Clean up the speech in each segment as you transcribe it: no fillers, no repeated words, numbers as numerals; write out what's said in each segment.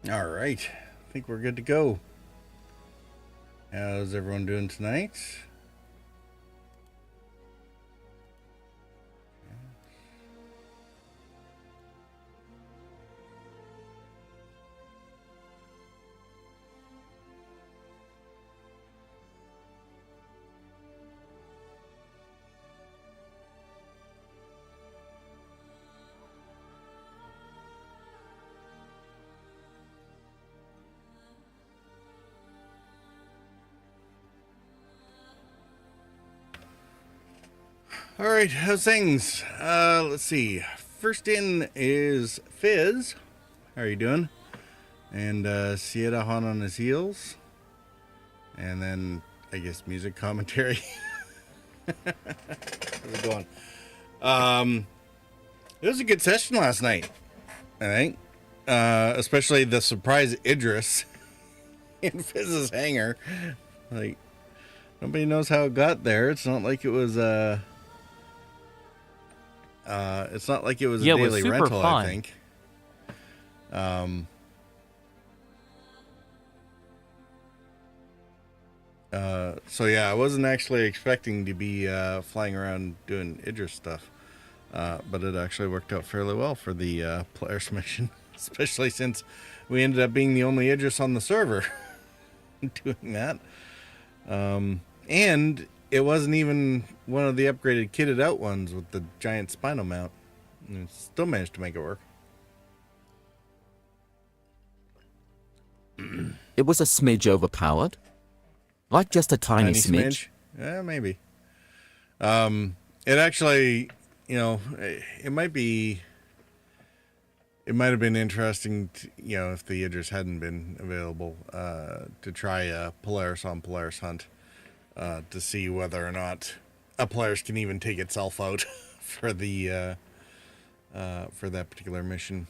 All right. I think we're good to go. How's everyone doing tonight? All right, how's things? Let's see. First in is Fizz. How are you doing? And Sieta hot on his heels. And then, I guess, music commentary. How's it going? It was a good session last night, I think. Especially the surprise Idris in Fizz's hangar. Like, nobody knows how it got there. It's not like it was a Yeah, it was daily super rental, fun. I think. So yeah, I wasn't actually expecting to be flying around doing Idris stuff. But it actually worked out fairly well for the Polaris mission, especially since we ended up being the only Idris on the server doing that. And it wasn't even one of the upgraded kitted out ones with the giant spinal mount. And it still managed to make it work. It was a smidge overpowered. Like just a tiny smidge. Yeah, maybe. It actually, it might have been interesting, if the Idris hadn't been available, to try a Polaris on Polaris hunt, to see whether or not a Polaris can even take itself out for the for that particular mission.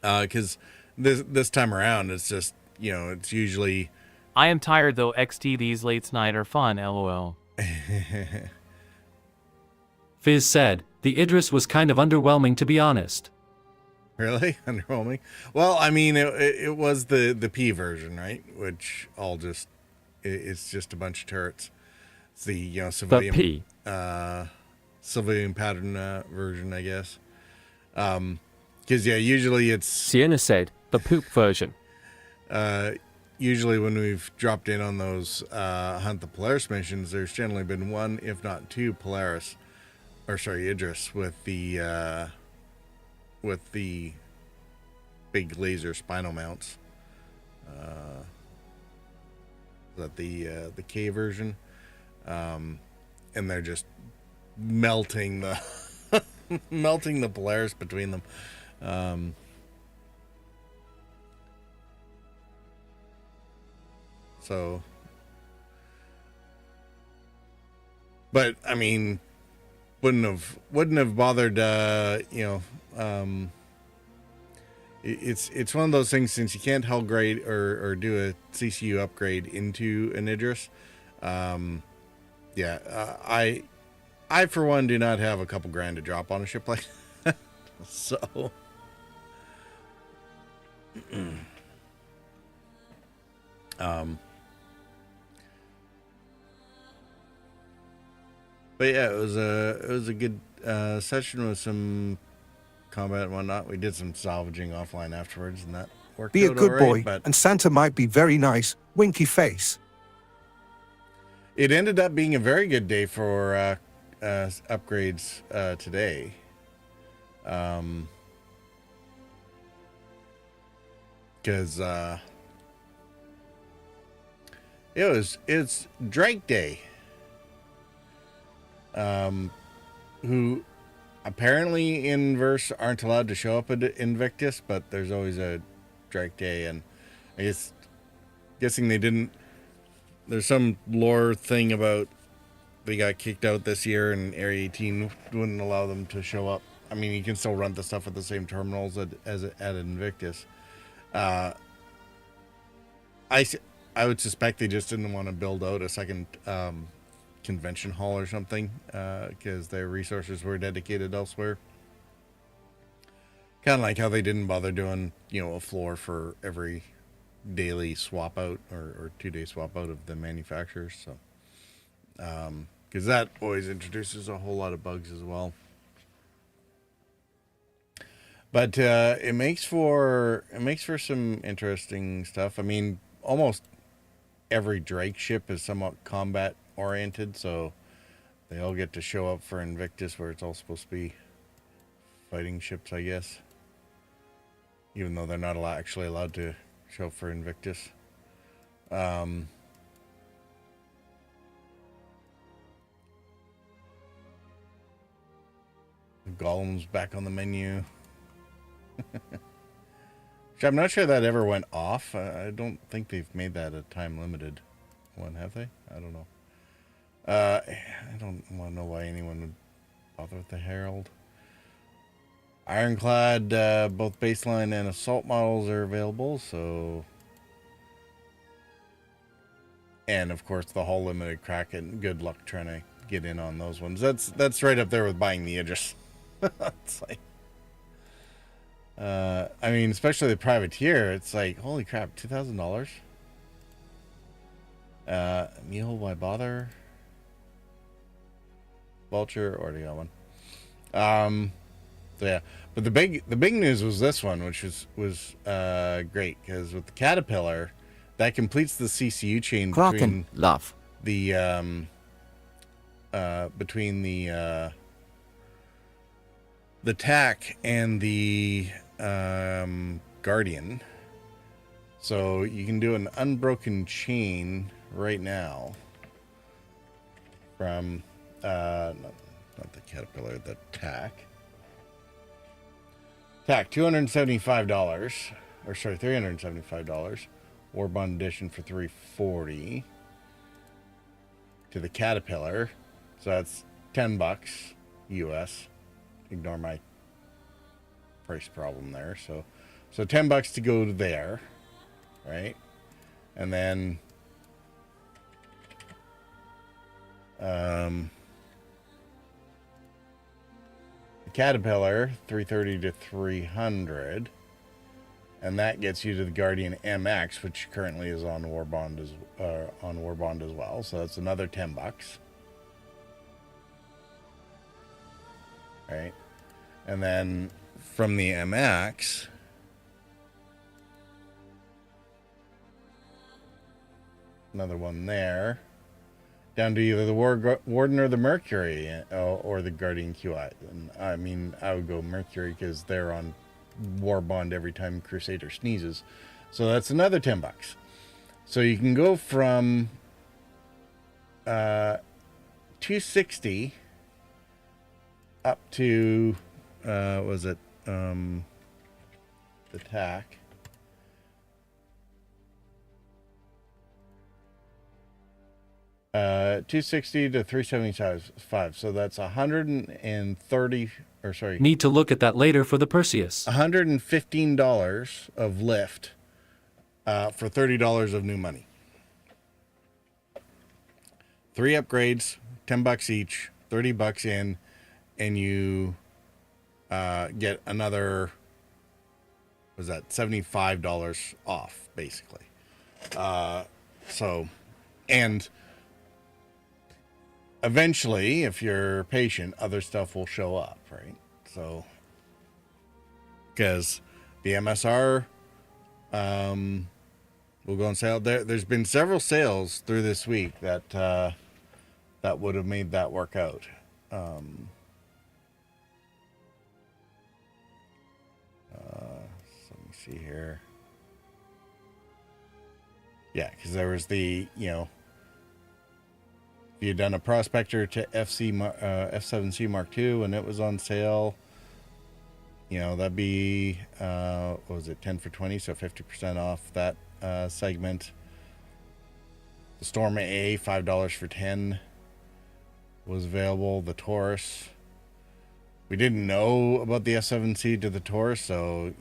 Because this time around, it's just it's usually. I am tired though, XT. These late night are fun, lol. Fizz said, the Idris was kind of underwhelming to be honest. Really? Underwhelming? Well, I mean, it was the P version, right? Which it's just a bunch of turrets. It's the, civilian... The P. Civilian pattern version, I guess. Because, usually it's... Sienna said, the poop version. Usually when we've dropped in on those Hunt the Polaris missions, there's generally been one, if not two, Idris with the big laser spinal mounts. That the K version, and they're just melting the melting the Polaris between them. So, but I mean, wouldn't have bothered. It's one of those things, since you can't hull grade or do a CCU upgrade into an Idris. I for one do not have a couple grand to drop on a ship like that. So. But yeah, it was a good session with some combat and whatnot. We did some salvaging offline afterwards, and that worked Be a out good all right, boy, but and Santa might be very nice. Winky face. it ended up being a very good day for upgrades today. Because it's Drake Day. Who apparently in verse aren't allowed to show up at Invictus, but there's always a Drake Day, and I guessing they didn't. There's some lore thing about they got kicked out this year, and Area 18 wouldn't allow them to show up. I mean, you can still run the stuff at the same terminals as at Invictus. I would suspect they just didn't want to build out a second convention hall or something, because their resources were dedicated elsewhere. Kind of like how they didn't bother doing, a floor for every daily swap out or 2-day swap out of the manufacturers. So, because that always introduces a whole lot of bugs as well. But it makes for some interesting stuff. I mean, almost every Drake ship is somewhat combat oriented, so they all get to show up for Invictus, where it's all supposed to be fighting ships, I guess. Even though they're not actually allowed to show up for Invictus. Golem's back on the menu. Which I'm not sure that ever went off. I don't think they've made that a time limited one, have they? I don't know. I don't want to know why anyone would bother with the Herald. Ironclad, both baseline and assault models are available, so... And, of course, the Hull Limited Kraken. Good luck trying to get in on those ones. That's right up there with buying the Idris. It's like... I mean, especially the Privateer, it's like, holy crap, $2,000? Meal, why bother? Vulture, already got one. So yeah, but the big news was this one, which was great, because with the Caterpillar, that completes the CCU chain Kraken, love. between the TAC and the Guardian. So you can do an unbroken chain right now from not the Caterpillar, the TAC. TAC, $275, or sorry, $375. Warbond edition for $340. To the Caterpillar, so that's $10 US. Ignore my price problem there. So $10 to go there, right? And then the Caterpillar, $330 to $300, and that gets you to the Guardian MX, which currently is on Warbond as well. So that's another $10, right? And then from the MX, another one there, down to either the Warden or the Mercury, or the Guardian QI. And I mean, I would go Mercury because they're on Warbond every time Crusader sneezes. So that's another $10. So you can go from 260 up to was it the TAC. $260 to $375. So that's $130, or sorry, Need to look at that later for the Perseus. $115 of lift for $30 of new money. 3 upgrades, $10 each, $30 in, and you get another, was that $75 off, basically. And eventually, if you're patient, other stuff will show up, right? So, because the MSR will go on sale. There's been several sales through this week that would have made that work out. Let me see here. Yeah, because there was the, if you'd done a Prospector to F7C Mark II and it was on sale, that'd be, what was it, 10 for 20, so 50% off that segment. The Storm A, $5 for 10 was available. The Taurus, we didn't know about the F7C to the Taurus, so,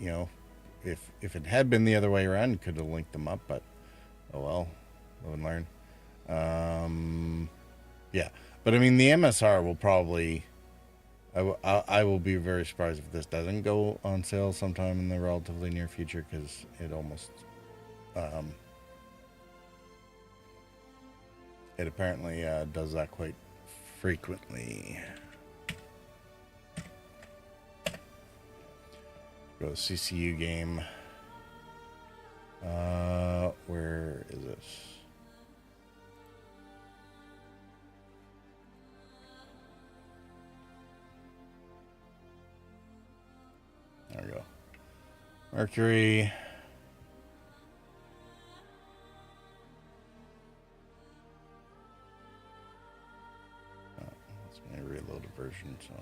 if it had been the other way around, you could have linked them up, but oh well, live and learn. Yeah, but I mean, the MSR will probably I will be very surprised if this doesn't go on sale sometime in the relatively near future, because it almost it apparently does that quite frequently. Go to CCU game. Where is it? There we go. Mercury. Oh, that's my reloaded version, so.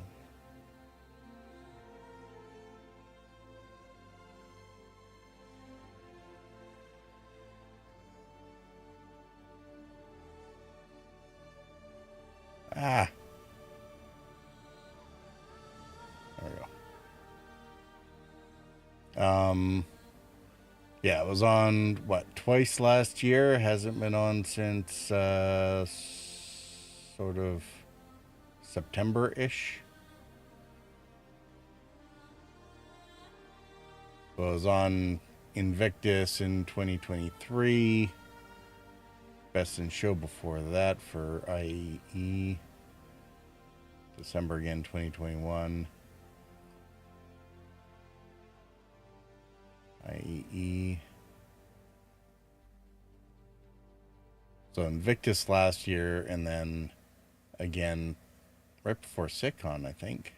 Ah. There we go. Yeah, it was on, what, twice last year. Hasn't been on since sort of September-ish. It was on Invictus in 2023. Best in Show before that for IEE. December again, 2021. IEE. So Invictus last year, and then again right before SitCon, I think.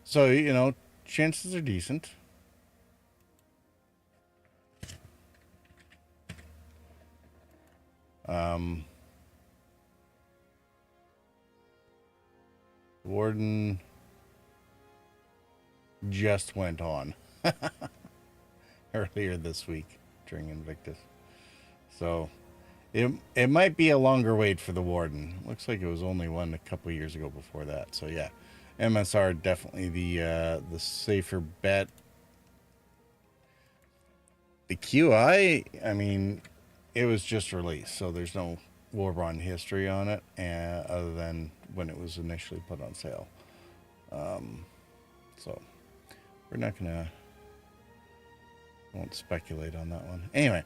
So, you know, chances are decent. Warden just went on earlier this week during Invictus. So it might be a longer wait for the Warden. Looks like it was only one a couple years ago before that. So yeah, MSR definitely the safer bet. The QI, I mean, it was just released, so there's no Warbond history on it, other than when it was initially put on sale. So we're not gonna, won't speculate on that one. Anyway,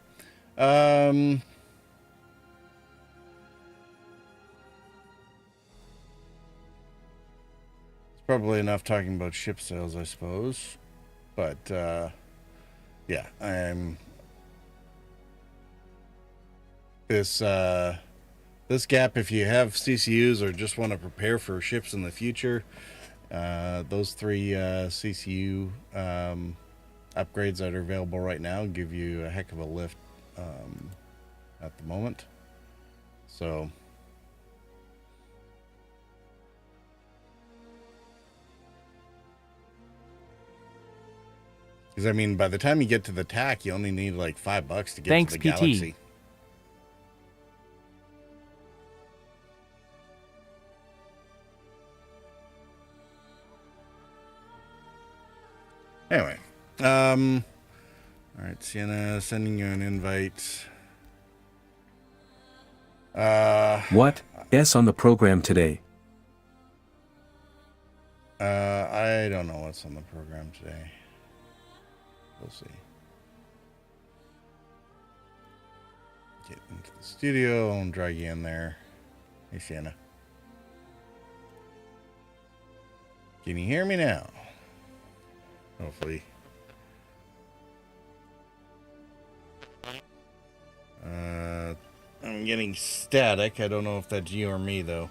it's probably enough talking about ship sales, I suppose. But yeah, this gap, if you have CCUs or just want to prepare for ships in the future, those three CCU upgrades that are available right now give you a heck of a lift at the moment. So because I mean, by the time you get to the TAC, you only need like $5 to get Thanks, to the PT. Galaxy. Anyway, all right, Sienna, sending you an invite. What? Yes, on the program today. I don't know what's on the program today. We'll see. Get into the studio and drag you in there. Hey, Sienna. Can you hear me now? Hopefully. I'm getting static. I don't know if that's you or me, though.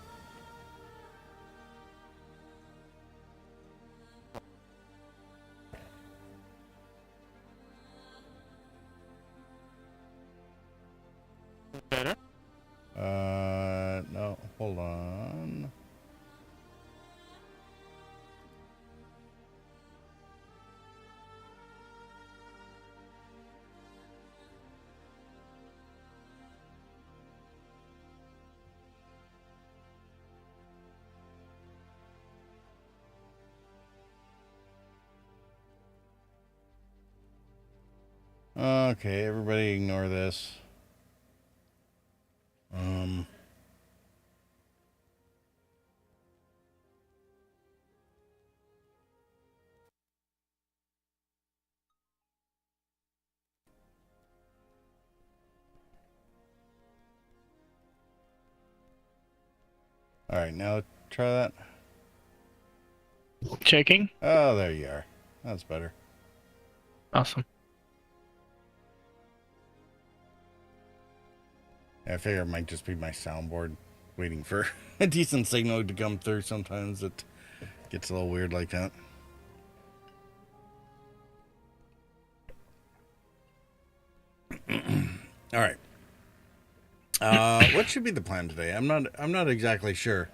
No, hold on. Okay, everybody ignore this. All right, now try that. Checking. Oh, there you are. That's better. Awesome. I figure it might just be my soundboard waiting for a decent signal to come through. Sometimes it gets a little weird like that. All right. What should be the plan today? I'm not exactly sure.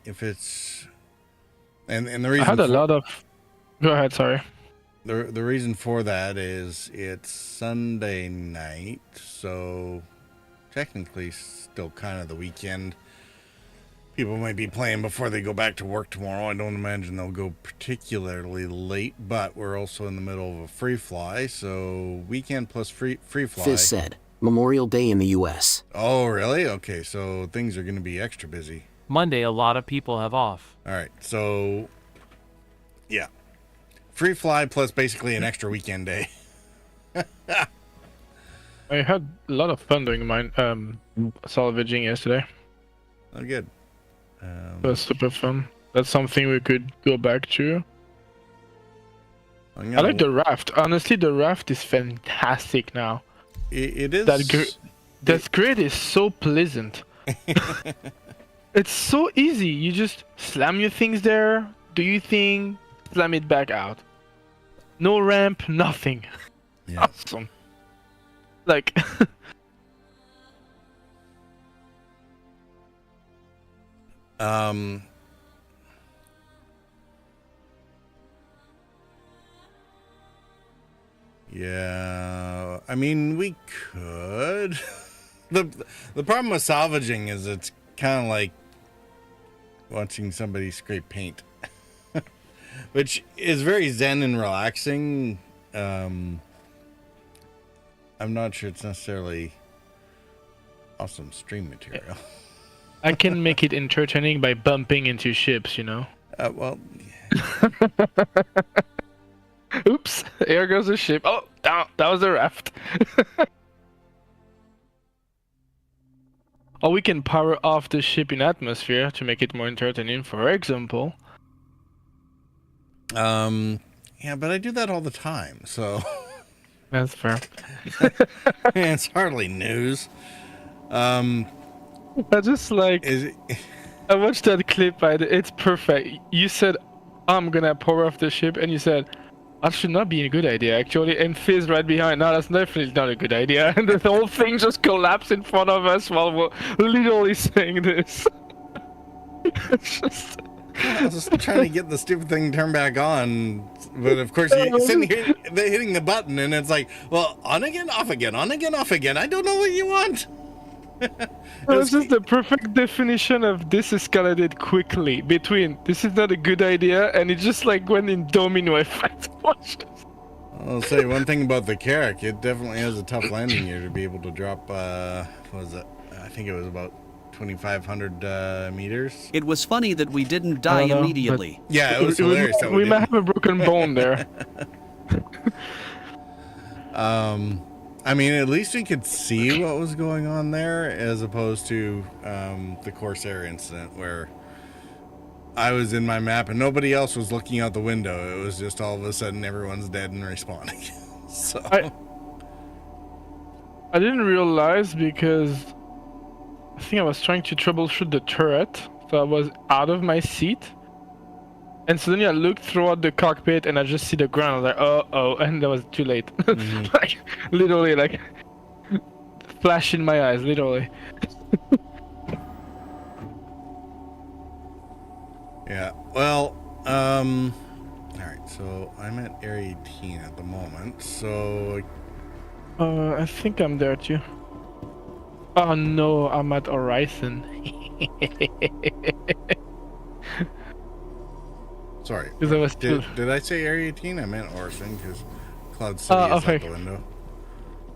If it's and the reason I had a lot of. Go ahead. Sorry. the reason for that is it's Sunday night, so technically still kind of the weekend. People might be playing before they go back to work tomorrow. I don't imagine they'll go particularly late, but we're also in the middle of a free fly, so weekend plus free fly. Fizz said, Memorial Day in the U.S. Oh, really? Okay, so things are going to be extra busy. Monday, a lot of people have off. All right, so yeah, free fly plus basically an extra weekend day. I had a lot of fun doing mine salvaging yesterday. Oh, good. It was super fun. That's something we could go back to. I like the raft. Honestly, the raft is fantastic now. It is. That grid is so pleasant. It's so easy. You just slam your things there, do your thing, slam it back out. No ramp, nothing. Yeah. Awesome. Like... Yeah, I mean, we could. The problem with salvaging is it's kind of like watching somebody scrape paint, which is very zen and relaxing. I'm not sure it's necessarily awesome stream material. I can make it entertaining by bumping into ships, you know? Well, Oops, here goes the ship. Oh, that was a raft. Or we can power off the ship in atmosphere to make it more entertaining, for example. yeah, but I do that all the time, so... That's fair. It's hardly news. I just like... I watched that clip, it's perfect. You said, I'm gonna power off the ship, and you said, that should not be a good idea, actually. And Fizz right behind, no, that's definitely not a good idea. And the whole thing just collapsed in front of us while we're literally saying this. It's just... I was just trying to get the stupid thing turned back on, but of course you're sitting here hitting the button, and it's like, well, on again, off again, on again, off again. I don't know what you want. It's just the perfect definition of this escalated quickly between this is not a good idea and it just like went in domino effect. I'll say one thing about the Carrack, it definitely has a tough landing gear to be able to drop, what was it? I think it was about 2,500 meters. It was funny that we didn't die immediately. Yeah, it was hilarious. We might have a broken bone there. I mean, at least we could see what was going on there, as opposed to the Corsair incident where I was in my map and nobody else was looking out the window. It was just all of a sudden everyone's dead and respawning. So I didn't realize because I think I was trying to troubleshoot the turret, so I was out of my seat. And suddenly I looked throughout the cockpit and I just see the ground. I was like, oh, and that was too late. Mm-hmm. Like, literally, like, flash in my eyes, literally. Yeah, well, alright, so I'm at Area 18 at the moment, so... I think I'm there too. Oh no, I'm at Horizon. Sorry, was did I say Area 18? I meant Orson, because Cloud City is out the window.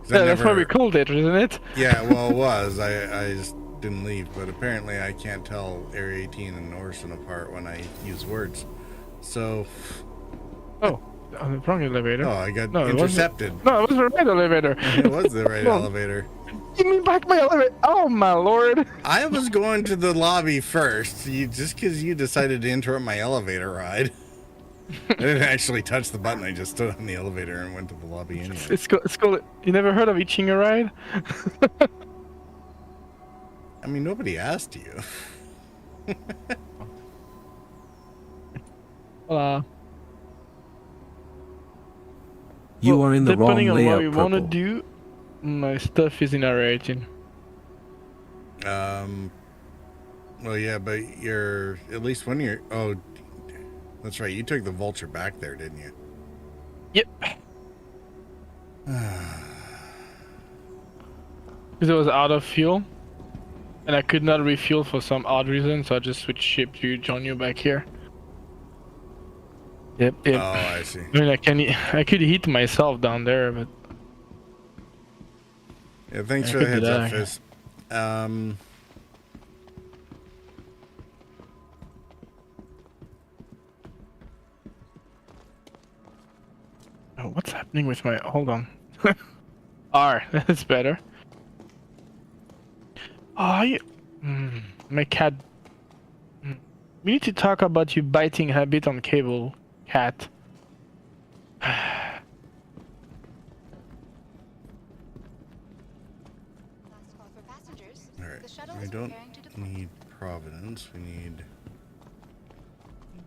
Yeah, that's why we called it, isn't it? Yeah, well, it was. I just didn't leave, but apparently I can't tell Area 18 and Orson apart when I use words. So... Oh, on the wrong elevator. Oh, I got intercepted. No, it was the right elevator. It was the right elevator. Give me back my elevator! Oh my lord! I was going to the lobby first, just because you decided to interrupt my elevator ride. I didn't actually touch the button, I just stood on the elevator and went to the lobby anyway. It's called. You never heard of itching a ride? I mean, nobody asked you. You are in the wrong depending on what layout, we want to Purple. do, my stuff is in our rating. Well, yeah, but you're at least when you're. Oh, that's right. You took the vulture back there, didn't you? Yep. Because it was out of fuel, and I could not refuel for some odd reason, so I just switched ship to join you back here. Yep. Oh, I see. I mean, I could hit myself down there, but Yeah, thanks I for the could do heads up, that. Fizz. oh, what's happening with my? Hold on. R, that's better. Oh, my cat. We need to talk about your biting habit on cable, cat. All right. We don't need Providence. We need.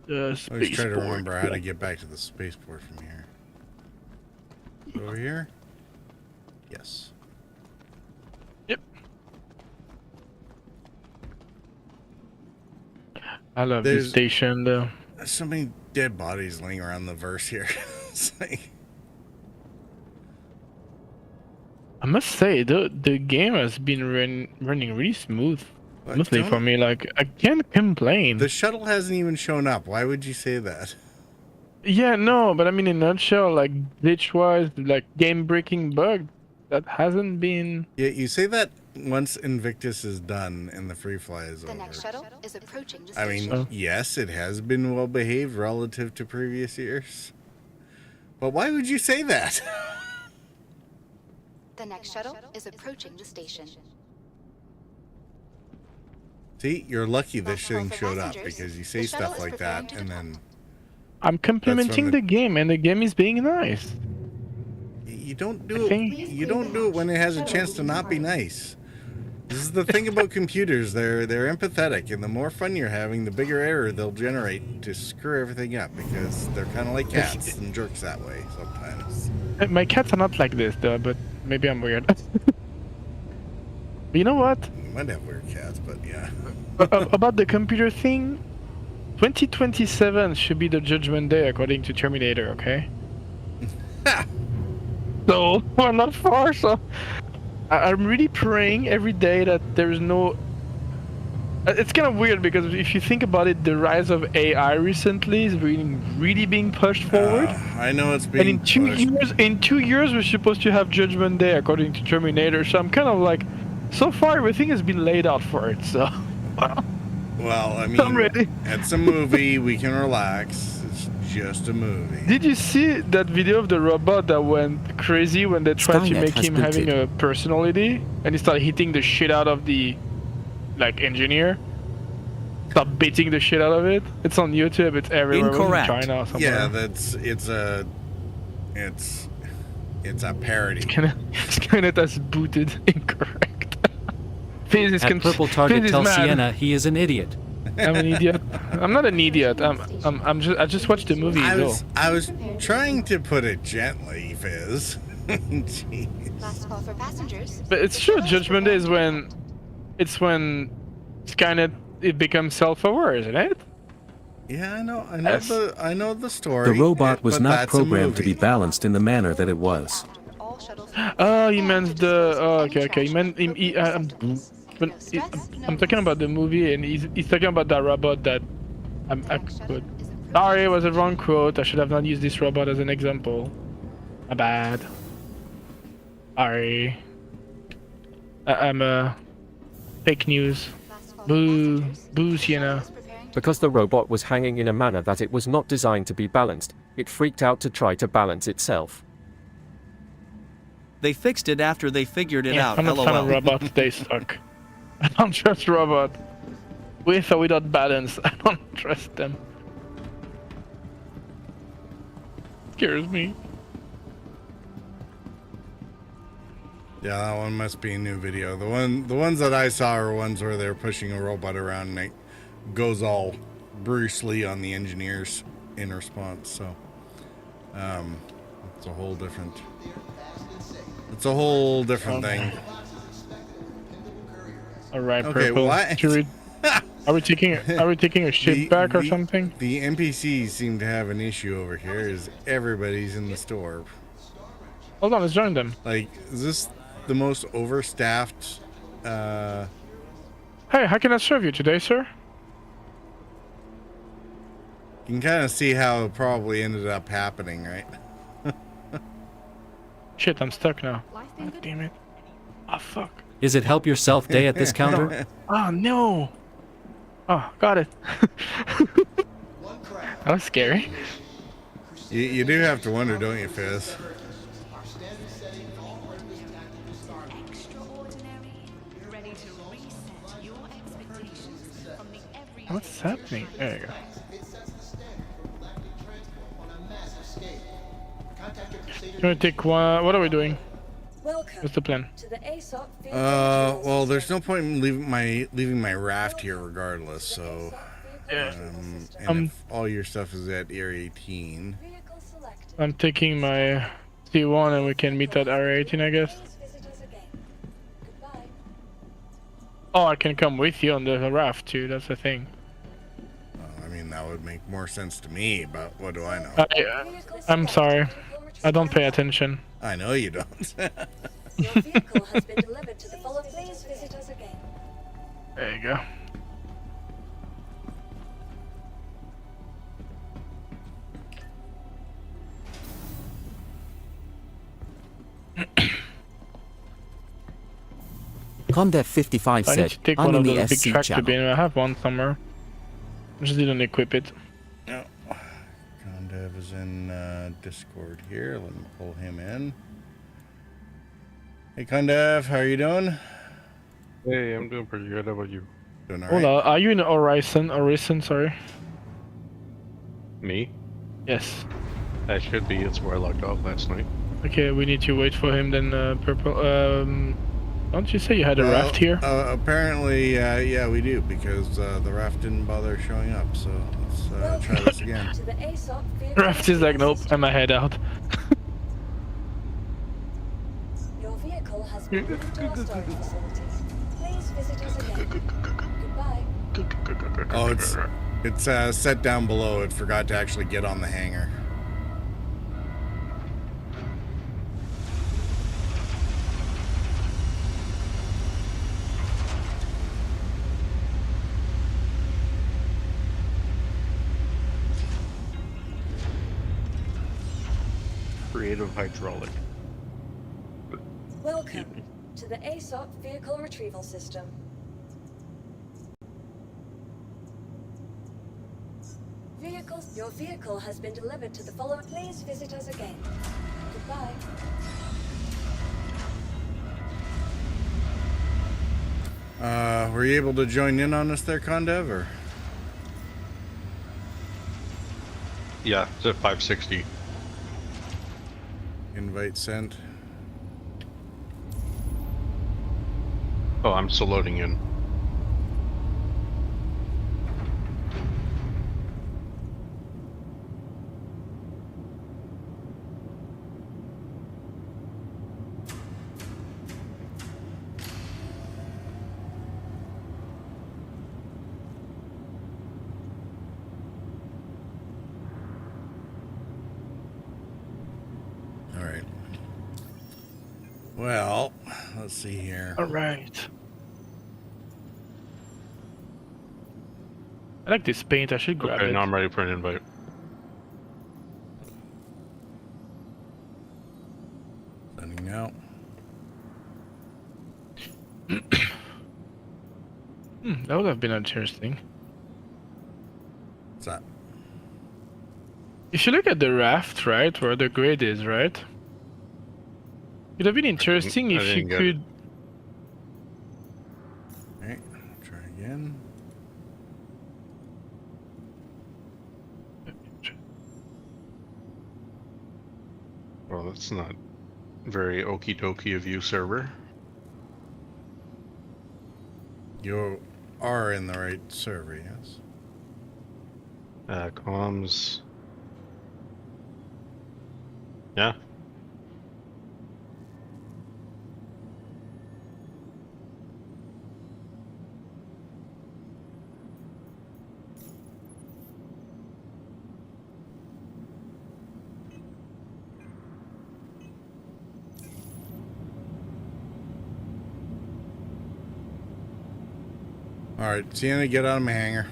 I always try to remember how to get back to the spaceport from here. Over here? Yes. Yep. I love There's- this station though. There's so many dead bodies laying around the verse here. It's like, I must say the game has been running really smoothly for me. Like I can't complain. the shuttle hasn't even shown up. Why would you say that? Yeah, no, but I mean in a nutshell, like glitch-wise, like game-breaking bug, that hasn't been. Yeah, you say that once Invictus is done and the free fly is The over. next shuttle is approaching the I station. mean, yes, it has been well behaved relative to previous years. But why would you say that? The next shuttle is approaching the station. See, you're lucky this Last call thing for showed up passengers. because you The say shuttle stuff is like preparing that to and depart. then I'm complimenting the- the game, and the game is being nice. you don't I do it. think- You don't do it when it has a chance to not be nice. This is the thing about computers. They're empathetic, and the more fun you're having, the bigger error they'll generate to screw everything up because they're kind of like cats and jerks that way sometimes. My cats are not like this though, but maybe I'm weird. But you know what? You might have weird cats, but yeah. About the computer thing, 2027 should be the Judgment Day according to Terminator, okay? So we're not far. So I'm really praying every day that there's no. It's kind of weird because if you think about it, the rise of AI recently is really being pushed forward. I know it's And being pushed. in 2 years, we're supposed to have Judgment Day according to Terminator. So I'm kind of like, so far everything has been laid out for it. So. Well, I I'm mean, ready. it's a movie. We can relax. It's just a movie. Did you see that video of the robot that went crazy when they tried to Skynet make has him having booted. a personality and he started hitting the shit out of the engineer? Start beating the shit out of it. It's on YouTube. It's everywhere. Incorrect. It was in China or somewhere. Yeah, it's a parody. Skynet has booted. Incorrect. Fizz is At Purple Target Fizz is tells mad. Sienna he is an idiot. I'm an idiot. I'm not an idiot. I just watched the movie. I was trying to put it gently, Fizz. Jeez. Last call for passengers. But it's true. Judgment Day is when Skynet it becomes self-aware, isn't it? Yeah, I know Yes. I know the story. The robot was but not that's a programmed to be movie. balanced in the manner that it was. All shuttles. Oh, he meant the. Oh, okay. He meant. I'm talking about the movie, and he's talking about that robot that. Sorry, it was a wrong quote. I should have not used this robot as an example. My bad. Sorry. I'm fake news. Boo, boo, Sienna. Because the robot was hanging in a manner that it was not designed to be balanced, it freaked out to try to balance itself. They fixed it after they figured it out. I'm not a fan of LOL. robots. They suck. I don't trust robots. With or without balance, I don't trust them. Scares me. Yeah, that one must be a new video. The ones that I saw are ones where they're pushing a robot around and it goes all Bruce Lee on the engineers in response. So, it's a whole different. It's a whole different thing. All right, Okay, Purple. what? Are we taking a ship back or something? The NPCs seem to have an issue over here. Is everybody's in the store? Hold on, let's join them. Like, is this the most overstaffed? Hey, how can I serve you today, sir? You can kind of see how it probably ended up happening, right? Shit, I'm stuck now. God damn it. Oh, fuck. Is it help yourself day at this counter? Oh, no. Oh, got it. That was scary. You do have to wonder, don't you, Fizz? What's happening? There you go. You want to take one? What are we doing? What's the plan? Well, there's no point in leaving my raft here regardless, so... and if all your stuff is at Area 18... I'm taking my C1 and we can meet at Area 18, I guess. Oh, I can come with you on the raft too, that's the thing. I mean, that would make more sense to me, but what do I know? I'm sorry. I don't pay attention. I know you don't. Your vehicle has been delivered to the following. Please visit us again. There you go. Condev 55 I need said, to take I'm one in of the those big SC tractor channel. bin. I have one somewhere. I just didn't equip it. No. Condev is in Discord here. Let me pull him in. Hey, Condev, how are you doing? Hey, I'm doing pretty good. How about you? Doing all Hold right. on, are you in Horizon, sorry? Me? Yes. I should be. It's where I logged off last night. Okay, we need to wait for him then, Purple. Don't you say you had a raft here? Apparently, yeah, we do, because the raft didn't bother showing up, so let's try this again. To the ASOP vehicle Raft is like, nope, I'm my head out. Your vehicle has been moved to our storage facility. Please visit us again. Goodbye. Oh, it's set down below. It forgot to actually get on the hangar. Creative hydraulic. Welcome to the ASOP vehicle retrieval system. Your vehicle has been delivered to the following. Please visit us again. Goodbye. Were you able to join in on us there, Condev, or? Yeah, it's at 560. Invite sent. Oh, I'm still loading in. All right. Well, let's see here. All right. I like this paint. I should grab Okay, it. now I'm ready for an invite. Sending out. That would have been interesting. What's that? If you look at the raft, right, where the grid is, right? It'd have been interesting I if you didn't get it. could. Alright, try again. Well, that's not very okie dokie of you, server. You are in the right server, yes? Comms. Yeah. Alright, Sienna, get out of my hangar.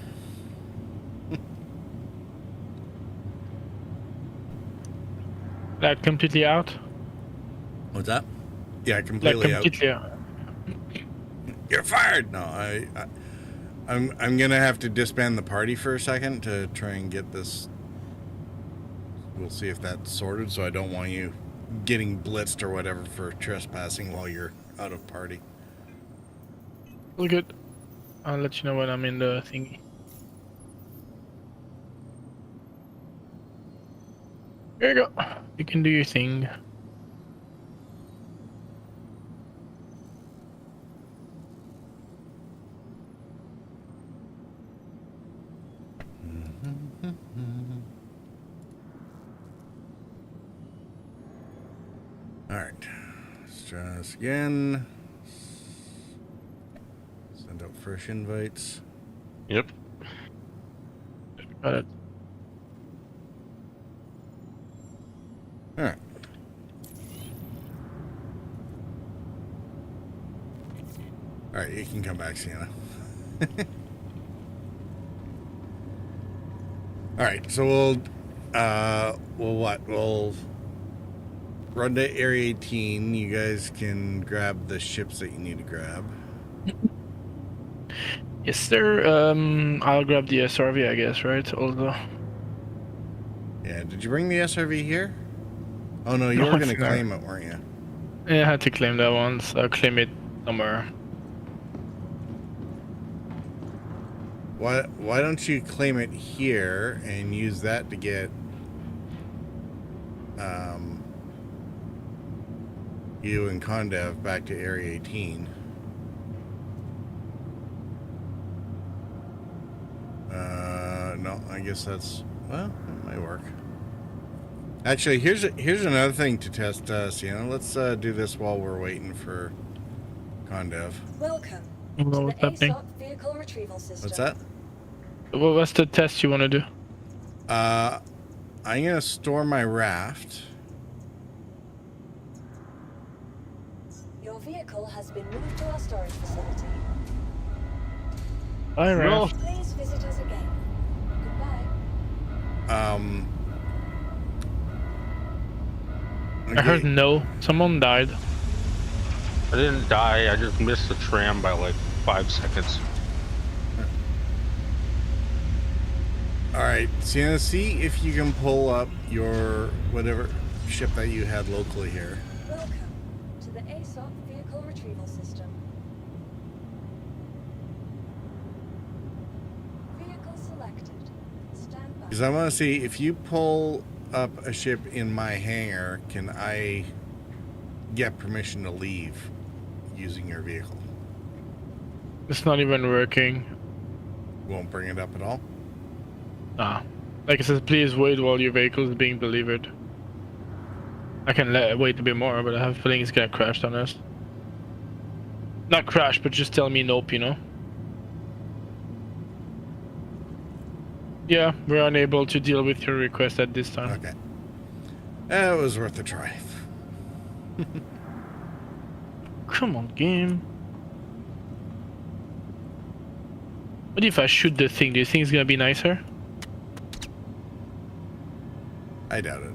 Like completely out? What's that? Yeah, Like completely completely out. You're fired! No, I'm gonna have to disband the party for a second to try and get this. We'll see if that's sorted, so I don't want you getting blitzed or whatever for trespassing while you're out of party. All good. I'll let you know when I'm in the thingy. There you go. You can do your thing. Alright. Let's try this again. Send out fresh invites. Yep. Got it. Alright. Alright, you can come back, Sienna. Alright, so we'll run to Area 18. You guys can grab the ships that you need to grab. Yes, sir. I'll grab the SRV, I guess, right? Also. Yeah, did you bring the SRV here? Oh no, you No, were going to it's not. claim it, weren't you? Yeah, I had to claim that once. I'll claim it somewhere. Why don't you claim it here and use that to get you and Condev back to Area 18? No, I guess that's, well, it might work. Actually, here's another thing to test, Sienna. Let's do this while we're waiting for Condev. Welcome I don't know to what's the happening. ASOP vehicle retrieval system. What's that? What's the test you want to do? I'm gonna store my raft. Your vehicle has been moved to our storage facility. Bye, Ralph. Please visit us again. Goodbye. I heard no. Someone died. I didn't die. I just missed the tram by like 5 seconds. Alright, Sienna, see if you can pull up your whatever ship that you had locally here. Welcome to the ASOP vehicle retrieval system. Vehicle selected. Stand by. Because I want to see if you pull up a ship in my hangar, can I get permission to leave using your vehicle? It's not even working. Won't bring it up at all? Ah. Like it says, please wait while your vehicle is being delivered. I can wait a bit more, but I have a feeling it's gonna crash on us. Not crash, but just tell me nope, you know? Yeah, we're unable to deal with your request at this time. Okay. It was worth a try. Come on, game. What if I shoot the thing? Do you think it's gonna be nicer? I doubt it.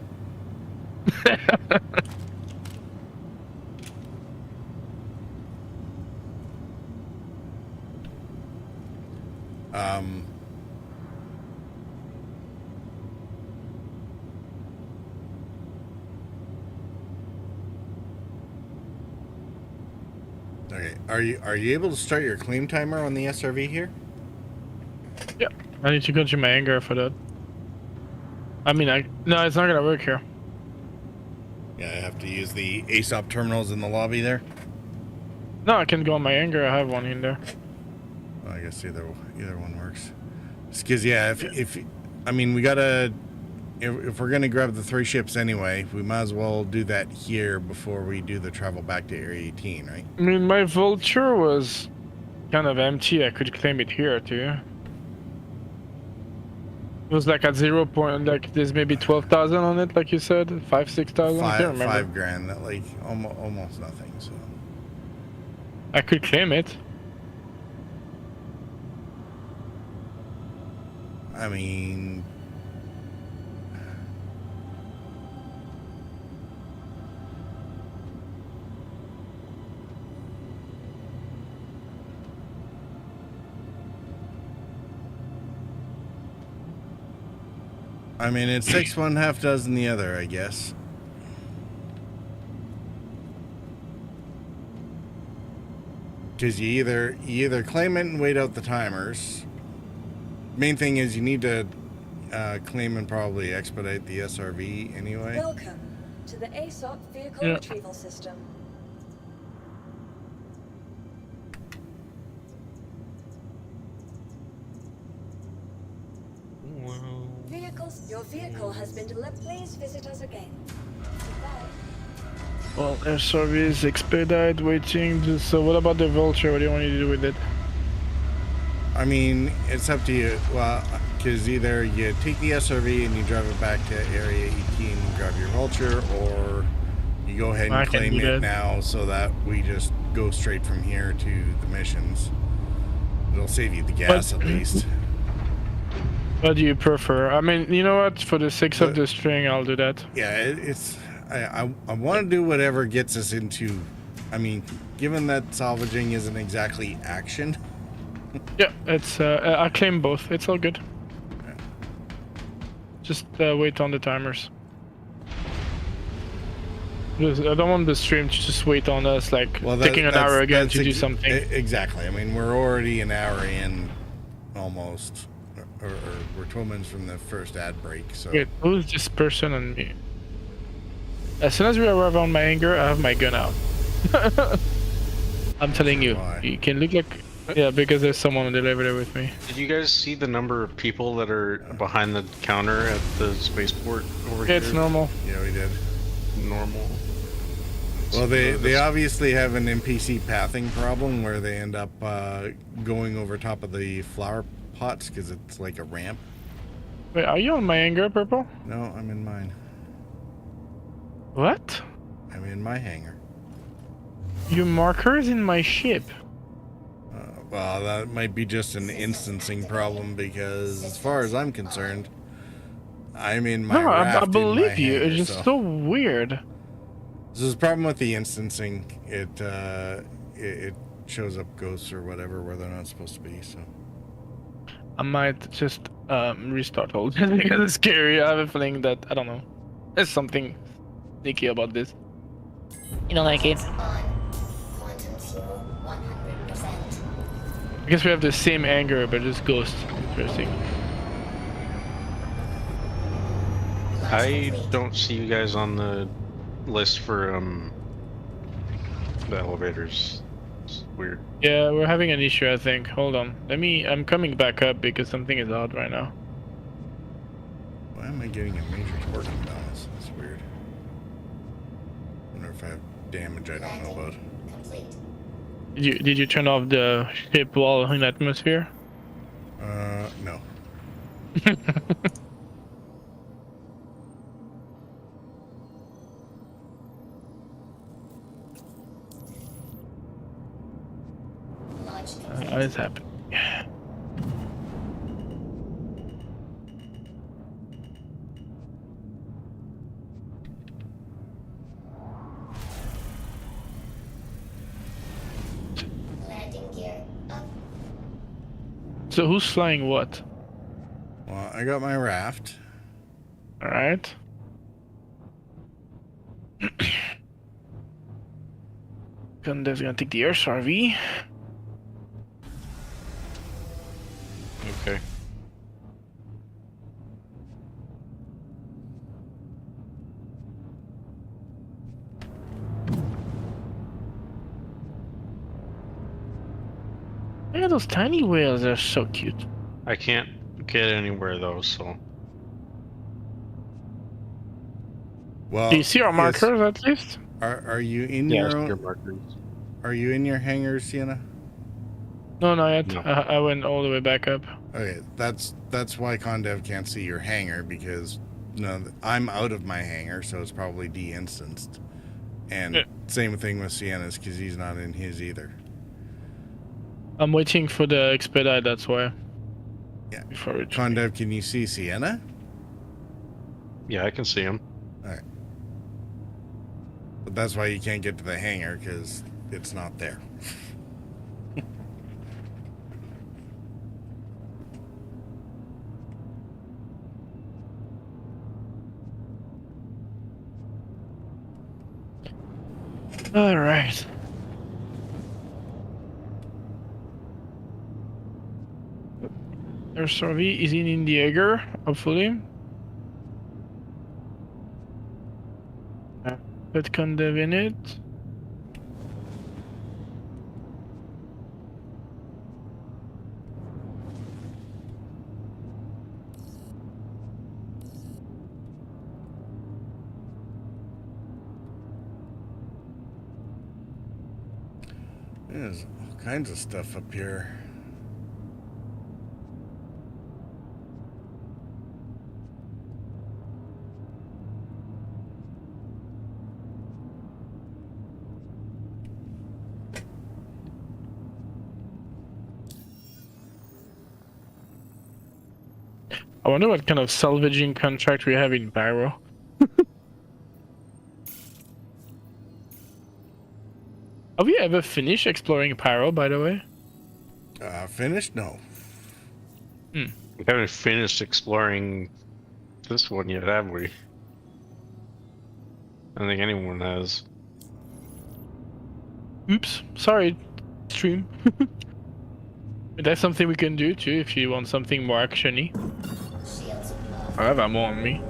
Okay. Are you able to start your claim timer on the SRV here? Yeah. I need to go to my hangar for that. I mean, no, it's not gonna work here. Yeah, I have to use the ASOP terminals in the lobby there. No, I can go on my hangar. I have one in there. Well, I guess either one works. Because yeah, if I mean we gotta if we're gonna grab the 3 ships anyway, we might as well do that here before we do the travel back to Area 18, right? I mean, my vulture was kind of empty. I could claim it here too. It was like at 0 point, like there's maybe 12,000 on it, like you said, 6,000. I can't remember. 5 grand, that like almost nothing. So I could claim it. I mean, it's 6 one, half dozen the other, I guess. Because you either claim it and wait out the timers. Main thing is you need to claim and probably expedite the SRV anyway. Welcome to the ASOP vehicle retrieval system. Your vehicle has been delivered. Please visit us again. Goodbye. Well, air service, expedite, waiting. So what about the vulture? What do you want me to do with it? I mean, it's up to you. Well, because either you take the SRV and you drive it back to Area 18 and grab your vulture, or you go ahead and claim it now so that we just go straight from here to the missions. It'll save you the gas at least. What do you prefer? I mean, you know what? For the sake of the string, I'll do that. Yeah, I want to do whatever gets us into. I mean, given that salvaging isn't exactly action. Yeah, it's. I claim both. It's all good. Yeah. Just wait on the timers. I don't want the stream to just wait on us, like taking an hour again to do something. Exactly. I mean, we're already an hour in, almost. Or we're 12 minutes from the first ad break, so... Wait, who's this person and me? As soon as we arrive on my hangar, I have my gun out. I'm telling you, you can look like... Yeah, because there's someone on the elevator with me. Did you guys see the number of people that are behind the counter at the spaceport over here? It's normal. Yeah, we did. Normal. Well, they obviously have an NPC pathing problem where they end up going over top of the flower pots because it's like a ramp. Wait, are you on my hangar, Purple? No, I'm in mine. What? I'm in my hangar. Your marker is in my ship. Well, that might be just an instancing problem because, as far as I'm concerned, I'm in my raft. I believe you. Hangar, it's just so weird. This is a problem with the instancing. It shows up ghosts or whatever where they're not supposed to be. So I might just restart all because it's scary. I have a feeling that I don't know. There's something sneaky about this. You don't like it? I guess we have the same anger, but just ghost. Interesting. I don't see you guys on the list for the elevators. It's weird. Yeah, we're having an issue, I think. Hold on. I'm coming back up because something is odd right now. Why am I getting a major torque imbalance? That's weird. I wonder if I have damage I don't know about. Did you turn off the ship while in atmosphere? No. It's happening. So who's flying what? Well, I got my raft. All right. Condev's gonna take the Earth RV. Okay. Look at those tiny whales, they're so cute. I can't get anywhere though, so. Well, Do you see our markers at least? Are you in Yeah, your own? your markers. Are you in your hangar, Sienna? No, not yet. No. I went all the way back up. Okay, that's why Condev can't see your hangar, because I'm out of my hangar, so it's probably de-instanced. And Yeah. same thing with Sienna's, because he's not in his either. I'm waiting for the expedite, that's why. Yeah. Before it. Condev, can you see Sienna? Yeah, I can see him. All right. But that's why you can't get to the hangar, because it's not there. All right. Their survey is in the Jaeger, hopefully. Put Condev in it. There's all kinds of stuff up here. I wonder what kind of salvaging contract we have in Pyro. Have we ever finished exploring Pyro, by the way? Finished? No. We haven't finished exploring this one yet, have we? I don't think anyone has. Oops, sorry, stream. That's something we can do too if you want something more actiony. I have ammo on me.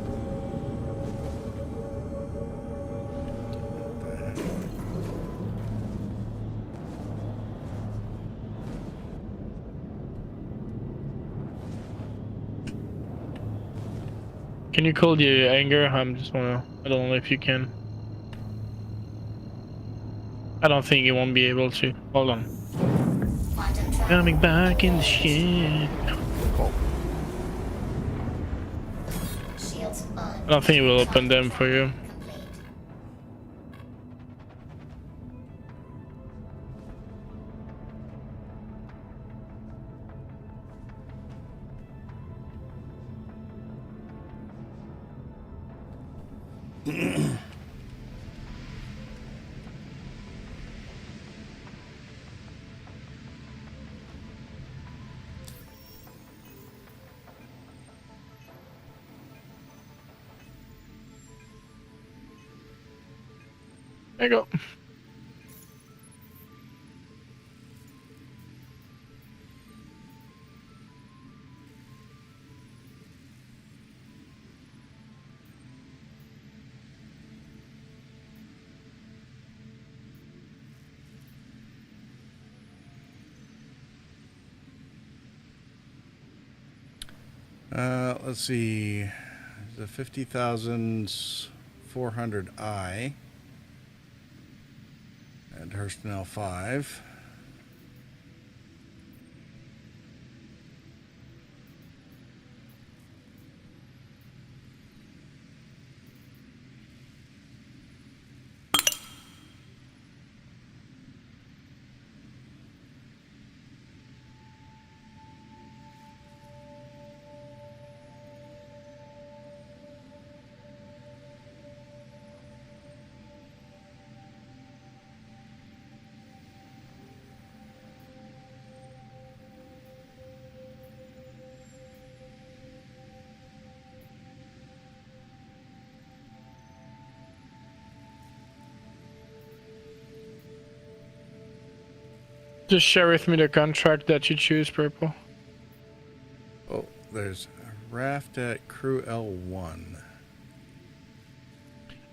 Can you call the anger? I don't know if you can. I don't think you won't be able to. Hold on. Coming back in the ship. I don't think it will open them for you. There you go. Let's see. The 50,400i at Hurston L5. Just share with me the contract that you choose, Purple. Oh, there's a raft at Crew L1.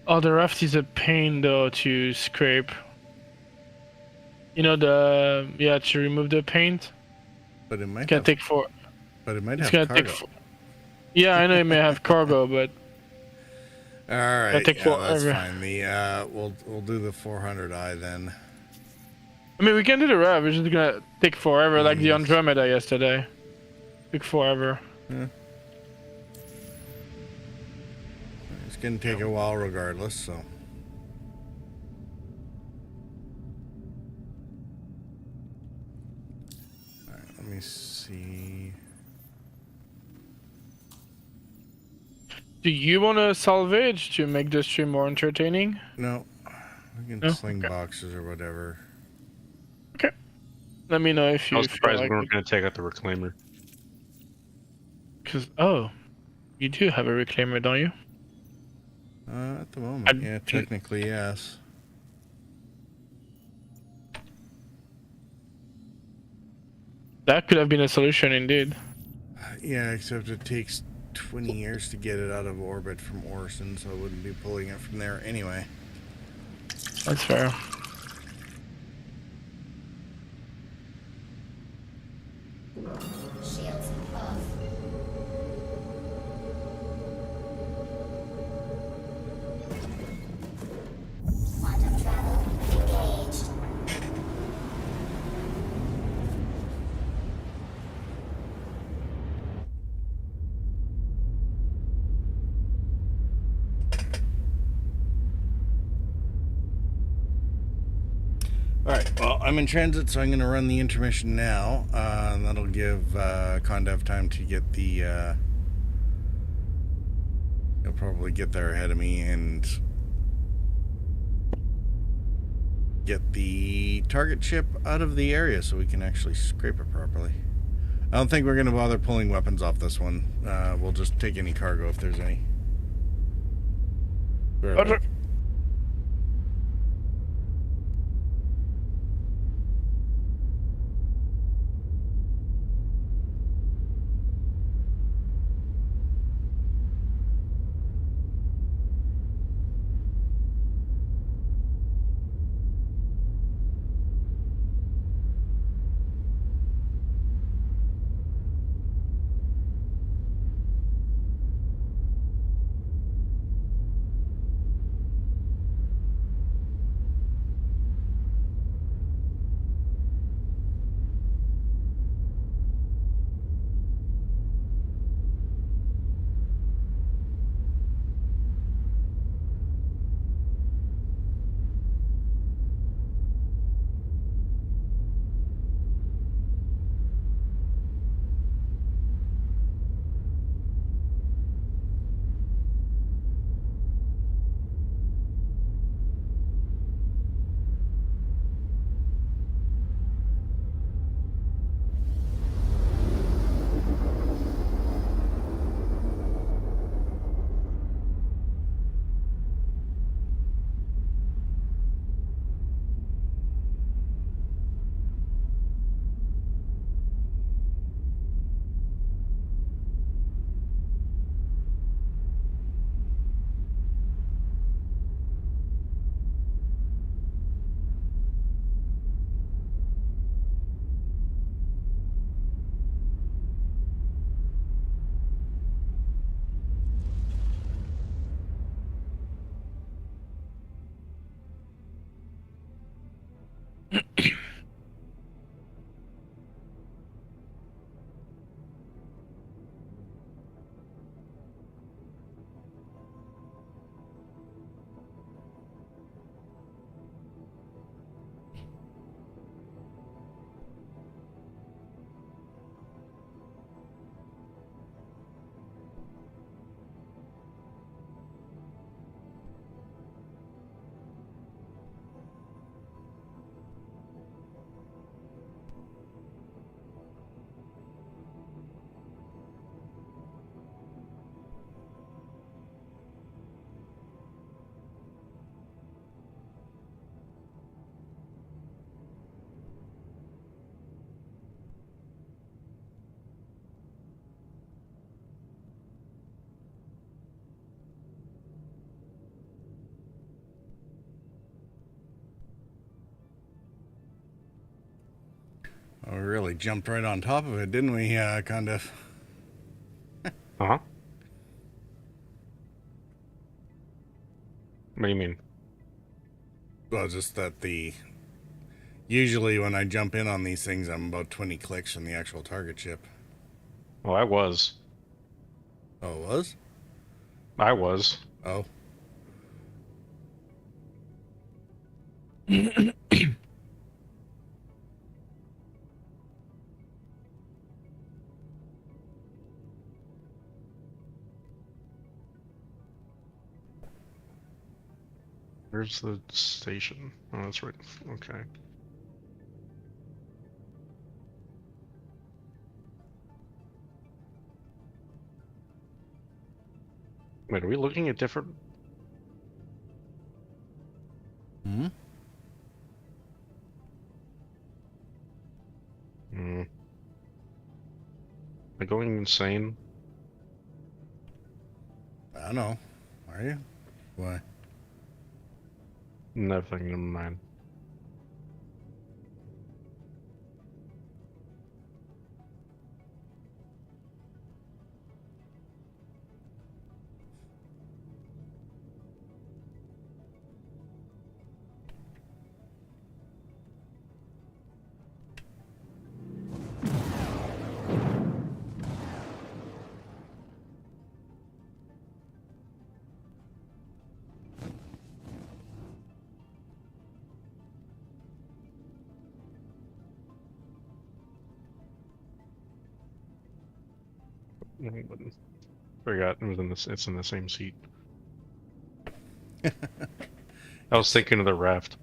Oh, the raft is a pain though to scrape. You know to remove the paint. But it might It's gonna have, take for. But it might It's have gonna cargo. take. Yeah, I know it may have cargo, but. All right, Take yeah, that's forever. fine. We'll do the 400i then. I mean, we can do the raft. It's just gonna take forever, like the Yes. Andromeda yesterday. Took forever. Yeah. It's gonna take a while regardless, so. Alright, let me see. Do you want to salvage to make the stream more entertaining? No. We can No? sling Okay. boxes or whatever. Okay. Let me know if I you was feel surprised like we it. weren't going to take out the reclaimer. Cause you do have a reclaimer, don't you? At the moment, yeah, didn't- technically yes. That could have been a solution indeed. Yeah, except it takes 20 years to get it out of orbit from Orson, so I wouldn't be pulling it from there anyway. That's fair. Shields off. Quantum travel engaged. Alright, well, I'm in transit, so I'm going to run the intermission now. And that'll give Condev time to get the... he'll probably get there ahead of me and get the target ship out of the area so we can actually scrape it properly. I don't think we're going to bother pulling weapons off this one. We'll just take any cargo if there's any. Roger. Oh, we really jumped right on top of it, didn't we? Kind of. Huh? What do you mean? Well, just that usually when I jump in on these things, I'm about 20 clicks from the actual target ship. Oh, I was. Oh, it was? I was. Oh. Where's the station? Oh, that's right. Okay. Wait, are we looking at different? Hmm? Hmm. Am I going insane? I don't know. Are you? Why? Nothing, never mind. Forgot it was in this. It's in the same seat. I was thinking of the raft.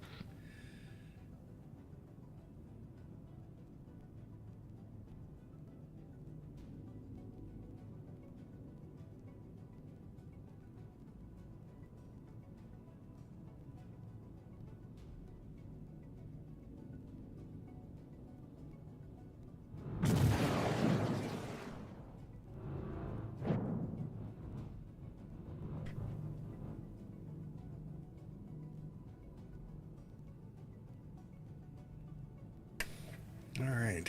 All right.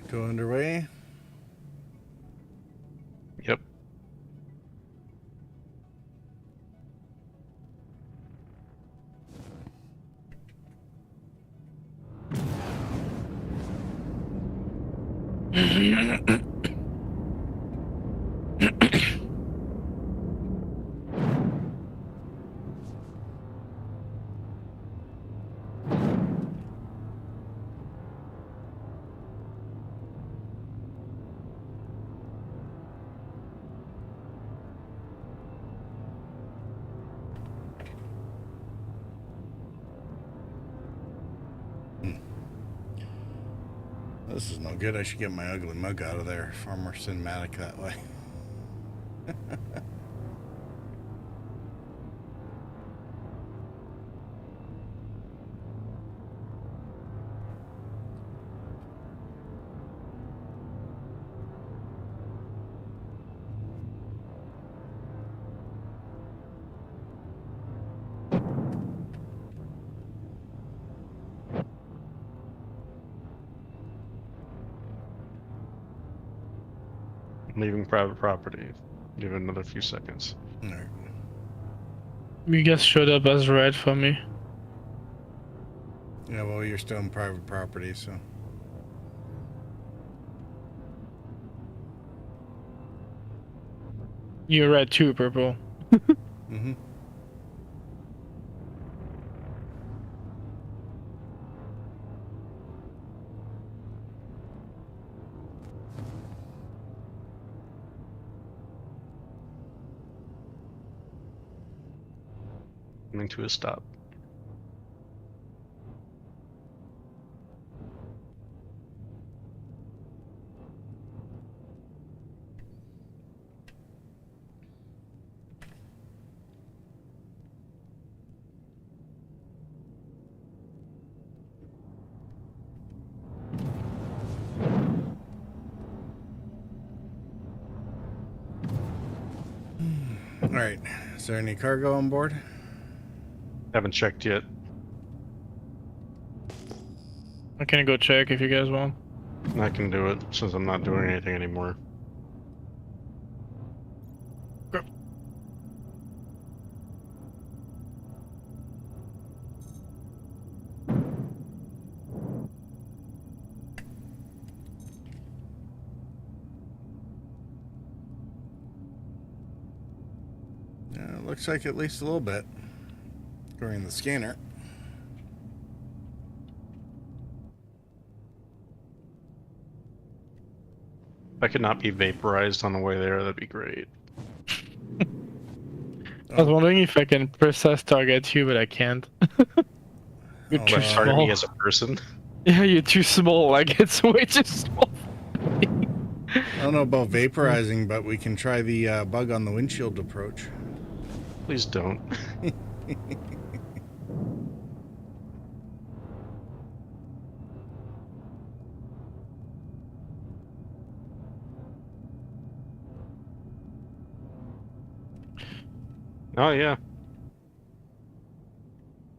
Go underway. Yep. This is no good. I should get my ugly mug out of there. Far more cinematic that way. Leaving private property. Give it another few seconds. All right. You guys showed up as red for me. Yeah, well, you're still in private property, so. You're red too, purple. Mm-hmm. Coming to a stop. All right. Is there any cargo on board? Haven't checked yet. I can go check if you guys want. I can do it since I'm not doing anything anymore. Looks like at least a little bit. Going in the scanner. If I could not be vaporized on the way there, that'd be great. I was wondering if I can precise target you, but I can't. You're too Target small. me as a person. Yeah, you're too small. Like, it's way too small. I don't know about vaporizing, but we can try the bug on the windshield approach. Please don't. Oh yeah.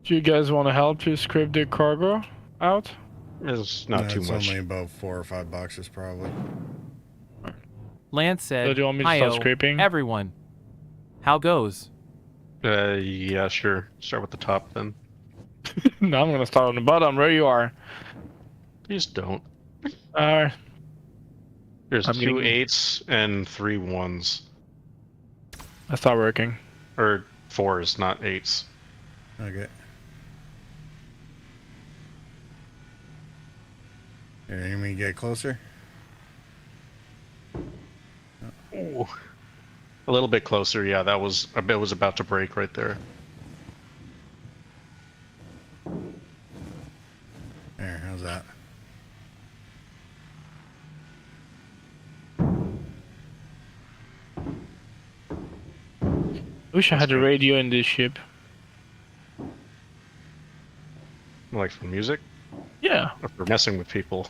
Do you guys want to help to scrape the cargo out? It's not too it's much. only about 4 or 5 boxes, probably. Lance said, So do you want me to start "Hi-yo, scraping? everyone. How goes?" Yeah, sure. Start with the top then. No, I'm gonna start on the bottom. Where you are. Please don't. Alright. There's I'm 2 getting- 8s and 3 1s. I start working. Or 4s, not 8s. Okay. Here, let me get closer. Ooh. A little bit closer, yeah. That was a bit was about to break right there. There, how's that? Wish I had a radio in this ship. Like for music? Yeah. Or for messing with people?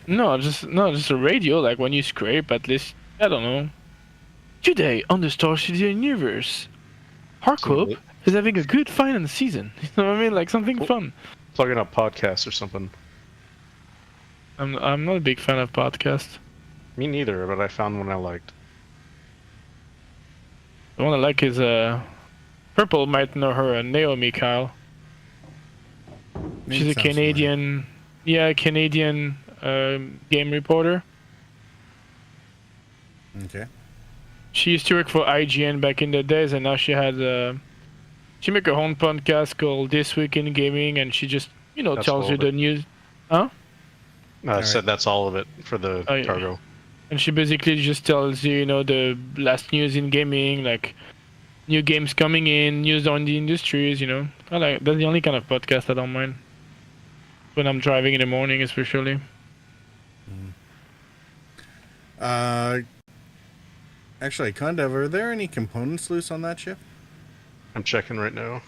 No, just a radio. Like when you scrape, at least I don't know. Today on the Star Citizen universe, Harcoop is having a good finance season. You know what I mean? Like something fun. Plugging up podcasts or something. I'm not a big fan of podcasts. Me neither, but I found one I liked. The one I like is Purple might know her, Naomi Kyle. Name She's a sounds Canadian, Canadian game reporter. Okay. She used to work for IGN back in the days, and now she had she make her own podcast called This Week in Gaming, and she just That's tells all you of the it. news. Huh? I said that's all of it for the Oh, yeah. cargo. And she basically just tells you, the last news in gaming, like new games coming in, news on the industries. I like that's the only kind of podcast I don't mind. When I'm driving in the morning, especially. Actually, Condev, are there any components loose on that ship? I'm checking right now.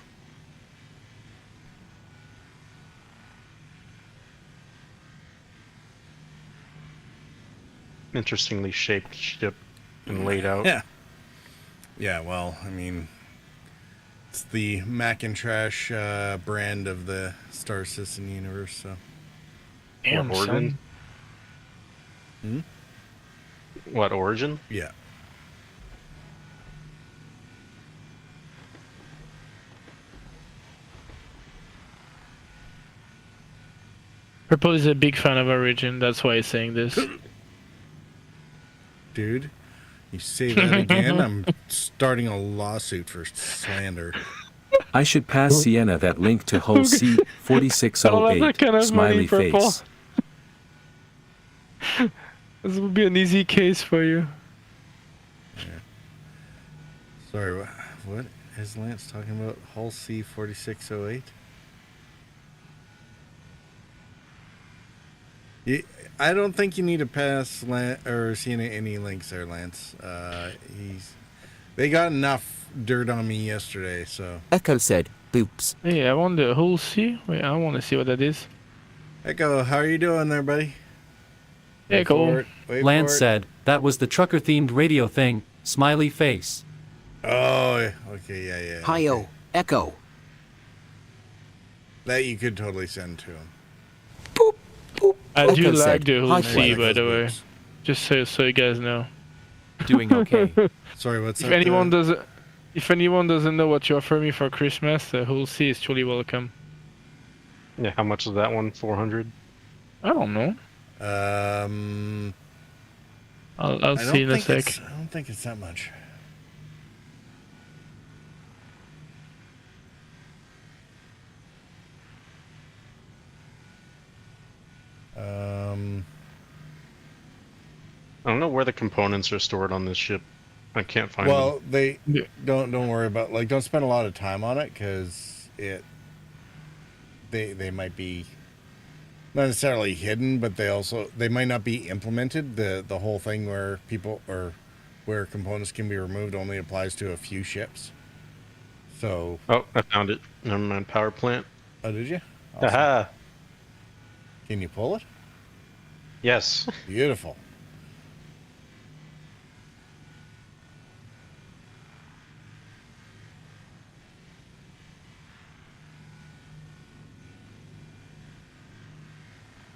Interestingly shaped ship and laid out. Yeah. Yeah, well, I mean, it's the Macintrash brand of the Star Citizen universe, so. Damn, What origin? son. What origin? Yeah. Purple is a big fan of Origin, that's why he's saying this. Dude, you say that again, I'm starting a lawsuit for slander. I should pass Sienna that link to Hull C I don't 4608. have that kind of Smiley money, Purple. face. This would be an easy case for you. Sorry, what is Lance talking about? Hull C 4608? I don't think you need to pass or see any links there, Lance. They got enough dirt on me yesterday, so. Echo said, "Boops." Hey, I want the whole C. Wait, I want to see what that is. Echo, how are you doing there, buddy? Yeah, cool. Lance said, "That was the trucker-themed radio thing." Smiley face. Oh, okay, yeah. Hi-yo, Echo. That you could totally send to him. Boop, boop. I do Echo like said, the whole "Hi, sea, Quake." by the way. Just so you guys know. Doing okay. Sorry, what's If that? anyone doesn't know what you offer me for Christmas, the whole sea is truly welcome. Yeah, how much is that one? 400? I don't know. I'll see in a sec. I don't think it's that much. I don't know where the components are stored on this ship. I can't find them. Well, they don't worry about don't spend a lot of time on it because they might be not necessarily hidden, but they might not be implemented. The whole thing where where components can be removed only applies to a few ships. So Oh, I found it. Never mind. Power plant. oh, did you? Awesome. Aha! Can you pull it? Yes. Beautiful.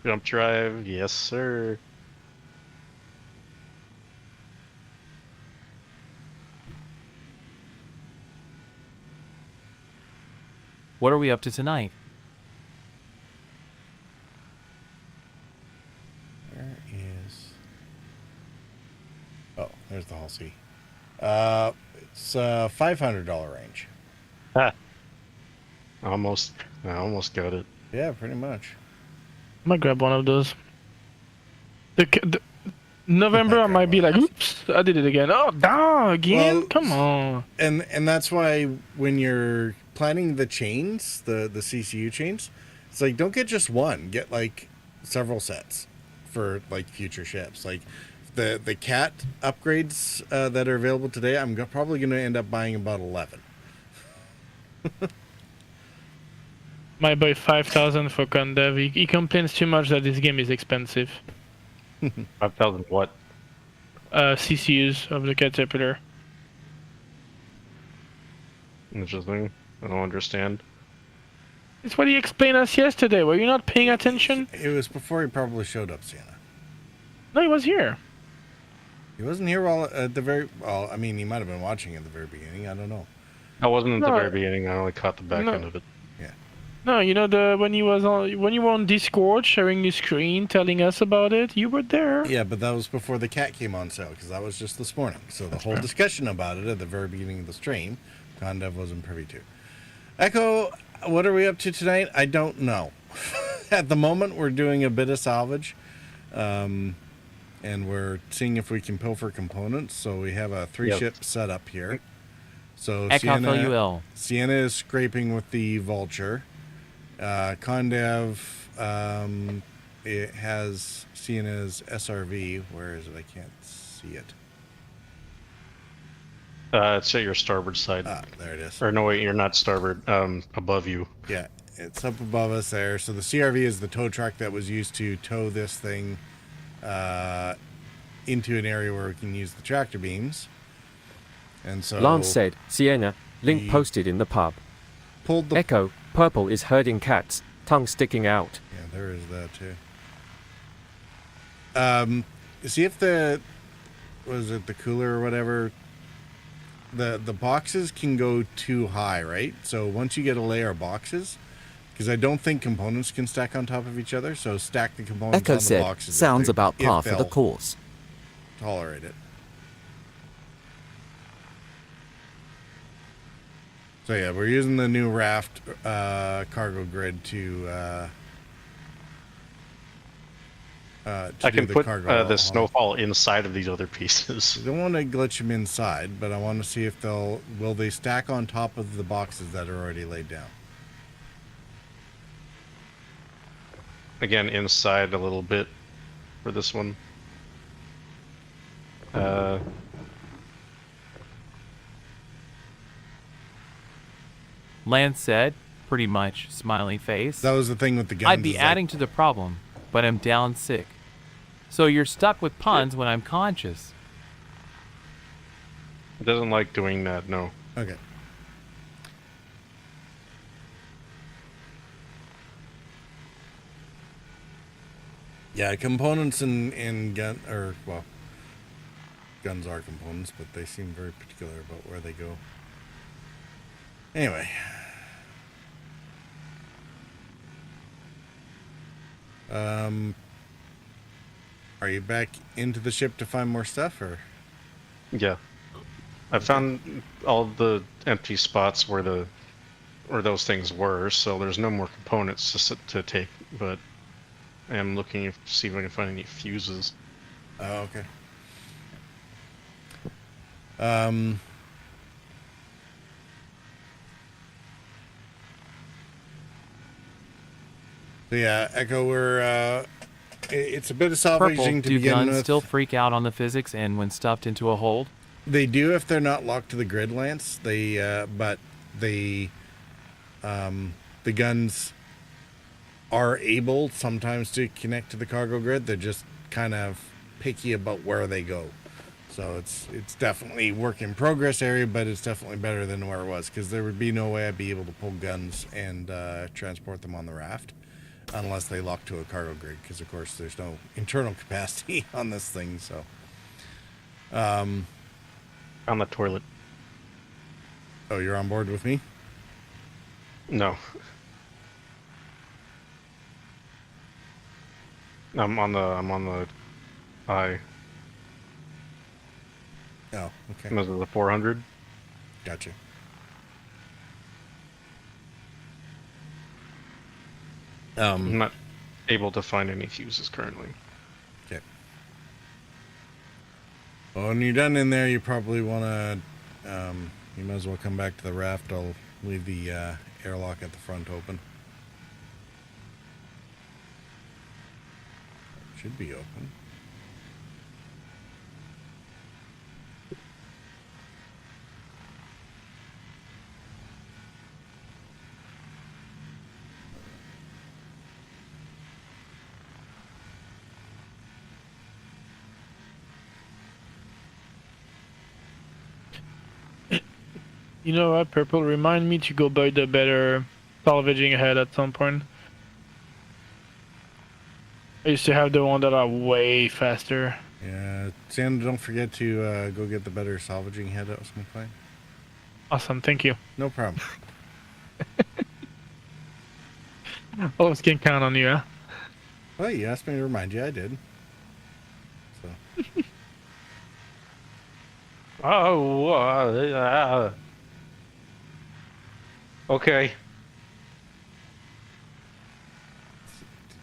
Jump drive. Yes, sir. What are we up to tonight? Where is? Oh, there's the Hull C. It's $500 range. Ah. I almost got it. Yeah, pretty much. I might grab one of those. The November, I might be like, oops, I did it again. Oh, again? Well, Come on. And that's why when you're planning the chains, the CCU chains, it's like don't get just one. Get like several sets for like future ships. Like the cat upgrades that are available today, I'm probably going to end up buying about 11. Might buy 5,000 for Condev. He complains too much that this game is expensive. 5,000 what? CCUs of the Caterpillar. Interesting. I don't understand. It's what he explained us yesterday. Were you not paying attention? It was before he probably showed up, Sienna. No, he was here. He wasn't here all at the very. Well, I mean, he might have been watching at the very beginning. I don't know. I wasn't at the No. very beginning. I only caught the back end of it. No, you know when you were on Discord sharing your screen, telling us about it, you were there. Yeah, but that was before the cat came on sale because that was just this morning. So the whole discussion about it at the very beginning of the stream, Condev wasn't privy to. Echo, what are we up to tonight? I don't know. At the moment, we're doing a bit of salvage, and we're seeing if we can pilfer components. So we have a 3-ship setup here. So Echo Sienna is scraping with the Vulture. Condev, it has Sienna's SRV. Where is it? I can't see it. It's at your starboard side. Ah, there it is. Or no, wait, you're not starboard. Above you. Yeah, it's up above us there. So the CRV is the tow truck that was used to tow this thing into an area where we can use the tractor beams. And so Lance said, Sienna, link posted in the pub. Pulled the Echo, purple is herding cats, tongue sticking out. Yeah, there is that too. See if the cooler or whatever, the boxes can go too high, right? So once you get a layer of boxes, because I don't think components can stack on top of each other, so stack the components Echo on the said, boxes. sounds about par if for the they'll course. tolerate it. So yeah, we're using the new raft cargo grid to I do can the put cargo. the snowfall inside of these other pieces. I don't want to glitch them inside, but I want to see if will they stack on top of the boxes that are already laid down. Again, inside a little bit for this one. Lance said, pretty much, smiley face. That was the thing with the guns. I'd be adding to the problem, but I'm down sick. So you're stuck with puns when I'm conscious. It doesn't like doing that, no. Okay. Yeah, components in gun, or, well, guns are components, but they seem very particular about where they go. Anyway. Are you back into the ship to find more stuff, or? Yeah. I found all the empty spots where those things were, so there's no more components to take, but I am looking to see if I can find any fuses. Oh, okay. So yeah, Echo, it's a bit of Purple, salvaging to do begin guns with. still freak out on the physics and when stuffed into a hold? They do if they're not locked to the grid, Lance. But the guns are able sometimes to connect to the cargo grid. They're just kind of picky about where they go. So it's definitely work in progress area, but it's definitely better than where it was, because there would be no way I'd be able to pull guns and transport them on the raft unless they lock to a cargo grid, because of course there's no internal capacity on this thing. So On the toilet. Oh, you're on board with me? No. I'm on the I. Oh, okay. Was it the 400? Gotcha. I'm not able to find any fuses currently. Okay. Well, when you're done in there, you probably want to, you might as well come back to the raft. I'll leave the airlock at the front open. Should be open. You know what, Purple? Remind me to go buy the better salvaging head at some point. I used to have the one that are way faster. Yeah, Sandra, don't forget to go get the better salvaging head at some point. Awesome, thank you. No problem. Always can count on you, huh? Well, you asked me to remind you. I did. So. Okay.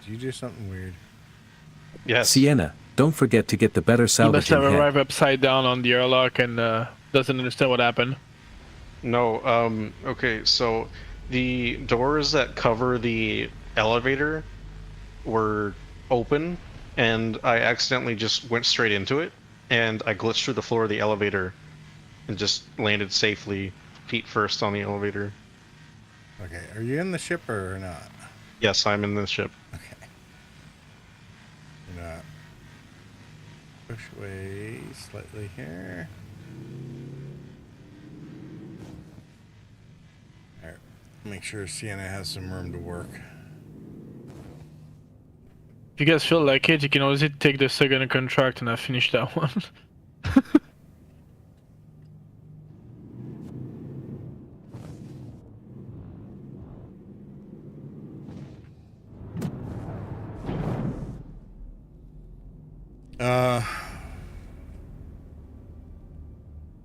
Did you do something weird? Yes. Sienna, don't forget to get the better He must salvaging have head. arrived upside down on the airlock and doesn't understand what happened. No, okay, so the doors that cover the elevator were open, and I accidentally just went straight into it, and I glitched through the floor of the elevator and just landed safely, feet first on the elevator. Okay, are you in the ship or not? Yes, I'm in the ship. Okay. You're not. Push away slightly here. Alright, make sure Sienna has some room to work. If you guys feel like it, you can always take the second contract and I finish that one.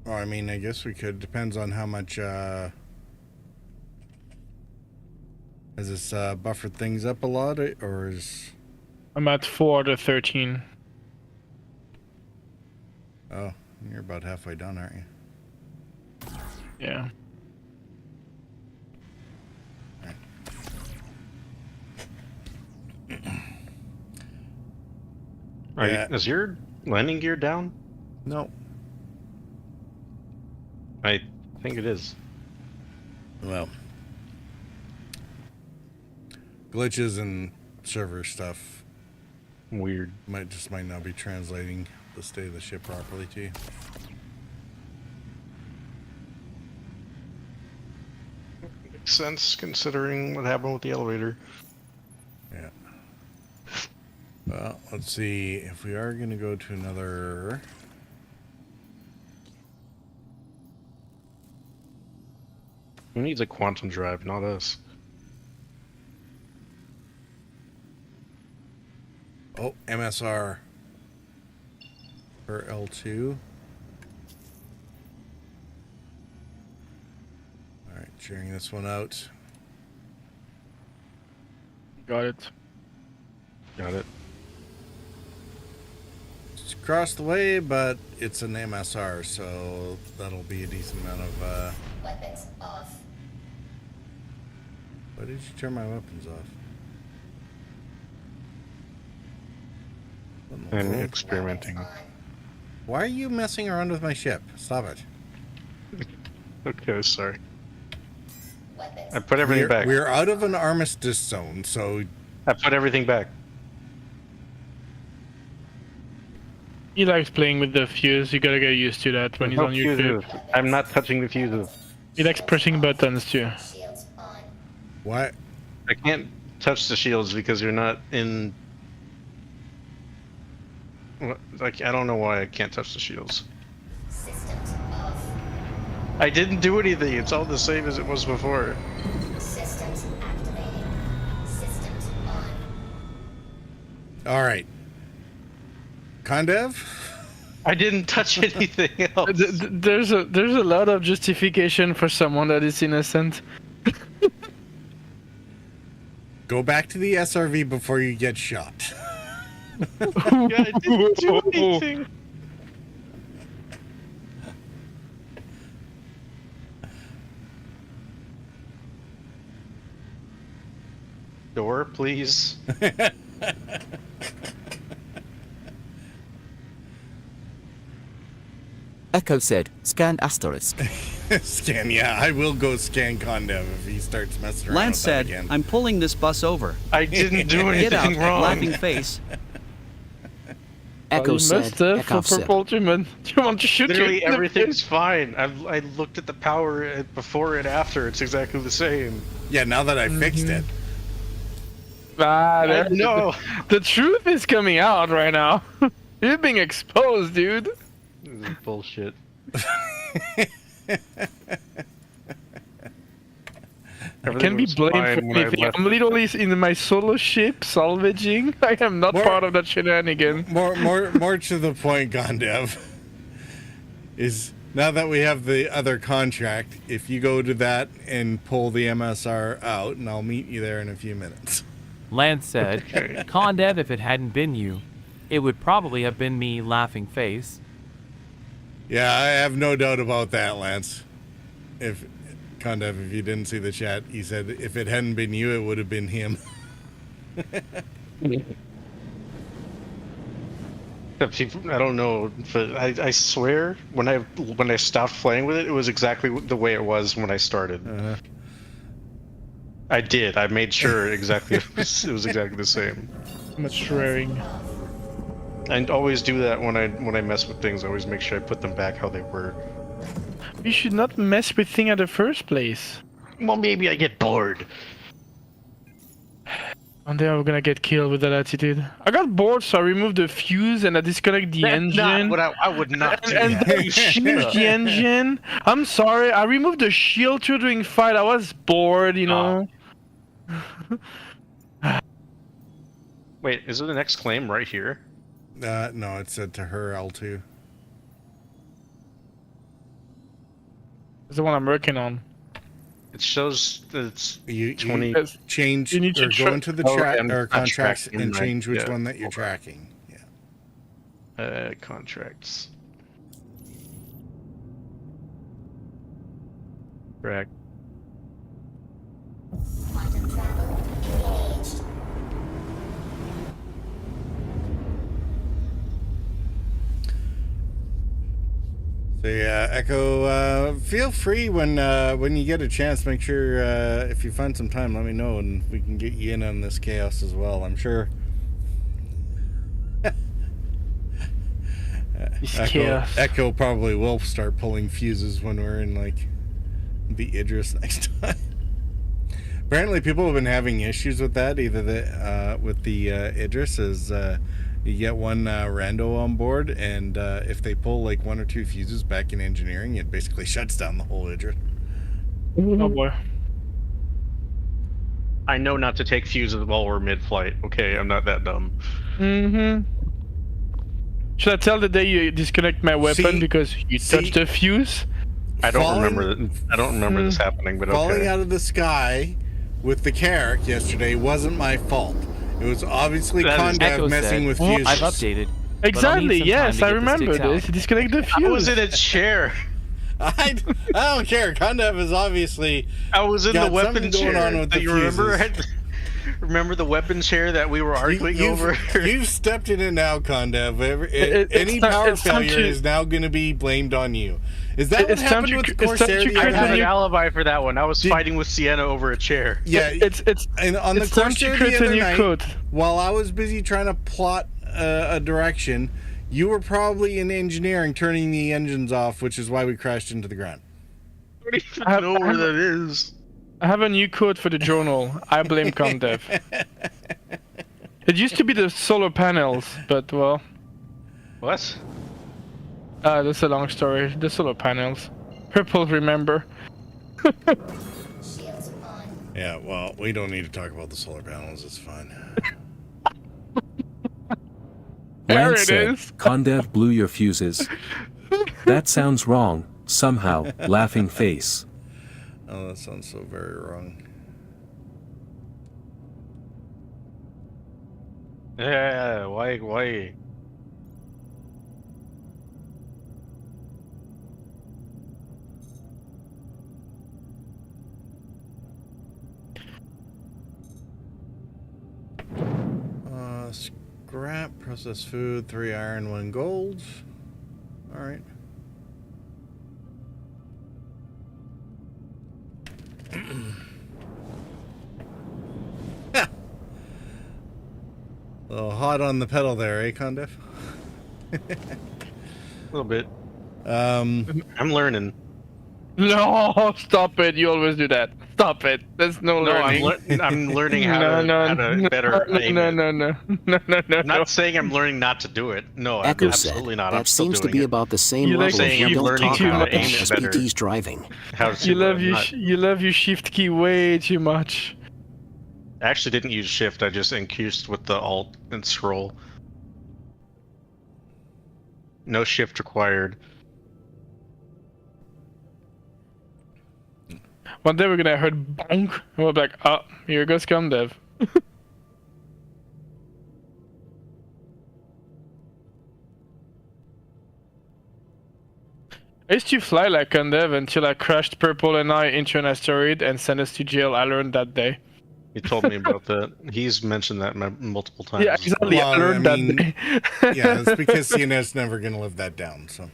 Well, I mean, I guess we could. Depends on how much, has this, buffered things up a lot, or is... I'm at 4 out of 13. Oh, you're about halfway done, aren't you? Yeah. Is your landing gear down? No. I think it is. Well, glitches and server stuff Weird. might not be translating the state of the ship properly to you. Makes sense considering what happened with the elevator. Yeah. Well, let's see if we are going to go to another. Who needs a quantum drive? Not us. Oh, MSR for L2. All right, sharing this one out. Got it. Got it. It's across the way, but it's an MSR, so that'll be a decent amount of. Weapons off. Why did you turn my weapons off? I'm experimenting. Why are you messing around with my ship? Stop it. Okay, sorry. I put everything back. We're out of an armistice zone, so I put everything back. He likes playing with the fuse. You gotta get used to that when he's on YouTube. I'm not touching the fuses. He likes pressing buttons too. What? I can't touch the shields because you're not in. Like, I don't know why I can't touch the shields. Systems off. I didn't do anything. It's all the same as it was before. Systems activated. Systems on. All right. Kondev? I didn't touch anything else. There's a lot of justification for someone that is innocent. Go back to the SRV before you get shot. Yeah, I didn't do anything. Door, please. Echo said, scan asterisk. Scan, yeah, I will go scan Kondev if he starts messing around Lance with that said, again. I'm pulling this bus over. I didn't do Get out, anything wrong. laughing face. Echo You said, must have Echo for said. purple human. Do you want to shoot Literally you in the everything's face? fine. I looked at the power before and after. It's exactly the same. Yeah, now that I fixed it. Ah, No. the truth is coming out right now. You're being exposed, dude. This is bullshit. I can be was blamed fine for when I anything. left. I'm literally in my solo ship salvaging. I am not part of that shenanigan. More to the point, Kondev, is now that we have the other contract, if you go to that and pull the MSR out, and I'll meet you there in a few minutes. Lance said, Kondev, if it hadn't been you, it would probably have been me, laughing face. Yeah, I have no doubt about that, Lance. If Kondev, if you didn't see the chat, he said if it hadn't been you, it would have been him. I don't know, but I swear when I stopped playing with it, it was exactly the way it was when I started. I did. I made sure exactly it was exactly the same. Much swearing. I always do that when I mess with things. I always make sure I put them back how they were. You should not mess with things in the first place. Well, maybe I get bored. One day I'm gonna get killed with that attitude. I got bored, so I removed the fuse and I disconnect the engine. Not what I would not do. And then changed the engine. I'm sorry, I removed the shield during fight. I was bored, you know. Wait, is it the next claim right here? No, it said to her L2. It's the one I'm working on. It shows that it's You 20. change You need to or go into the track or contracts tracking, and right, change which yeah. one that you're tracking. Yeah. Contracts. Track. Quantum travel engaged. So yeah, Echo, feel free when you get a chance. Make sure if you find some time, let me know, and we can get you in on this chaos as well. I'm sure. Echo probably will start pulling fuses when we're in like the Idris next time. Apparently, people have been having issues with that. Either with the Idris is you get one rando on board, and if they pull like 1 or 2 fuses back in engineering, it basically shuts down the whole Idris. Oh boy. I know not to take fuses while we're mid-flight. Okay, I'm not that dumb. Mm-hmm. Should I tell the day you disconnect my weapon because you touched a fuse? I don't remember this happening, but okay. Falling out of the sky with the Carrack yesterday wasn't my fault. It was obviously Condev messing with fuses. I've updated. Exactly, yes, I remember this. Disconnect the fuse. I was in a chair. I don't care. Condev is obviously. I was in the weapon chair. Going on with the you remember the weapon chair that we were arguing over? You've stepped in it now, Condev. Any power failure is now going to be blamed on you. Is that what happened with Corsair? I have an alibi for that one. I was fighting with Sienna over a chair. Yeah, and on the Corsair the other night, while I was busy trying to plot a direction, you were probably in engineering turning the engines off, which is why we crashed into the ground. I don't even know where that is. I have a new quote for the journal. I blame Condev. It used to be the solar panels, but well. What? That's a long story. The solar panels. Purple, remember? Yeah, well, we don't need to talk about the solar panels. It's fine. There Lance it said, is. Condev blew your fuses. That sounds wrong, somehow, laughing face. Oh, that sounds so very wrong. Yeah, why? Scrap, processed food, 3 iron, 1 gold. All right. A little hot on the pedal there, eh, Condev? A little bit. I'm learning. No, stop it. You always do that. Stop it. There's no learning. I'm learning how to better aim it. No. I'm not saying I'm learning not to do it. No, Echo absolutely said, not. That seems to be about the same level saying you I'm don't learning talk how about to aim it better. SPT's driving. You love your shift key way too much. I actually didn't use shift. I just increased with the alt and scroll. No shift required. One day we're gonna hear bonk, and we'll be like, oh, here goes Condev. I used to fly like Condev until I crashed Purple and I into an asteroid and sent us to jail. I learned that day. He told me about that. He's mentioned that multiple times. Yeah, exactly. Well, I learned that day. Yeah, it's because CNS never going to live that down. So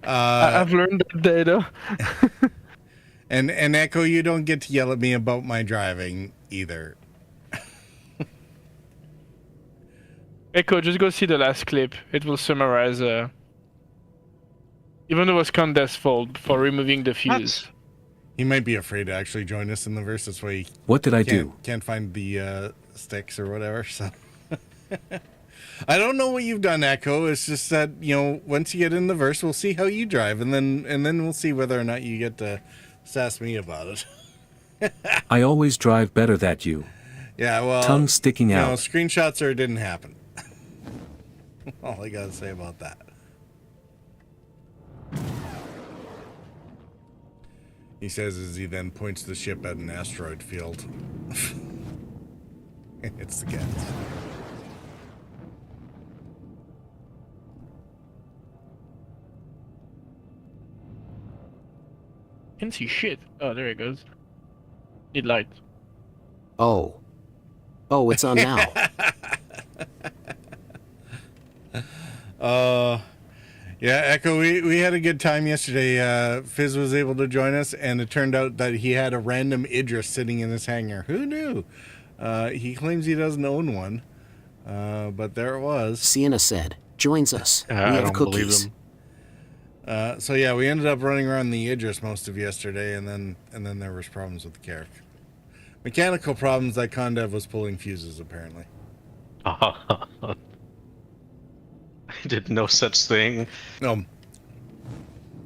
I've learned that day, though. and Echo, you don't get to yell at me about my driving either. Echo, just go see the last clip. It will summarize. Even though it was Condev's fault for removing the fuse. What? He might be afraid to actually join us in the verse. That's why he What did I do? Can't find the sticks or whatever. So I don't know what you've done, Echo. It's just that, you know, once you get in the verse, we'll see how you drive, and then we'll see whether or not you get to sass me about it. I always drive better than you. Yeah, well, tongue sticking out. You know, screenshots or it didn't happen. All I gotta say about that. He says as he then points the ship at an asteroid field. It's the cats. Can't see shit. Oh, there it goes. Need light. Oh, it's on now. Yeah, Echo, we had a good time yesterday. Fizz was able to join us, and it turned out that he had a random Idris sitting in his hangar. Who knew? He claims he doesn't own one, but there it was. Sienna said, joins us. We I have don't cookies. believe him. So yeah, we ended up running around the Idris most of yesterday, and then there was problems with the character. Mechanical problems that Condev was pulling fuses, apparently. I did no such thing. No.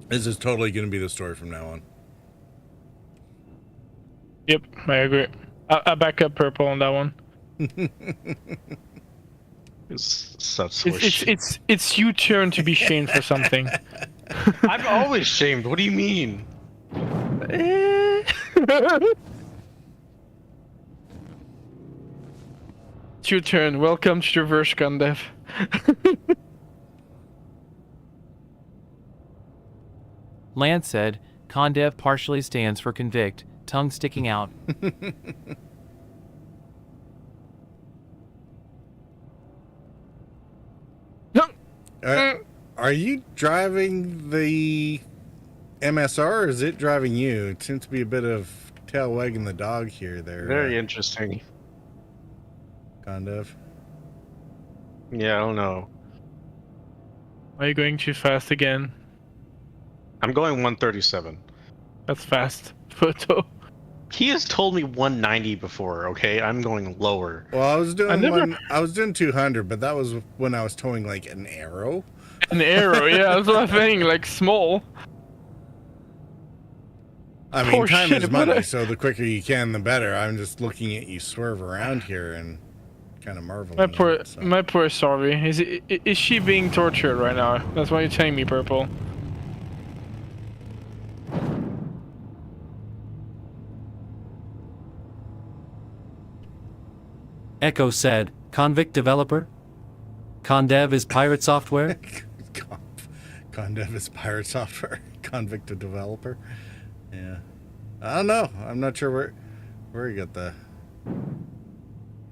This is totally going to be the story from now on. Yep, I agree. I back up Purple on that one. It's such wish. It's your turn to be shamed for something. I'm always shamed. What do you mean? It's your turn. Welcome to Reverse Condev. Lance said, Condev partially stands for convict, tongue sticking out. Are you driving the MSR or is it driving you? It seems to be a bit of tail wagging the dog here. There. Very interesting. Condev. Yeah, I don't know. Are you going too fast again? I'm going 137. That's fast. Photo. He has told me 190 before. Okay, I'm going lower. Well, I was doing 200, but that was when I was towing like an arrow. An arrow, yeah, that's what I'm saying. Like small. I mean, time is money, so the quicker you can, the better. I'm just looking at you swerve around here and kind of marveling. My poor Sarvi. Is she being tortured right now? That's why you're telling me, Purple. Echo said, Convict developer? Condev is pirate software? Condev is pirate software. Convict a developer. Yeah. I don't know. I'm not sure where you got the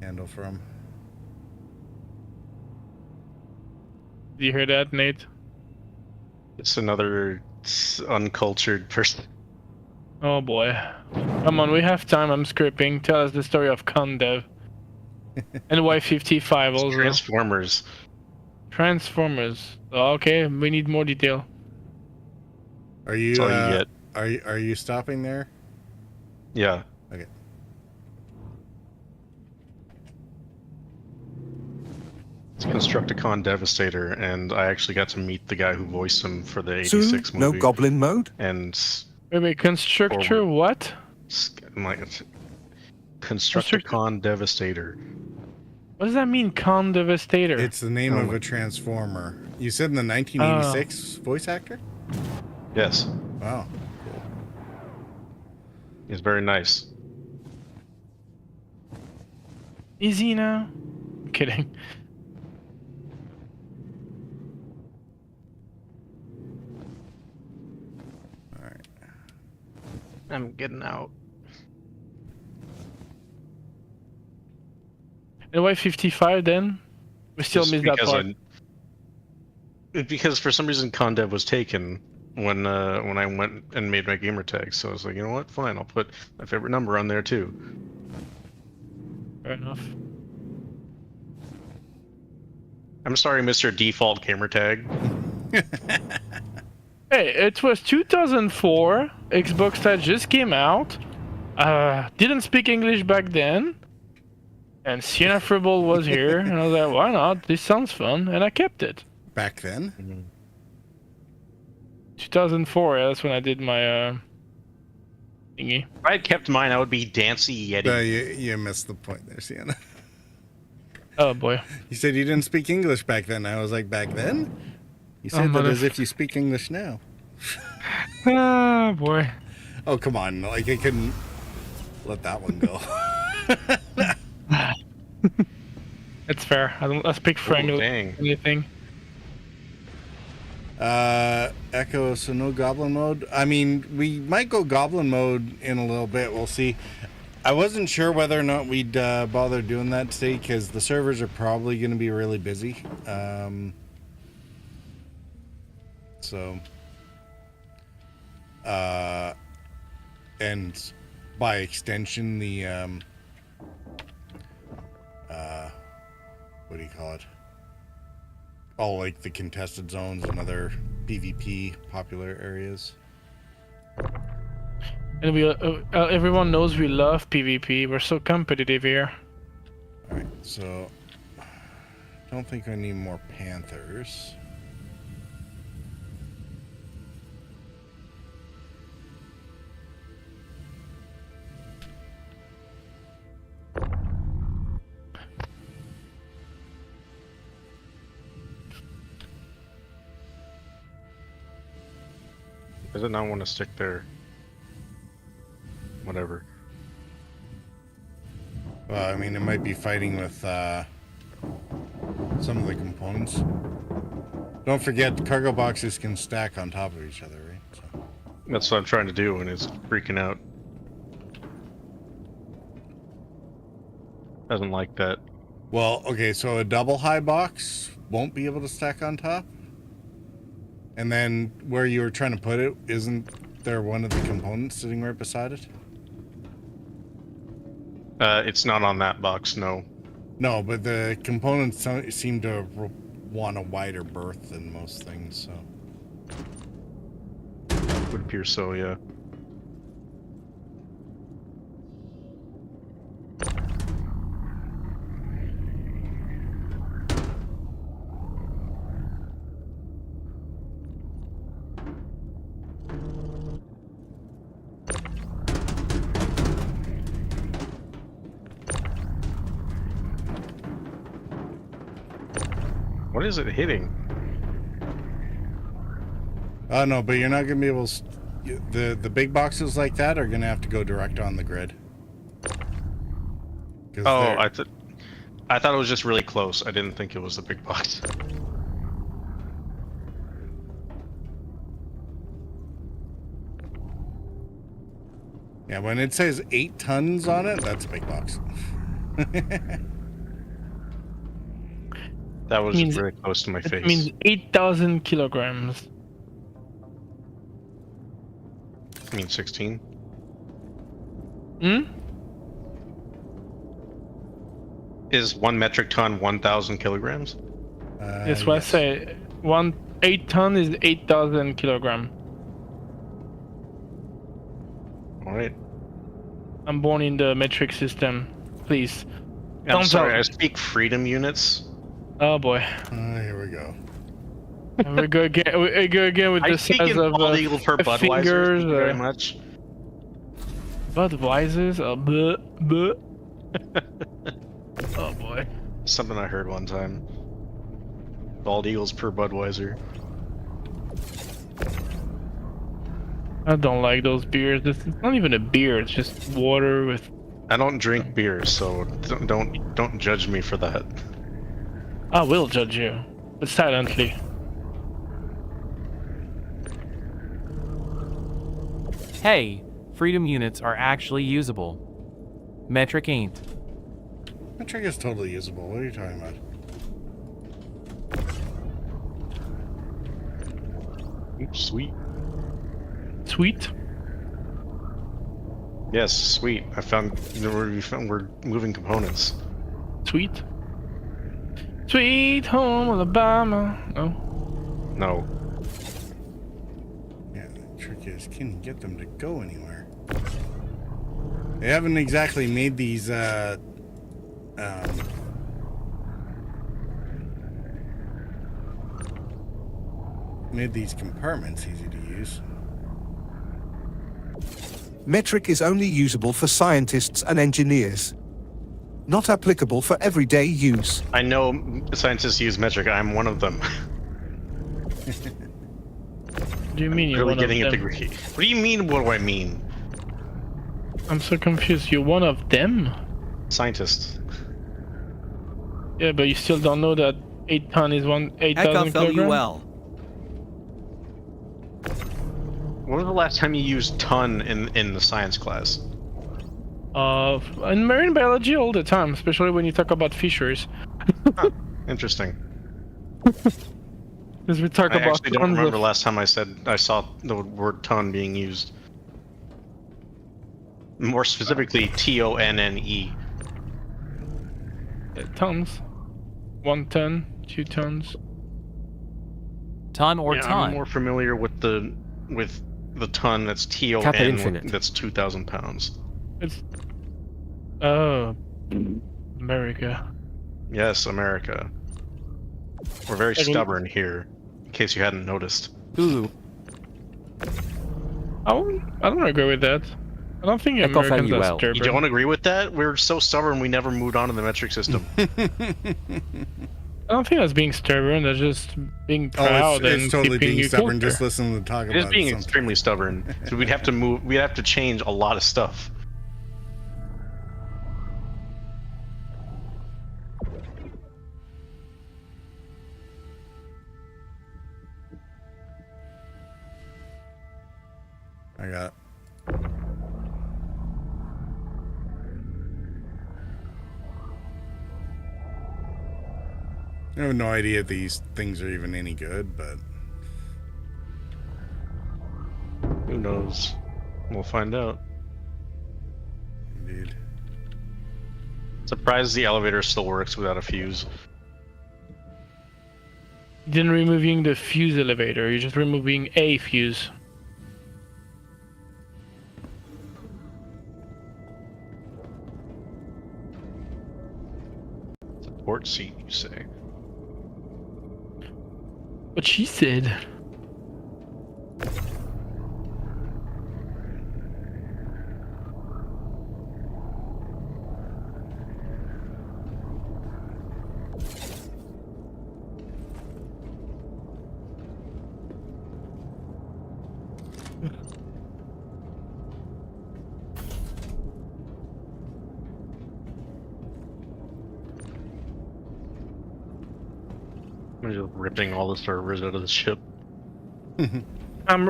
handle from. Do you hear that, Nate? It's another uncultured person. Oh boy. Come on, we have time. I'm scripting. Tell us the story of Condev. And Y55 also. Transformers. Transformers. Oh, okay, we need more detail. Are you, That's all you get. Are you stopping there? Yeah. Okay. It's Constructicon Devastator, and I actually got to meet the guy who voiced him for the Soon, 86 movie. no goblin mode? And Wait, Constructor what? Constructicon Devastator. What does that mean, Con Devastator? It's the name of a transformer. You said in the 1986 voice actor? Yes. Wow. Cool. He's very nice. Easy now? I'm kidding. Alright. I'm getting out. And Y55 then? We still missed that part. Because for some reason Condev was taken when I went and made my gamer tag, so I was like, you know what, fine, I'll put my favorite number on there too. Fair enough. I'm sorry, Mr. Default gamer tag. Hey, it was 2004. Xbox that just came out. Didn't speak English back then. And Sienna Fribble was here, and I was like, why not? This sounds fun, and I kept it. Back then? 2004, yeah, that's when I did my thingy. If I had kept mine, I would be Dancy Yeti. You missed the point there, Sienna. Oh boy. You said you didn't speak English back then. I was like, back then? You said that as if you speak English now. Oh boy. Oh, come on. Like, I couldn't let that one go. It's fair. I speak French. Anything. Echo, so no goblin mode? I mean, we might go goblin mode in a little bit. We'll see. I wasn't sure whether or not we'd bother doing that today because the servers are probably going to be really busy. And by extension, the what do you call it? All like the contested zones and other PvP popular areas. And everyone knows we love PvP. We're so competitive here. Alright, so... I don't think I need more Panthers. Does it not want to stick there? Whatever. Well, I mean, it might be fighting with some of the components. Don't forget, cargo boxes can stack on top of each other, right? So. That's what I'm trying to do, and it's freaking out. Doesn't like that. Well, okay, so a double high box won't be able to stack on top? And then where you were trying to put it, isn't there one of the components sitting right beside it? It's not on that box, no. No, but the components seem to want a wider berth than most things, so... Would appear so, yeah. What is it hitting? Oh no, but you're not gonna be able to... The big boxes like that are gonna have to go direct on the grid. Oh, I thought it was just really close. I didn't think it was the big box. Yeah, when it says 8 tons on it, that's a big box. That was very close to my face. It means 8,000 kilograms. I mean 16. Hmm? Is 1 metric ton 1,000 kilograms? That's what I say. 8 ton is 8,000 kilogram. Alright. I'm born in the metric system. Please. I'm sorry, I speak freedom units. Oh boy. Here we go. And we go again. We go again with the size of fingers. Thank you very uh, much. Budweiser's. Bleh, bleh. Oh boy. Something I heard one time. Bald eagles per Budweiser. I don't like those beers. It's not even a beer. It's just water with. I don't drink beer, so don't judge me for that. I will judge you, but silently. Hey, freedom units are actually usable. Metric ain't. Metric is totally usable. What are you talking about? Oops, sweet. Sweet? Yes, sweet. I found we're moving components. Sweet? Sweet home Alabama. No. No. Yeah, the trick is, can you get them to go anywhere? They haven't exactly made these, made these compartments easy to use. Metric is only usable for scientists and engineers. Not applicable for everyday use. I know scientists use metric. I'm one of them. What do you mean you're really one of getting a them? degree? What do you mean? What do I mean? I'm so confused. You're one of them? Scientists. Yeah, but you still don't know that 8 ton is 8,000 kilograms? L. When was the last time you used ton in the science class? In marine biology all the time, especially when you talk about fishers. Huh, interesting. Because we talk I about actually don't remember last time I saw the word ton being used. More specifically, T-O-N-N-E. Tons. 1 ton, 2 tons. Ton or ton? I'm more familiar with the ton. That's TON. Kappa Infinite. That's 2,000 pounds. It's oh, America. Yes, America. We're very stubborn here, in case you hadn't noticed. Ooh. I don't agree with that. I don't think Americans are stubborn. You don't agree with that? We're so stubborn we never moved on to the metric system. I don't think that's being stubborn. That's just being proud and it's totally keeping being your stubborn. culture. Just listen to talk about it. It is being extremely stubborn. So we'd have to move. We'd have to change a lot of stuff. I got it. I have no idea if these things are even any good, but Who knows? We'll find out. indeed. Surprised the elevator still works without a fuse. You didn't removing the fuse elevator. You're just removing a fuse. Support seat, you say? What she said. I'm just ripping all the servers out of the ship. I'm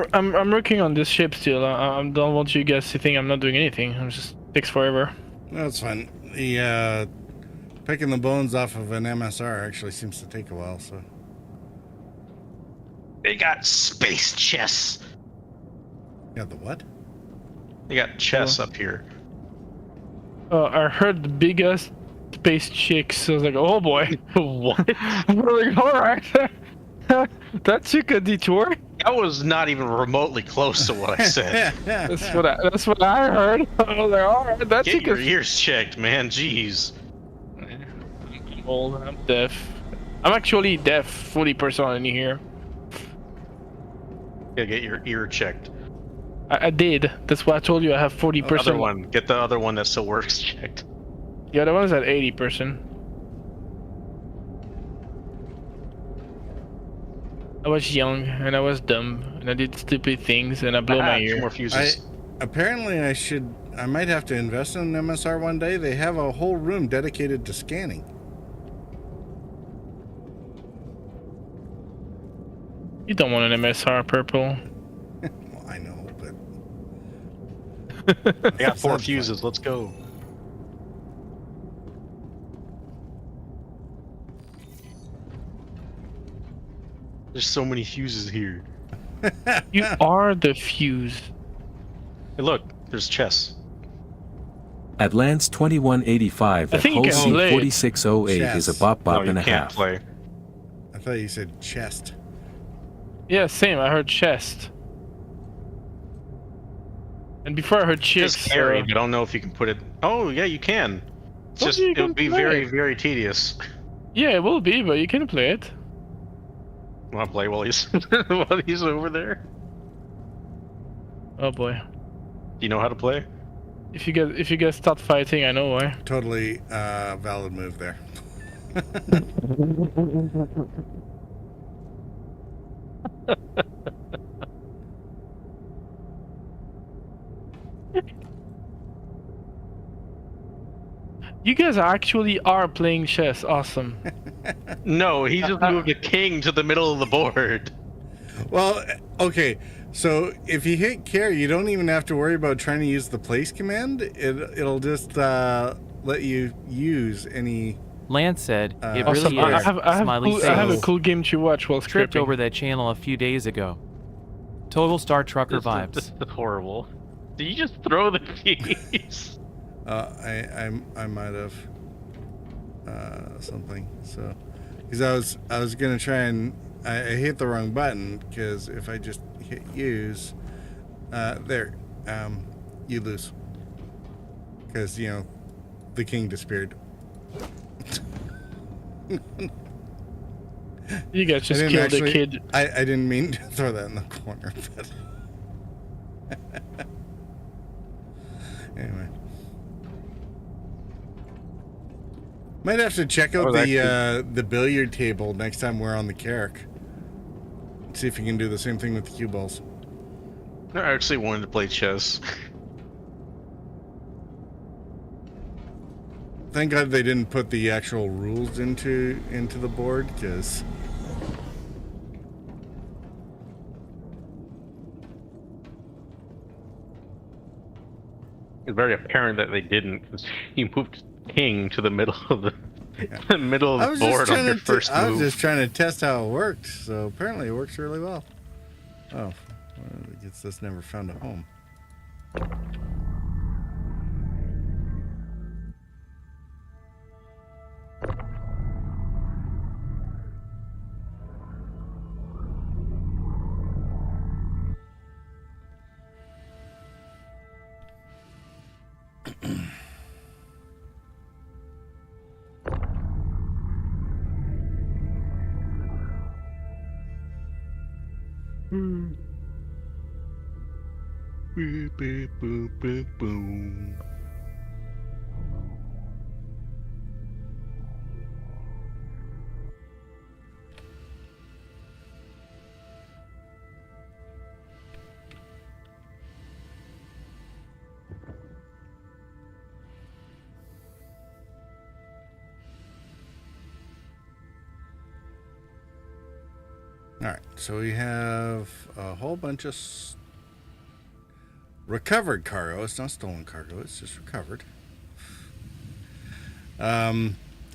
working on this ship still. I don't want you guys to think I'm not doing anything. It just takes forever. That's fine. The picking the bones off of an MSR actually seems to take a while. So They got space chests. yeah, the what? They got chests up here. I heard the biggest space chicks. So I was like, oh boy. What? I'm like, all right. That took a detour. That was not even remotely close to what I said. That's what I heard. I was like, all right, that Get took your a. ears checked, man. Jeez. I'm old. I'm deaf. I'm actually deaf. 40% in here. Yeah, get your ear checked. I did. That's why I told you I have 40%. The other one. Get the other one that still works checked. The other one is at 80%. I was young and I was dumb and I did stupid things and I blew my ear. More fuses. Apparently, I might have to invest in an MSR one day. They have a whole room dedicated to scanning. You don't want an MSR purple. Well, I know, but They got 4 fuses. Let's go. There's so many fuses here. You are the fuse. Hey, look. There's chests. At Lance 2185 I at think you can Halsey play it. 4608 is a bop No, bop you and a can't half. play. I thought you said chest. Yeah, same. I heard chest. And before I heard chicks. Just carry, but I don't know if you can put it. Oh, yeah, you can. It's Well, just you it'll can be play very, it. very tedious. Yeah, it will be, but you can play it. Want to play while he's while he's over there? Oh boy. Do you know how to play? If you guys start fighting, I know why. Totally valid move there. You guys actually are playing chess. Awesome. No, he just moved a king to the middle of the board. Well, okay. So if you hit carry, you don't even have to worry about trying to use the place command. It'll just let you use any. Lance said, it Awesome. really I is. have Smiley cool, I have a face. cool game to watch while Tripped scripting. over that channel a few days ago. Total Star Trucker This vibes. is horrible. Did you just throw the piece? I might have something. So because I was gonna try and I hit the wrong button because if I just hit use, There. You lose. Because, you know, the king disappeared. You guys just killed the kid. I didn't mean to throw that in the corner, but... Anyway. Might have to check out the billiard table next time we're on the Carrack. See if you can do the same thing with the cue balls. I actually wanted to play chess. Thank God they didn't put the actual rules into the board, because it's very apparent that they didn't. You moved king to the middle of the middle of the board on your first move. I was just trying to test how it worked, so apparently it works really well. Oh, well, I guess this never found a home. Alright, so we have a whole bunch of recovered cargo. It's not stolen cargo, it's just recovered. Are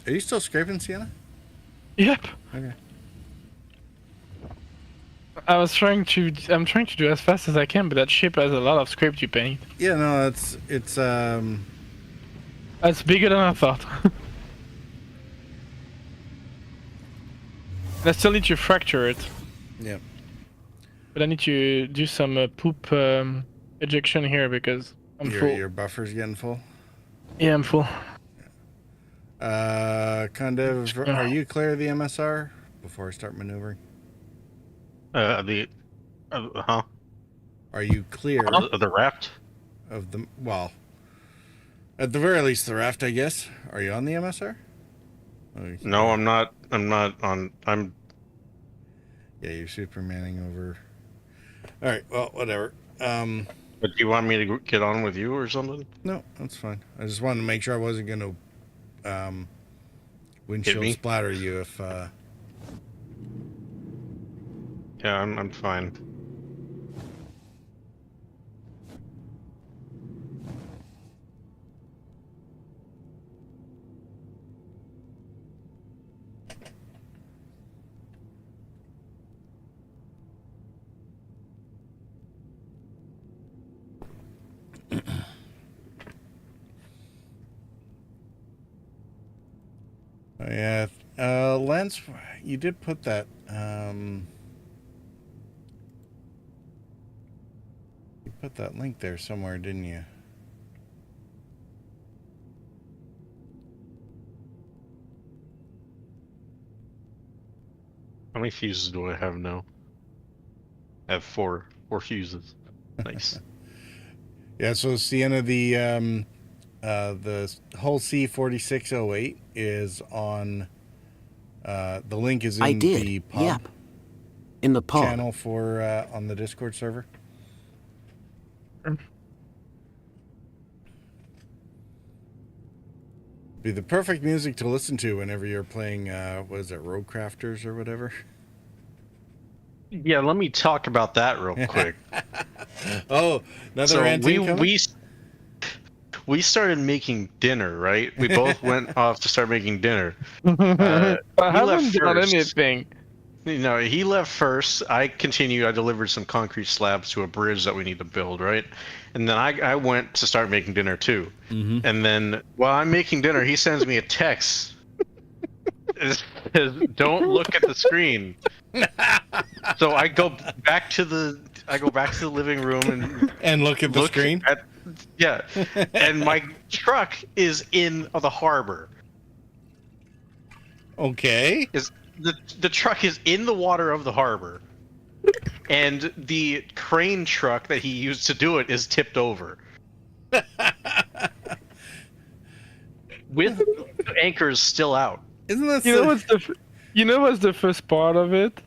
you still scraping, Sienna? Yep. Okay. I'm trying to do as fast as I can, but that ship has a lot of scrape to paint. Yeah, no, it's bigger than I thought. I still need to fracture it. Yep. But I need to do some poop ejection here because I'm full. Your buffer's getting full? Yeah, I'm full. Condev, are you clear of the MSR before I start maneuvering? Huh? Are you clear of the raft? Of the, well, at the very least the raft, I guess. Are you on the MSR? No, I'm not on. Yeah, you're supermaning over. All right, well, whatever. But do you want me to get on with you or something? No, that's fine. I just wanted to make sure I wasn't going to windshield splatter you if. Yeah, I'm fine. Yeah, Lance, you did put that. You put that link there somewhere, didn't you? How many fuses do I have now? I have four fuses. Nice. Yeah, so Sienna, the hull C4608 is on. The link is in the pub. Yep. In the pub channel for on the Discord server. Be the perfect music to listen to whenever you're playing. What is it, Roadcrafters or whatever? Yeah, let me talk about that real quick. Oh, another we started making dinner, right? We both went off to start making dinner. I haven't done anything. You know, he left first. I continued. I delivered some concrete slabs to a bridge that we need to build, right? And then I went to start making dinner too. Mm-hmm. And then while I'm making dinner, he sends me a text It says, "Don't look at the screen." So I go back to the living room and look at the screen. Yeah, and my truck is in the harbor. Okay. The truck is in the water of the harbor, and the crane truck that he used to do it is tipped over. With the anchors still out. Isn't that you know what's the first part of it?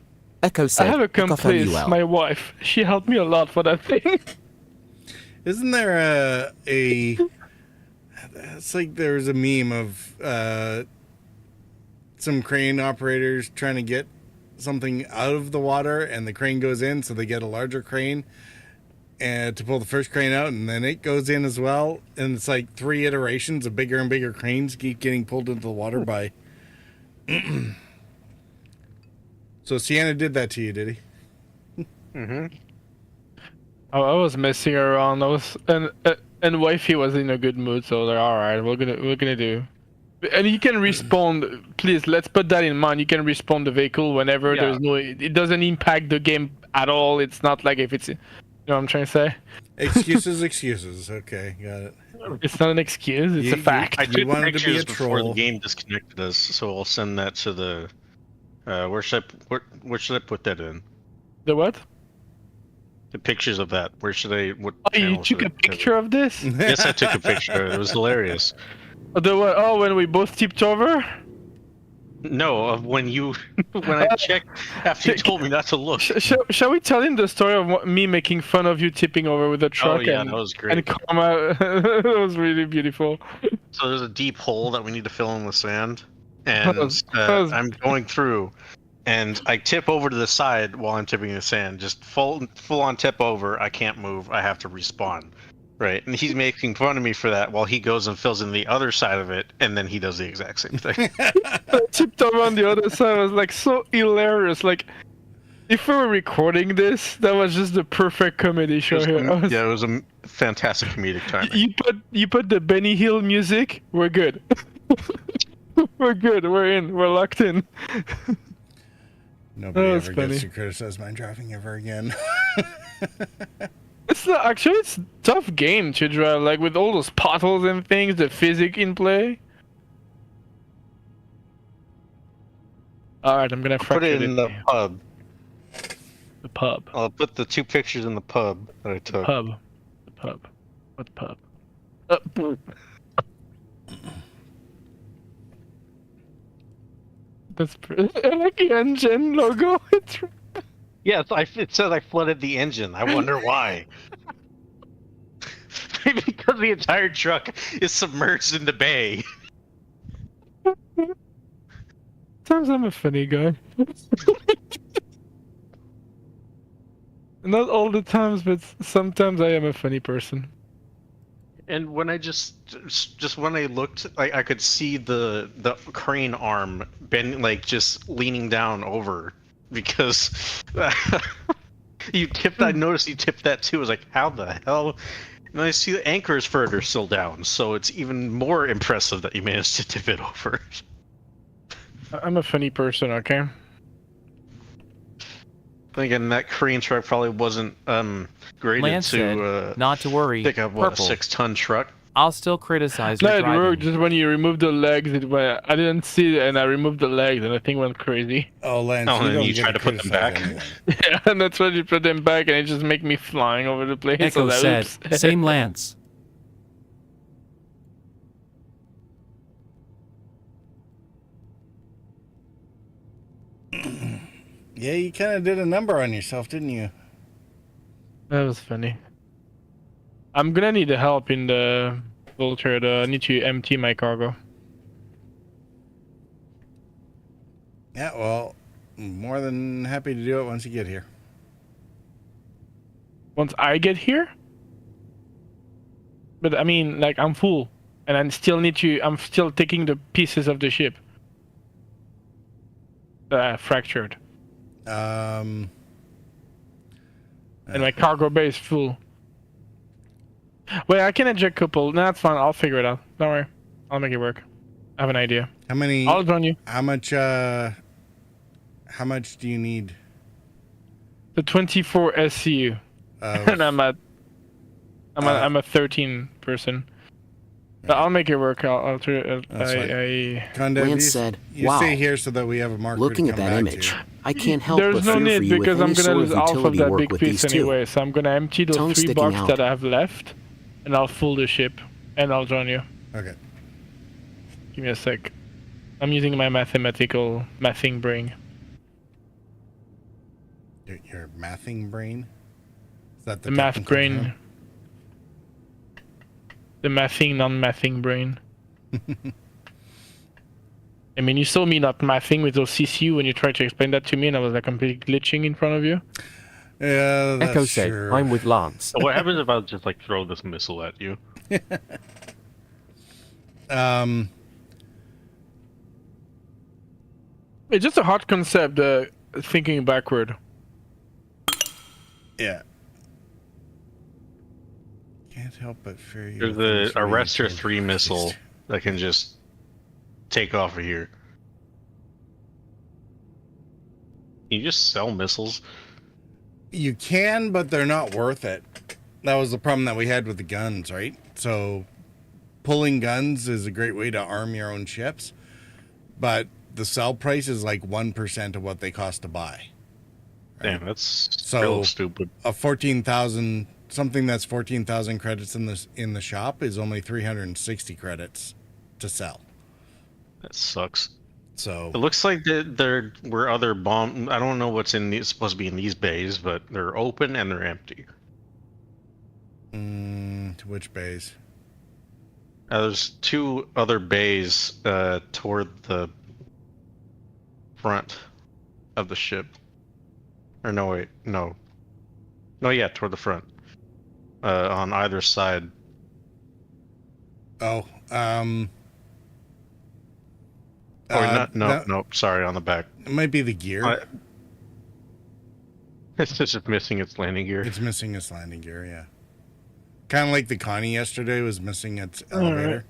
Echo said, I have a "Look off on you, complice, Al." my wife. She helped me a lot for that thing. Isn't there it's like there's a meme of some crane operators trying to get something out of the water, and the crane goes in, so they get a larger crane and to pull the first crane out, and then it goes in as well, and it's like 3 iterations of bigger and bigger cranes keep getting pulled into the water by. So Sienna did that to you, did he? Mm-hmm. I was messing around. And wifey was in a good mood, so they're all right. We're gonna do. And you can respawn. Please, let's put that in mind. You can respawn the vehicle whenever. Yeah. It doesn't impact the game at all. It's not like if it's, you know what I'm trying to say. Excuses. Okay, got it. It's not an excuse. It's a fact. I took wanted to be a pictures before troll. the game disconnected us, so I'll send that to the. Where should I put that in? The what? The pictures of that. Where should I? What? Oh, you channel took should a I put it? picture of this? Yes, I took a picture. It was hilarious. The what? Oh, when we both tipped over? No, of when I checked after you told me not to look. Shall we tell him the story of me making fun of you tipping over with the truck? Oh yeah, and, that was great. And karma, that was really beautiful. So there's a deep hole that we need to fill in with sand, and That was- I'm going through, and I tip over to the side while I'm tipping the sand. Just full on tip over. I can't move. I have to respawn. Right, and he's making fun of me for that while he goes and fills in the other side of it, and then he does the exact same thing. I tipped over on the other side. It was like so hilarious. Like, if we were recording this, that was just the perfect comedy show here. It was a fantastic comedic timing. You put the Benny Hill music. We're good. We're good. We're in. We're locked in. Nobody That ever was funny. gets to criticize my driving ever again. It's not, actually, it's a tough game to drive, like with all those potholes and things, the physics in play. Alright, I'm gonna Put it in the pub. The pub. I'll put the 2 pictures in the pub that I took. Pub. The pub. What pub? That's pretty. I like the engine logo. It's Yes, it says I flooded the engine. I wonder why. Maybe because the entire truck is submerged in the bay. Sometimes I'm a funny guy. Not all the times, but sometimes I am a funny person. And when I just when I looked, I could see the crane arm bend, like just leaning down over, because you tipped. I noticed you tipped that too. I was like, how the hell? And I see the anchors further still down, so it's even more impressive that you managed to tip it over. I'm a funny person, okay? Again, that crane truck probably wasn't graded Lance said, to not to worry. pick up what, a Purple. 6-ton truck. I'll still criticize No, your it driving. worked. Just when you remove the legs, it went. I didn't see it, and I removed the legs, and the thing went crazy. Oh, Lance, Oh, and don't you get tried to put them criticize back? anyone. Yeah, and that's why you put them back, and it just make me flying over the place. Echo so said, oops. same Lance. Yeah, you kind of did a number on yourself, didn't you? That was funny. I'm gonna need the help in the vulture. I need to empty my cargo. Yeah, well, more than happy to do it once you get here. Once I get here? But I mean, like, I'm full. And I still need to... I'm still taking the pieces of the ship. That I fractured. Um... And my cargo bay is full. Wait, I can eject couple. No, that's fine. I'll figure it out. Don't worry. I'll make it work. I have an idea. How many? I'll join you. How much do you need? The 24 SCU. And I'm a 13 person. But I'll make it work. I'll Condev, Lance said, you wow. stay here so that we have a marker Looking to at come that back image, to. I can't help There's but no fear for need you because with I'm any gonna sort lose of half of utility that work big with piece these two. anyway. So I'm gonna empty those Tongue 3 sticking boxes out. that I have left, and I'll full the ship, and I'll join you. Okay. Give me a sec. I'm using my mathing brain. Your mathing brain? Is that The math technical brain. term? The mathing, non-mathing brain. I mean, you saw me not mathing with those CCU when you tried to explain that to me, and I was like completely glitching in front of you. Yeah, that's Echo said, true. I'm with Lance. So what happens if I just like throw this missile at you? It's just a hard concept, thinking backward. Yeah. Can't help but fear you. There's the Arrestor 3 missile that can just take off of here. Can you just sell missiles? You can, but they're not worth it. That was the problem that we had with the guns, right? So pulling guns is a great way to arm your own ships, but the sell price is like 1% of what they cost to buy. Right? Damn, that's so real stupid. A 14,000, something that's 14,000 credits in the shop is only 360 credits to sell. That sucks. So it looks like there were other bomb. I don't know what's in these, supposed to be in these bays, but they're open and they're empty. Which bays? There's 2 other bays toward the front of the ship. Or no, wait, no. No, yeah, toward the front. On either side. Oh, no, sorry, on the back. It might be the gear. It's just missing its landing gear. It's missing its landing gear, yeah. Kind of like the Connie yesterday was missing its elevator.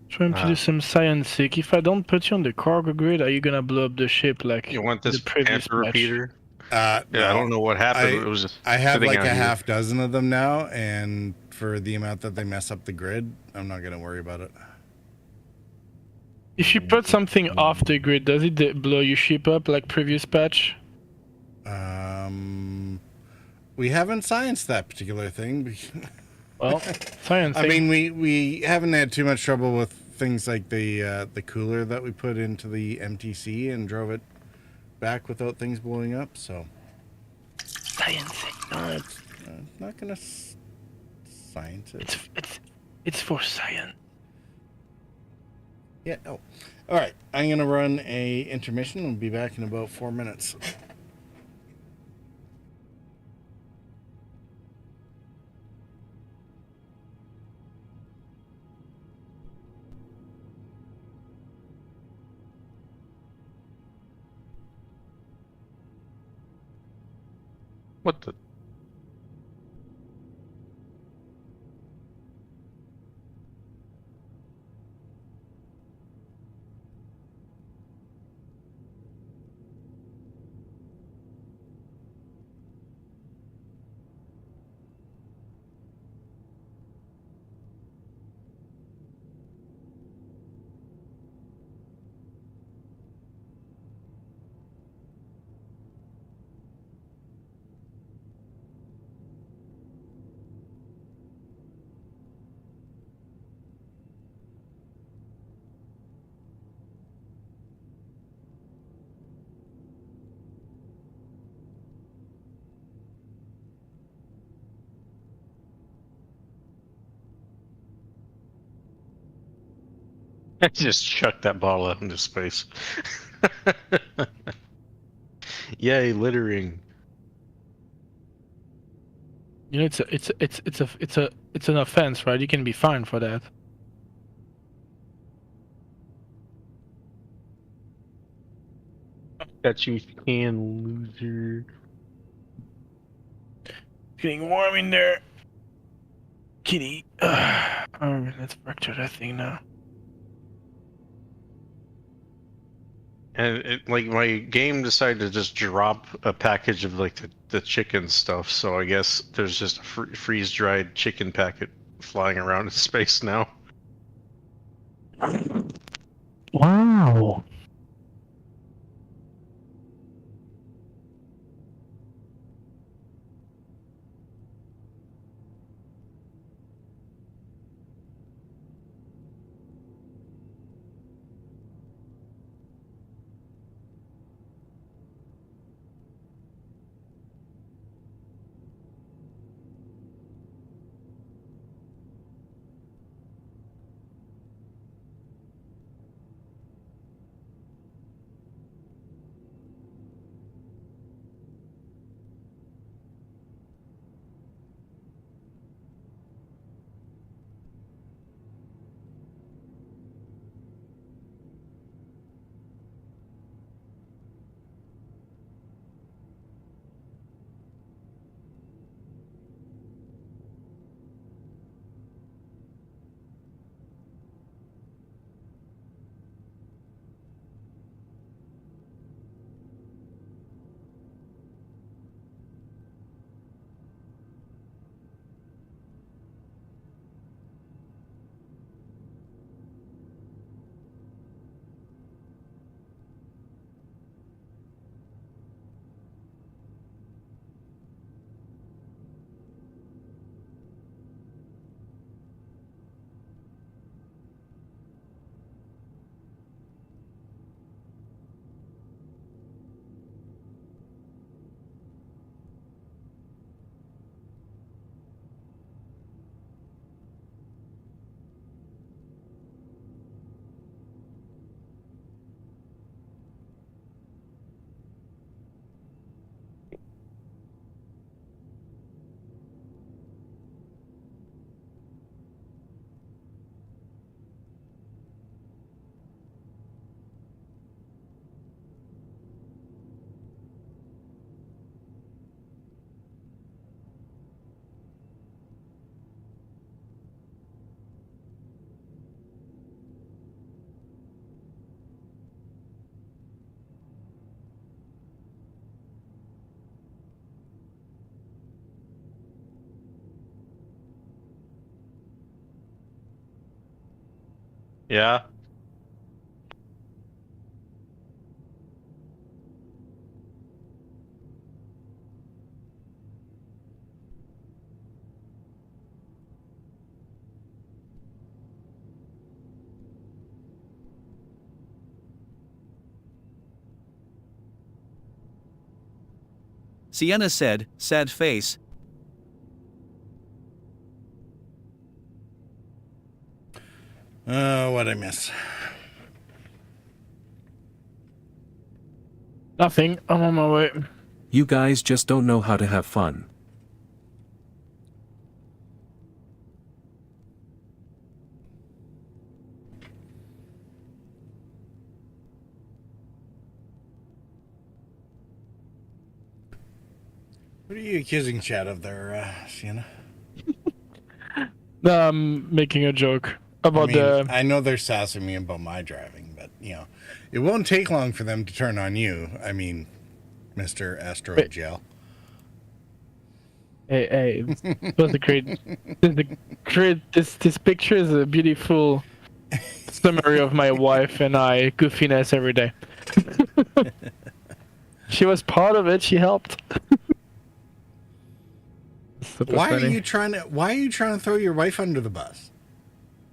Trying to do some science. If I don't put you on the cargo grid, are you gonna blow up the ship like you want this the previous Panther repeater? Yeah, I don't know what happened. It was just I have like a here. half dozen of them now, and for the amount that they mess up the grid, I'm not gonna worry about it. If you put something off the grid, does it blow your ship up like previous patch? We haven't scienced that particular thing. Well, science. I mean, we haven't had too much trouble with things like the cooler that we put into the MTC and drove it back without things blowing up. So science. it's not gonna science it. It's for science. Yeah. Oh, all right. I'm gonna run a intermission. We'll be back in about 4 minutes. What the? I just chucked that bottle out into space. Yay, littering. You know, it's an offense, right? You can be fined for that. Got you can, loser. It's getting warm in there. Kitty. Let's fracture that thing now. And like my game decided to just drop a package of like the chicken stuff, so I guess there's just a freeze-dried chicken packet flying around in space now. Wow. Yeah. Sienna said, sad face. What'd I miss? Nothing. I'm on my way. You guys just don't know how to have fun. What are you accusing Chad of there, Sienna? I'm making a joke about I know they're sassing me about my driving, but, it won't take long for them to turn on you. I mean, Mr. Asteroid Gel. Hey, this was a great. This picture is a beautiful summary of my wife and I goofiness every day. She was part of it. She helped. Why are you trying to throw your wife under the bus?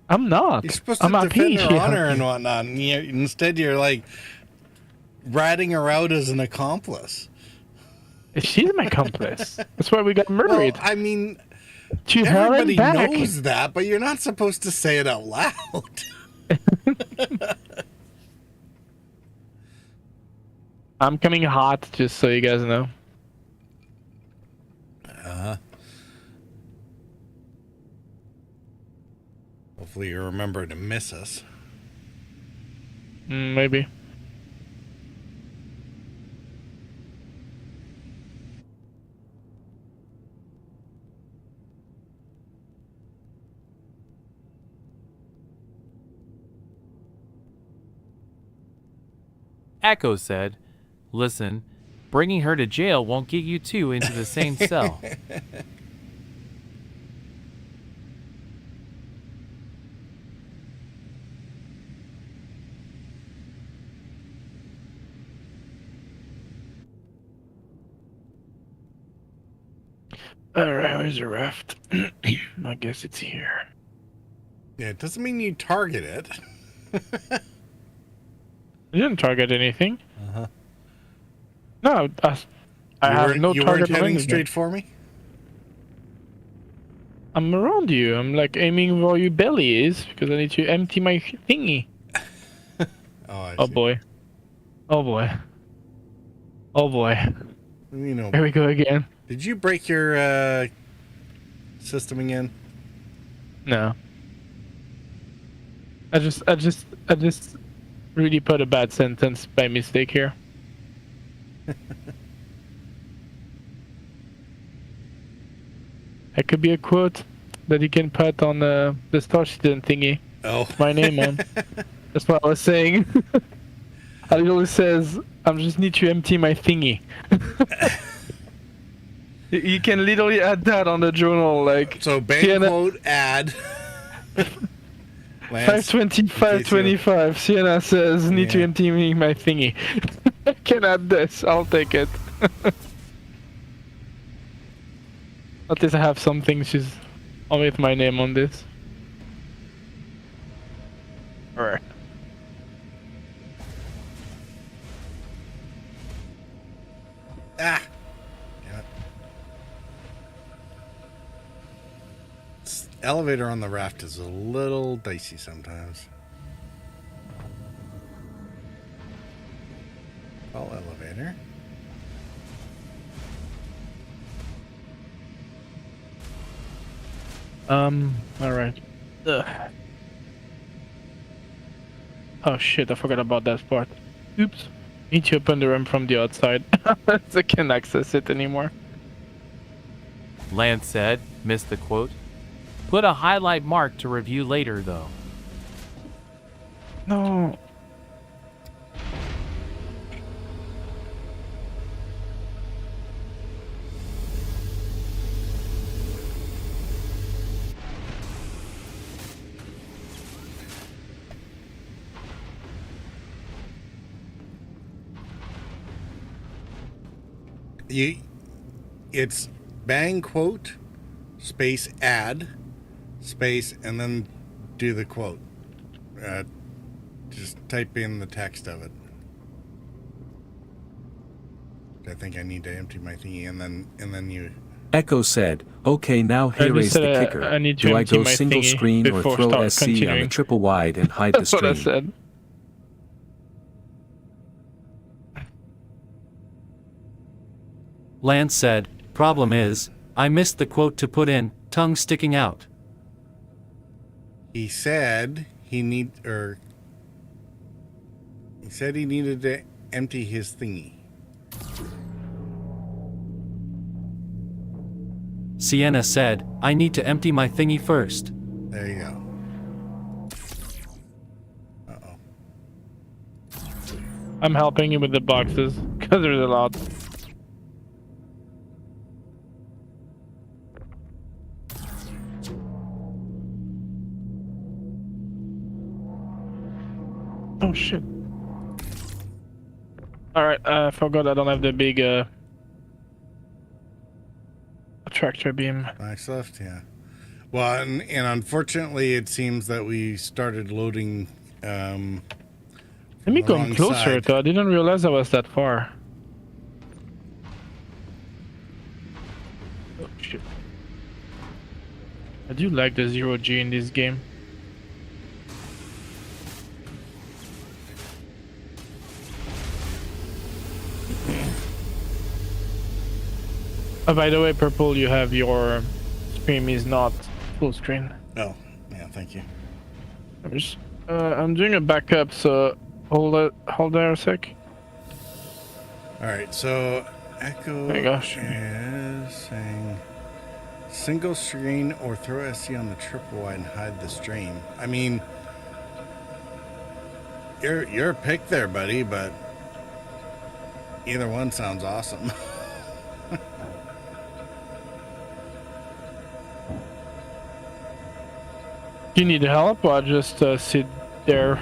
I'm not. You're supposed to defend her honor and whatnot, and instead you're like ratting her out as an accomplice. She's my accomplice. That's why we got married. Well, I mean, she everybody knows that, but you're not supposed to say it out loud. I'm coming hot, just so you guys know. Hopefully you remember to miss us. Maybe. Echo said, "Listen, bringing her to jail won't get you two into the same cell." Alright, where's the raft? I guess it's here. Yeah, it doesn't mean you target it. You didn't target anything. Uh-huh. No, I have no you target. weren't heading on straight for me? I'm around you. I'm like aiming where your belly is because I need to empty my thingy. Oh, boy. Oh boy. Oh boy. You know. Here we go again. Did you break your system again? No. I just really put a bad sentence by mistake here. It could be a quote that you can put on the Star Citizen thingy. Oh. My name on. That's what I was saying. It always says, I just need to empty my thingy. You can literally add that on the journal, like. So bank quote add. 525. Sienna says, need to empty me my thingy. I can add this. I'll take it. At least I have some things with my name on this. Alright. Ah! Damn it. Elevator on the raft is a little dicey sometimes. Call elevator. Alright. Oh shit, I forgot about that part. Oops. Need to open the ramp from the outside. I can't access it anymore. Lance said, missed the quote. Put a highlight mark to review later, though. No. It's bang quote space add space and then do the quote. Just type in the text of it. I think I need to empty my thingy and then you. Echo said, "Okay, now here is the kicker. Do I go single screen or throw SC on the triple wide and hide the stream?" That's what I said. Lance said, "Problem is, I missed the quote to put in, tongue sticking out." He said he needed to empty his thingy. Sienna said, "I need to empty my thingy first." There you go. Uh-oh. I'm helping you with the boxes, because there's a lot. Oh shit. Alright, I forgot I don't have the big tractor beam. Max left, yeah. Well, and unfortunately it seems that we started loading Let me come closer though, I didn't realize I was that far. Oh shit. I do like the 0G in this game. Oh, by the way, Purple, you have your stream is not full screen. Oh, yeah, thank you. I'm doing a backup, so hold there a sec. Alright, so Echo is saying single screen or throw SC on the triple wide and hide the stream. I mean, you're a pick there, buddy, but Either one sounds awesome. Do you need help or just sit there?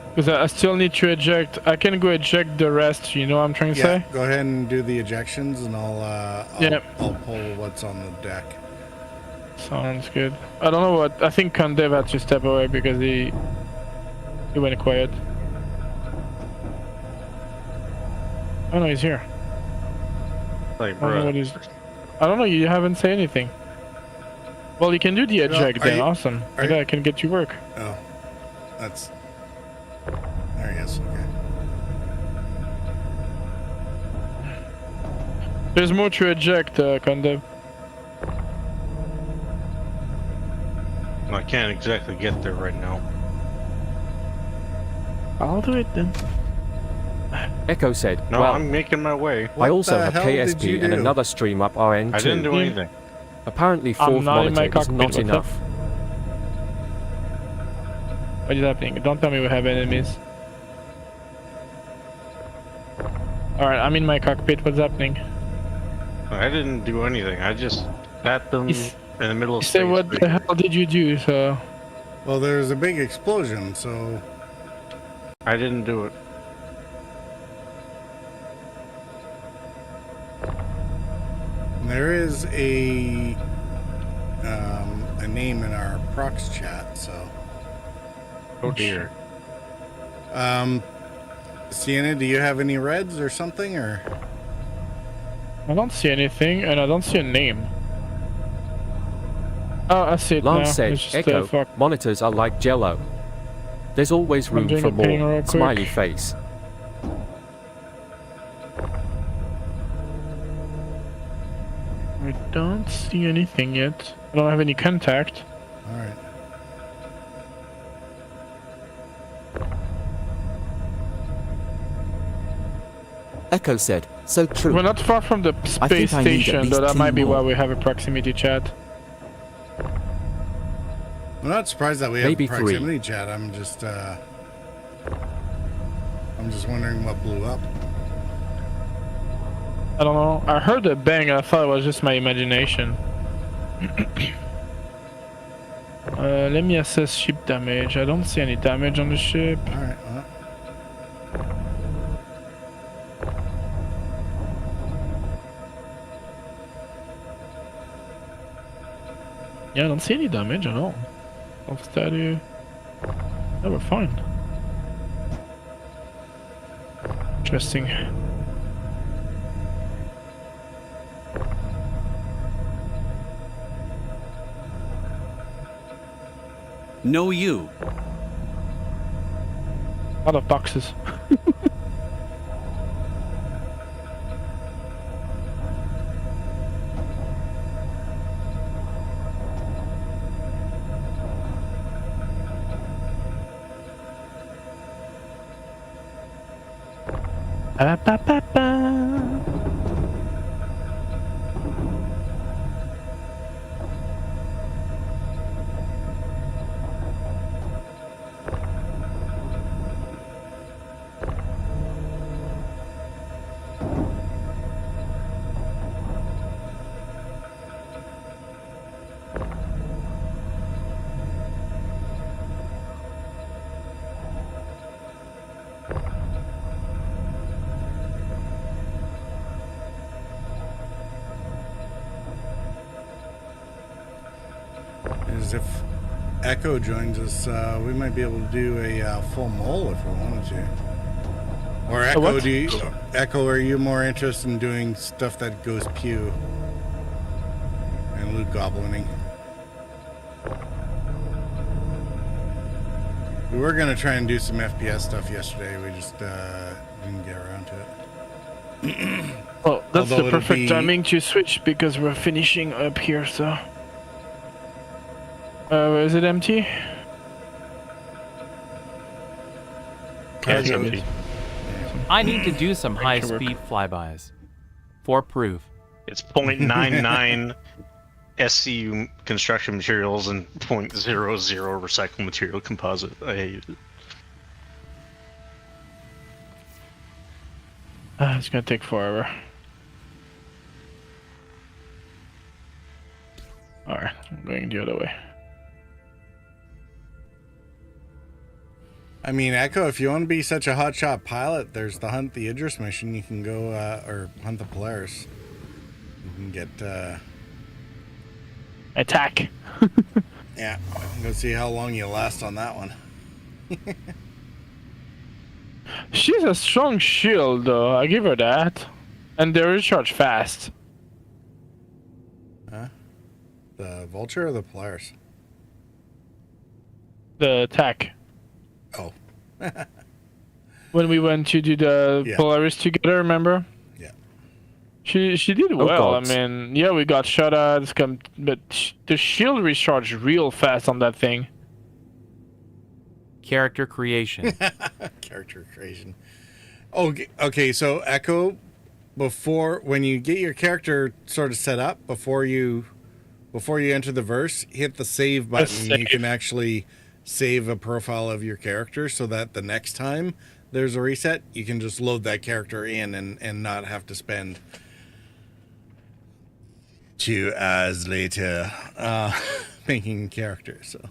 Because I still need to eject. I can go eject the rest, you know what I'm trying to say? Go ahead and do the ejections and I'll pull what's on the deck. Sounds good. I don't know what, I think Condev had to step away because he went quiet. Oh no, he's here. Like, I don't know what he's... I don't know, you haven't said anything. Well, you can do the eject then, awesome. I can get you work. Oh, that's... There he is, okay. There's more to eject, Condev. I can't exactly get there right now. I'll do it then. Echo said, no, well, I'm making my way. I also have KSP and another stream up RN2. I didn't do anything. Apparently fourth monitor is not enough. What is happening? Don't tell me we have enemies. Alright, I'm in my cockpit. What's happening? I didn't do anything. I just pat them in the middle of space. So what the hell did you do? So, well, there's a big explosion, so... I didn't do it. There is a name in our prox chat, so... Oh dear. Sienna, do you have any reds or something, or...? I don't see anything, and I don't see a name. Oh, I see it Lance now. said, Echo, monitors are like Jello. There's always room for more. Smiley face. I don't see anything yet. I don't have any contact. Alright. Echo said, so true. We're not far from the space station, though that might be why we have a proximity chat. I'm not surprised that we have a proximity chat. I'm just wondering what blew up. I don't know. I heard a bang. I thought it was just my imagination. Let me assess ship damage. I don't see any damage on the ship. Alright, Yeah, I don't see any damage at all. Off statue. Yeah, we're fine. Interesting. No, you. A lot of boxes. If Echo joins us, we might be able to do a full mole if we wanted to. Or Echo, Echo, are you more interested in doing stuff that goes pew and loot goblining? We were gonna try and do some FPS stuff yesterday. We just didn't get around to it. Well, that's the perfect timing to switch because we're finishing up here. So. Is it empty? Yeah, it's empty. I need to do some high-speed flybys. For proof. It's 0.99 SCU construction materials and 0.00 recycled material composite. I hate it. It's gonna take forever. Alright, I'm going the other way. I mean, Echo, if you want to be such a hotshot pilot, there's the Hunt the Idris mission. You can go, or Hunt the Polaris. You can get, Attack! yeah, go see how long you last on that one. She's a strong shield, though. I give her that. And they recharge fast. Huh? The Vulture or the Polaris? The attack. Oh. When we went to do the Polaris together, remember? Yeah. She did well. I mean, yeah, we got shot at, but the shield recharged real fast on that thing. Character creation. Character creation. Okay, so Echo, when you get your character sort of set up, before you enter the verse, hit the save button. Save. You can actually save a profile of your character so that the next time there's a reset, you can just load that character in and not have to spend 2 hours later making a character. So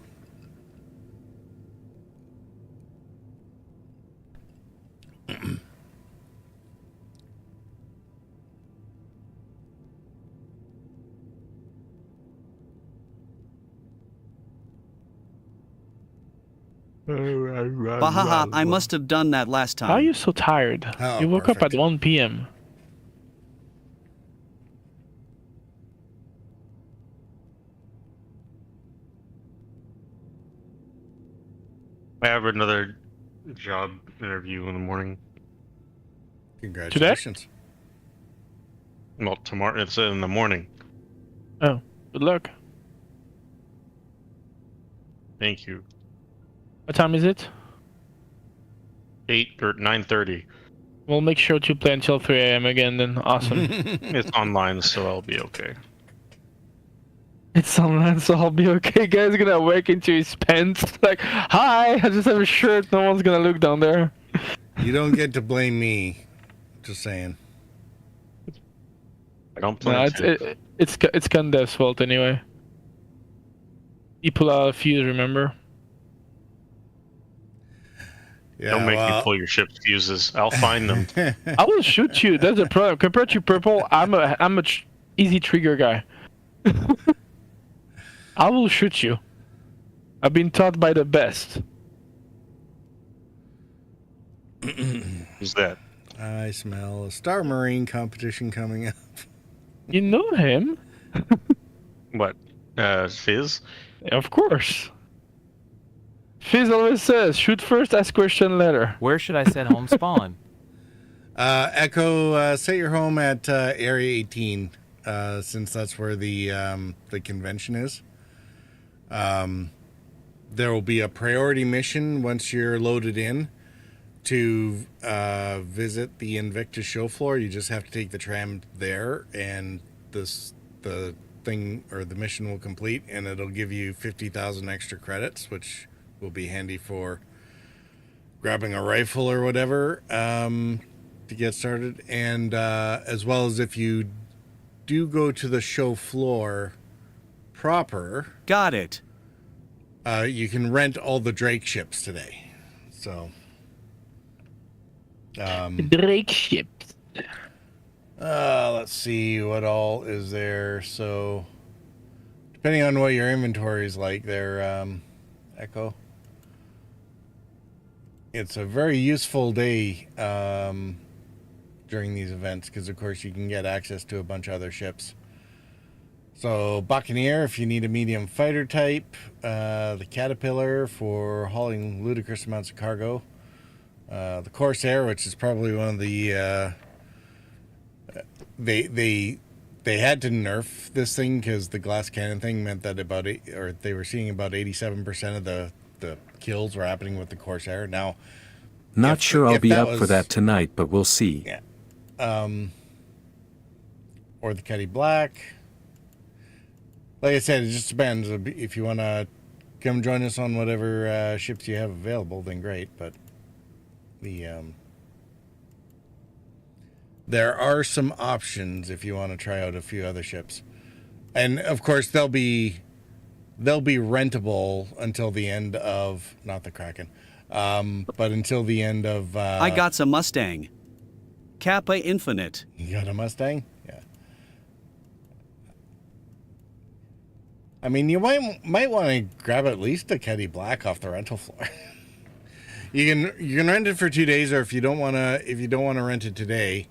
Bahaha, I must have done that last time. Why are you so tired? Oh, you woke up at 1 p.m. I have another job interview in the morning. Congratulations. Today? Well, tomorrow. It's in the morning. Oh, good luck. Thank you. What time is it? 8 or 9:30. We'll make sure to play until 3 a.m. again then. Awesome. It's online, so I'll be okay. It's online, so I'll be okay. Guy's gonna wake into his pants. Like, hi, I just have a shirt. No one's gonna look down there. You don't get to blame me. Just saying. I don't plan to. It's Kandev's fault anyway. He pulled out a fuse, remember? Yeah, don't make me pull your ship's fuses. I'll find them. I will shoot you. That's the problem. Compared to Purple, I'm a easy trigger guy. I will shoot you. I've been taught by the best. Who's that? I smell a Star Marine competition coming up. You know him? What? Fizz? Of course. Fizz always says, shoot first, ask question later. Where should I set home spawn? Echo, set your home at Area 18, since that's where the convention is. There will be a priority mission once you're loaded in to visit the Invictus show floor. You just have to take the tram there, and the thing or the mission will complete, and it'll give you 50,000 extra credits, which will be handy for grabbing a rifle or whatever to get started. And as well as if you do go to the show floor proper, got it. You can rent all the Drake ships today. So Drake ships. Let's see what all is there. So depending on what your inventory is like there, Echo, it's a very useful day during these events because, of course, you can get access to a bunch of other ships. So Buccaneer, if you need a medium fighter type, the Caterpillar for hauling ludicrous amounts of cargo, the Corsair, which is probably one of the they had to nerf this thing because the glass cannon thing meant that they were seeing about 87% of the kills were happening with the Corsair. Now, not sure I'll be up for that tonight, but we'll see. Yeah. Or the Cuddy Black. Like I said, it just depends. If you want to come join us on whatever ships you have available, then great. But there are some options if you want to try out a few other ships. And of course they'll be rentable until the end of, not the Kraken, but until the end of I got some Mustang. Kappa Infinite. You got a Mustang? Yeah. I mean, you might want to grab at least a Caddy Black off the rental floor. You can rent it for 2 days, or if you don't want to rent it today,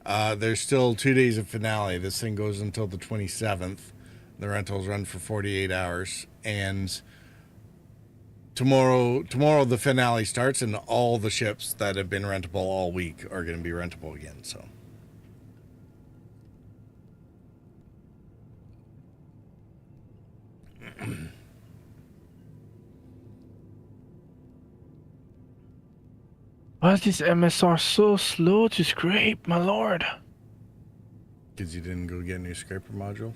there's still 2 days of finale. This thing goes until the 27th. The rentals run for 48 hours, and tomorrow the finale starts, and all the ships that have been rentable all week are going to be rentable again. So. Why is this MSR so slow to scrape, my lord? Because you didn't go get new scraper modules?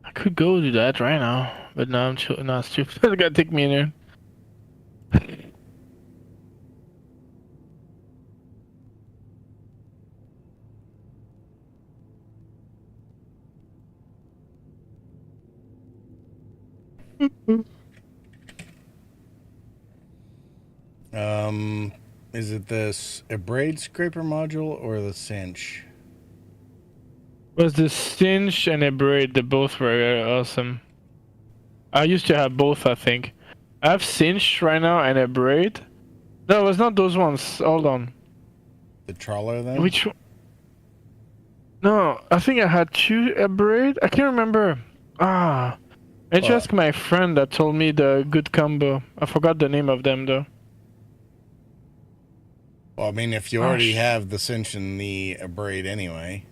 I could go do that right now, but now I'm not stupid. It's gonna take me in there. Is it this a braid scraper module or the cinch? Was the cinch and a braid? They both were awesome. I used to have both, I think. I have cinch right now and a braid. No, it was not those ones. Hold on. The trawler then? Which one? No, I think I had a braid. I can't remember. I need to ask my friend that told me the good combo. I forgot the name of them though. Well, I mean, if you already have the cinch and the braid anyway,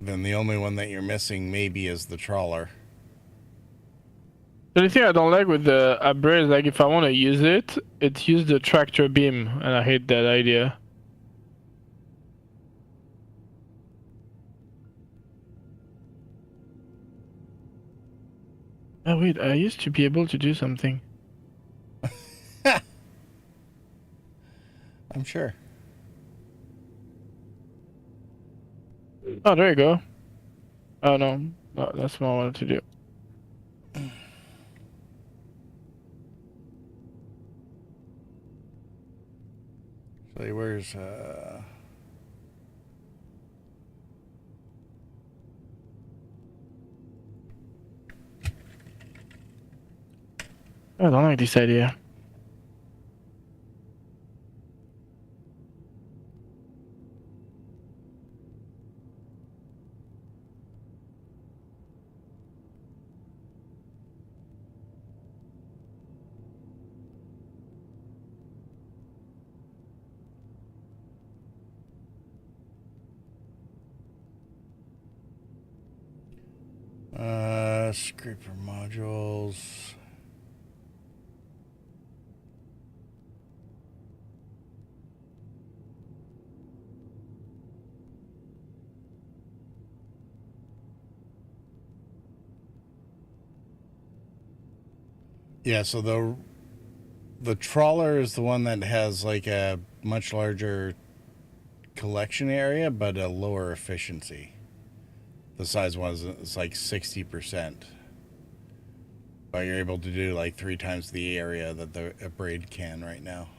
then the only one that you're missing maybe is the trawler. The only thing I don't like with the braid is like if I want to use it, it uses the tractor beam, and I hate that idea. Oh wait, I used to be able to do something. I'm sure. Oh, there you go. Oh no, that's what I wanted to do. So where's I don't like this idea. scraper modules. Yeah, so the trawler is the one that has like a much larger collection area, but a lower efficiency. The size one is like 60%. But you're able to do like 3 times the area that a braid can right now.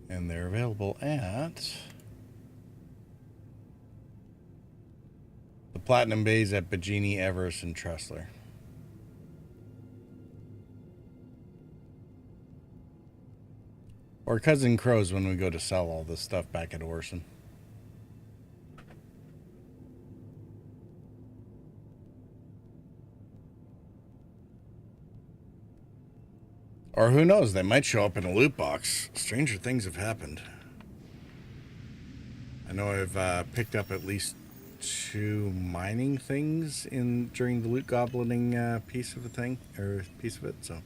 And they're available at the Platinum Bays at Bajini, Everest, and Tressler. Or Cousin Crows when we go to sell all this stuff back at Orson. Or who knows, they might show up in a loot box. Stranger things have happened. I know I've picked up at least 2 mining things during the loot goblining piece of it, so.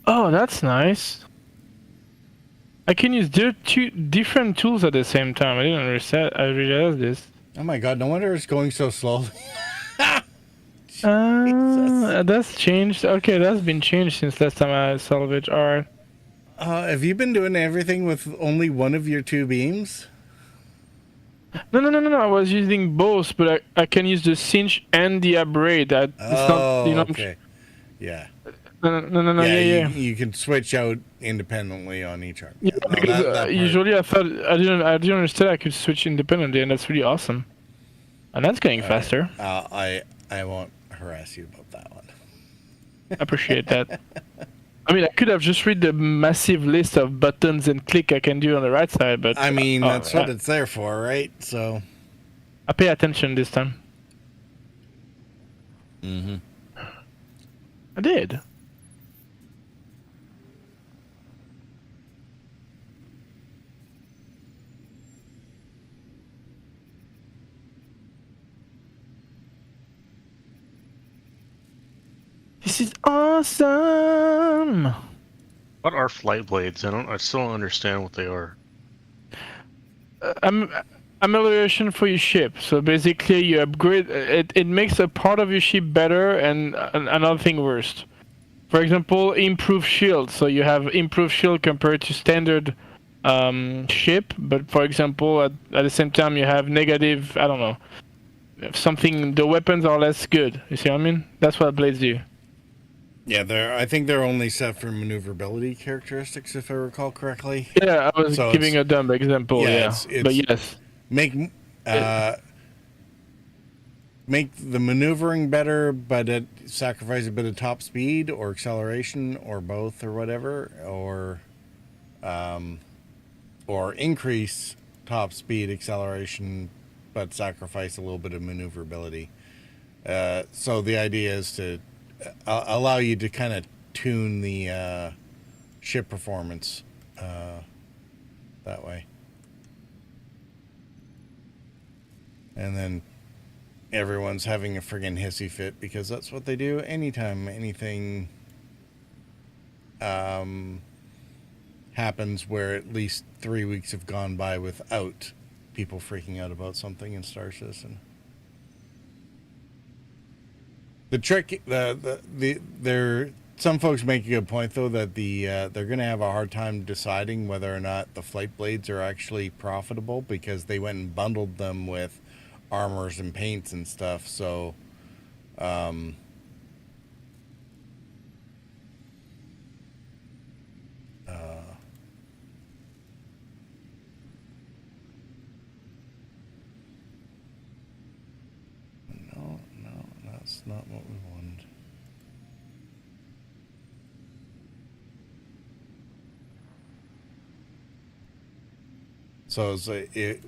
Oh, that's nice. I can use two different tools at the same time. I didn't understand. I realized this. Oh my god! No wonder it's going so slowly. That's changed. Okay, that's been changed since last time I salvaged. Alright. Have you been doing everything with only one of your two beams? No. I was using both, but I can use the cinch and the abrade. It's not, you know. Okay. Yeah. No. Yeah. You can switch out independently on each arm. Yeah, because that usually I thought I didn't understand I could switch independently, and that's really awesome. And that's getting faster. I won't harass you about that one. I appreciate that. I mean, I could have just read the massive list of buttons and click I can do on the right side, but... I mean, that's what it's there for, right? So... I pay attention this time. Mm-hmm. I did. This is awesome! What are flight blades? I still don't understand what they are. Amelioration for your ship. So basically you upgrade it makes a part of your ship better and another thing worse. For example, improved shield. So you have improved shield compared to standard ship, but for example at the same time you have negative, I don't know, something, the weapons are less good. You see what I mean? That's what blades do. Yeah, I think they're only set for maneuverability characteristics, if I recall correctly. Yeah, I was giving a dumb example. Yeah, but yes, make the maneuvering better, but sacrifice a bit of top speed or acceleration or both or whatever, or increase top speed acceleration, but sacrifice a little bit of maneuverability. So the idea is to allow you to kind of tune the ship performance that way. And then everyone's having a friggin' hissy fit because that's what they do anytime anything happens where at least 3 weeks have gone by without people freaking out about something in Star Citizen. The trick, some folks make a good point though that they're going to have a hard time deciding whether or not the flight blades are actually profitable because they went and bundled them with armors and paints and stuff. So, no, that's not what we wanted. So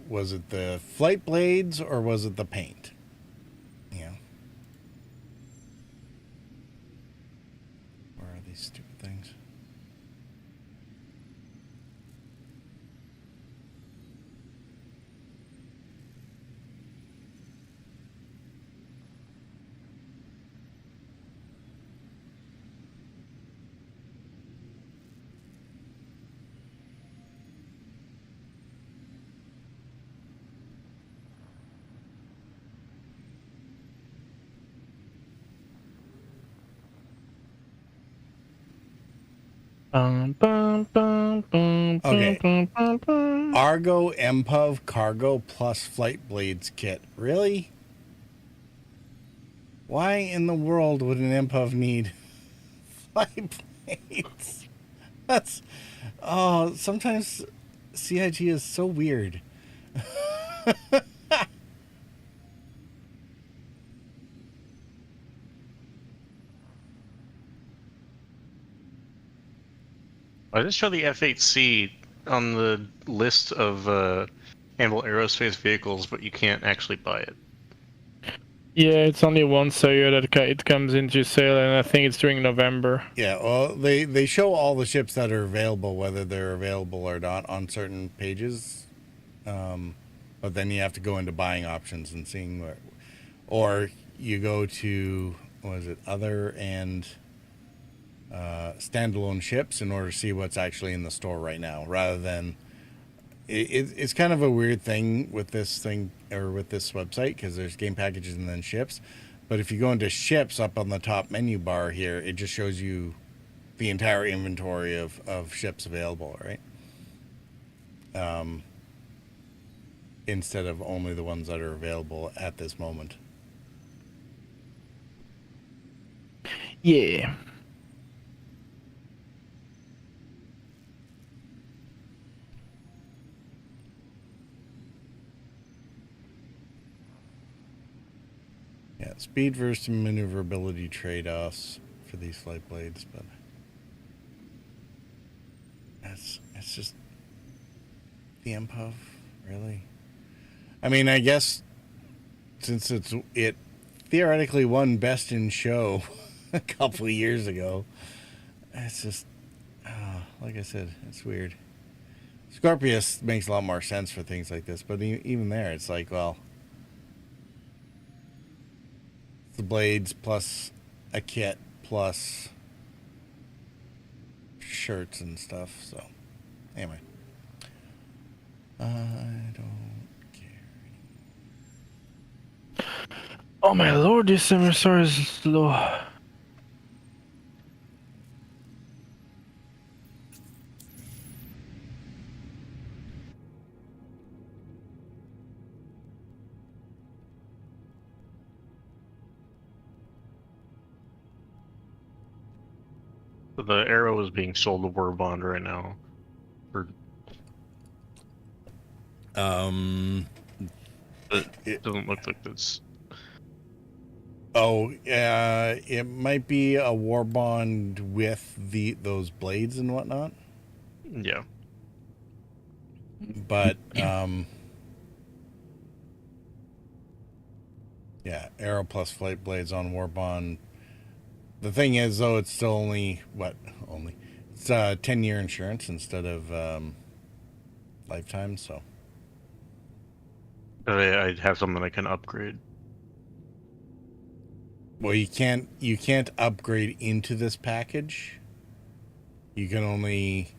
was it the flight blades or was it the paint? Yeah. Where are these stupid things? Okay. Argo MPOV Cargo plus Flight Blades kit. Really? Why in the world would an MPOV need flight blades? That's... Oh, sometimes CIG is so weird. I just show the F-8C on the list of Anvil Aerospace vehicles, but you can't actually buy it. Yeah, it's only once a year that it comes into sale, and I think it's during November. Yeah, well, they show all the ships that are available, whether they're available or not, on certain pages. But then you have to go into buying options and seeing where... Or you go to, what is it, other and... standalone ships in order to see what's actually in the store right now, rather than it's kind of a weird thing with this thing or with this website, because there's game packages and then ships. But if you go into ships up on the top menu bar here, it just shows you the entire inventory of ships available, right? Instead of only the ones that are available at this moment. Yeah. Yeah, speed versus maneuverability trade-offs for these flight blades, but it's just the MPOV, really. I mean, I guess since it theoretically won Best in Show a couple of years ago, it's just like I said, it's weird. Scorpius makes a lot more sense for things like this, but even there, it's like, well, the blades plus a kit plus shirts and stuff. So anyway, I don't care anymore. Oh my lord, this MSR is slow. The Arrow is being sold to Warbond right now. It doesn't look like this. Oh, it might be a Warbond with those blades and whatnot. Yeah. But yeah, Arrow plus flight blades on Warbond. The thing is, though, it's still only it's 10-year insurance instead of lifetime. So I'd have something I can upgrade. Well, you can't upgrade into this package. You can only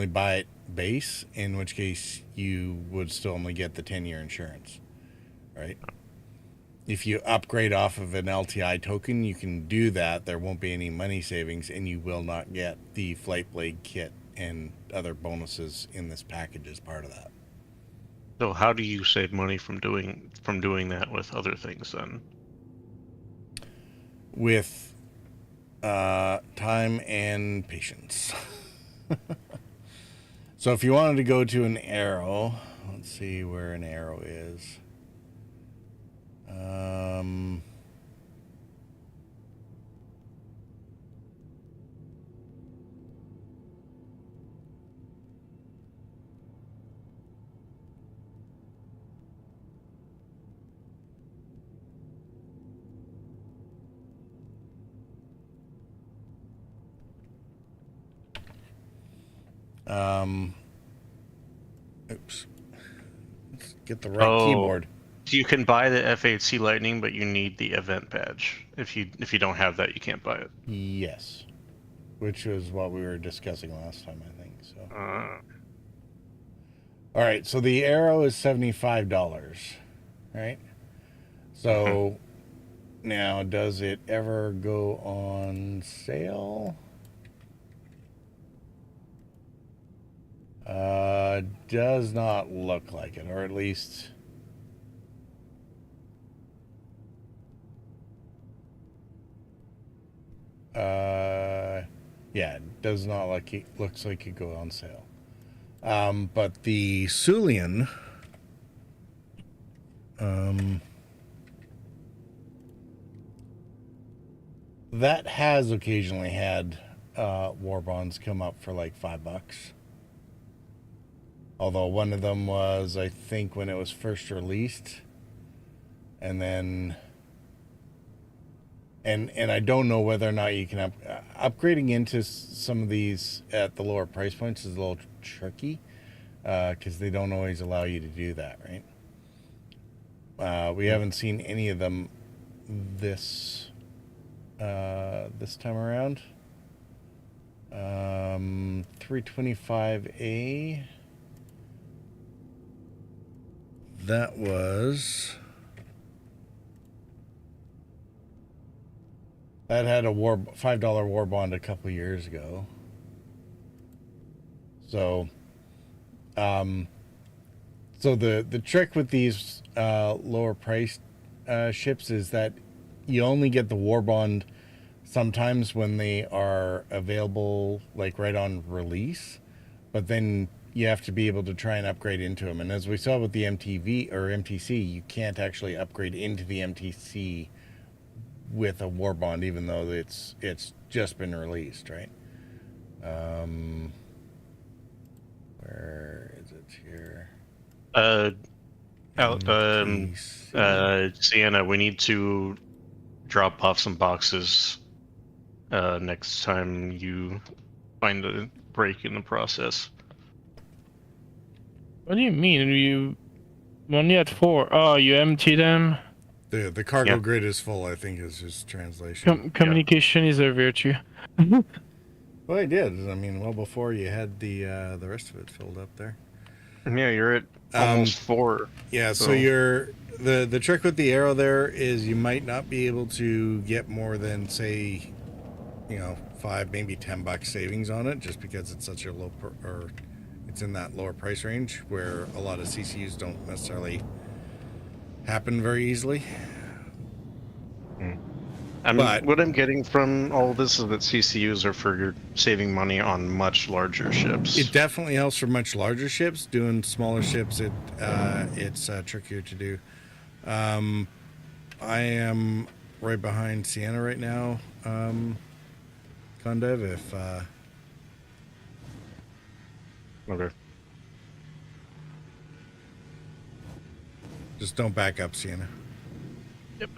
buy it base, in which case you would still only get the 10-year insurance, right? If you upgrade off of an LTI token, you can do that. There won't be any money savings, and you will not get the flight blade kit and other bonuses in this package as part of that. So how do you save money from doing that with other things then? With time and patience. So if you wanted to go to an Arrow, let's see where an Arrow is. Oops. Let's get the right keyboard. You can buy the F8C Lightning, but you need the event badge. If you don't have that, you can't buy it. Yes, which was what we were discussing last time, I think. So. All right, so the Arrow is $75, right? So now, does it ever go on sale? Does not look like it, or at least. Yeah, it does not looks like it go on sale. But the Sulian, that has occasionally had war bonds come up for like $5. Although one of them was, I think, when it was first released, and then. And I don't know whether or not you can upgrading into some of these at the lower price points is a little tricky, because they don't always allow you to do that, right? We haven't seen any of them this time around. 325A. That was... That had a $5 war bond a couple years ago. So, so the trick with these lower priced ships is that you only get the war bond sometimes when they are available, like right on release, but then you have to be able to try and upgrade into them. And as we saw with the MTV or MTC, you can't actually upgrade into the MTC with a war bond, even though it's just been released, right? Where is it here? Sienna, we need to drop off some boxes next time you find a break in the process. What do you mean? You only had 4. Oh, you empty them? The cargo grid is full, I think, is his translation. Communication is a virtue. Well, I did. I mean, well before you had the rest of it filled up there. Yeah, you're at almost 4. Yeah, so you're the trick with the arrow there is you might not be able to get more than, say, $5, maybe $10 savings on it, just because it's such a low or it's in that lower price range where a lot of CCUs don't necessarily happen very easily. What I'm getting from all this is that CCUs are for saving money on much larger ships. It definitely helps for much larger ships. Doing smaller ships, it's trickier to do. I am right behind Sienna right now, Condev, if... Okay. Just don't back up, Sienna. Yep.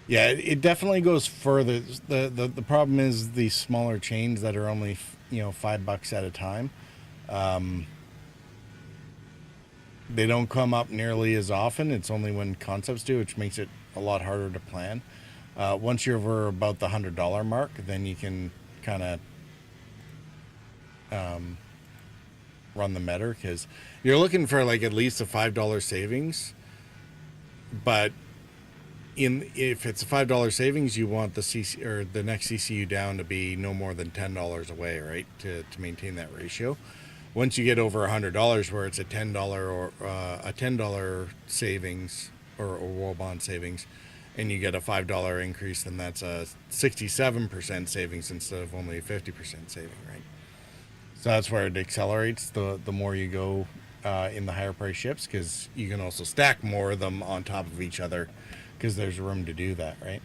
Yeah, it definitely goes further. The problem is the smaller chains that are only $5 at a time. They don't come up nearly as often. It's only when concepts do, which makes it a lot harder to plan. Once you're over about the $100 mark, then you can kind of run the meter, because you're looking for like at least a $5 savings. But if it's a $5 savings, you want the CC or the next CCU down to be no more than $10 away, right? To maintain that ratio. Once you get over $100, where it's a $10 or a $10 savings or war bond savings, and you get a $5 increase, then that's a 67% savings instead of only a 50% saving, right? So that's where it accelerates the more you go in the higher price ships, because you can also stack more of them on top of each other, because there's room to do that, right?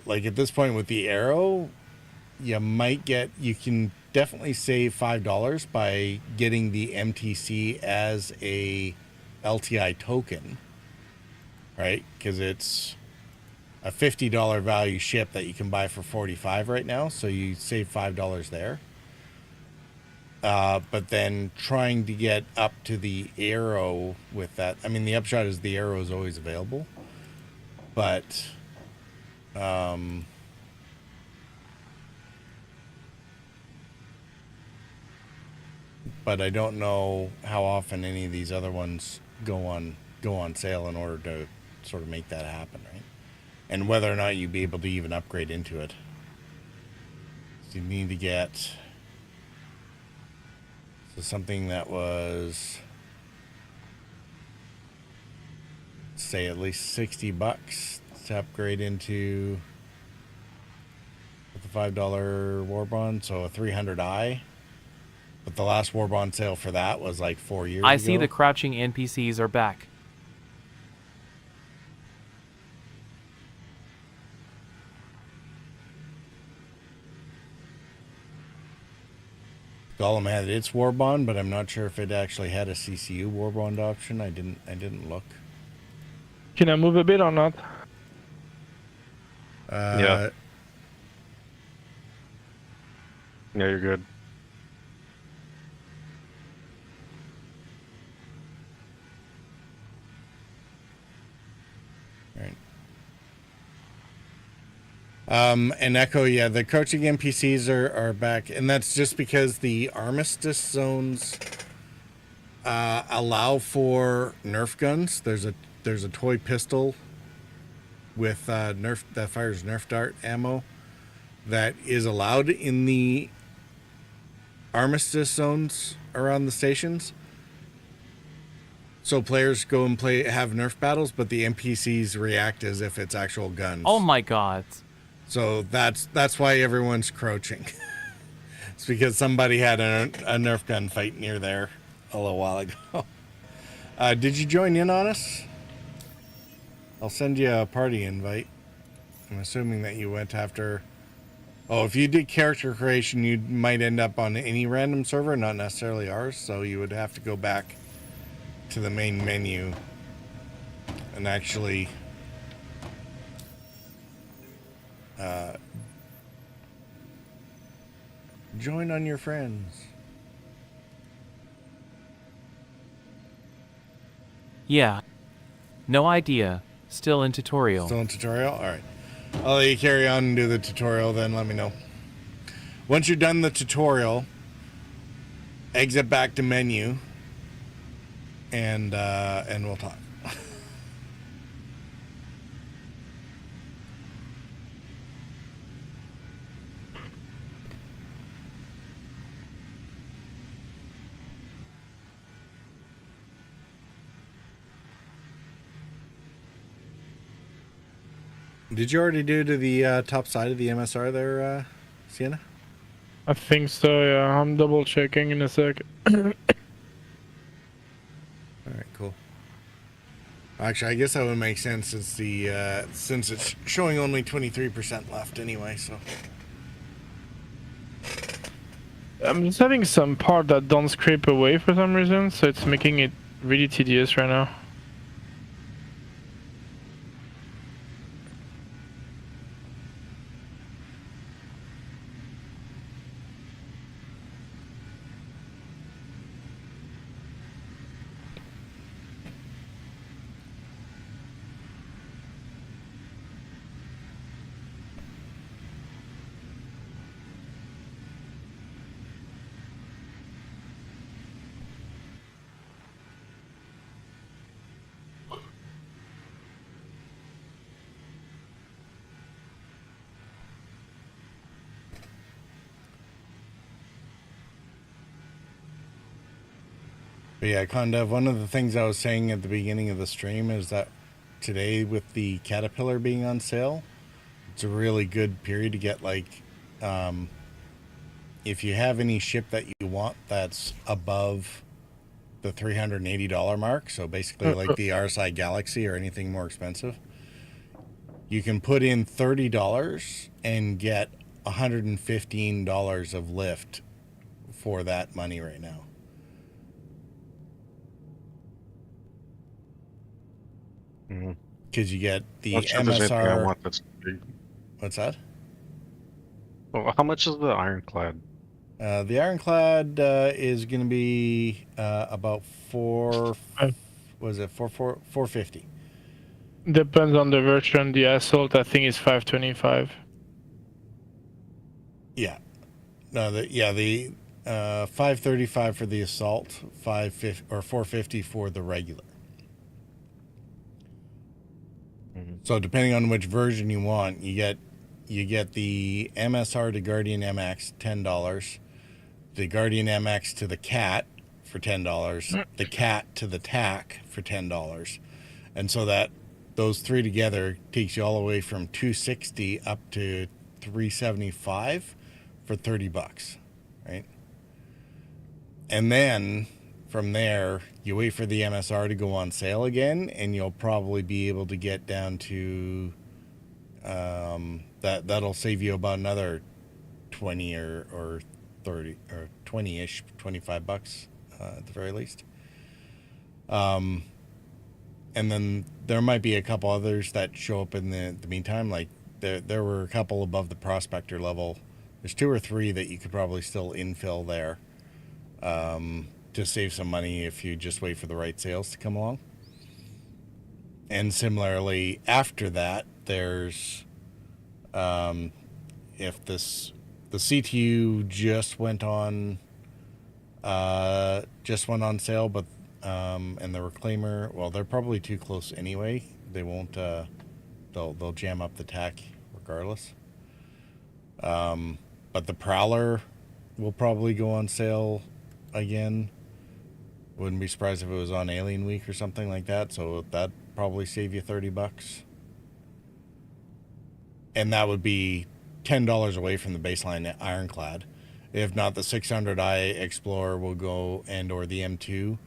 Like at this point with the arrow, you can definitely save $5 by getting the MTC as a LTI token, right? Because it's a $50 value ship that you can buy for $45 right now, so you save $5 there. But then trying to get up to the arrow with that, I mean, the upshot is the arrow is always available, but I don't know how often any of these other ones go on sale in order to sort of make that happen, right? And whether or not you'd be able to even upgrade into it. So you need to get something that was, say, at least $60 to upgrade into with the $5 war bond, so a 300i. But the last war bond sale for that was like 4 years ago. I see the crouching NPCs are back. Gollum had its war bond, but I'm not sure if it actually had a CCU war bond option. I didn't look. Can I move a bit or not? Yeah. Yeah, you're good. Right. And Echo, yeah, the crouching NPCs are back, and that's just because the armistice zones allow for Nerf guns. There's a toy pistol with Nerf that fires Nerf dart ammo that is allowed in the armistice zones around the stations. So players go and have Nerf battles, but the NPCs react as if it's actual guns. Oh my god. So that's why everyone's crouching. It's because somebody had a Nerf gun fight near there a little while ago. Did you join in on us? I'll send you a party invite. I'm assuming that you went after... Oh, if you did character creation, you might end up on any random server, not necessarily ours. So you would have to go back to the main menu and actually join on your friends. Yeah. No idea. Still in tutorial. Still in tutorial? Alright. I'll let you carry on and do the tutorial, then let me know. Once you're done the tutorial, exit back to menu, and we'll talk. Did you already do to the top side of the MSR there, Sienna? I think so, yeah. I'm double checking in a sec. Alright, cool. Actually, I guess that would make sense since it's showing only 23% left anyway, so. I'm just having some part that don't scrape away for some reason, so it's making it really tedious right now. But yeah, Condev, one of the things I was saying at the beginning of the stream is that today with the Caterpillar being on sale, it's a really good period to get, like, if you have any ship that you want that's above the $380 mark, so basically like the RSI Galaxy or anything more expensive, you can put in $30 and get $115 of lift for that money right now. Because you get the MSR. What's that? Well, how much is the Ironclad? The Ironclad is going to be about $450. Depends on the version. The Assault, I think, is $525. Yeah. No, the $535 for the Assault, $450 for the regular. So depending on which version you want, you get the MSR to Guardian MX $10, the Guardian MX to the Cat for $10, the Cat to the TAC for $10, and so that those three together takes you all the way from $260 up to $375 for $30, right? And then from there, you wait for the MSR to go on sale again, and you'll probably be able to get down to that'll save you about another 20 or 30 or 20-ish, $25 at the very least. And then there might be a couple others that show up in the meantime. Like there were a couple above the prospector level There's 2 or 3 that you could probably still infill there to save some money if you just wait for the right sales to come along. And similarly, after that, there's if the CTU just went on sale, but and the reclaimer, well, they're probably too close anyway. They won't. They'll jam up the tack regardless. But the Prowler will probably go on sale again. Wouldn't be surprised if it was on Alien Week or something like that. So that probably save you $30, and that would be $10 away from the baseline Ironclad. If not, the 600i Explorer will go, and or the M2.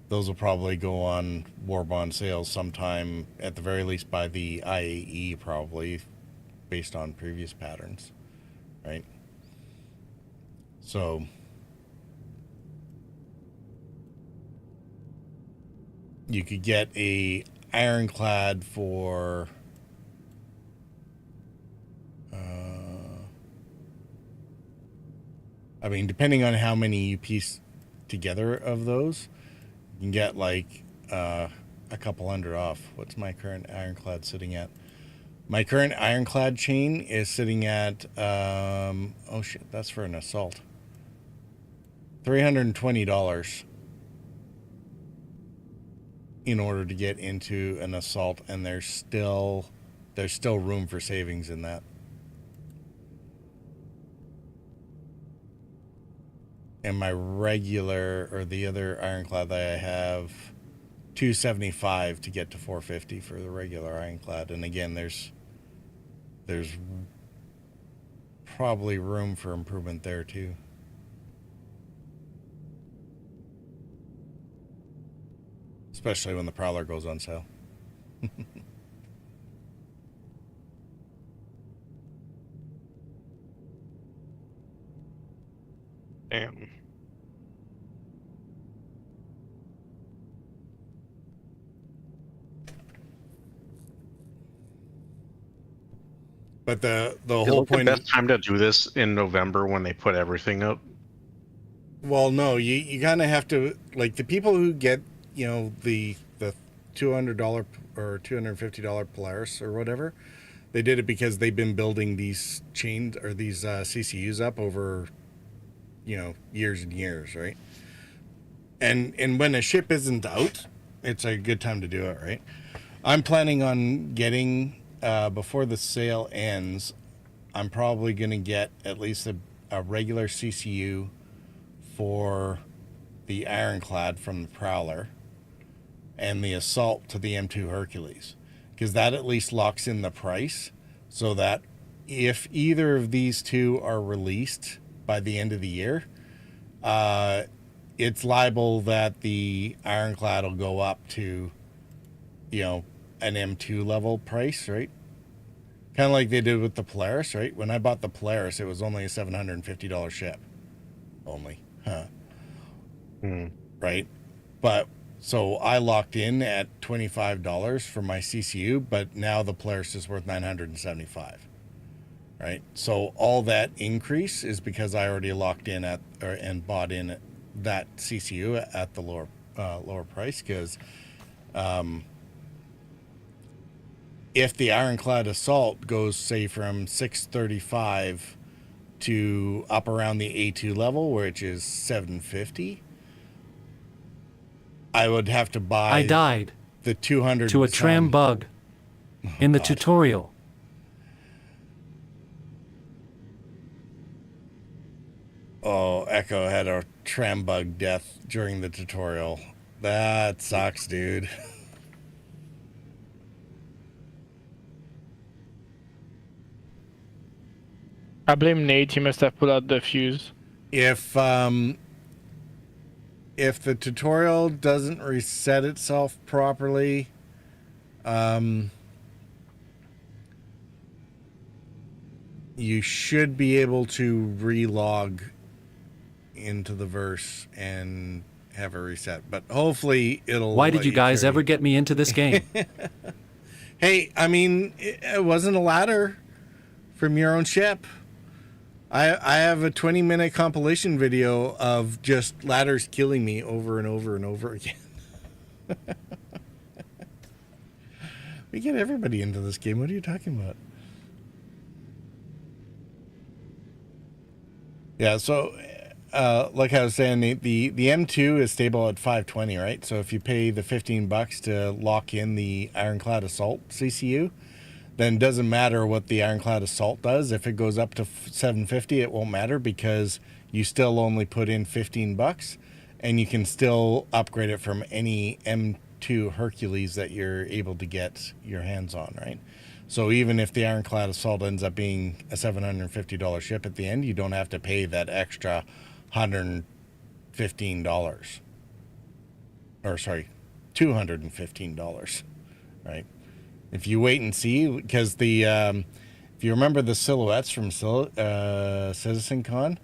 Those will probably go on War Bond sales sometime, at the very least by the IAE, probably, based on previous patterns, right? So you could get a Ironclad for I mean, depending on how many you piece together of those, you can get like a couple hundred off. What's my current Ironclad sitting at? My current Ironclad chain is sitting at oh shit, that's for an assault. $320 in order to get into an assault, and there's still room for savings in that. And my regular, or the other Ironclad that I have, $275 to get to $450 for the regular Ironclad. And again, there's probably room for improvement there too. Especially when the Prowler goes on sale. Damn. But the whole point. The best time to do this in November when they put everything up. Well, no, you kind of have to, like, the people who get, you know, the $200 or $250 Polaris or whatever, they did it because they've been building these chains or these CCUs up over, you know, years and years, right? And when a ship isn't out, it's a good time to do it, right? I'm planning on getting, before the sale ends, I'm probably going to get at least a regular CCU for the Ironclad from the Prowler and the Assault to the M2 Hercules, because that at least locks in the price, so that if either of these two are released by the end of the year, it's liable that the Ironclad will go up to, you know, an M2 level price, right? Kind of like they did with the Polaris, right? When I bought the Polaris, it was only a $750 ship. Only. Right? But, so I locked in at $25 for my CCU, but now the Polaris is worth $975. Right? So all that increase is because I already locked in at, and bought in that CCU at the lower price, because if the Ironclad Assault goes, say, from $635 to up around the A2 level, which is $750, I would have to buy. I died the 200 to a tram bug in the tutorial. Oh, Echo had a tram bug death during the tutorial. That sucks, dude. I blame Nate. He must have put out the fuse. If the tutorial doesn't reset itself properly, you should be able to relog into the verse and have a reset. But hopefully it'll. Why did you guys ever get me into this game? Hey, I mean, it wasn't a ladder from your own ship. I have a 20-minute compilation video of just ladders killing me over and over and over again. We get everybody into this game. What are you talking about? Yeah, so like I was saying, the M2 is stable at 520, right? So if you pay the $15 to lock in the Ironclad Assault CCU, then it doesn't matter what the Ironclad Assault does. If it goes up to 750, it won't matter because you still only put in $15 and you can still upgrade it from any M2 Hercules that you're able to get your hands on, right? So even if the Ironclad Assault ends up being a $750 ship at the end, you don't have to pay that extra $115. Or sorry, $215, right? If you wait and see, because the if you remember the silhouettes from Citizen Con,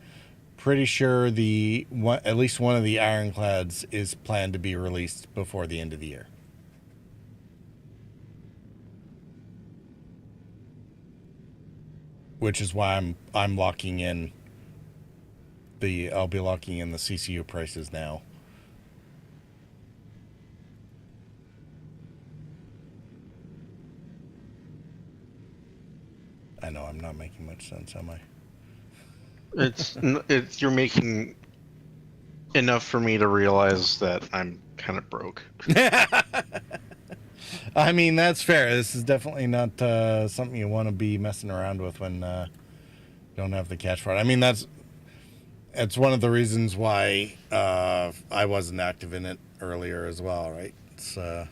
pretty sure at least one of the Ironclads is planned to be released before the end of the year. Which is why I'm locking in I'll be locking in the CCU prices now. I know I'm not making much sense, am I? You're making enough for me to realize that I'm kind of broke. I mean, that's fair. This is definitely not something you want to be messing around with when you don't have the cash for it. I mean, that's one of the reasons why I wasn't active in it earlier as well, right? It's I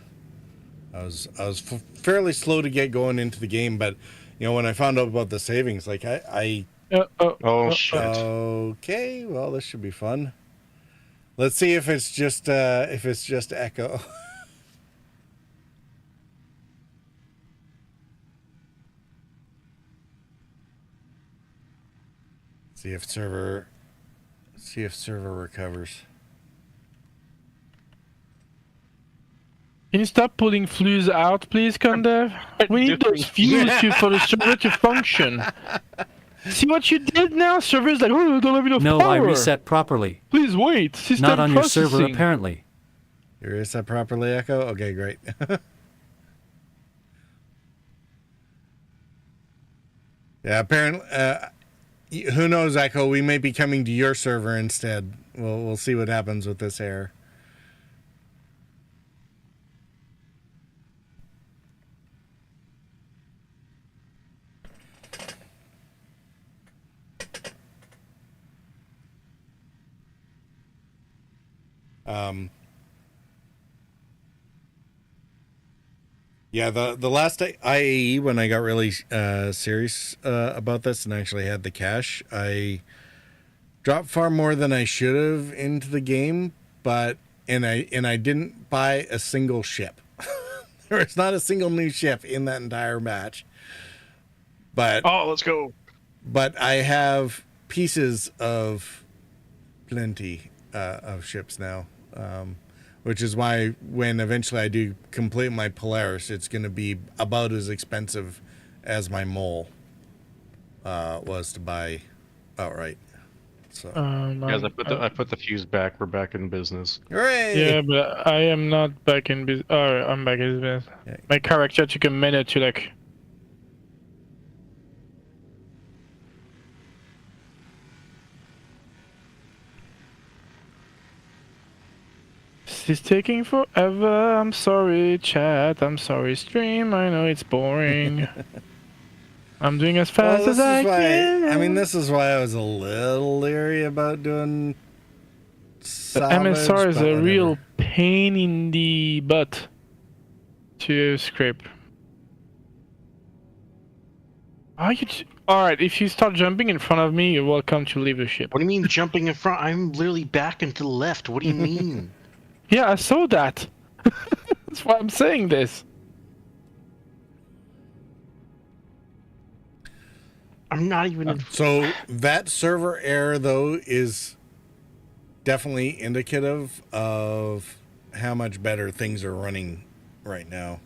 was fairly slow to get going into the game, but you know, when I found out about the savings, like oh shit. Okay, well, this should be fun. Let's see if it's just echo. See if server recovers. Can you stop pulling flues out, please, Condev? We need those fuse for the server to function. See what you did now? Server's like, oh, I don't have enough power. No, I reset properly. Please wait. System Not on processing. your server, apparently. You reset properly, Echo? Okay, great. Yeah, apparently, who knows, Echo? We may be coming to your server instead. We'll see what happens with this error. Yeah, the last IAE, when I got really serious about this and actually had the cash, I dropped far more than I should have into the game, but I didn't buy a single ship. There was not a single new ship in that entire match. But let's go. But I have pieces of plenty of ships now. Which is why when eventually I do complete my Polaris, it's going to be about as expensive as my Mole was to buy outright. So, guys, I put the fuse back. We're back in business. Hooray! Yeah, but I am not back in business. Oh, I'm back in business. Yeah. My character took a minute to like. This is taking forever. I'm sorry, chat. I'm sorry, stream. I know it's boring. I'm doing as fast as I can. I mean, this is why I was a little leery about doing salvage, MSR is a real pain in the butt to scrape. Are you? Alright, if you start jumping in front of me, you're welcome to leave the ship. What do you mean jumping in front? I'm literally back and to the left. What do you mean? Yeah, I saw that. That's why I'm saying this. I'm not even. So that server error, though, is definitely indicative of how much better things are running right now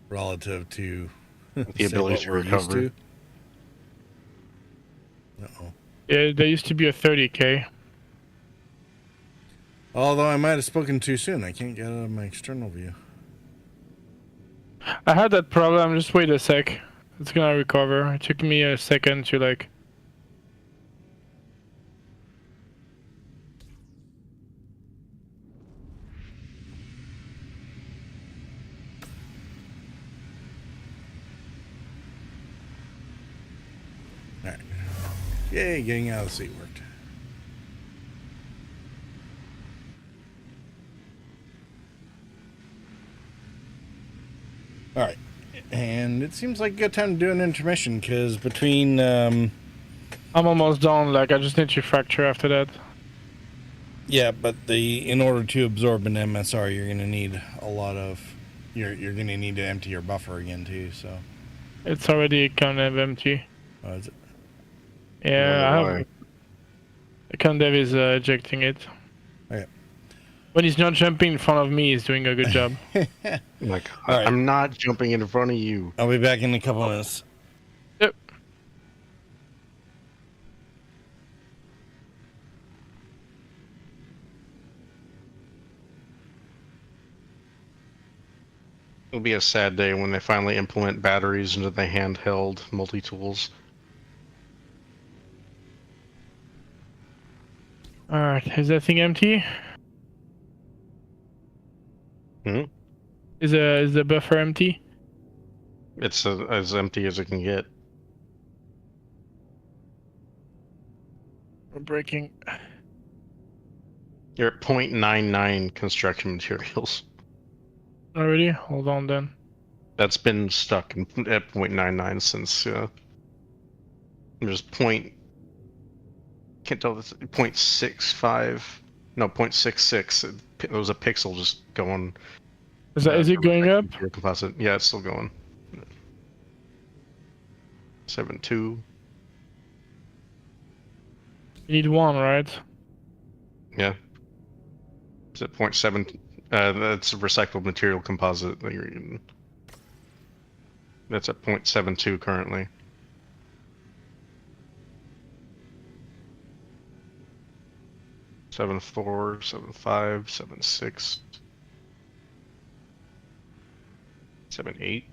relative to the ability to recover. Uh-oh. Yeah, there used to be a 30k. Although I might have spoken too soon. I can't get out of my external view. I had that problem. Just wait a sec. It's gonna recover. It took me a second to like. Alright. Yay, getting out of the seat worked. Alright. And it seems like a good time to do an intermission, because between... I'm almost done, like I just need to fracture after that. Yeah, but in order to absorb an MSR, you're going to need a lot of... You're going to need to empty your buffer again, too, so... It's already kind of empty. Oh, is it? Yeah, I have... Condev is ejecting it. Okay. When he's not jumping in front of me, he's doing a good job. Like, right. I'm not jumping in front of you. I'll be back in a couple minutes. Yep. It'll be a sad day when they finally implement batteries into the handheld multi-tools. Alright, is that thing empty? Hmm? Is the buffer empty? It's as empty as it can get. We're breaking. You're at 0.99 construction materials. Already? Hold on then. That's been stuck at 0.99 since there's can't tell this 0.65, no 0.66. It was a pixel just going. Is it going up? Composite. Yeah, it's still going. 7.2. You need one, right? Yeah. It's at 0.7. That's a recycled material composite that you're using. That's at 0.72 currently. Seven 4, 7.5, 7.6, 7.8,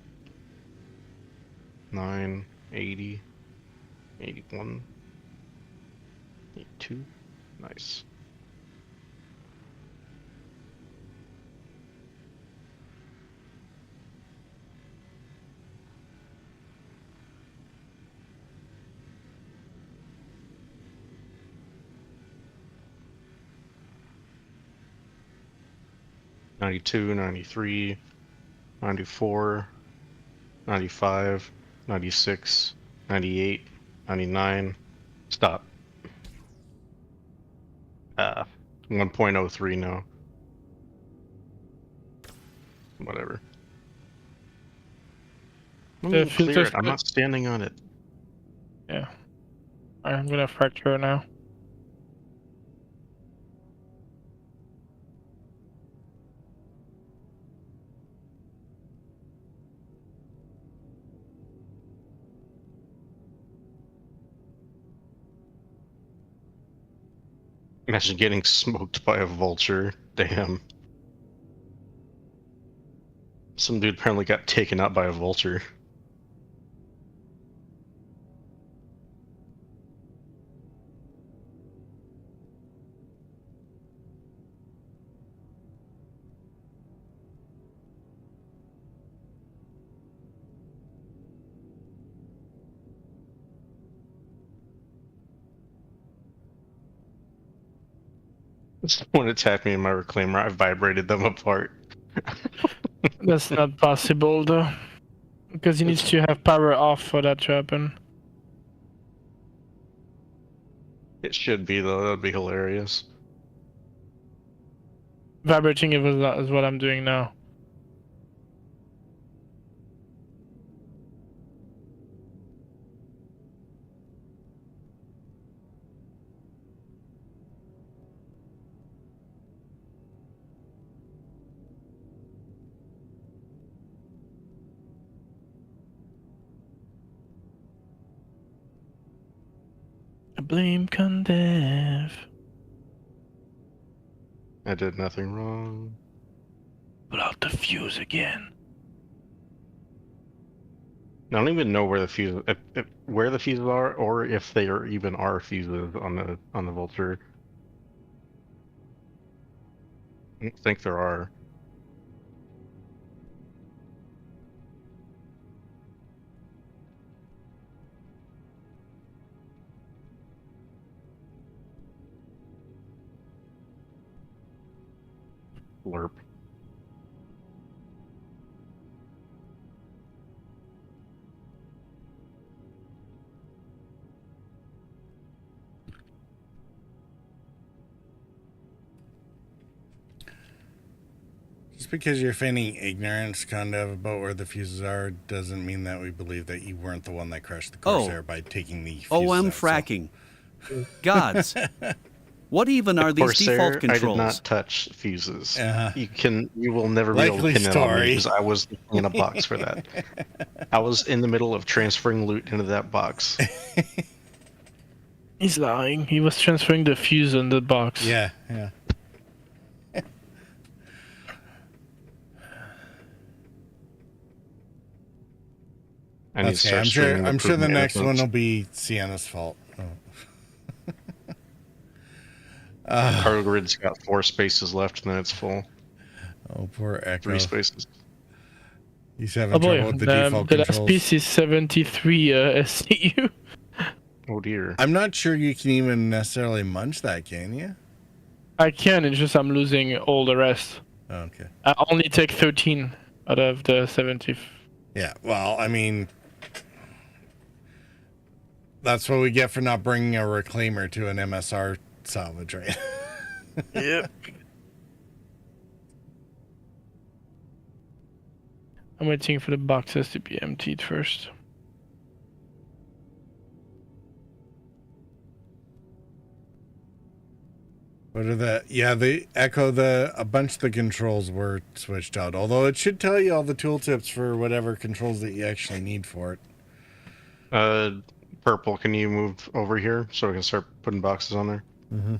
9, 80, 81, 82. Nice. '92, '93, '94, '95, '96, '98, '99. Stop. 1.03 now. Whatever. Clear it. I'm not standing on it. Yeah. Alright, I'm gonna fracture now. Imagine getting smoked by a vulture. Damn. Some dude apparently got taken out by a vulture. Someone attacked me in my reclaimer. I vibrated them apart. That's not possible though, because you need to have power off for that to happen. It should be though. That would be hilarious. Vibrating is what I'm doing now. Blame Condev. I did nothing wrong. Pull out the fuse again. I don't even know where the fuses, where the fuses are, or if they even are fuses on the Vulture. I don't think there are. Blurp. Just because you're feigning ignorance, Condev, about where the fuses are, doesn't mean that we believe that you weren't the one that crashed the Corsair by taking the fuses OM out, fracking. So. Gods. What even are these Corsair, default controls? I did not touch fuses. You will never be able to pin that on me because I was in a box for that. I was in the middle of transferring loot into that box. He's lying. He was transferring the fuse on the box. Yeah. I'm sure the next one will be Sienna's fault. Cargo grid's got 4 spaces left, and then it's full. Oh, poor Echo. 3 spaces. He's having trouble with the default the controls. last piece is 73 SCU. Oh dear. I'm not sure you can even necessarily munch that, can you? I can, it's just I'm losing all the rest. Oh, okay. I only take 13 out of the 70. Yeah, well, I mean, that's what we get for not bringing a reclaimer to an MSR salvage, right? Yep. I'm waiting for the boxes to be emptied first. What are the... Yeah, the Echo, a bunch of the controls were switched out. Although it should tell you all the tooltips for whatever controls that you actually need for it. Purple, can you move over here so we can start putting boxes on there? Mm-hmm.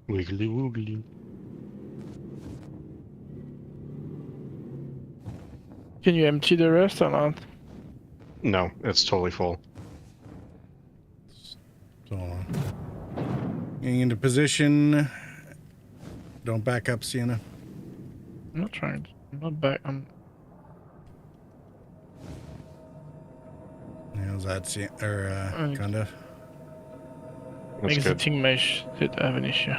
Wiggly woogly. Can you empty the rest or not? No, it's totally full. So, getting into position. Don't back up, Sienna. I'm not trying. I'm not back. How's that, Condev? Exiting mesh did have an issue.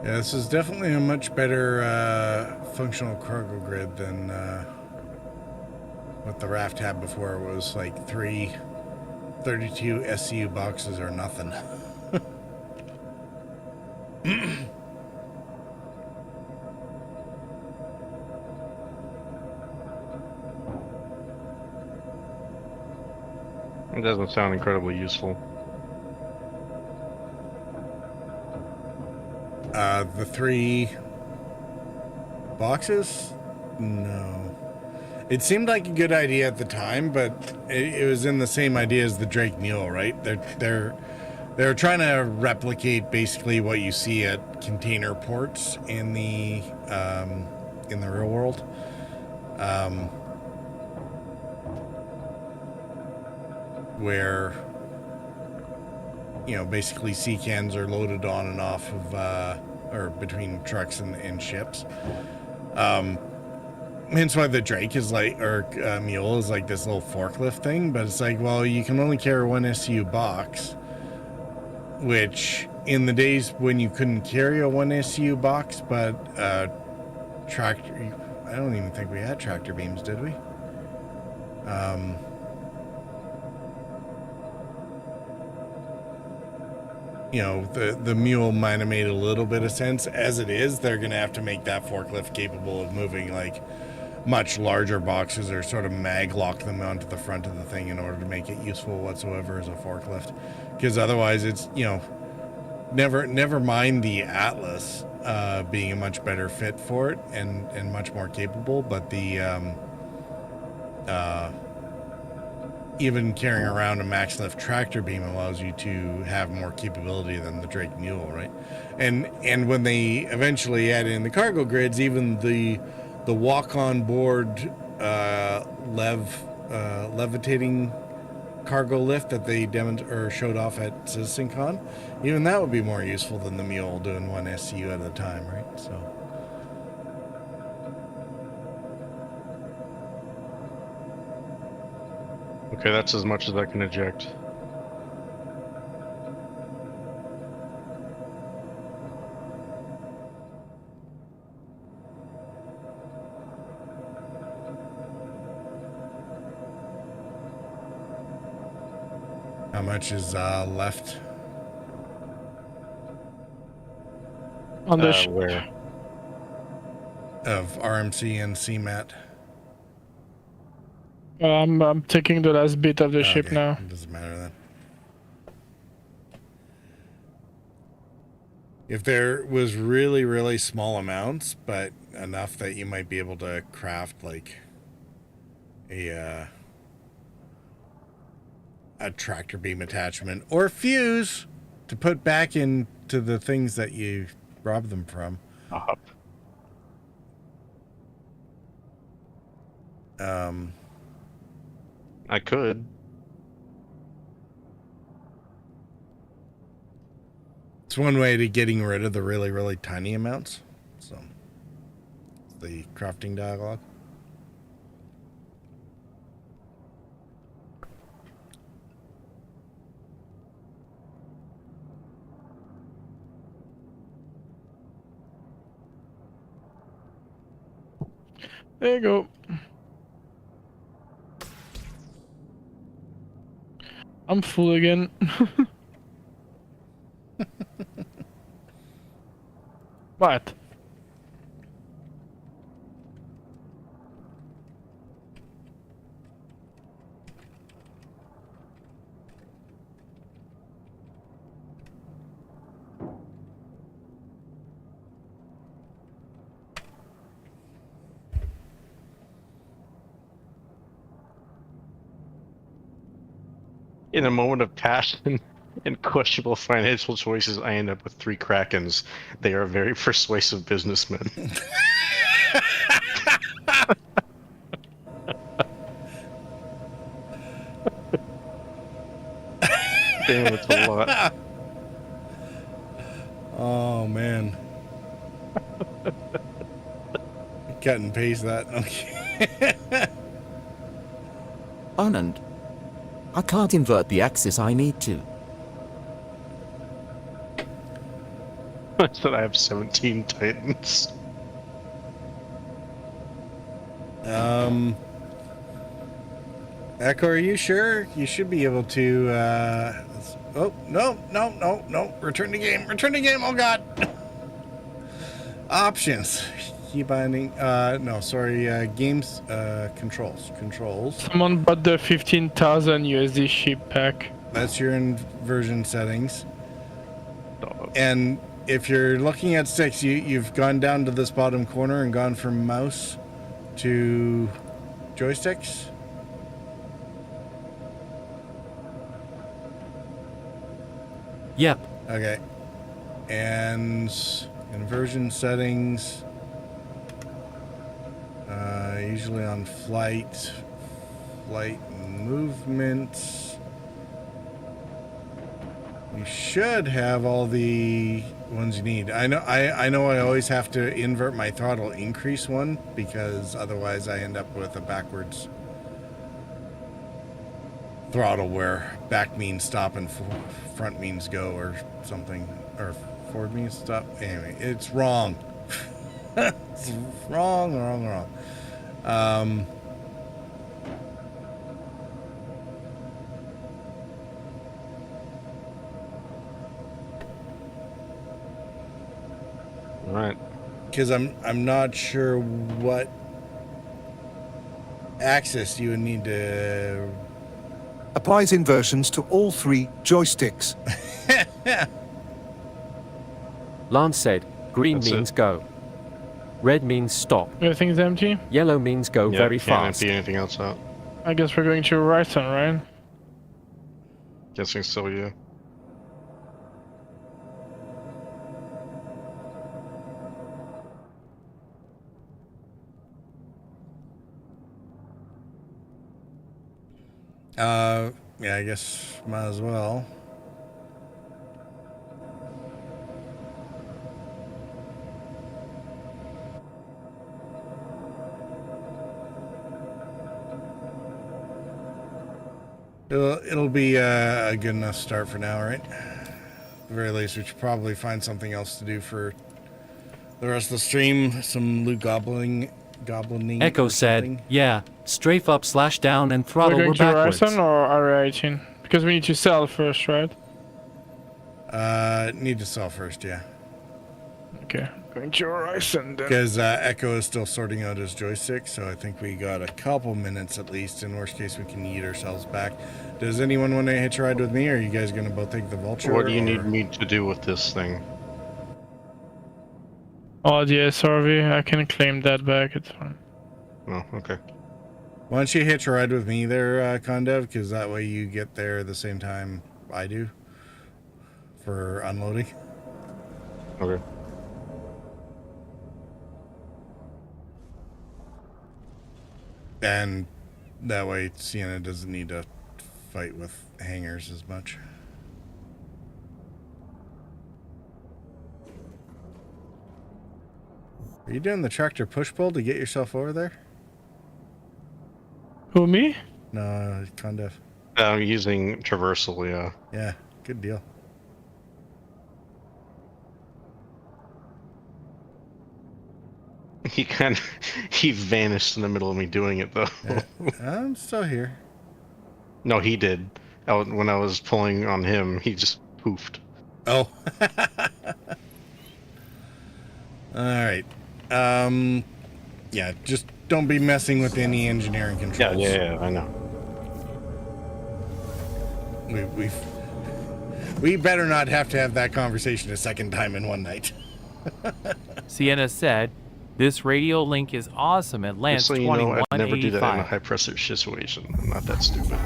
Yeah, this is definitely a much better functional cargo grid than what the raft had before. It was like 3 32 SCU boxes or nothing. It doesn't sound incredibly useful. The 3 boxes? No. It seemed like a good idea at the time, but it was in the same idea as the Drake Mule, right? They're trying to replicate basically what you see at container ports in the real world. Where, you know, basically sea cans are loaded on and off of, or between trucks and ships. Hence why the Drake is like, or Mule is like this little forklift thing, but it's like, well, you can only carry one SU box, which in the days when you couldn't carry a one SU box, but tractor, I don't even think we had tractor beams, did we? You know, the Mule might have made a little bit of sense. As it is, they're going to have to make that forklift capable of moving like much larger boxes, or sort of mag lock them onto the front of the thing in order to make it useful whatsoever as a forklift. Because otherwise it's, you know, never mind the Atlas being a much better fit for it and much more capable, but the even carrying around a max lift tractor beam allows you to have more capability than the Drake Mule, right? And when they eventually add in the cargo grids, even the walk on board levitating cargo lift that they showed off at CitizenCon, even that would be more useful than the Mule doing one SCU at a time, right? So. Okay, that's as much as I can eject. How much is left? On the where? Of RMC and CMAT. I'm taking the last bit of the ship now. It doesn't matter then. If there was really, really small amounts, but enough that you might be able to craft like a tractor beam attachment or fuse to put back into the things that you robbed them from. I could. It's one way to getting rid of the really, really tiny amounts. So, the crafting dialogue. There you go. I'm full again. What? In a moment of passion and questionable financial choices, I end up with 3 Krakens. They are very persuasive businessmen. Damn, it's a lot. Oh, man. Cut and paste that. Okay. Anand, I can't invert the axis I need to. I said I have 17 Titans. Echo, are you sure? You should be able to, oh, no. Return to game. Oh, God. Options. Key binding. No, sorry. Games, controls. Someone bought the 15,000 USD ship pack. That's your inversion settings. And if you're looking at sticks, you've gone down to this bottom corner and gone from mouse to joysticks? Yep. Okay. And inversion settings. Usually on flight movement. You should have all the ones you need. I know I always have to invert my throttle increase one because otherwise I end up with a backwards throttle where back means stop and front means go or something, or forward means stop. Anyway, it's wrong. It's wrong. Right. Because I'm not sure what axis you would need to. Applies inversions to all 3 joysticks. Lance said, green That's means it. go. Red means stop. Everything's empty? Yellow means go very Can't fast. empty anything else out. I guess we're going to Horizon, right? Guessing so, yeah. Yeah, I guess might as well. It'll be a good enough start for now, right? At the very least, we should probably find something else to do for the rest of the stream. Some loot goblining. Echo said, yeah, strafe up, slash down, and throttle We're were going to backwards. Horizon or Area 18? Because we need to sell first, right? Need to sell first, yeah. Okay, going to Horizon then. Because Echo is still sorting out his joystick, so I think we got a couple minutes at least. In worst case, we can eat ourselves back. Does anyone want to hitch a ride with me, or are you guys going to both take the Vulture? What do you need me to do with this thing? Oh, the SRV, I can claim that back, it's fine. Oh, okay. Why don't you hitch a ride with me there, Condev, because that way you get there at the same time I do for unloading. Okay. And that way Sienna doesn't need to fight with hangers as much. Are you doing the tractor push-pull to get yourself over there? Who, me? No, Condev. I'm using traversal, yeah. Yeah, good deal. He vanished in the middle of me doing it, though. Yeah. I'm still here. No, he did. When I was pulling on him, he just poofed. Oh. Alright. Yeah, just don't be messing with any engineering controls. Yeah, I know. We better not have to have that conversation a second time in one night. Sienna said, this radio link is awesome at Lance Just so you know, I'd never do that in a 2185. high pressure situation. I'm not that stupid.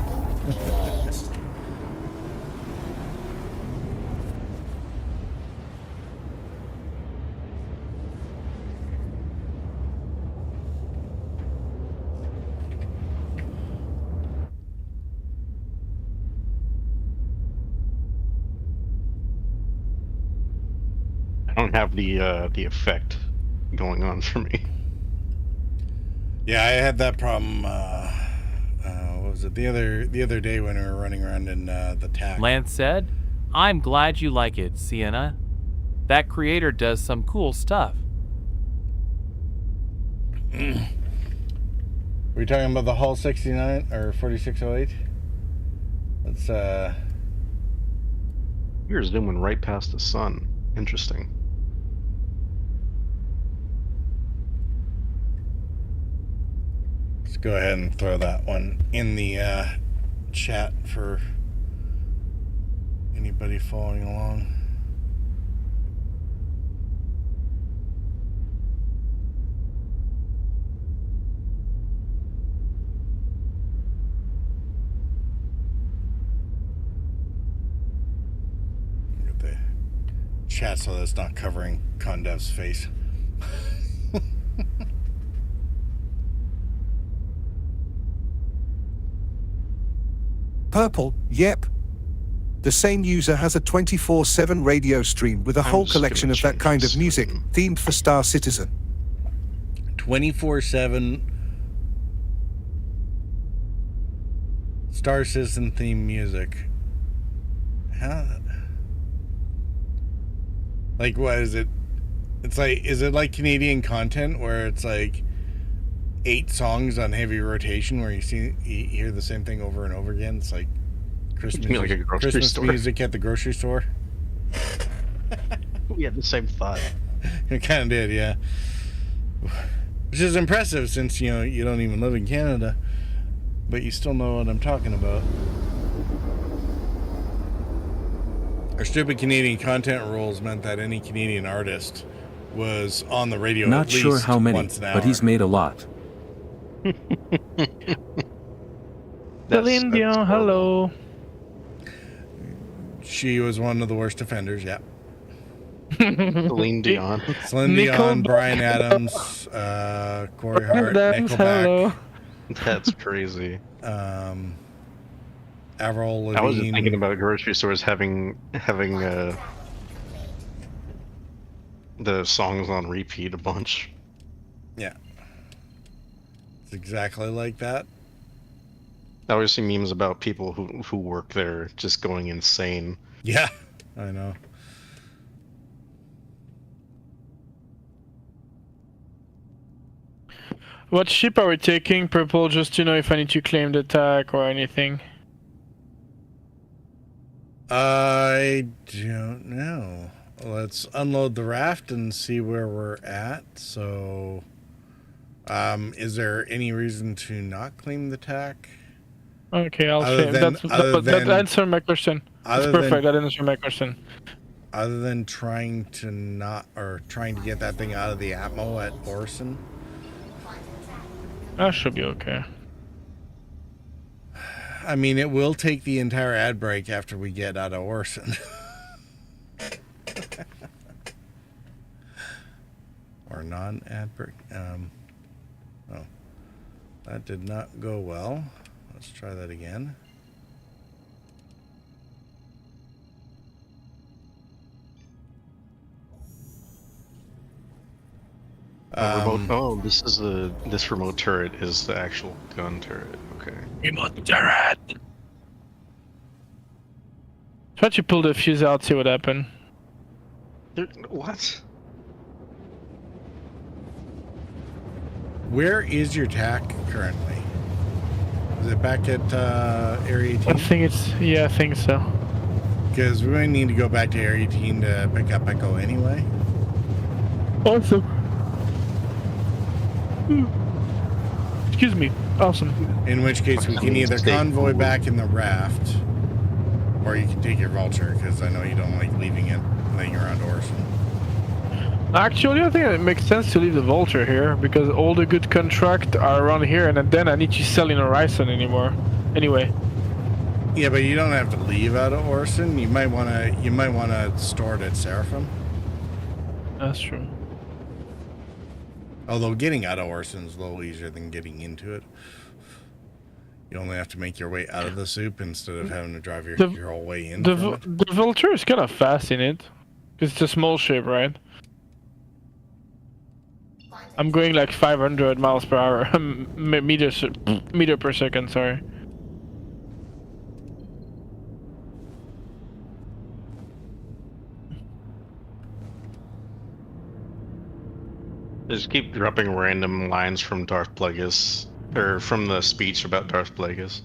I don't have the effect going on for me. Yeah, I had that problem. What was it the other day when we were running around in the TAC? Lance said, I'm glad you like it, Sienna. That creator does some cool stuff. Were we talking about the Hull 69 or 4608? Let's You're zooming right past the sun. Interesting. Let's go ahead and throw that one in the chat for anybody following along. get the chat so that's not covering Condev's face. Purple, yep. The same user has a 24/7 radio stream with a whole collection of that kind of music, themed for Star Citizen. 24/7 Star Citizen theme music. How? Like, what is it? It's like, is it like Canadian content where it's like 8 songs on heavy rotation where you hear the same thing over and over again? It's like Christmas music at the grocery store. We had the same thought. It kind of did, yeah. Which is impressive since, you don't even live in Canada, but you still know what I'm talking about. Our stupid Canadian content rules meant that any Canadian artist was on the radio Not at least sure how many, once an hour. but he's made a lot. Celine Dion, hello. She was one of the worst offenders, yeah. Celine Dion. Celine Dion, Bryan Adams, Corey Hart, Nickelback. Hello. That's crazy. Avril Lavigne. I was just thinking about grocery stores having the songs on repeat a bunch. Yeah. It's exactly like that. I always see memes about people who work there just going insane. Yeah, I know. What ship are we taking, Purple, just to know if I need to claim the tag or anything? I don't know. Let's unload the raft and see where we're at. So, is there any reason to not claim the tack? Okay, I'll say that answered my question. That's perfect. That answered my question. Other than trying to get that thing out of the Atmo at Orson. That should be okay. I mean, it will take the entire ad break after we get out of Orson. Or non-ad break. Oh, that did not go well. Let's try that again. This remote turret is the actual gun turret. Okay. Remote turret. Try to pull the fuse out, see what happened. What? Where is your TAC currently? Is it back at Area 18? I think so. Because we might need to go back to Area 18 to pick up Echo anyway. Awesome. Excuse me. Awesome. In which case we can either convoy back in the raft, or you can take your vulture, because I know you don't like leaving it laying around Orson. Actually, I think it makes sense to leave the vulture here, because all the good contracts are around here, and then I need to sell in Horizon anymore. Anyway. Yeah, but you don't have to leave out of Orson. You might wanna store it at Seraphim. That's true. Although getting out of Orson is a little easier than getting into it. You only have to make your way out of the soup instead of having to drive your whole way in. The vulture is kind of fast in it, because it's a small ship, right? I'm going like 500 miles per hour, meter per second, sorry. Just keep dropping random lines from Darth Plagueis, or from the speech about Darth Plagueis.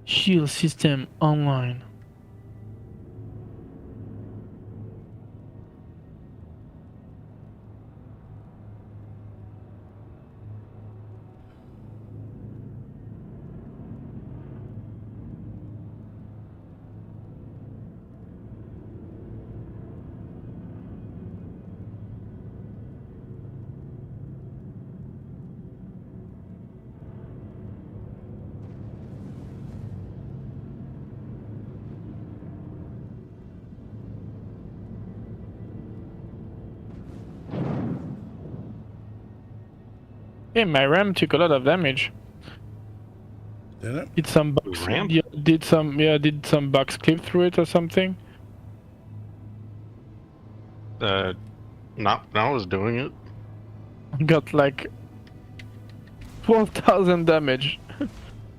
Shield system online. Hey, my ram took a lot of damage. Did it? Did some box, Ramp? did some box clip through it or something? Not when I was doing it. Got like 12,000 damage.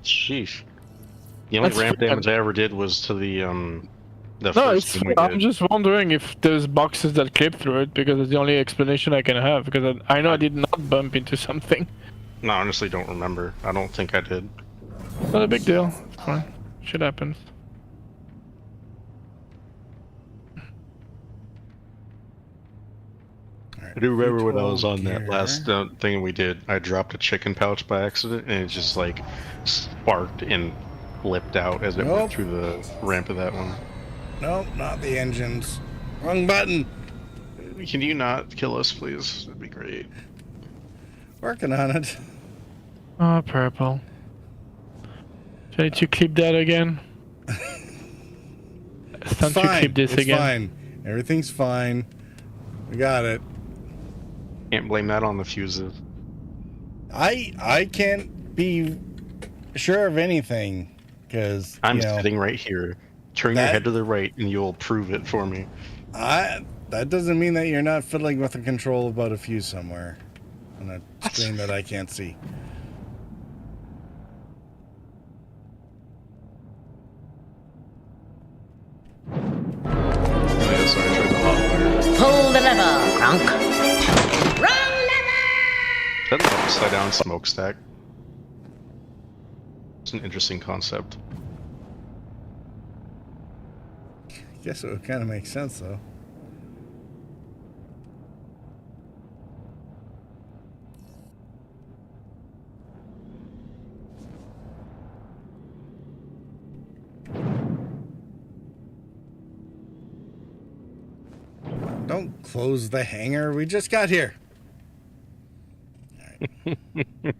Sheesh. The only That's ramp fair. damage I ever did was to the No, first it's. game we I'm did. just wondering if there's boxes that clip through it because it's the only explanation I can have. Because I know I did not bump into something. No, I honestly don't remember. I don't think I did. Not a big deal. It's fine. Shit happens. I do remember when I was on that last thing we did, I dropped a chicken pouch by accident, and it just like sparked and flipped out as it went through the ramp of that one. Nope, not the engines. Wrong button. Can you not kill us, please? That'd be great. Working on it. Oh, purple. Should I need to clip that again? It's time to clip this it's again. Fine. Everything's fine. We got it. Can't blame that on the fuses. I can't be sure of anything because I'm sitting right here. Turn your head to the right, and you'll prove it for me. That doesn't mean that you're not fiddling with the control about a fuse somewhere on a screen that I can't see. Pull the lever, Gronk. Wrong lever! Is that an upside down smokestack? It's an interesting concept. Guess it would kind of make sense though. Don't close the hangar. We just got here. All right.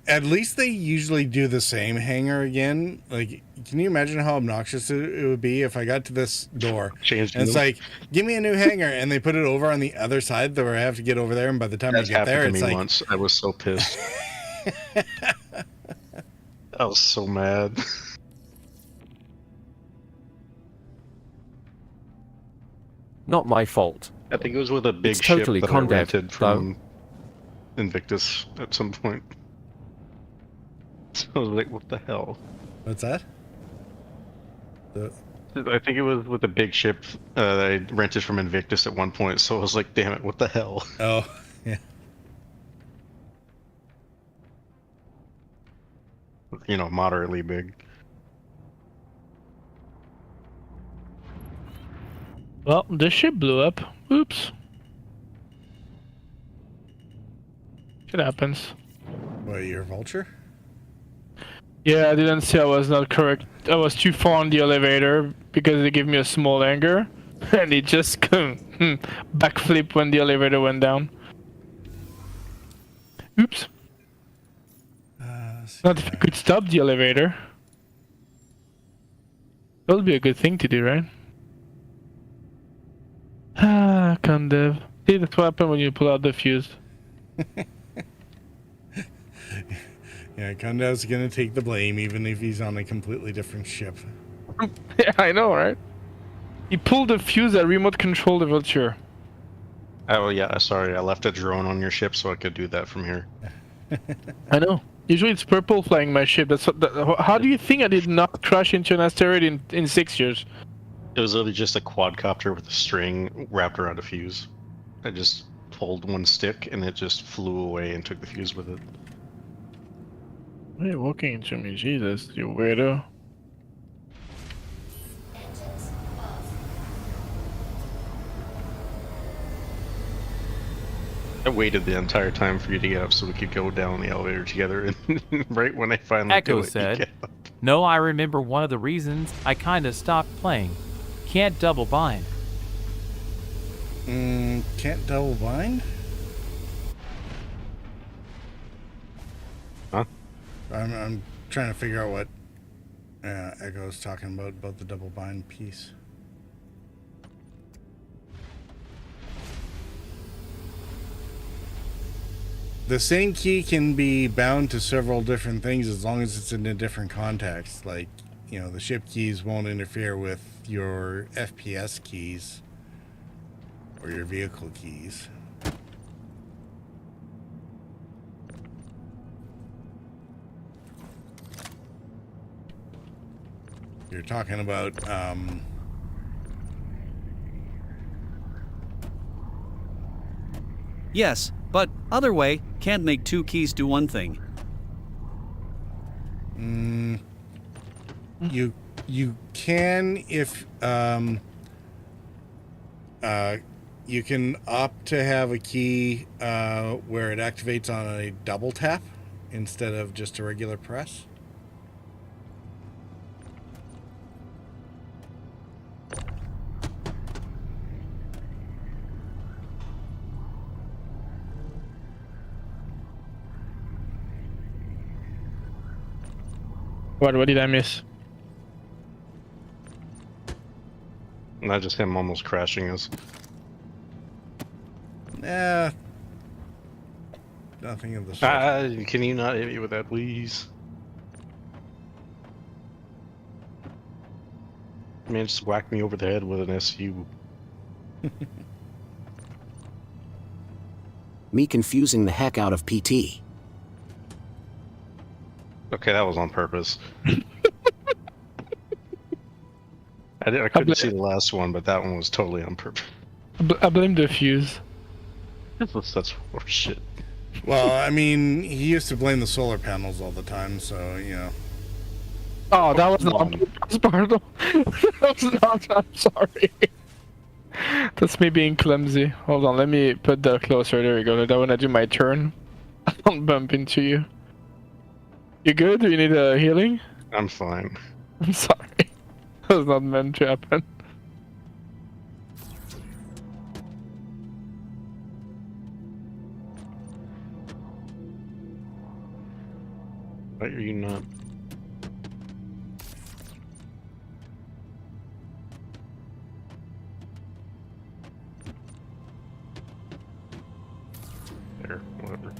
At least they usually do the same hangar again. Like, can you imagine how obnoxious it would be if I got to this door and it's like, give me a new hangar, and they put it over on the other side where I have to get over there, and by the time I get there, it's like once. I was so pissed. I was so mad. Not my fault. I think it was with a big It's ship totally that I Condev, rented from Invictus at some point. So I was like, what the hell? What's that? I think it was with a big ship that I rented from Invictus at one point, so I was like, damn it, what the hell? Oh, yeah. You know, moderately big. Well, the ship blew up. Oops. Shit happens. What, your vulture? Yeah, I didn't see I was not correct. I was too far on the elevator because they gave me a small angle, and it just backflip when the elevator went down. Oops. Not if I could stop the elevator. That would be a good thing to do, right? Ah, Condev. See, that's what happens when you pull out the fuse. Yeah, Condev's gonna take the blame even if he's on a completely different ship. Yeah, I know, right? He pulled the fuse that remote controlled the vulture. Oh yeah, sorry, I left a drone on your ship so I could do that from here. I know. Usually it's purple flying my ship. How do you think I did not crash into an asteroid in 6 years? It was literally just a quadcopter with a string wrapped around a fuse. I just pulled one stick and it just flew away and took the fuse with it. Why are you walking into me? Jesus, you weirdo. I waited the entire time for you to get up so we could go down the elevator together, and right when I finally Echo do it, said, you get up. "No, I remember one of the reasons I kinda stopped playing. Can't double bind." Can't double bind? Huh? I'm trying to figure out what Echo's talking about the double bind piece. the same key can be bound to several different things as long as it's in a different context. Like, you know, the ship keys won't interfere with your FPS keys or your vehicle keys. You're talking about Yes, but other way can't make two keys do one thing. You can if you can opt to have a key where it activates on a double tap instead of just a regular press. What did I miss? Not just him almost crashing us. Nothing of the sort. Can you not hit me with that, please? Man, just whacked me over the head with an SU. Me confusing the heck out of PT. Okay, that was on purpose. I couldn't see the last one, but that one was totally on purpose. I blame the fuse. That's horseshit. Well, I mean, he used to blame the solar panels all the time, so, you know. Oh, that was not on purpose, pardon. That was not, I'm sorry. That's me being clumsy. Hold on, let me put that closer. There we go. That when I do my turn, I don't bump into you. You good? Do you need a healing? I'm fine. I'm sorry. That was not meant to happen. Why are you not? There, whatever.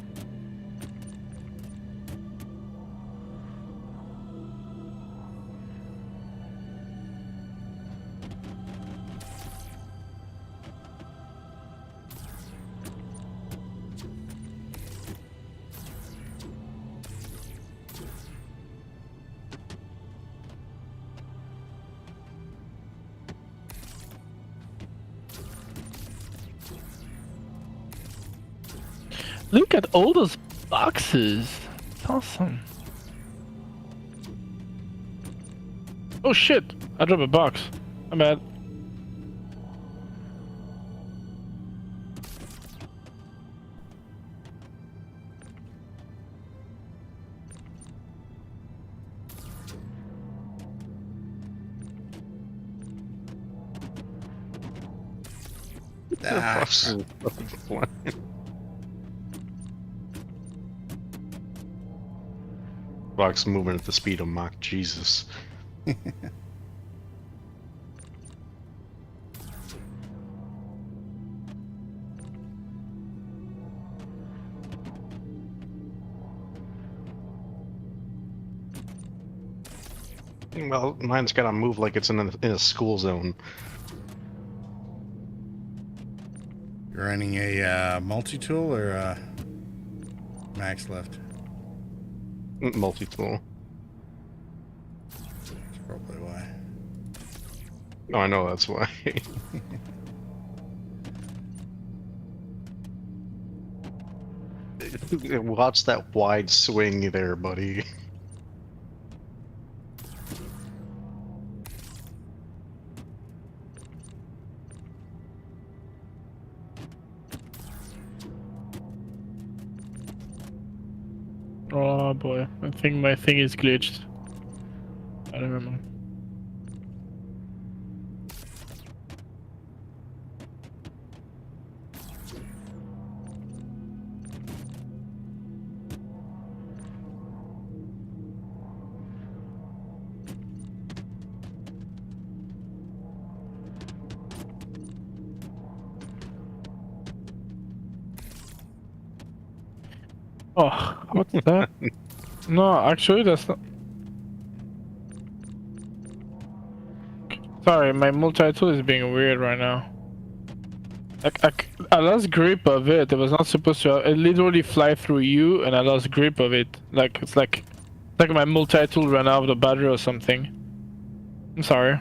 Look at all those boxes. It's awesome. Oh shit! I dropped a box. I'm bad. Box moving at the speed of Mach Jesus. Well, mine's gotta move like it's in a school zone. You're running a multi-tool or max left? Multi-tool. That's probably why. Oh, I know that's why. Watch that wide swing there, buddy. Oh boy, I think my thing is glitched. I don't remember. Oh, what's that? No, actually, that's not. Sorry, my multi-tool is being weird right now. I lost grip of it. It was not supposed to. It literally fly through you, and I lost grip of it. Like it's like my multi-tool ran out of the battery or something. I'm sorry.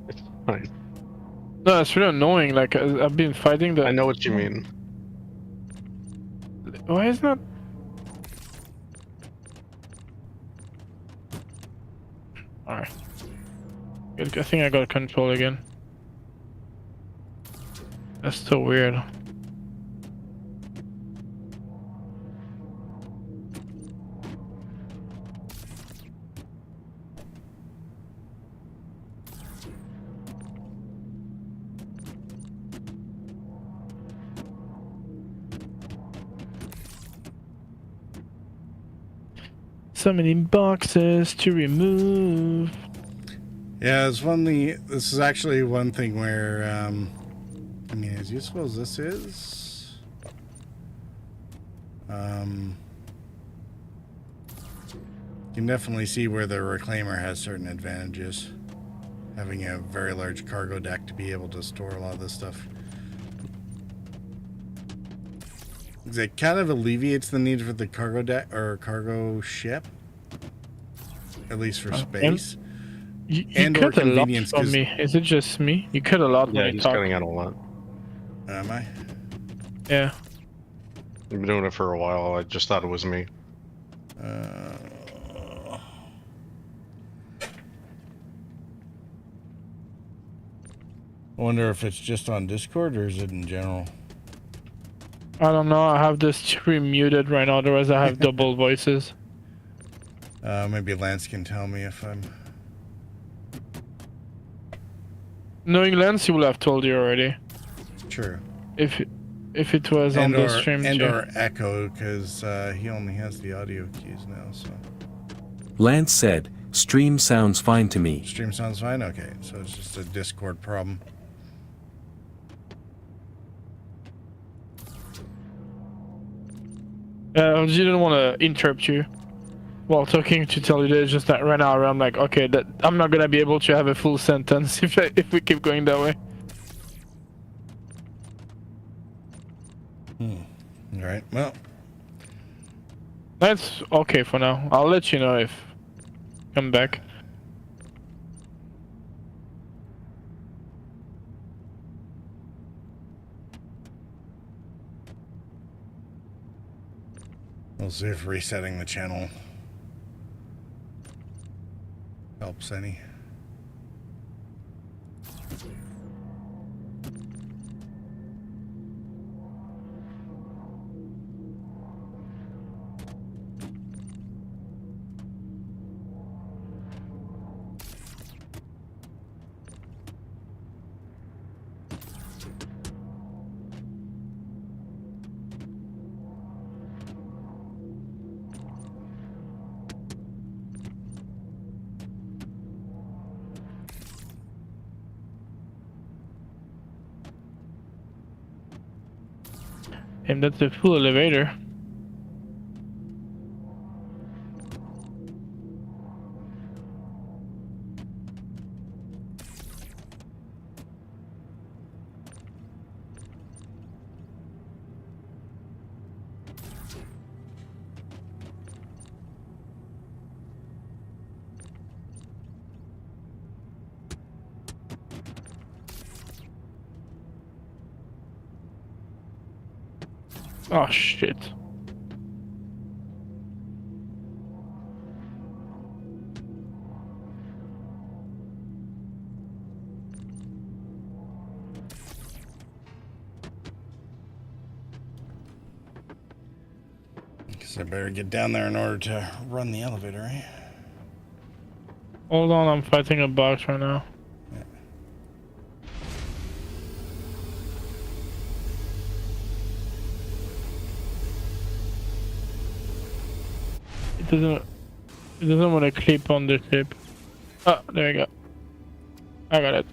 It's fine. No, it's really annoying. Like I've been fighting the. I know what you mean. Why is not? Alright. I think I got control again. That's still weird. So many boxes to remove. Yeah, this is actually one thing where, I mean, as useful as this is, you can definitely see where the Reclaimer has certain advantages. Having a very large cargo deck to be able to store a lot of this stuff. It kind of alleviates the need for the cargo deck or cargo ship, at least for space. You cut a lot from me. Is it just me? You cut a lot when you he's talk. cutting out a lot. Am I? Yeah. I've been doing it for a while. I just thought it was me. I wonder if it's just on Discord or is it in general? I don't know. I have this stream muted right now. Otherwise, I have double voices. Maybe Lance can tell me if I'm... Knowing Lance, he will have told you already. True. If it was on the stream and too. or echo, because he only has the audio keys now. So. Lance said, "Stream sounds fine to me." Stream sounds fine. Okay, so it's just a Discord problem. I didn't want to interrupt you while talking to tell you that. It's just that right now I'm like, okay, that I'm not gonna be able to have a full sentence if we keep going that way. All right. Well, that's okay for now. I'll let you know if I'm back. we'll see if resetting the channel helps any. And that's a full elevator. Oh shit. Guess I better get down there in order to run the elevator, right? Hold on, I'm fighting a box right now. It doesn't want to clip on the ship. Oh, there you go. I got it.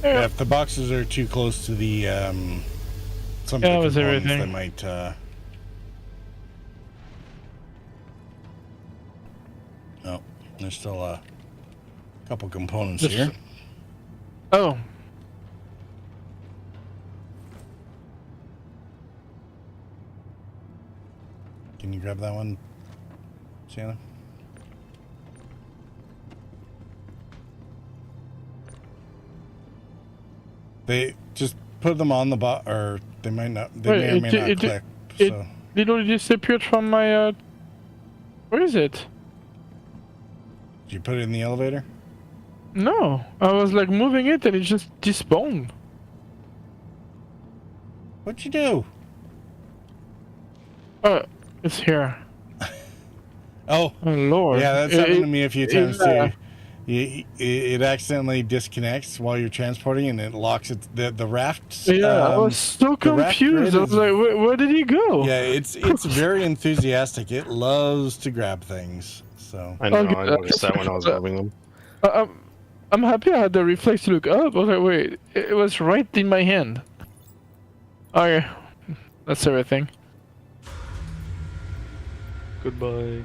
Yeah, if the boxes are too close to the some Yeah, of that the was components everything. they might. Oh, there's still a couple components here. Oh. Can you grab that one, Shanna? They just put them on the bot, or they might not. They may or may not click. So It literally disappeared from my. Where is it? did you put it in the elevator? No, I was like moving it and it just despawned. What'd you do? It's here. Oh Lord. Yeah, that's happened to me a few times too. It accidentally disconnects while you're transporting, and it locks it. The raft. Yeah, I was so confused. I was like, where did he go? Yeah, it's very enthusiastic. It loves to grab things. So I know. I noticed that when I was moving them. I'm happy I had the reflex to look up. I was like, wait, it was right in my hand. Okay, that's everything. Goodbye.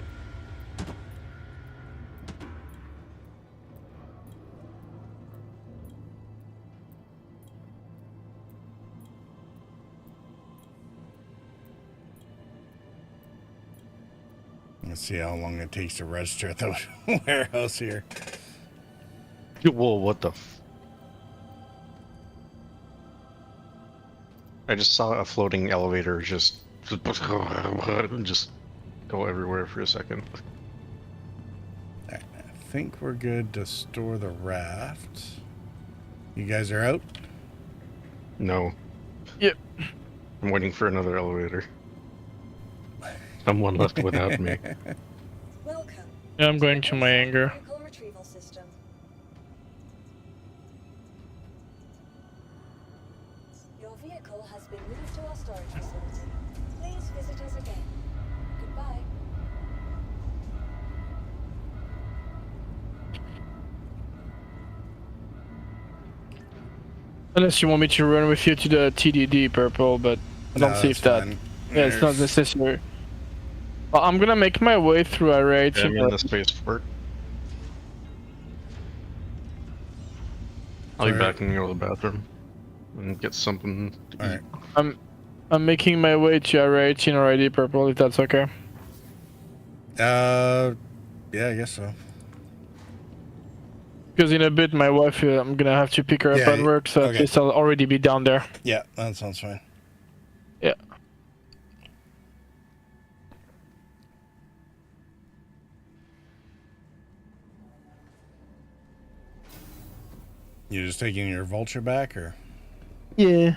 let's see how long it takes to register at the warehouse here. Whoa! What the? I just saw a floating elevator just go everywhere for a second. I think we're good to store the raft. You guys are out? No. Yep. I'm waiting for another elevator. Someone left without me. Welcome. Yeah, I'm going to my anger. Vehicle retrieval system. Your vehicle has been moved to our storage facility. Please visit us again. Goodbye. Unless you want me to run with you to the TDD, Purple, but I don't see if that. Fine. Yeah, it's not necessary. Well, I'm gonna make my way through array to I'm in the spaceport. I'll be back and go to the bathroom and get something to eat. I'm making my way to array 18 already, Purple, if that's okay. Yeah, I guess so. Because in a bit, my wife, I'm gonna have to pick her up at work, so at least I'll already be down there. Yeah, that sounds fine. Yeah. You just taking your vulture back, or? Yeah.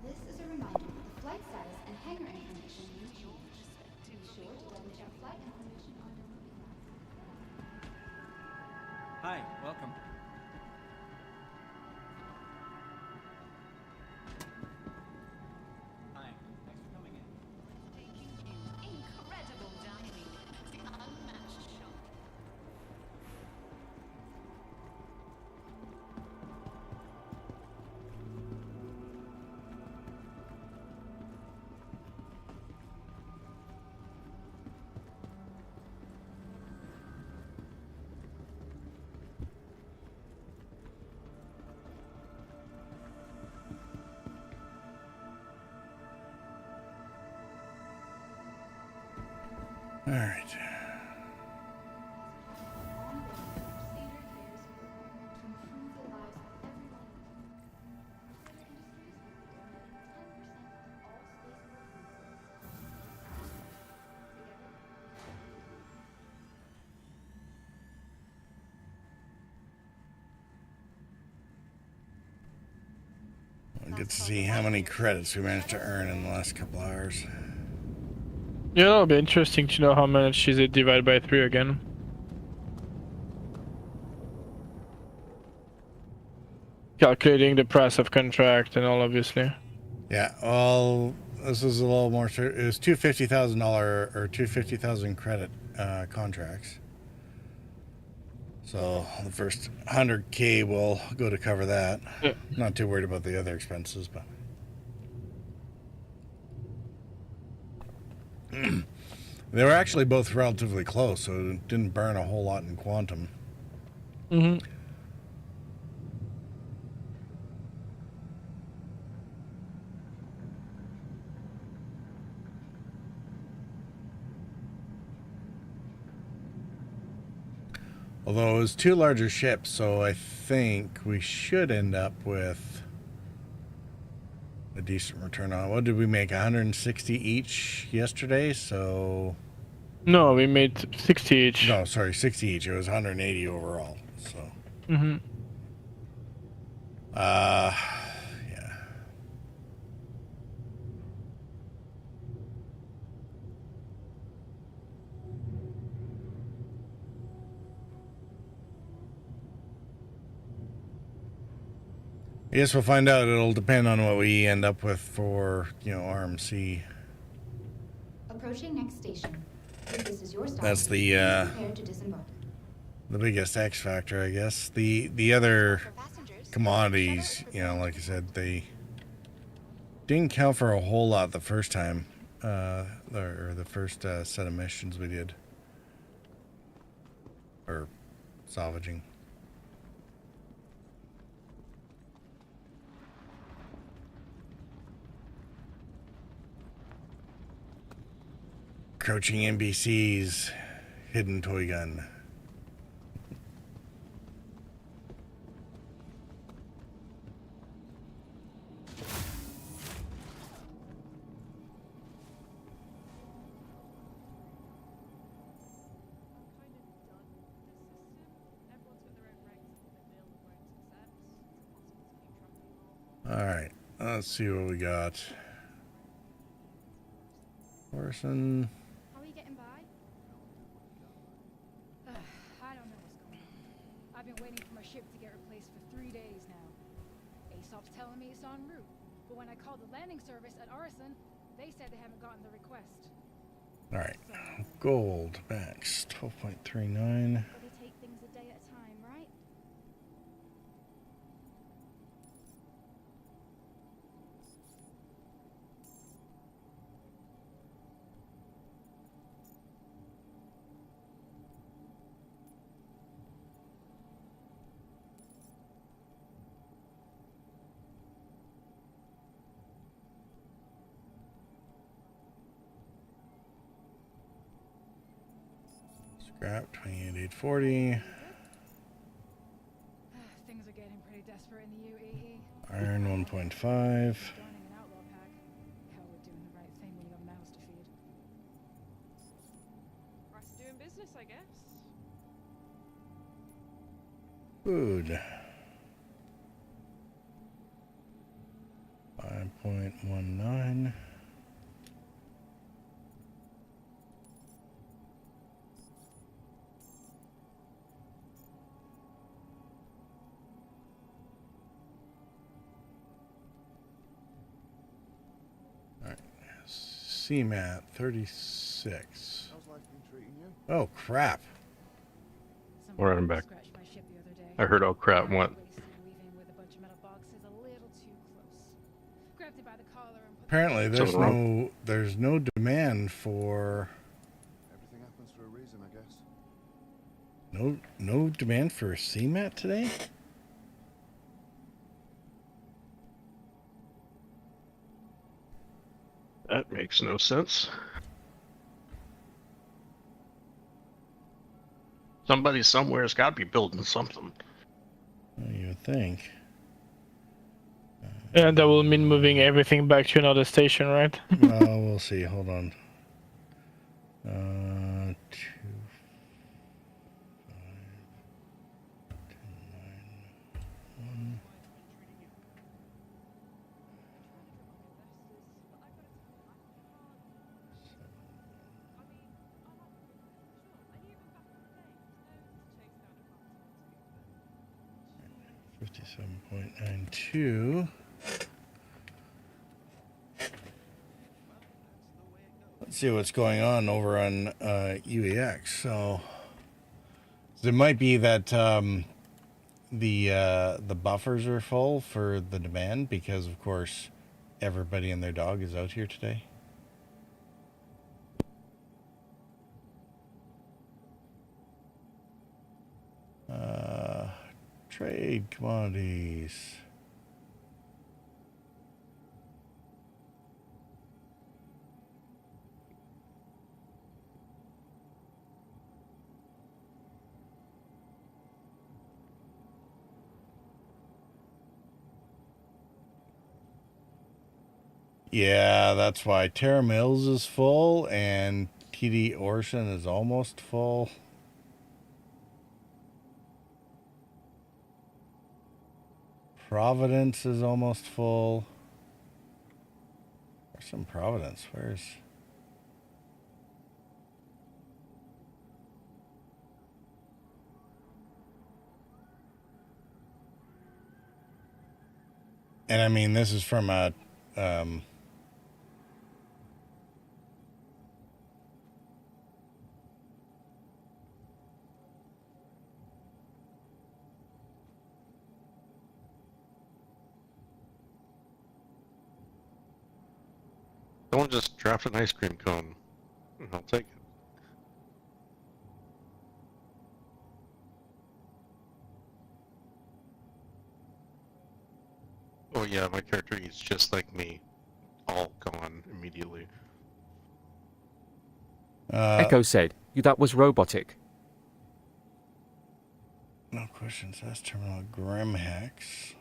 This is a reminder of the flight status and hangar information you need. Be sure to double check flight information on your moving map. Hi, welcome. Hi, thanks for coming in. Incredible dining. The unmatched shop. All right. We'll get to see how many credits we managed to earn in the last couple hours. Yeah, that'll be interesting to know how much is it divided by 3 again. Calculating the price of contract and all, obviously. Yeah, well, this is a little more. It was two $50,000 or 250,000 credit contracts. So the first 100K will go to cover that. Yeah. Not too worried about the other expenses, but they were actually both relatively close, so it didn't burn a whole lot in quantum. Mm-hmm. Although it was two larger ships, so I think we should end up with a decent return on. What did we make? 160 each yesterday, so... No, we made 60 each. No, sorry, 60 each. It was 180 overall, so... Mm-hmm. Yeah. I guess we'll find out. It'll depend on what we end up with for, RMC. Approaching next station. If this is your stop, That's the prepare to disembark. the biggest X factor, I guess. The other commodities, like I said, they didn't count for a whole lot the first time, or the first set of missions we did, or salvaging. Crouching NBC's hidden toy gun. Alright, let's see what we got. Orson. How are you getting by? I don't know what's going on. I've been waiting for my ship to get replaced for 3 days now. Aesop's telling me it's en route, but when I called the landing service at Arson, they said they haven't gotten the request. Alright, gold, max, 12.39. They take things a day at a time, right? Scrap, 28,840. Things are getting pretty desperate in the UAE. Iron, 1.5. Joining an outlaw pack. Hell, we're doing the right thing when you got mouths to feed. Price of doing business, I guess. Food. 5.19. CMAT 36. Oh crap. Alright, I'm back. I heard oh crap and went. Apparently there's no demand for Everything happens for a reason, I guess. no demand for a CMAT today? That makes no sense. Somebody somewhere has got to be building something. You would think. And that will mean moving everything back to another station, right? Well, we'll see. Hold on. 2, 5, 10, 9, 1. $57.92. Let's see what's going on over on UEX. So It might be that the buffers are full for the demand because, of course, everybody and their dog is out here today. Trade commodities. Yeah, that's why Terra Mills is full and TD Orson is almost full. Providence is almost full. Where's some Providence? Where's... And I mean, this is from a... Someone just dropped an ice cream cone. I'll take it. Oh yeah, my character eats just like me. All gone immediately. Echo said, that was robotic. No questions asked. Terminal Grim Hex.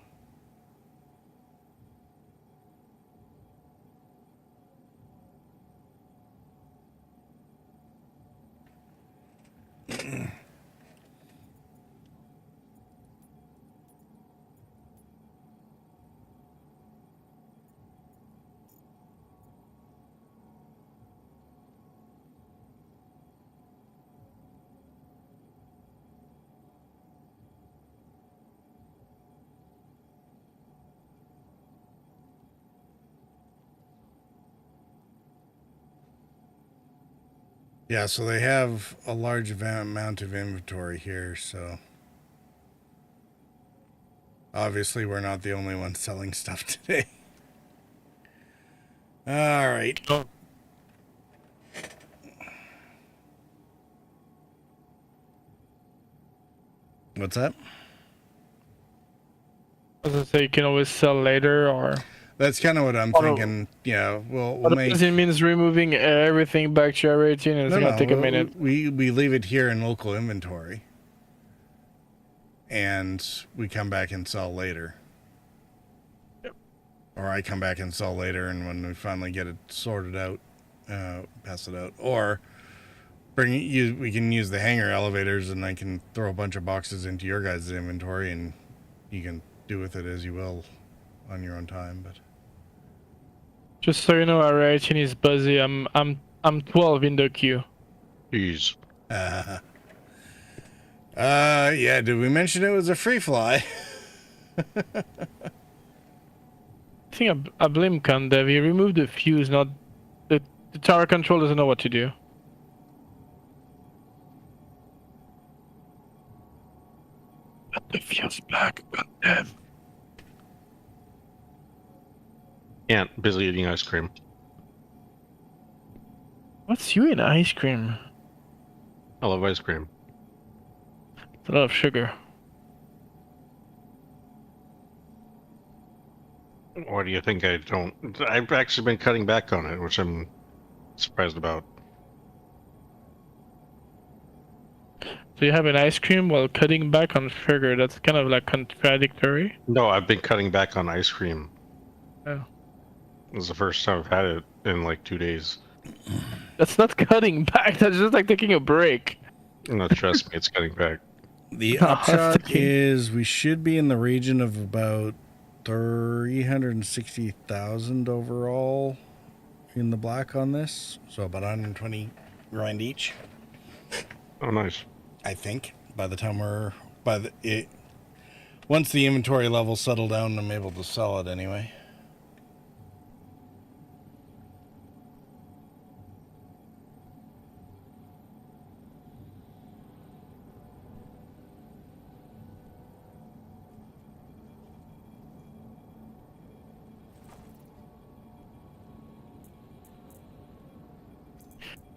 Yeah, so they have a large amount of inventory here, so obviously we're not the only ones selling stuff today. All right. Oh. What's that? As I say, you can always sell later, or... That's kind of what I'm thinking. Yeah, we'll make... Does it means removing everything back to our 18 and it's going to take a minute? We leave it here in local inventory. And we come back and sell later. Yep. Or I come back and sell later, and when we finally get it sorted out, pass it out. Or we can use the hangar elevators, and I can throw a bunch of boxes into your guys' inventory, and you can do with it as you will on your own time. But just so you know, our 18 is busy. I'm 12 in the queue. Jeez. Yeah, did we mention it was a free fly? I think I blame Condev. He removed the fuse, not... The tower control doesn't know what to do. Put the fuse back, Condev. Can't. Busy eating ice cream. What's you in ice cream? I love ice cream. It's a lot of sugar. Why do you think I don't? I've actually been cutting back on it, which I'm surprised about. So you have an ice cream while cutting back on sugar. That's kind of like contradictory. No, I've been cutting back on ice cream. Oh. This is the first time I've had it in like 2 days. That's not cutting back. That's just like taking a break. No, trust me, it's cutting back. The upshot is we should be in the region of about 360,000 overall in the black on this. So about 120 grind each. Oh, nice. I think by the time once the inventory levels settle down, I'm able to sell it anyway.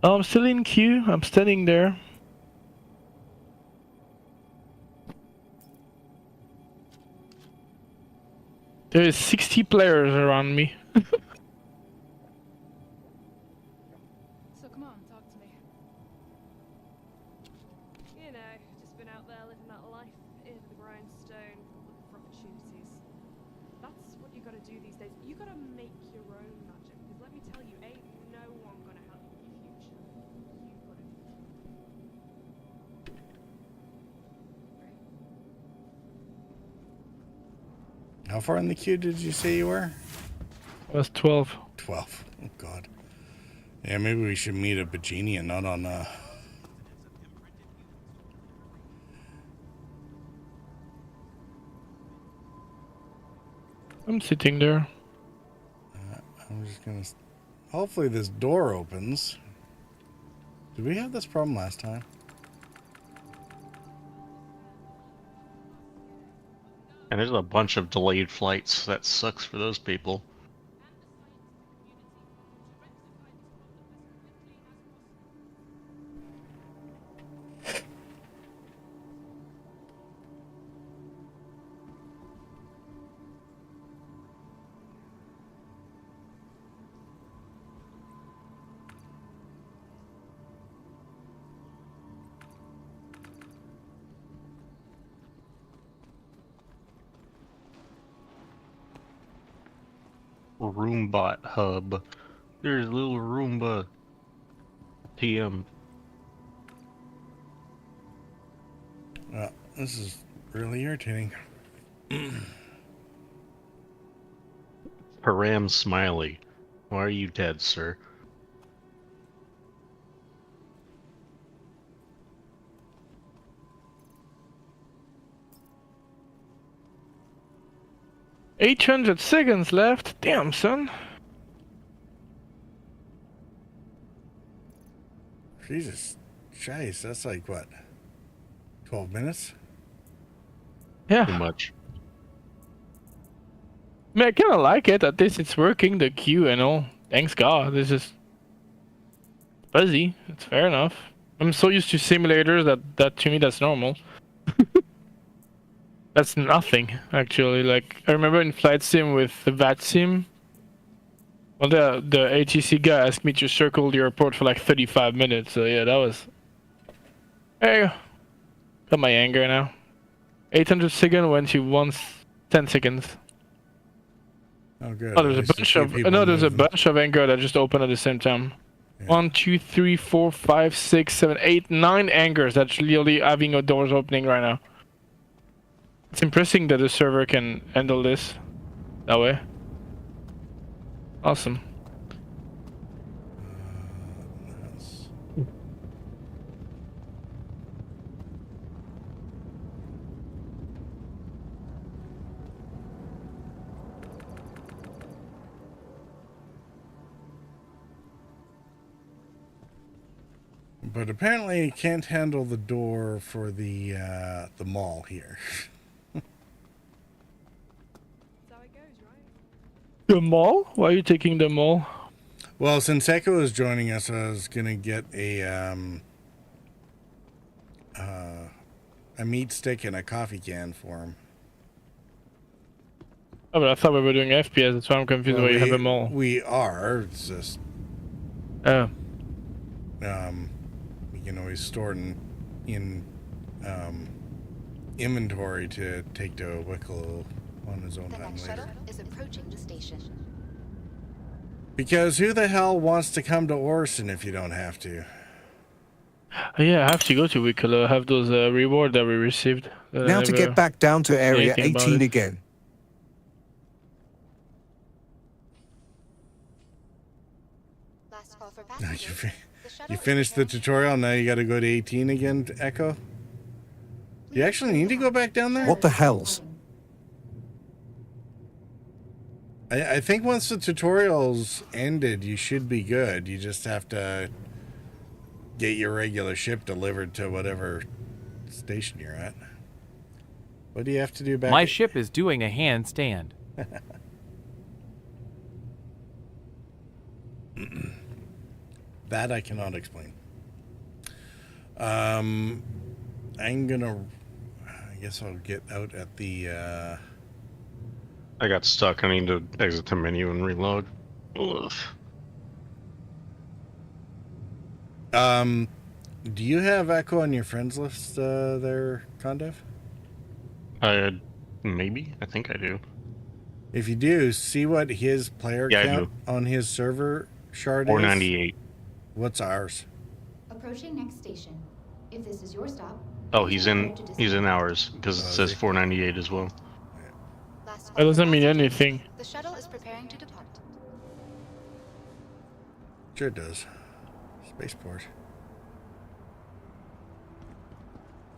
Oh, I'm still in queue. I'm standing there. There is 60 players around me. So come on, talk to me. You know, just been out there living that life, ear to the grindstone, looking for opportunities. That's what you gotta do these days. You gotta make your own magic. Because let me tell you, ain't no one gonna help you with your future. You gotta do it. How far in the queue did you say you were? I was 12. 12. Oh, God. Yeah, maybe we should meet at Bajini and not on, I'm sitting there. I'm just gonna... Hopefully this door opens. Did we have this problem last time? And there's a bunch of delayed flights. That sucks for those people. Roombot hub. There's a little Roomba TM. This is really irritating. Param Smiley. Why are you dead, sir? $800 left. Damn, son. Jesus. Jeez, that's like what? 12 minutes? Yeah. Too much. I mean, I kind of like it. At least it's working, the queue and all. Thanks God. This is fuzzy. It's fair enough. I'm so used to simulators that to me that's normal. That's nothing, actually. Like, I remember in Flight Sim with the VAT Sim, well, the ATC guy asked me to circle the airport for like 35 minutes, so yeah, that was... There you go. Got my anger now. 800 seconds went to 10 seconds. Oh, good. Oh, there's a bunch of anger that just opened at the same time. Yeah. 1, 2, 3, 4, 5, 6, 7, 8, 9 angers that's literally having a doors opening right now. It's impressive that the server can handle this that way. Awesome. But apparently it can't handle the door for the mall here. The mall? Why are you taking the mall? Well, since Echo is joining us, I was gonna get a meat stick and a coffee can for him. Oh, but I thought we were doing FPS. That's why I'm confused why you have a mall. We are. It's just... Oh. You know, he's stored in inventory to take to Wicklow on his own time later. Is approaching the station. Because who the hell wants to come to Orson if you don't have to? Yeah, I have to go to Wicklow. Have those reward that we received. Now to get back down to area 18 again. Last call for passengers. You finished the tutorial, now you gotta go to 18 again, Echo? You actually need to go back down there? What the hells? I think once the tutorial's ended, you should be good. You just have to get your regular ship delivered to whatever station you're at. What do you have to do back? My ship is doing a handstand. That I cannot explain. I guess I'll get out at the. I got stuck. I need to exit the menu and reload. Ugh. Do you have Echo on your friends list there, Condev? Maybe. I think I do. If you do, see what his player count on his server shard 498. is. What's ours? Approaching next station. If this is your stop. Oh, he's in ours because it says 498 as well. That doesn't mean anything. The shuttle is preparing to depart. Sure it does. Spaceport.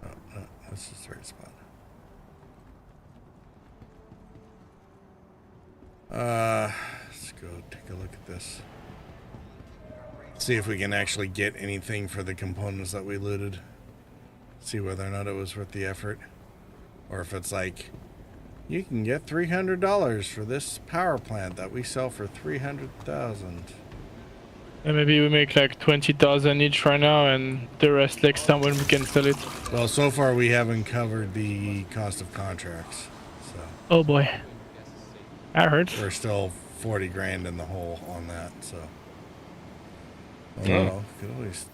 Oh, no, this is the right spot. Let's go take a look at this. See if we can actually get anything for the components that we looted. See whether or not it was worth the effort. Or if it's like, you can get $300 for this power plant that we sell for $300,000. And maybe we make like 20,000 each right now, and the rest next time when we can sell it. Well, so far we haven't covered the cost of contracts. So. Oh boy, that hurts. We're still 40 grand in the hole on that. So. Oh, Yeah. well, could always.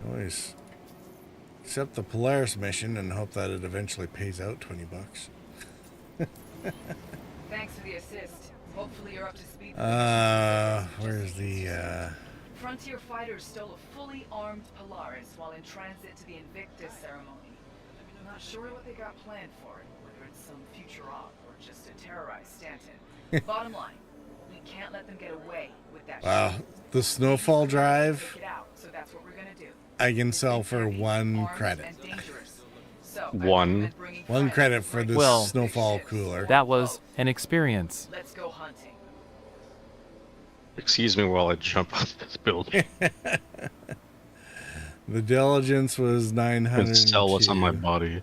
Always accept the Polaris mission and hope that it eventually pays out $20. Thanks for the assist. Hopefully you're up to speed. Where's the Frontier fighters stole a fully armed Polaris while in transit to the Invictus ceremony. I'm not sure what they got planned for it, whether it's some future op or just to terrorize Stanton. Bottom line, we can't let them get away with that shit. The Snowfall Drive Take it out, so that's what we're gonna do. I can sell for 1 credit. One credit for this Well, Snowfall cooler. That was an experience. Let's go hunting. Excuse me while I jump off this building. The diligence was 900. And sell what's on my body.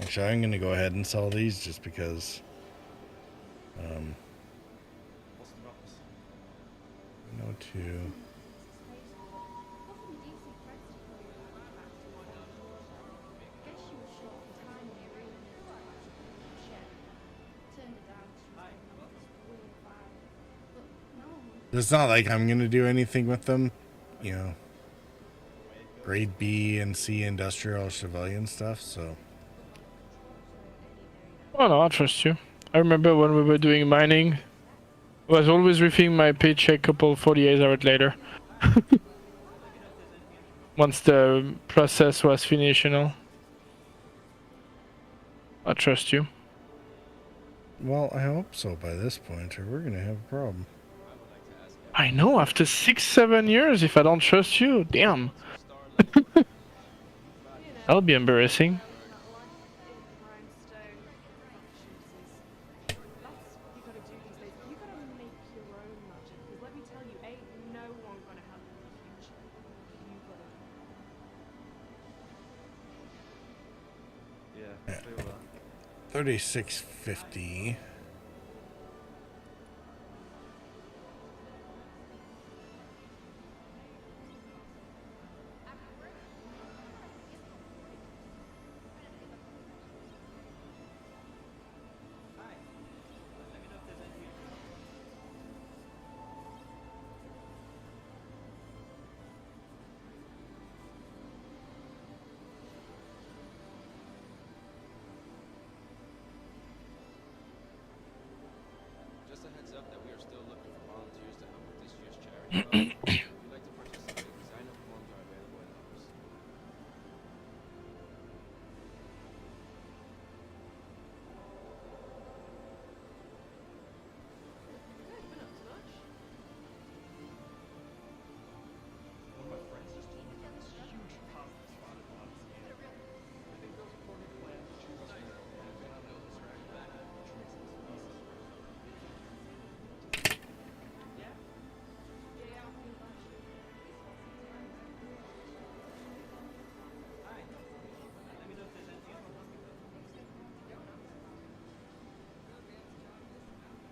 Actually, I'm gonna go ahead and sell these just because. No two. It's not like I'm gonna do anything with them, you know. Grade B and C industrial civilian stuff, so. Oh no, I trust you. I remember when we were doing mining, I was always receiving my paycheck couple 48 hours later. Once the process was finished, you know. I trust you. Well, I hope so by this point, or we're gonna have a problem. I know, after 6-7 years, if I don't trust you, damn. That'll be embarrassing. Yeah. 3650.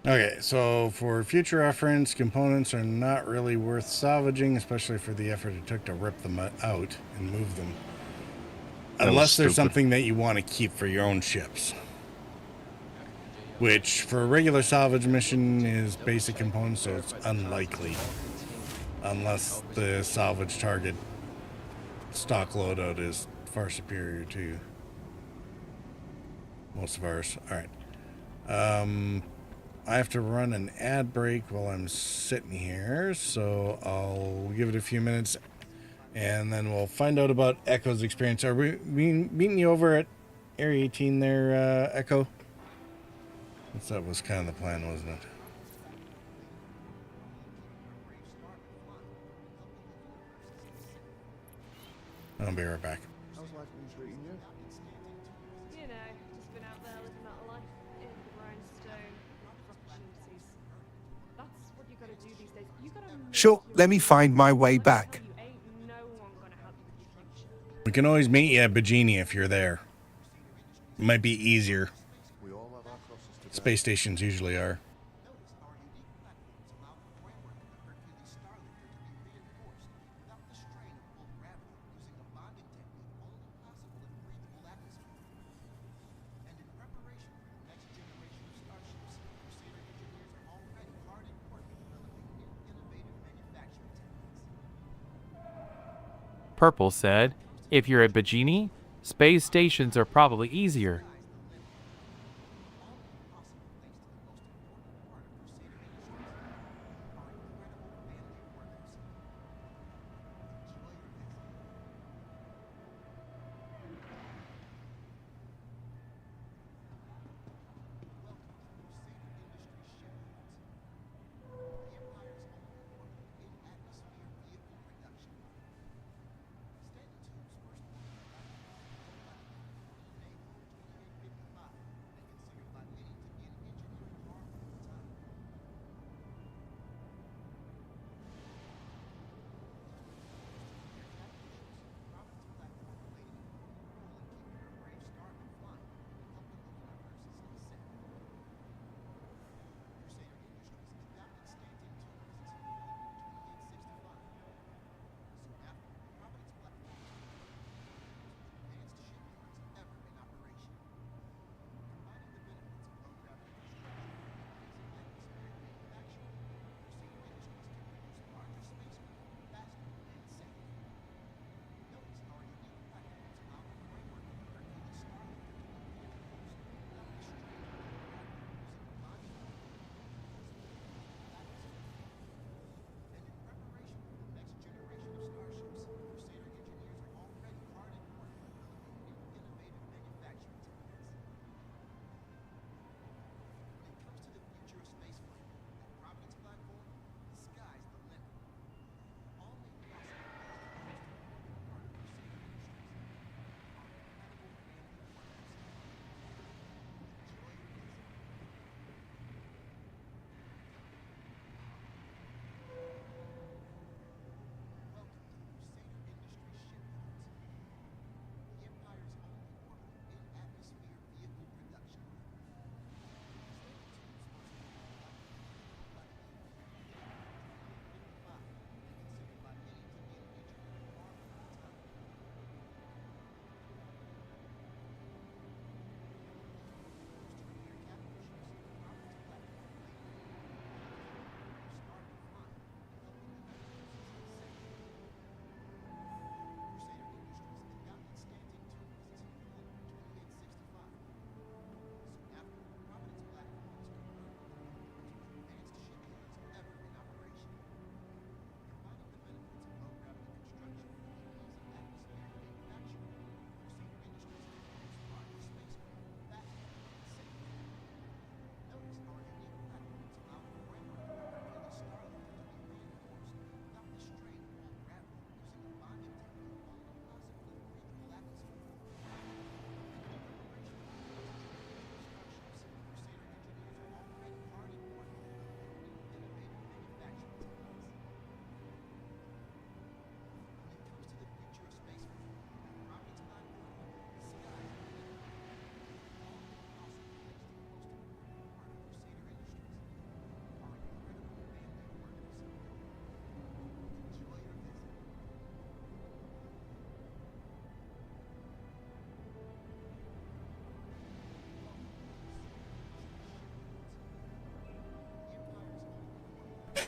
Okay, so for future reference, components are not really worth salvaging, especially for the effort it took to rip them out and move them. Unless there's something that you want to keep for your own ships. Which, for a regular salvage mission, is basic components, so it's unlikely. Unless the salvage target stock loadout is far superior to most of ours. Alright. I have to run an ad break while I'm sitting here, so I'll give it a few minutes, and then we'll find out about Echo's experience. Are we meeting you over at Area 18 there, Echo? That was kind of the plan, wasn't it? I'll be right back. How's life been treating you? You know, just been out there living that life in the grindstone, lots of opportunities. That's what you gotta do these days. You gotta Sure, let me find my way back. We can always meet you at Bajini if you're there. It might be easier. Space stations usually are. Purple said, if you're at Bajini, space stations are probably easier.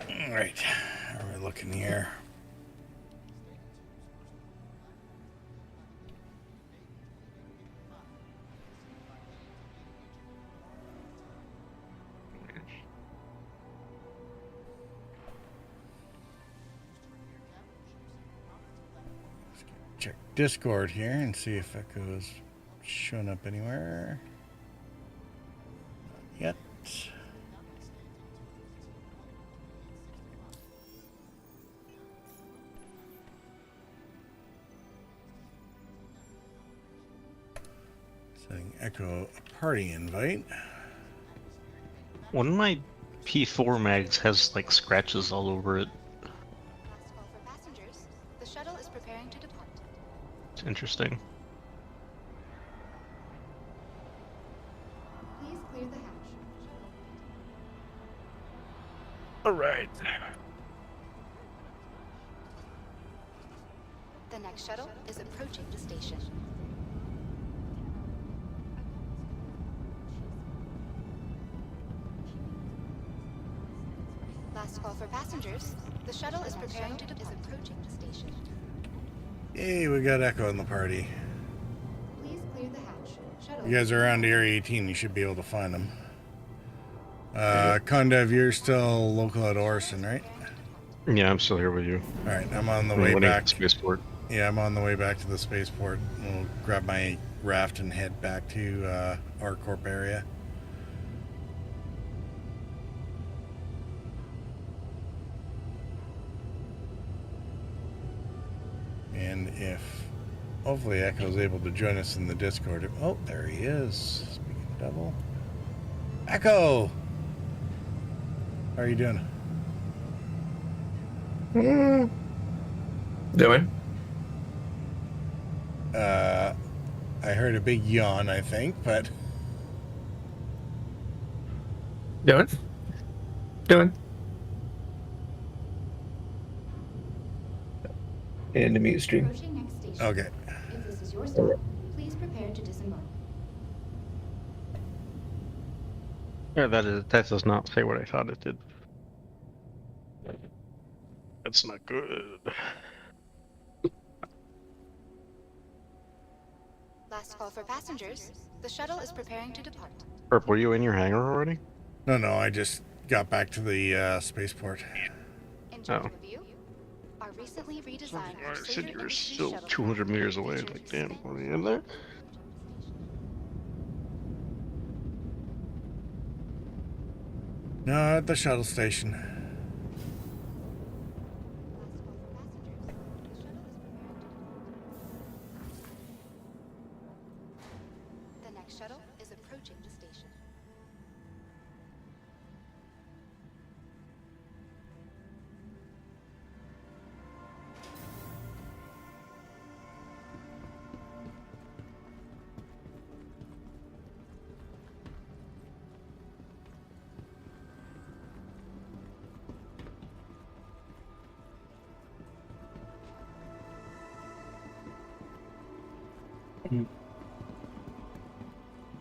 All right, how are we looking here? Check Discord here and see if Echo's showing up anywhere. Not yet. Setting Echo a party invite. One of my P4 mags has like scratches all over it. The shuttle is preparing to depart. It's interesting. Please clear the hatch. All right. The next shuttle is approaching the station. Last call for passengers. The shuttle is preparing to depart. Is approaching the station. Hey, we got Echo in the party. Please clear the hatch. Shuttle. You guys are around Area 18. You should be able to find them. Condev, you're still local at Orson, right? Yeah, I'm still here with you. All right, I'm on the way back. Spaceport. Yeah, I'm on the way back to the spaceport. We'll grab my raft and head back to our corp area. And if hopefully Echo's able to join us in the Discord. Oh, there he is. Speaking of devil. Echo! How are you doing? Doing? I heard a big yawn, I think, but... Doing? And the mute stream. Approaching next station. Okay. If this is your stop, please prepare to disembark. Yeah, that does not say what I thought it did. That's not good. Last call for passengers. The shuttle is preparing to depart. Purple, were you in your hangar already? No, I just got back to the spaceport. Enjoy the view. Our recently redesigned I said you were still 200 meters away. Like, damn, were you in there? No, at the shuttle station. The next shuttle is approaching the station.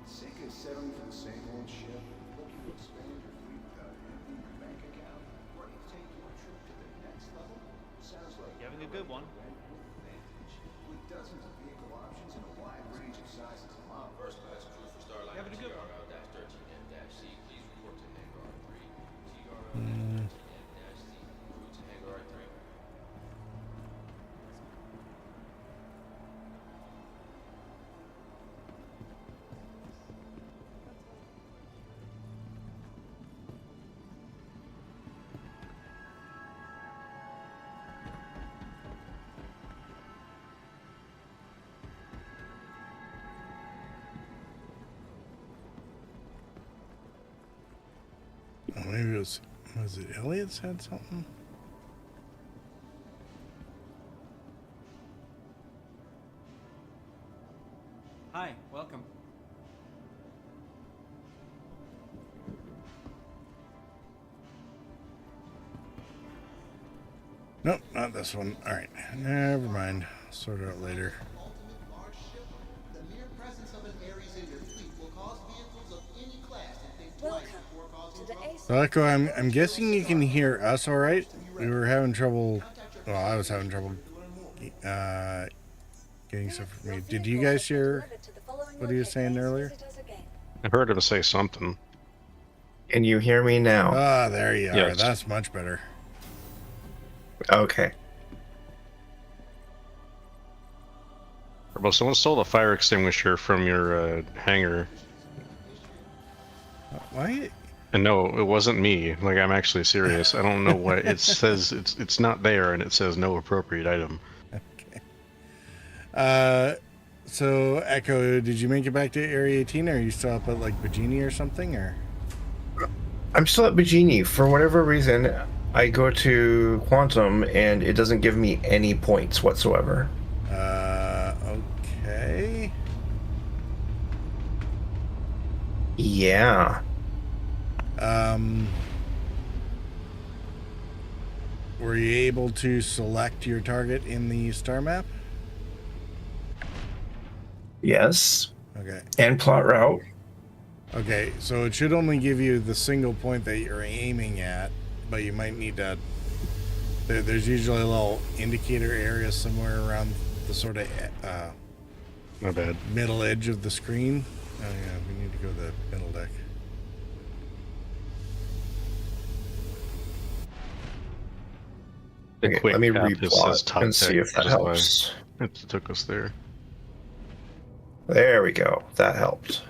Sick of settling for the same old shit? Looking to expand your fleet without a hit in your bank account? Ready to take your trip to the next level? Sounds like You're having a good one. Advantage. With dozens of vehicle options and a wide range of sizes and models. First class crew for Starline. Having a good one. TRL-13N-C. Please report to hangar 3. TRL-13N-C. Crew to hangar 3. Oh, maybe it was it Elliot said something? Hi, welcome. Nope, not this one. All right, never mind. Sort it out later. Welcome So Echo, I'm guessing you can hear us all right. We were having trouble. Well, I was having trouble getting stuff from me. Did you guys hear what he was saying earlier? I heard him say something. Can you hear me now? Ah, there you are. Yes. That's much better. Okay. Well, someone stole the fire extinguisher from your hangar. Why? And no, it wasn't me. Like, I'm actually serious. I don't know what it says. It's not there, and it says no appropriate item. Okay. So Echo, did you make it back to Area 18, or are you still up at like Virginia or something, or? I'm still at Bajini. For whatever reason, I go to Quantum and it doesn't give me any points whatsoever. Okay. Yeah. Were you able to select your target in the star map? Yes. Okay. And plot route. Okay, so it should only give you the single point that you're aiming at, but you might need to... There's usually a little indicator area somewhere around the sort of My bad. middle edge of the screen. Oh yeah, we need to go to the middle deck. Okay, let me replot and see if that helps. It took us there. There we go. That helped.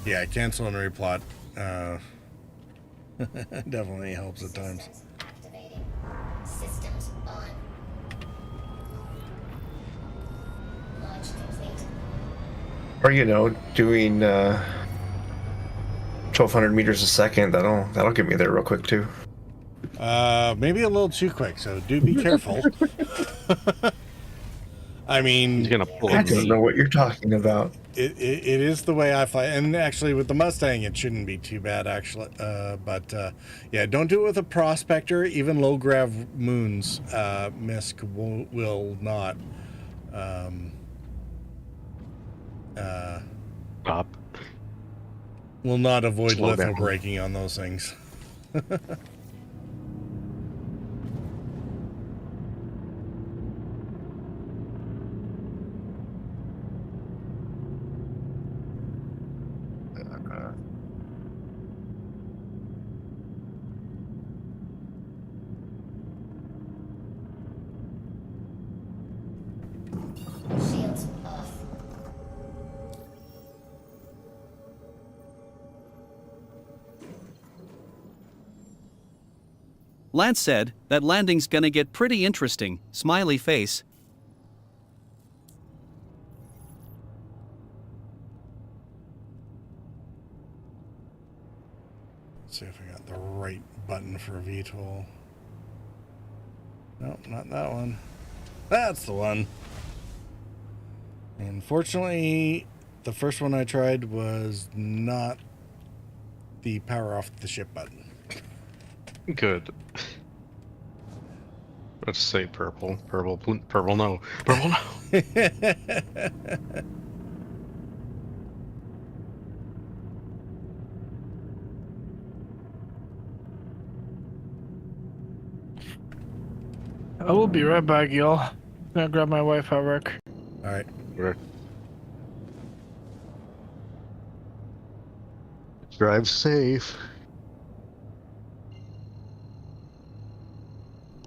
Yeah, cancel and replot. Definitely helps at times. Systems on. Launch complete. Or doing 1,200 meters a second. That'll get me there real quick too. Maybe a little too quick, so do be careful. I mean, he's gonna pull. I don't know what you're talking about. It is the way I fly, and actually with the Mustang, it shouldn't be too bad actually. But yeah, don't do it with a Prospector. Even low grav moons, MISC will not. Pop. Will not avoid Slow litho down. braking on those things. Shields off. Lance said that landing's gonna get pretty interesting. Smiley face. Let's see if I got the right button for VTOL. Nope, not that one. That's the one. Unfortunately, the first one I tried was not the power off the ship button. Good. Let's say purple. Purple no. Purple no. I will be right back, y'all. I'm gonna grab my wife at work. Alright. Drive safe.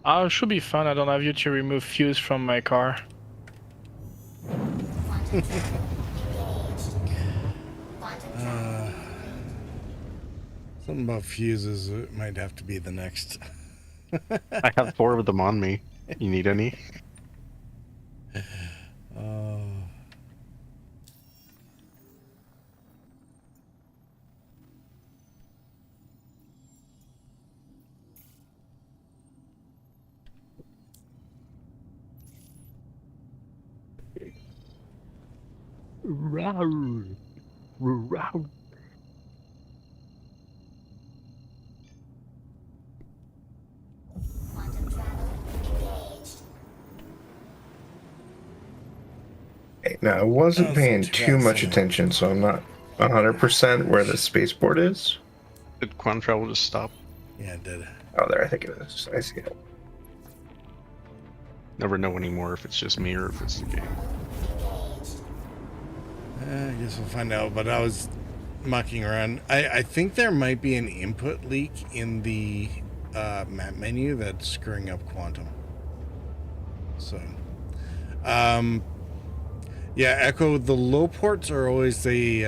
It should be fun. I don't have you to remove fuse from my car. Something about fuses, it might have to be the next. I have 4 of them on me. You need any? Now, I wasn't paying too much attention, so I'm not 100% where the spaceport is? Did quantum travel just stop? Yeah, it did. Oh, there, I think it is. I see it. Never know anymore if it's just me or if it's the game. I guess we'll find out, but I was mucking around. I think there might be an input leak in the map menu that's screwing up quantum. So, yeah, Echo, the low ports are always a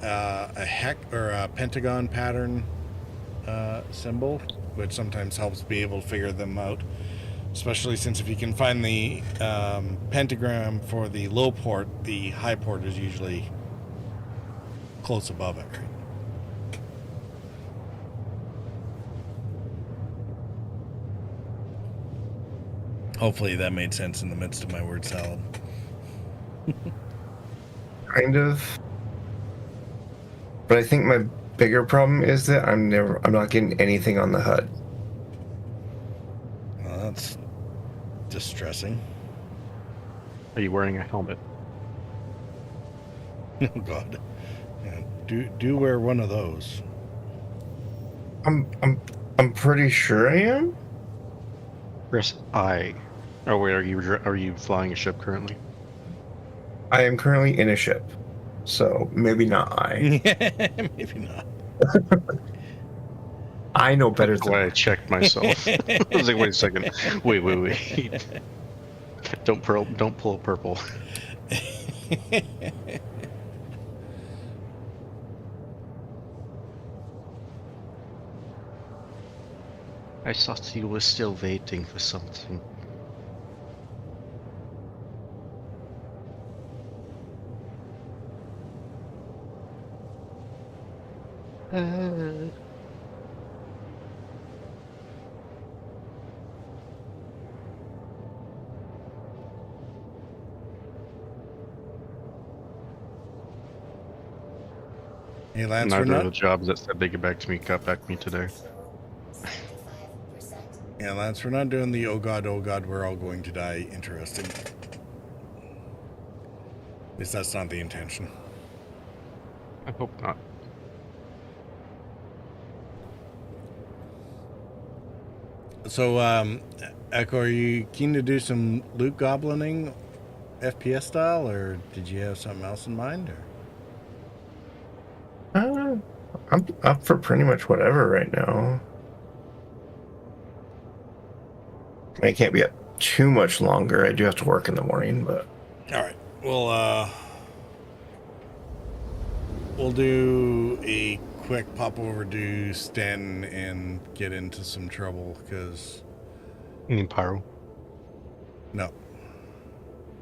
hex or a pentagon pattern symbol, which sometimes helps be able to figure them out. Especially since if you can find the pentagram for the low port, the high port is usually close above it, right? Hopefully that made sense in the midst of my word salad. Kind of. But I think my bigger problem is that I'm not getting anything on the HUD. Well, that's distressing. Are you wearing a helmet? Oh God. Yeah, do wear one of those. I'm pretty sure I am. Chris, Oh wait, are you flying a ship currently? I am currently in a ship, so maybe not I. Maybe not. I know better than why I checked myself. I was like, wait a second. Wait. Don't pull a purple. I thought you were still waiting for something. Hey, Lance, neither of the jobs that said they get back to me got back to me today. Yeah, Lance, we're not doing the oh god, we're all going to die interesting. At least that's not the intention. I hope not. So, Echo, are you keen to do some loot goblining FPS style, or did you have something else in mind? Or? I'm up for pretty much whatever right now. I can't be up too much longer. I do have to work in the morning, but... Alright, we'll do a quick pop over to Sten and get into some trouble, because... You mean Pyro? No.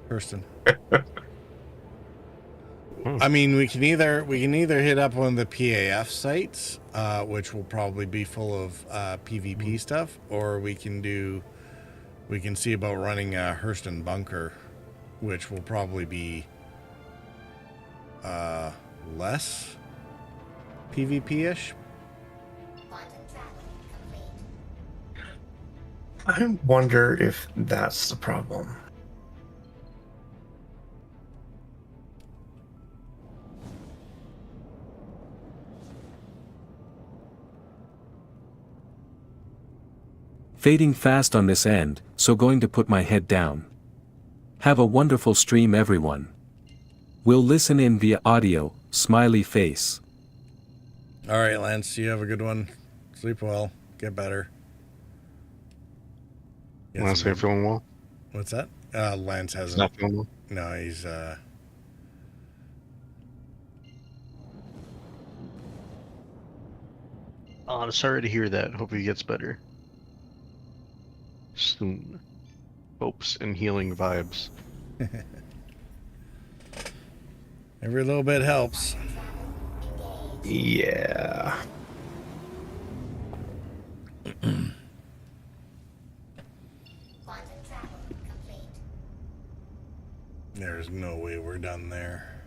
Hurston. I mean, we can either hit up one of the PAF sites, which will probably be full of PvP stuff, or we can see about running a Hurston bunker, which will probably be less PvP-ish. I wonder if that's the problem. Fading fast on this end, so going to put my head down. Have a wonderful stream, everyone. We'll listen in via audio, smiley face. All right, Lance, you have a good one. Sleep well. Get better. Lance ain't feeling well? What's that? Lance hasn't. He's not feeling well? No, he's Oh, I'm sorry to hear that. Hope he gets better soon. Hopes and healing vibes. Every little bit helps. Yeah. There's no way we're done there.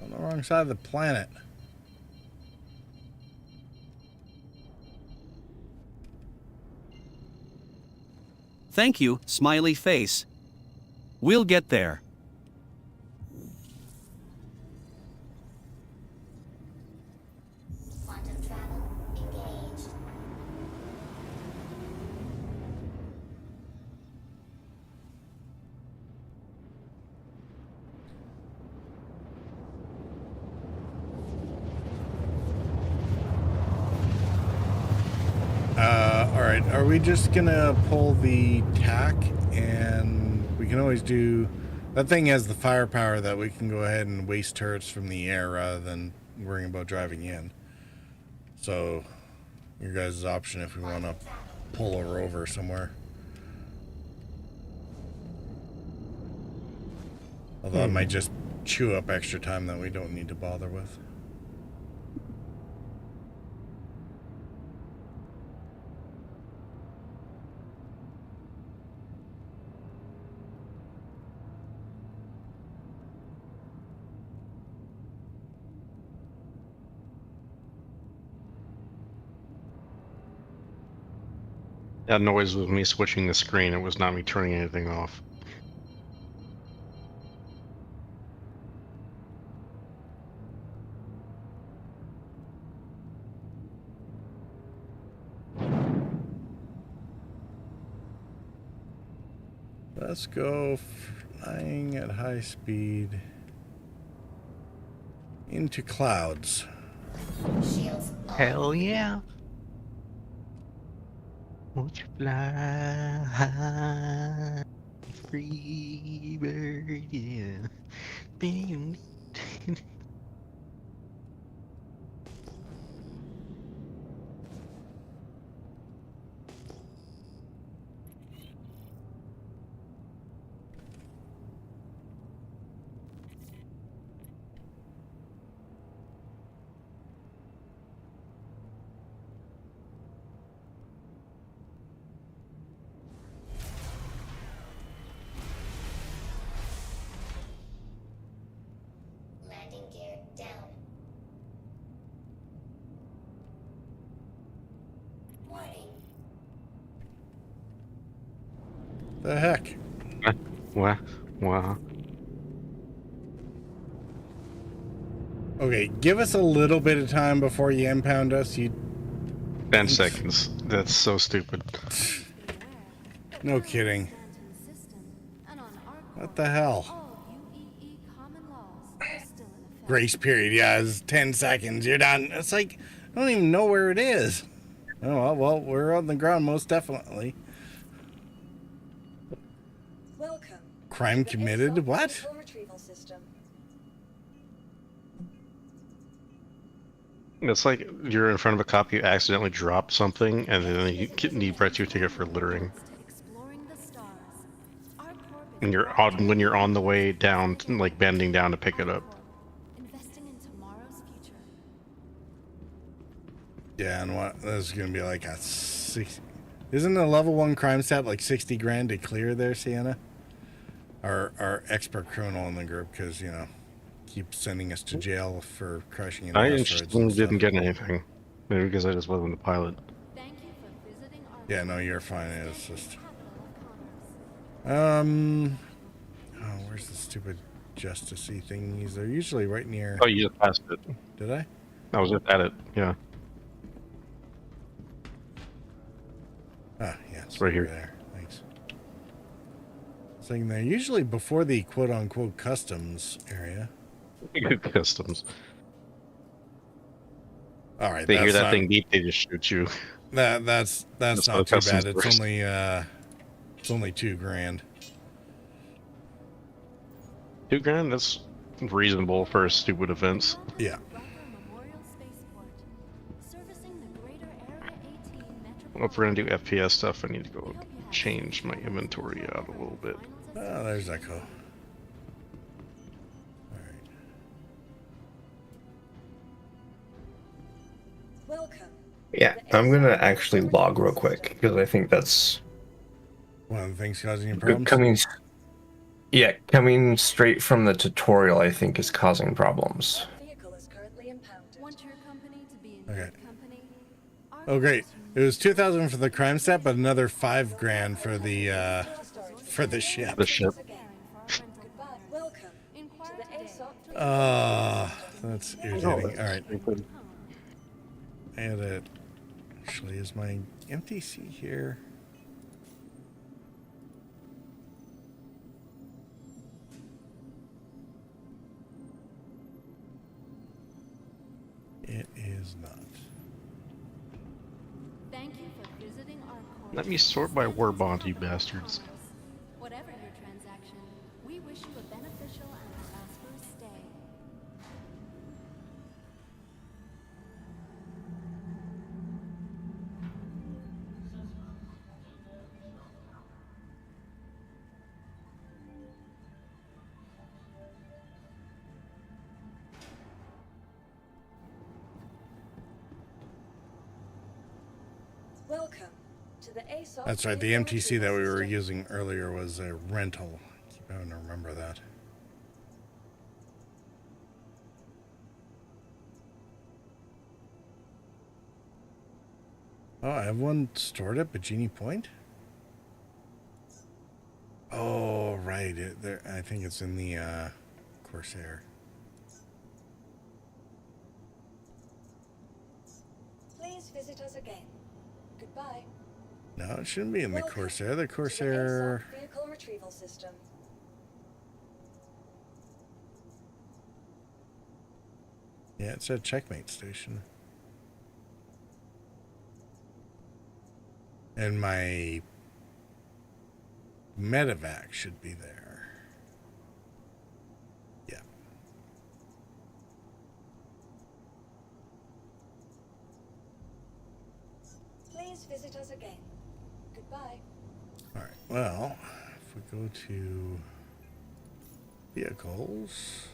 On the wrong side of the planet. Thank you, smiley face. We'll get there. Alright, are we just gonna pull the tack, and we can always do... That thing has the firepower that we can go ahead and waste turrets from the air rather than worrying about driving in. So, your guys' option if we want to pull her over somewhere. Although it might just chew up extra time that we don't need to bother with. That noise was me switching the screen. It was not me turning anything off. Let's go flying at high speed into clouds. Hell yeah. Won't you fly high, free bird, yeah. Landing gear down. Warning. The heck? What? Wow. Okay, give us a little bit of time before you impound us. 10 seconds. That's so stupid. No kidding. What the hell? Grace period, yeah, it's 10 seconds. You're done. It's like, I don't even know where it is. Oh, well, we're on the ground, most definitely. Welcome. Crime committed? What? Retrieval system. It's like you're in front of a cop, you accidentally drop something, and then you write you a ticket for littering. And you're on, when you're on the way down, like bending down to pick it up. Yeah, and what? This is gonna be like a 60. Isn't a level 1 crime stat like 60 grand to clear there, Sienna? Our expert criminal in the group, because, you know, keep sending us to jail for crashing into I asteroids and didn't stuff. get anything. Maybe because I just wasn't the pilot. Yeah, no, you're fine. It's just... Oh, where's the stupid justice-y thingies? They're usually right near... Oh, you just passed it. Did I? I was just at it, yeah. Ah, yeah, it's right here. There. Thanks. Saying they're usually before the quote-unquote customs area. Customs. All right. They hear that thing beep, they just shoot you. That's not too bad. It's only 2 grand. 2 grand? That's reasonable for stupid events. Yeah. Well, if we're gonna do FPS stuff, I need to go change my inventory out a little bit. Oh, there's Echo. Welcome. Yeah, I'm gonna actually log real quick because I think that's one of the things causing you problems. Coming straight from the tutorial, I think is causing problems. Vehicle is currently impounded. Okay. Oh, great. It was 2,000 for the crime stat, but another $5,000 for the ship. The ship. That's irritating. All right. I had it. Actually, is my MTC here? It is not. Thank you for visiting our court. Let me sort by war bond, you bastards. Whatever your transaction, we wish you a beneficial and prosperous stay. Welcome to the ASOP. That's right. The MTC that we were using earlier was a rental. I keep having to remember that. Oh, I have one stored at Bikini Point? Oh, right. I think it's in the Corsair. Please visit us again. Goodbye. No, it shouldn't be in the Welcome Corsair. The to Corsair... ASOP vehicle retrieval system. Yeah, it's at Checkmate Station. And my medevac should be there. Yeah. Please visit us again. Goodbye. All right. Well, if we go to vehicles.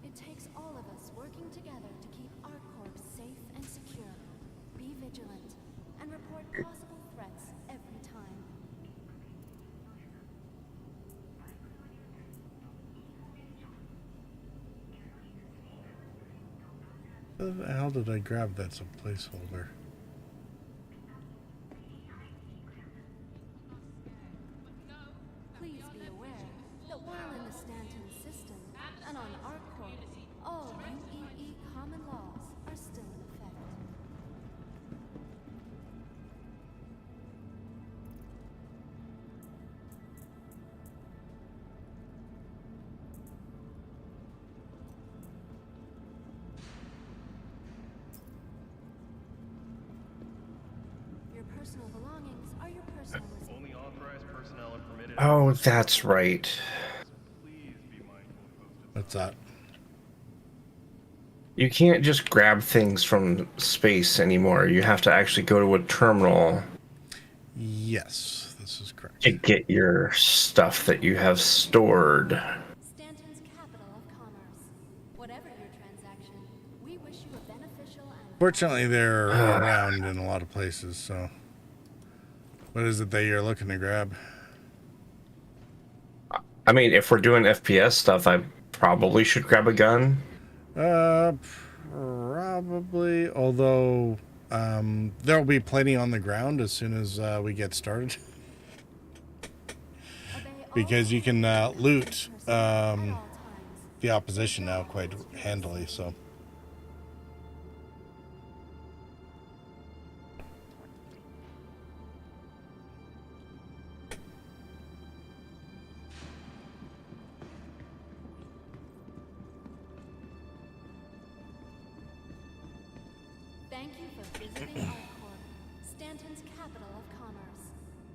It takes all of us working together to keep our corps safe and secure. Be vigilant and report possible threats every time. How the hell did I grab that's a placeholder? Please be aware that while in the Stanton system and on our corps, all UEE common laws are still in effect. Your personal belongings are your personal Only authorized personnel are permitted. Oh, that's right. What's that? You can't just grab things from space anymore. You have to actually go to a terminal. Yes, this is correct. To get your stuff that you have stored. Stanton's capital of commerce. Whatever your transaction, we wish you a beneficial and Fortunately, they're around in a lot of places, so... What is it that you're looking to grab? I mean, if we're doing FPS stuff, I probably should grab a gun. Probably. Although, there'll be plenty on the ground as soon as we get started. Because you can loot the opposition now quite handily, so... Thank you for visiting Arcorp, Stanton's capital of commerce.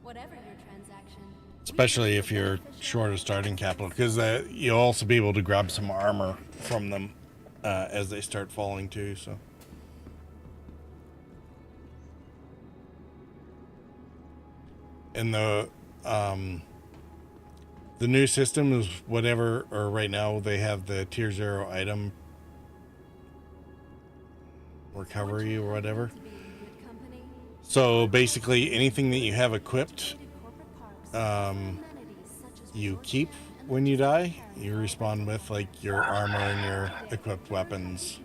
Whatever your transaction, Especially if you're short of starting capital, because you'll also be able to grab some armor from them as they start falling too. So. And the new system is whatever, or right now they have the tier 0 item recovery or whatever. So basically anything that you have equipped, you keep when you die. You respawn with like your armor and your equipped weapons.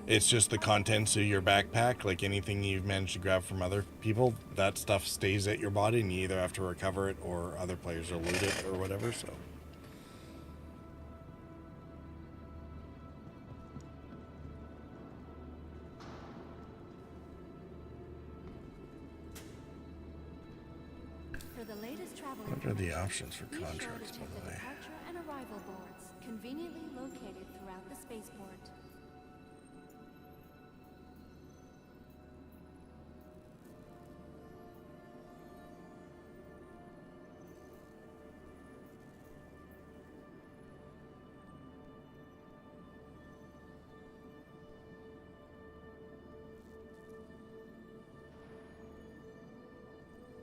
It's just the contents of your backpack, like anything you've managed to grab from other people, that stuff stays at your body and you either have to recover it or other players will loot it or whatever, so. For the latest travel What are the options for contracts, by the way? departure and arrival boards conveniently located throughout the spaceport.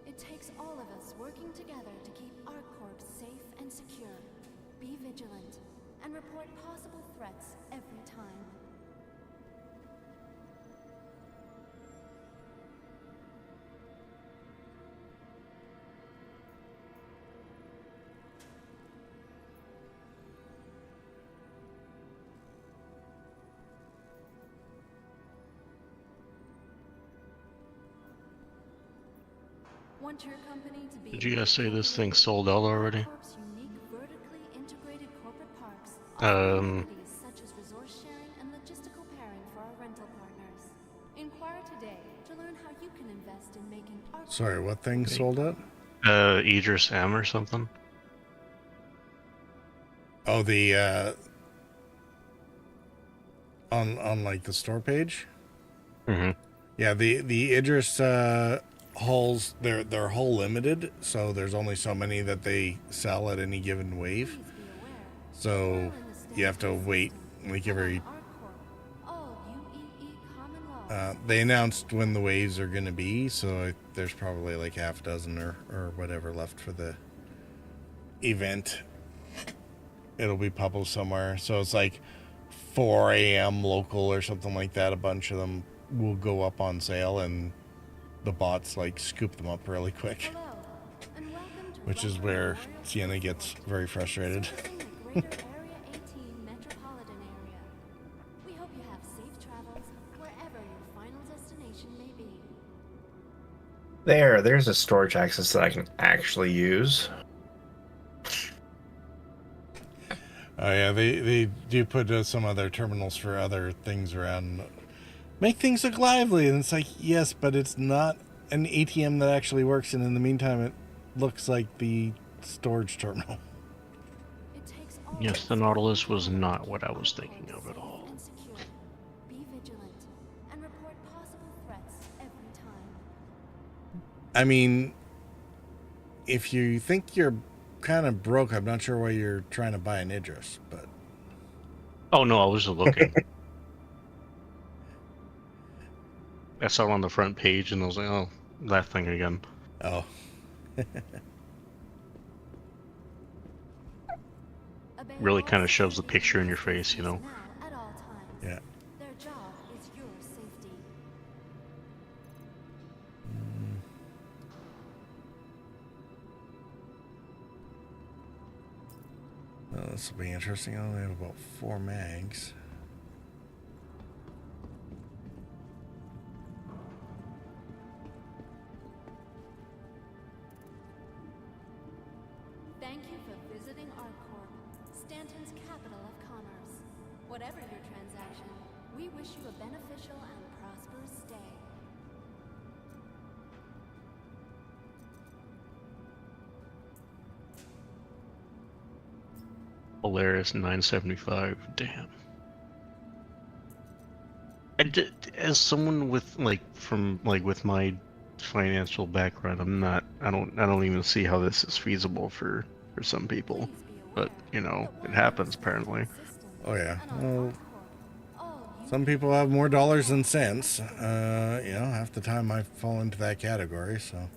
It takes all of us working together to keep ArcCorp safe and secure. Be vigilant and report possible threats every time. Want your company to be Did you guys say this thing sold out already? ArcCorp's unique vertically integrated corporate parks such as resource sharing and logistical pairing for our rental partners. Inquire today to learn how you can invest in making ArcCorp. Sorry, what thing sold out? Idris M or something. Oh, the on like the store page? Mm-hmm. Yeah, the Idris hulls, they're hull limited, so there's only so many that they sell at any given wave. So you have to wait like every they announced when the waves are going to be, so there's probably like half a dozen or whatever left for the event. It'll be published somewhere, so it's like 4 a.m. local or something like that. A bunch of them will go up on sale and the bots like scoop them up really quick, which is where Sienna gets very frustrated. There's a storage access that I can actually use. Oh yeah, they do put some other terminals for other things around. Make things look lively, and it's like, yes, but it's not an ATM that actually works, and in the meantime it looks like the storage terminal. Yes, the Nautilus was not what I was thinking of at all. Be vigilant and report possible threats every time. I mean, if you think you're kind of broke, I'm not sure why you're trying to buy an Idris, but... Oh no, I was just looking. I saw it on the front page and I was like, oh, that thing again. Oh. Really kind of shoves the picture in your face, you know? Yeah. Their job is your safety. Well, this will be interesting. I only have about 4 mags. Thank you for visiting ArcCorp, Stanton's capital of commerce. Whatever your transaction, we wish you a beneficial and prosperous stay. Polaris 975, damn. as someone with with my financial background, I don't even see how this is feasible for some people. But you know, it happens apparently. Oh yeah. Well, some people have more dollars than cents. You know, half the time I fall into that category. So.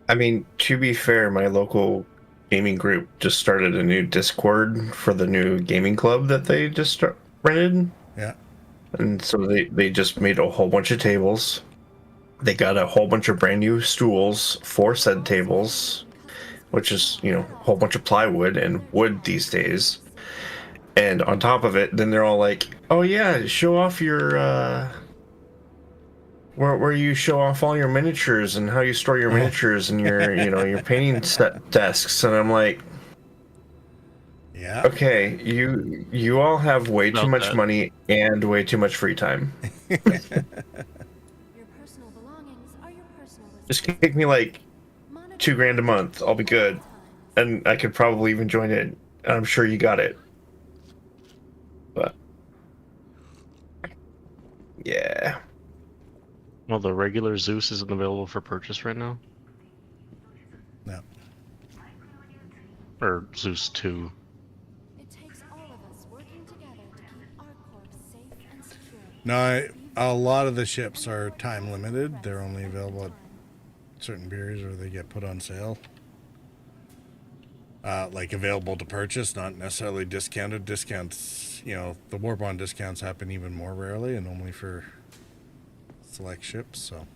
I mean, to be fair, my local gaming group just started a new Discord for the new gaming club that they just rented. Yeah. And so they just made a whole bunch of tables. They got a whole bunch of brand new stools for said tables, which is, you know, a whole bunch of plywood and wood these days. And on top of it, then they're all like, "Oh yeah, show off your where you show off all your miniatures and how you store your miniatures and your your painting set desks." And I'm like, yeah, okay, you all have way too much money and way too much free time. Just kick me like $2,000 a month, I'll be good, and I could probably even join it. I'm sure you got it, but yeah. Well, the regular Zeus isn't available for purchase right now? No. Or Zeus 2. No, a lot of the ships are time limited. They're only available at certain periods where they get put on sale. Like available to purchase, not necessarily discounted. Discounts, you know, the war bond discounts happen even more rarely and only for select ships. So,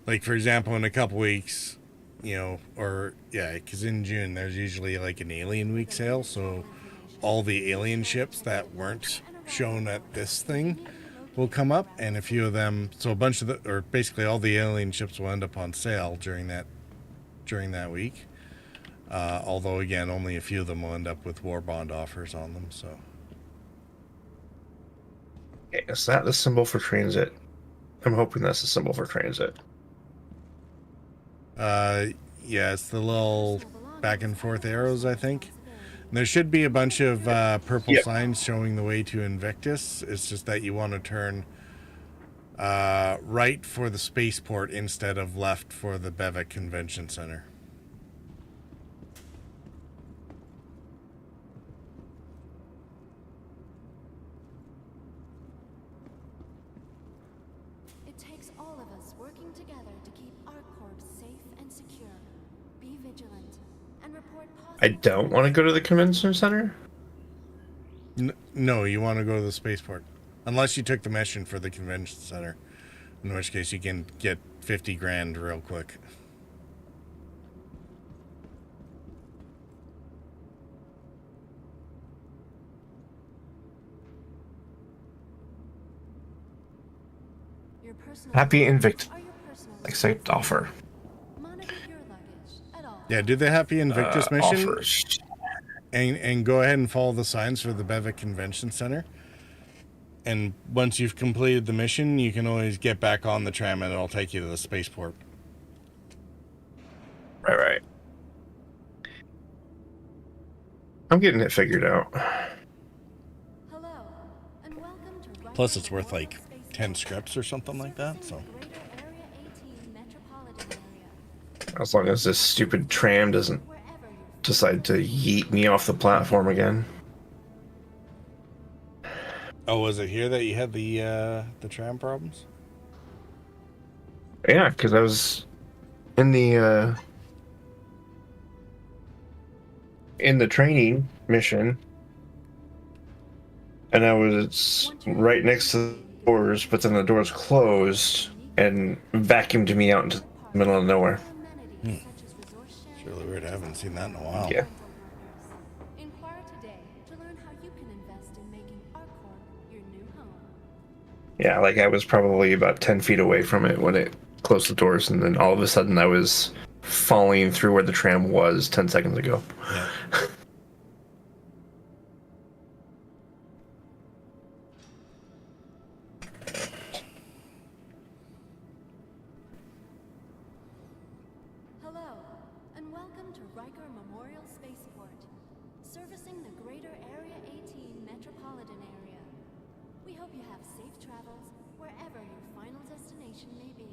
like for example, in a couple weeks, you know, or yeah, because in June there's usually like an Alien Week sale. So all the alien ships that weren't shown at this thing will come up, and a few of them. So a bunch of the, or basically all the alien ships will end up on sale during that week. Although again, only a few of them will end up with war bond offers on them. So, okay, is that the symbol for transit? I'm hoping that's the symbol for transit. Yeah, it's the little back and forth arrows, I think. And there should be a bunch of purple signs showing the way to Invictus. It's just that you want to turn right for the spaceport instead of left for the Bevek Convention Center. I don't want to go to the convention center? No, you want to go to the spaceport. Unless you took the mission for the convention center. In which case you can get 50 grand real quick. Happy Invictus. Accept offer. Yeah, do the Happy Invictus mission. Offers. And go ahead and follow the signs for the Bevek Convention Center. And once you've completed the mission, you can always get back on the tram and it'll take you to the spaceport. Right. I'm getting it figured out. Plus it's worth like 10 scripts or something like that, so. As long as this stupid tram doesn't decide to yeet me off the platform again. Oh, was it here that you had the tram problems? Yeah, because I was in the training mission, and I was right next to the doors, but then the doors closed and vacuumed me out into the middle of nowhere. It's really weird. I haven't seen that in a while. Yeah. Yeah, like I was probably about 10 feet away from it when it closed the doors, and then all of a sudden I was falling through where the tram was 10 seconds ago. Yeah. Hello, and welcome to Riker Memorial Spaceport, servicing the greater Area 18 metropolitan area. We hope you have safe travels destination may be.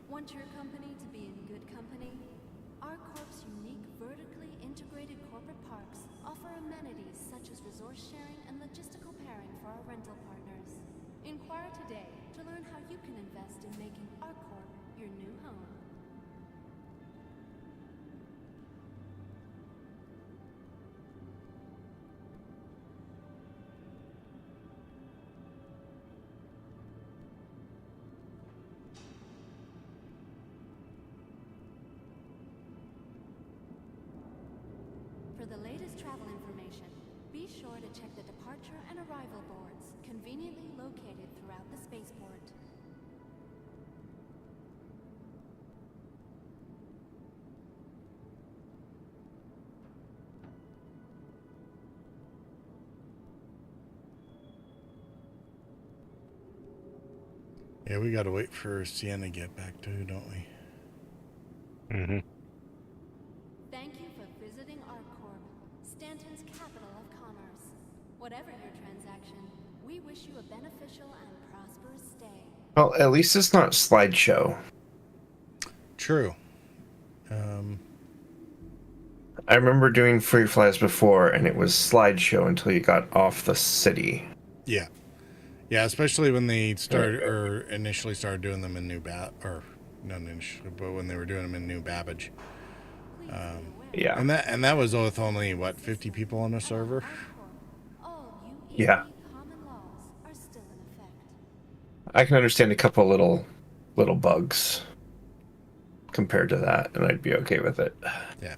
Want your company to be in good company? Our Corp's unique vertically integrated corporate parks offer amenities such as resource sharing and logistical pairing for our rental partners. Inquire today to learn how you can invest in making our Corp your new home. For the latest travel information, be sure to check the departure and arrival boards, conveniently located throughout the spaceport. Yeah, we gotta wait for Sienna to get back too, don't we? Mm-hmm. Thank you for visiting ArcCorp, Stanton's capital of commerce. Whatever your transaction, we wish you a beneficial and prosperous stay. Well, at least it's not slideshow. True. I remember doing free flies before, and it was slideshow until you got off the city. Yeah. Yeah, especially when they initially started doing them in or not initially, but when they were doing them in New Babbage. Yeah. And that was with only, what, 50 people on a server? Yeah. I can understand a couple little bugs compared to that, and I'd be okay with it. Yeah.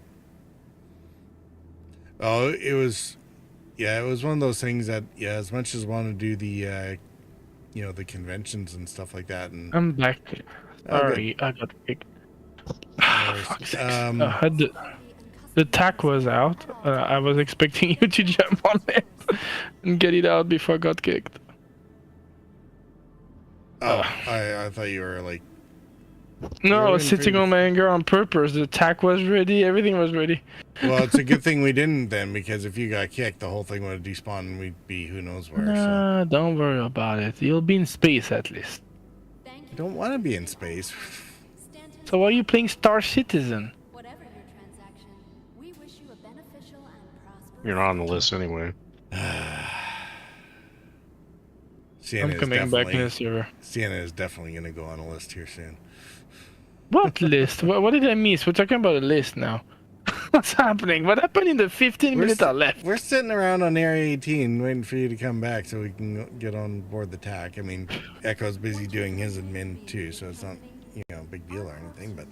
Oh, it was one of those things that, yeah, as much as I want to do the, the conventions and stuff like that. And I'm back. Sorry, I got kicked. The tack was out. I was expecting you to jump on it and get it out before I got kicked. Oh, I thought you were like... No, I was sitting on my anger on purpose. The tack was ready. Everything was ready. Well, it's a good thing we didn't then, because if you got kicked, the whole thing would have despawned and we'd be who knows where. Nah, don't worry about it. You'll be in space at least. I don't want to be in space. So why are you playing Star Citizen? You're not on the list anyway. Sienna I'm coming back in the server. Sienna is definitely going to go on a list here soon. What list? What did I miss? We're talking about a list now. What's happening? What happened in the 15 minutes I left? We're sitting around on Area 18 waiting for you to come back so we can get on board the TAC. I mean, Echo's busy doing his admin too, so it's not, a big deal or anything, but,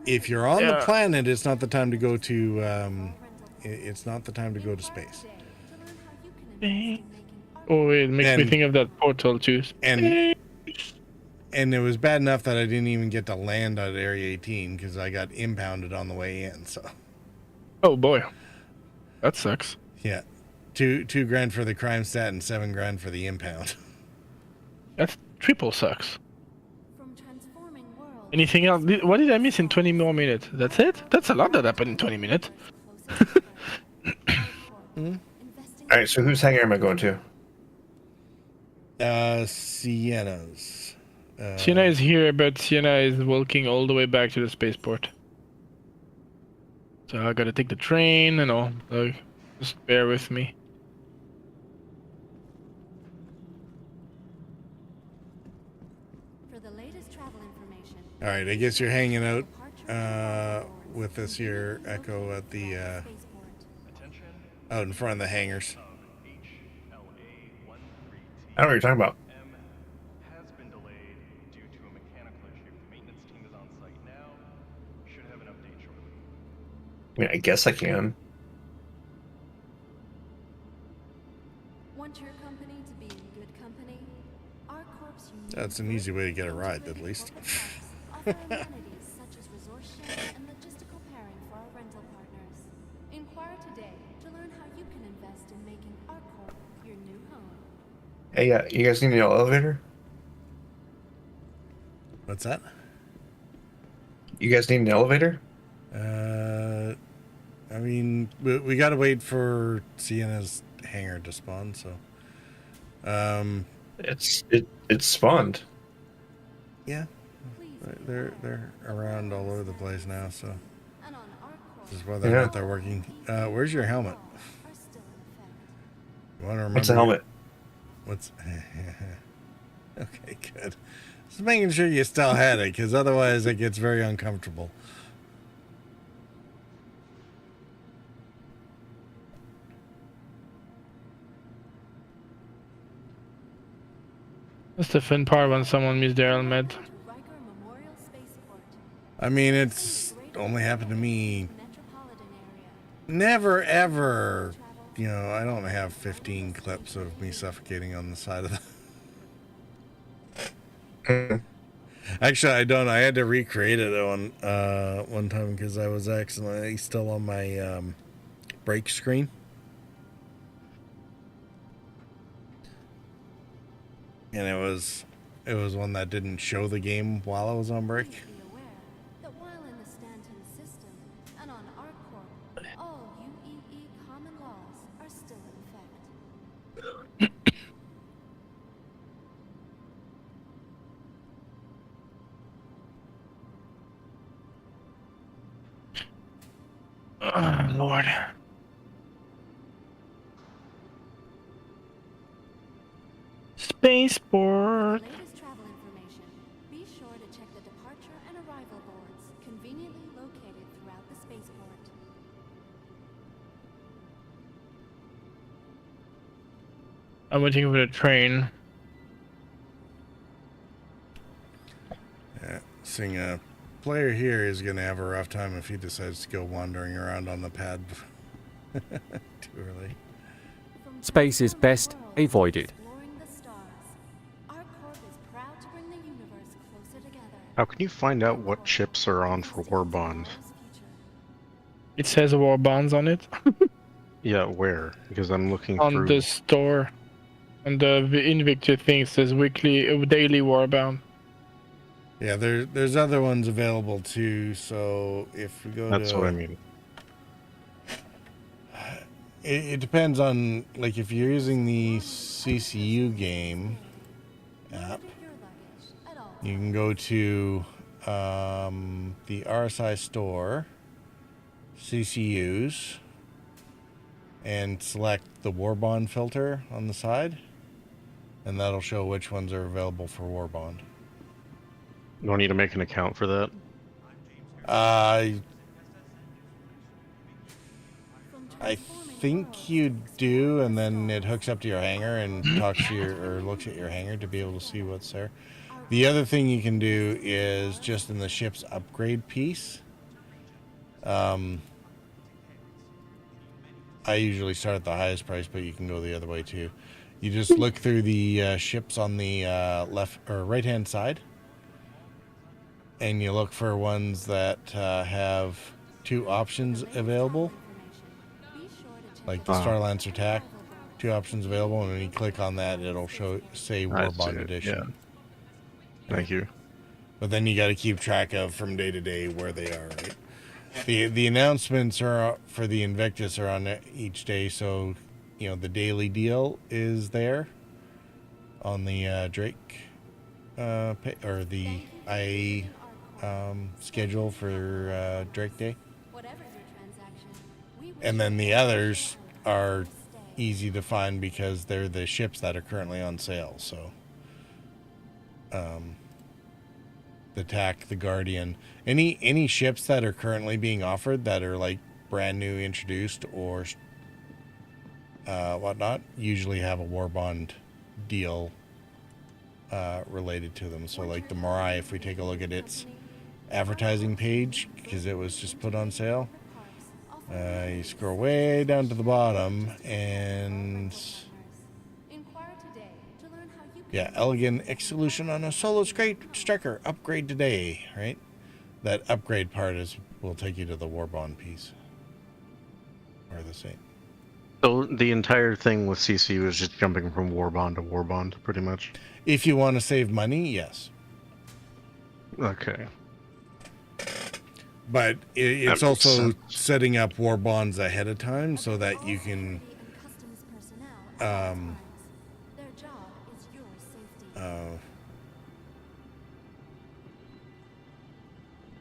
if you're on the planet, it's not the time to go to, it's not the time to go to space. Oh, it makes me think of that portal too. And it was bad enough that I didn't even get to land at Area 18 because I got impounded on the way in. So. Oh boy, that sucks. Yeah, $2,000 for the crime stat and $7,000 for the impound. That's triple sucks. Anything else? What did I miss in 20 more minutes? That's it? That's a lot that happened in 20 minutes. Alright, so whose hangar am I going to? Sienna's. Sienna is here, but Sienna is walking all the way back to the spaceport. So I gotta take the train and all. So just bear with me. For the latest travel information. All right, I guess you're hanging out with us here, Echo, at the out in front of the hangars. I don't know what you're talking about. Has been delayed due to a mechanical issue. The maintenance team is on site now. Should have an update shortly. I mean, I guess I can. Want your company to be in good company? Our Corp's unique That's an easy way to get a ride, at least. offer amenities such as resource sharing and logistical pairing for our rental partners. Inquire today to learn how you can invest in making our Corp your new home. Hey, you guys need an elevator? What's that? You guys need an elevator? I mean, we gotta wait for Sienna's hangar to spawn, so. It's spawned. Yeah, they're around all over the place now, so this is whether or not they're working. Where's your helmet? You want to remember? What's a helmet? What's? Okay, good. Just making sure you still had it, because otherwise it gets very uncomfortable. That's the fun part when someone misses their helmet. I mean, it's only happened to me. Never, ever. You know, I don't have 15 clips of me suffocating on the side of the... Actually, I don't. I had to recreate it one time because I was accidentally still on my break screen. And it was one that didn't show the game while I was on break. Oh, Lord. Spaceport. Latest travel information. Be sure to check the departure and arrival boards, conveniently located throughout the spaceport. I'm waiting for the train. Yeah, seeing a player here is going to have a rough time if he decides to go wandering around on the pad too early. Space is best avoided. How can you find out what chips are on for Warbond? It says war bonds on it. Yeah, where? Because I'm looking on through... the store. On the Invictus thing says daily warbound. Yeah, there's other ones available too. So if we go That's what I mean. It depends on, like, if you're using the CCU game app, you can go to the RSI store, CCUs, and select the Warbond filter on the side, and that'll show which ones are available for Warbond. You don't need to make an account for that? I think you do, and then it hooks up to your hangar and talks to or looks at your hangar to be able to see what's there. The other thing you can do is just in the ship's upgrade piece. I usually start at the highest price, but you can go the other way too. You just look through the ships on the left or right hand side, and you look for ones that have 2 options available. Like the Starlancer attack, 2 options available, and when you click on that, it'll say Warbond Edition. Yeah. Thank you. But then you got to keep track of from day to day where they are. Right? The announcements are for the Invictus are on each day, so you know the daily deal is there on the Drake or the IA schedule for Drake Day. And then the others are easy to find because they're the ships that are currently on sale. So, the TAC, the Guardian, any ships that are currently being offered that are like brand new introduced or whatnot, usually have a Warbond deal related to them. So, like the Mirai, if we take a look at its advertising page, because it was just put on sale. You scroll way down to the bottom, and yeah, elegant solution on a solo striker upgrade today, right? That upgrade part will take you to the Warbond piece, or the same. So the entire thing with CCU is just jumping from Warbond to Warbond, pretty much. If you want to save money, yes. Okay. But it's That makes also sense. setting up war bonds ahead of time so that you can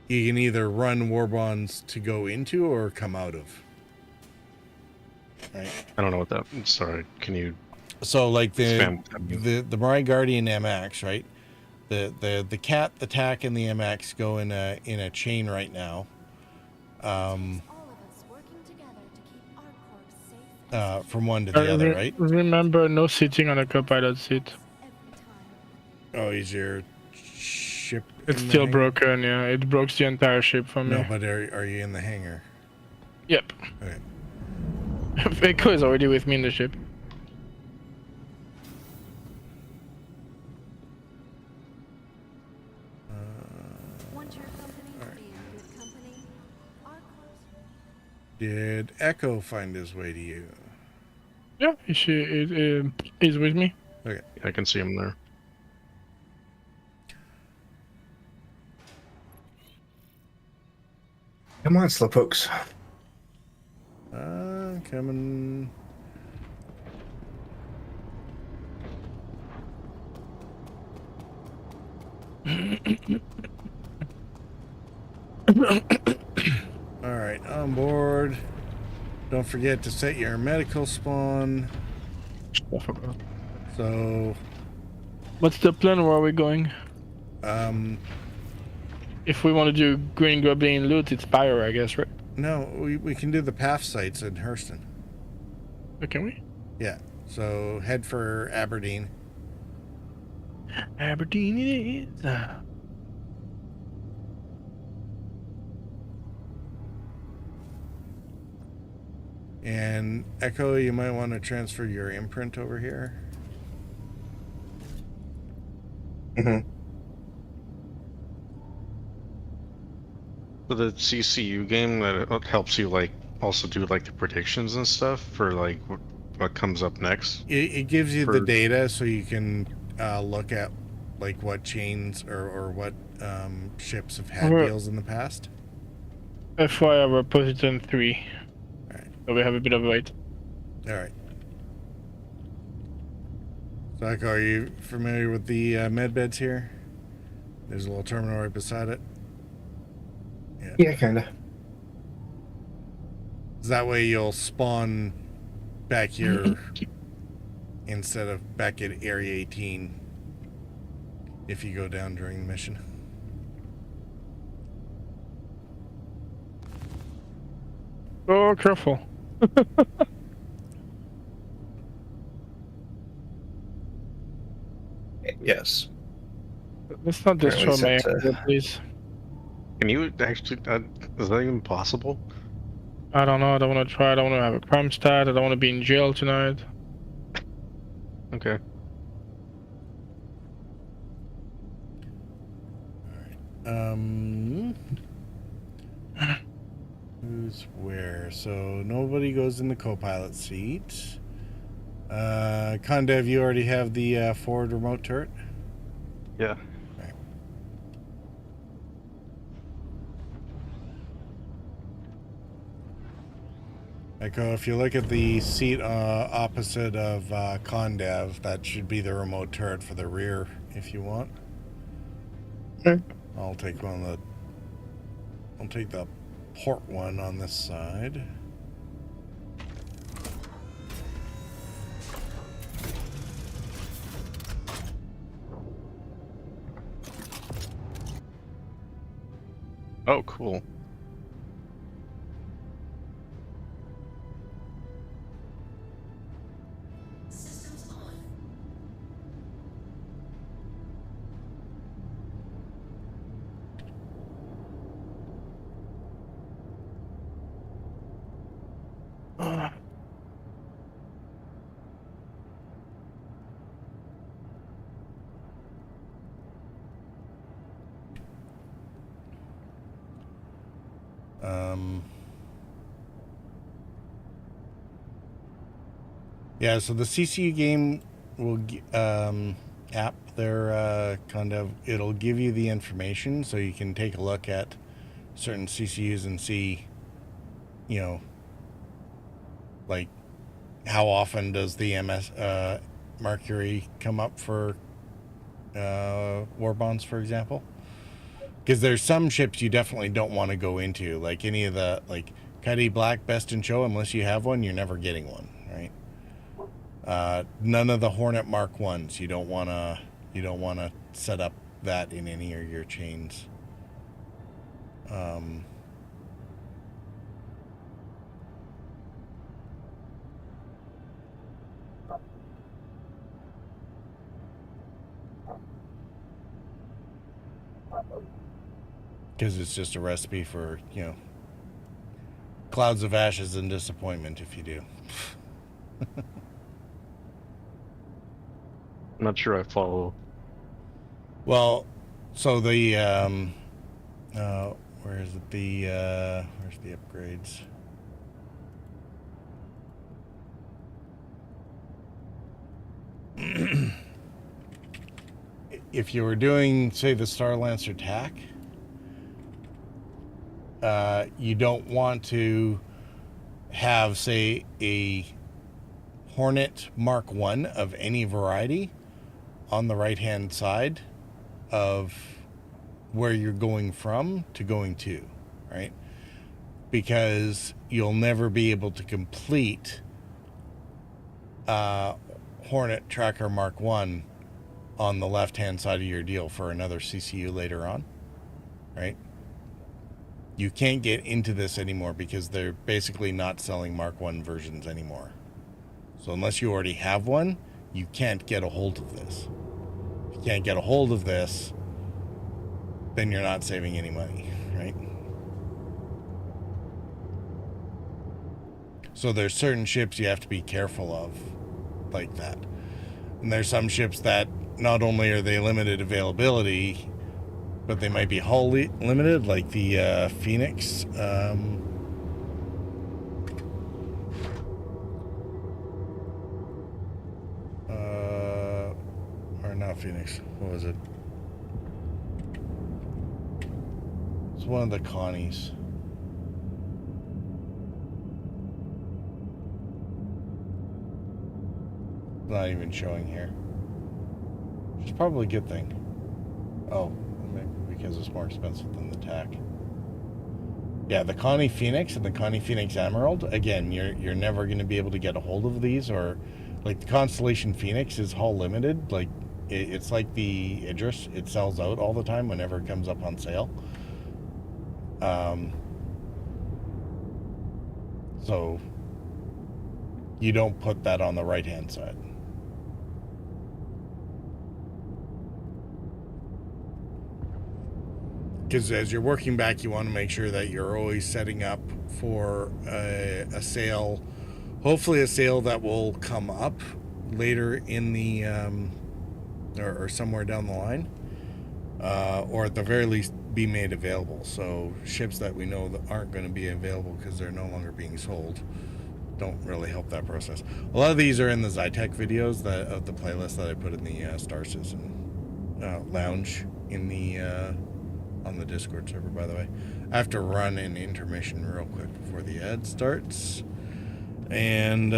you can either run war bonds to go into or come out of. Right. I don't know what that. Sorry, can you? So like the expand? the Mirai Guardian MX, right? The Cat, the TAC, and the MX go in a chain right now. From one to the other, right? Remember, no sitting on a co-pilot seat. Oh, is your ship? It's still broken. Yeah, it broke the entire ship for me. No, but are you in the hangar? Yep. Okay. Echo is already with me in the ship. Did Echo find his way to you? Yeah, he's with me. Okay. I can see him there. Come on, slowpokes. Coming. All right, on board. Don't forget to set your medical spawn. So, what's the plan? Where are we going? If we want to do Green Goblin loot, it's Pyro, I guess, right? No, we can do the path sites in Hurston. Oh, can we? Yeah. So head for Aberdeen. Aberdeen it is. And Echo, you might want to transfer your imprint over here. Mm-hmm. So the CCU game that helps you like also do like the predictions and stuff for like what comes up next. It gives you the data so you can look at like what chains or what ships have had deals in the past. FYI, we're position 3. Alright. So we have a bit of weight. Alright. So, Echo, are you familiar with the med beds here? There's a little terminal right beside it. Yeah, kinda. That way you'll spawn back here instead of back at Area 18 if you go down during the mission. Oh, careful. Yes. Let's not destroy my area, please. Can you actually? Is that even possible? I don't know. I don't want to try. I don't want to have a crime stat. I don't want to be in jail tonight. Okay. Who's where? So nobody goes in the co-pilot seat. Condev, you already have the forward remote turret? Yeah. Right. Echo, if you look at the seat opposite of Condev, that should be the remote turret for the rear if you want. Okay. I'll take the port one on this side. Oh, cool. Yeah, so the CCU game will app, they're kind of, it'll give you the information so you can take a look at certain CCUs and see, you know, like how often does the Mercury come up for war bonds, for example. Because there's some ships you definitely don't want to go into, like any of the, like Cuddy Black, Best in Show, unless you have one, you're never getting one, right? None of the Hornet Mark 1s. You don't want to set up that in any of your chains. Because it's just a recipe for, you know, clouds of ashes and disappointment if you do. I'm not sure I follow. Well, so the where is it? Where's the upgrades? If you were doing, say, the Star Lancer TAC, you don't want to have, say, a Hornet Mark 1 of any variety on the right-hand side of where you're going from to going to, right? Because you'll never be able to complete Hornet Tracker Mark 1 on the left-hand side of your deal for another CCU later on, right? You can't get into this anymore because they're basically not selling Mark 1 versions anymore. So unless you already have one, you can't get a hold of this. If you can't get a hold of this, then you're not saving any money, right? So there's certain ships you have to be careful of like that. And there's some ships that not only are they limited availability, but they might be hull limited, like the Phoenix. Or not Phoenix. What was it? It's one of the Connies. Not even showing here. Which is probably a good thing. Oh, maybe because it's more expensive than the TAC. Yeah, the Connie Phoenix and the Connie Phoenix Emerald. Again, you're never going to be able to get a hold of these, or like the Constellation Phoenix is hull limited. Like it's like the Idris. It sells out all the time whenever it comes up on sale. So you don't put that on the right-hand side. Because as you're working back, you want to make sure that you're always setting up for a sale, hopefully a sale that will come up later in the, or somewhere down the line, or at the very least be made available. So ships that we know that aren't going to be available because they're no longer being sold don't really help that process. A lot of these are in the Zytec videos of the playlist that I put in the Star Citizen lounge in the on the Discord server, by the way. I have to run an intermission real quick before the ad starts. And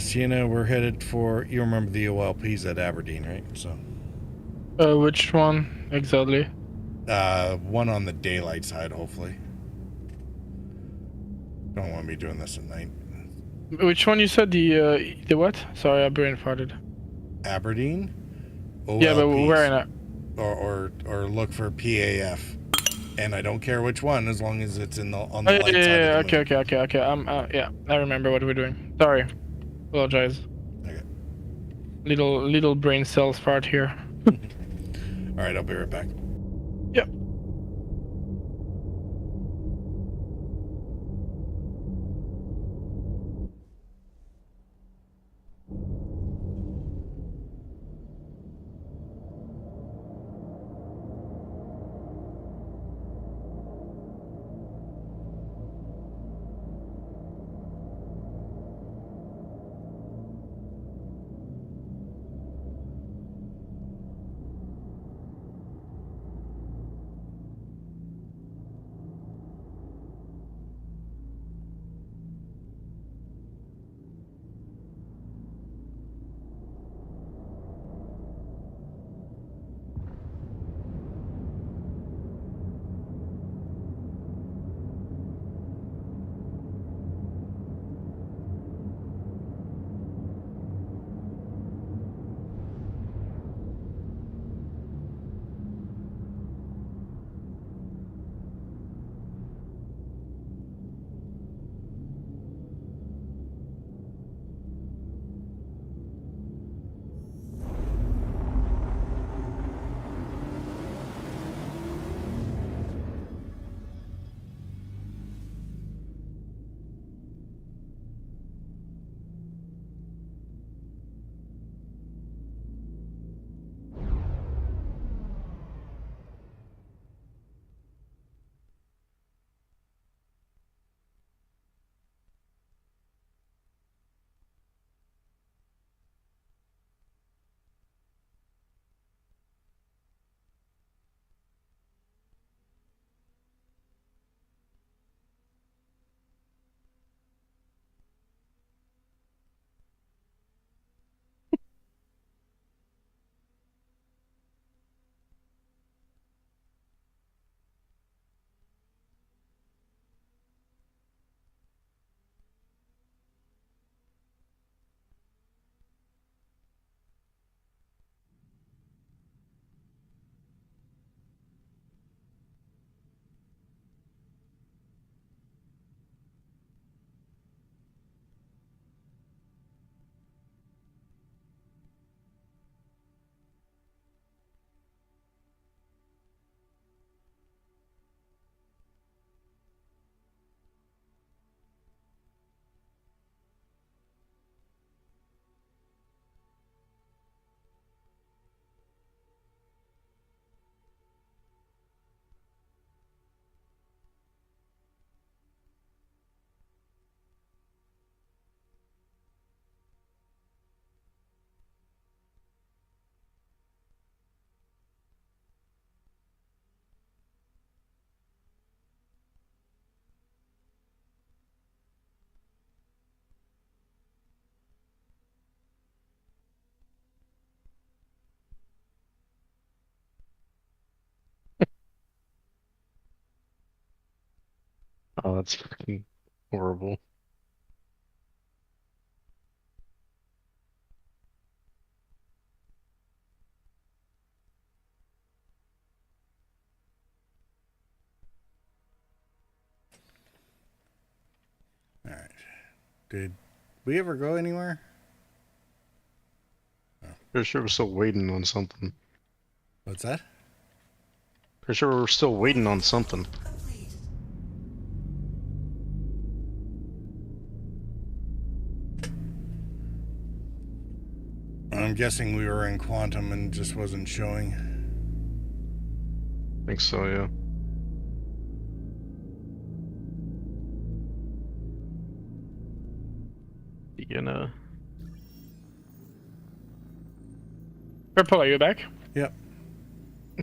Sienna, we're headed for, you remember the OLPs at Aberdeen, right? So which one exactly? one on the daylight side, hopefully. Don't want to be doing this at night. Which one you said? The what? Sorry, I brain farted. Aberdeen? OLPs. Yeah, but where in it? Or look for PAF. And I don't care which one, as long as it's on the light side. Yeah, okay. Yeah, I remember what we're doing. Sorry, apologize. Okay. Little brain cells fart here. All right, I'll be right back. Yep. Oh, that's fucking horrible. All right. Did we ever go anywhere? Pretty sure we're still waiting on something. What's that? Pretty sure we're still waiting on something. I'm guessing we were in quantum and just wasn't showing. I think so, yeah. You gonna... Purple, are you back? Yep.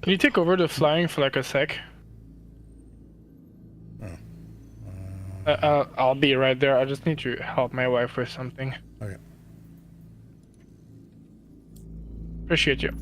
Can you take over the flying for like a sec? I'll be right there. I just need to help my wife with something. Okay. Appreciate you.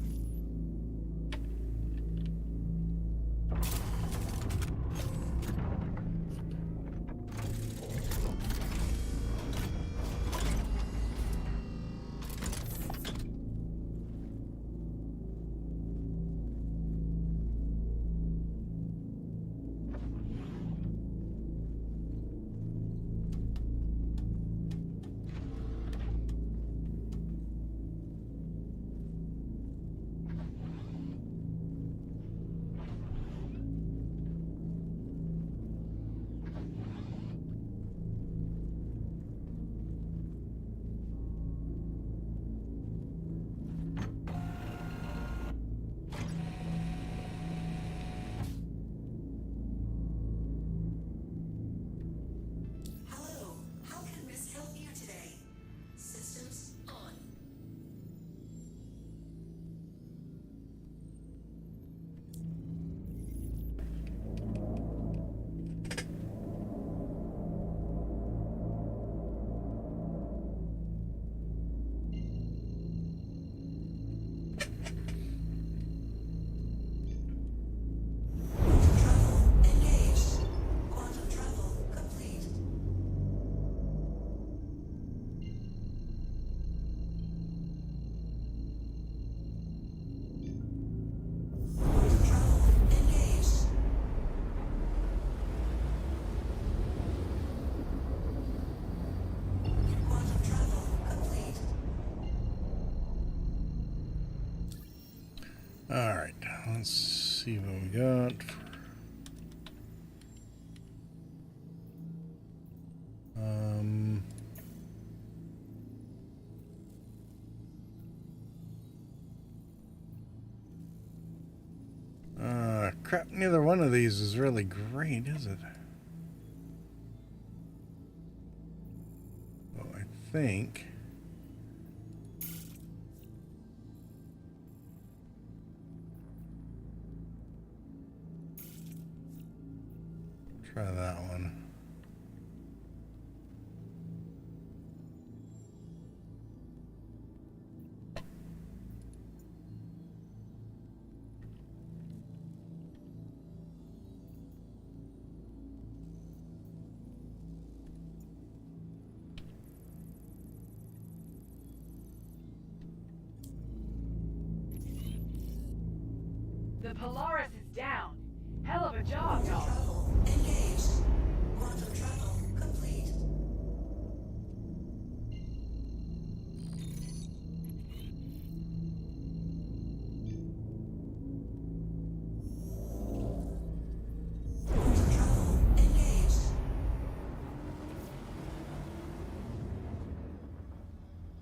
All right. Let's see what we got. Crap, neither one of these is really great, is it? Well, I think... try that one. The Polaris is down. Hell of a job, y'all.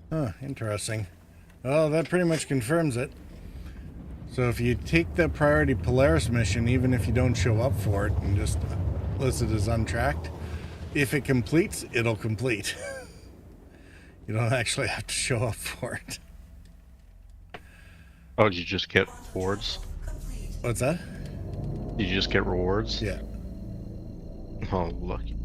Huh, interesting. Well, that pretty much confirms it. So if you take the priority Polaris mission, even if you don't show up for it and just list it as untracked, if it completes, it'll complete. You don't actually have to show up for it. Oh, did you just get rewards? What's that? Did you just get rewards? Yeah. Oh, lucky.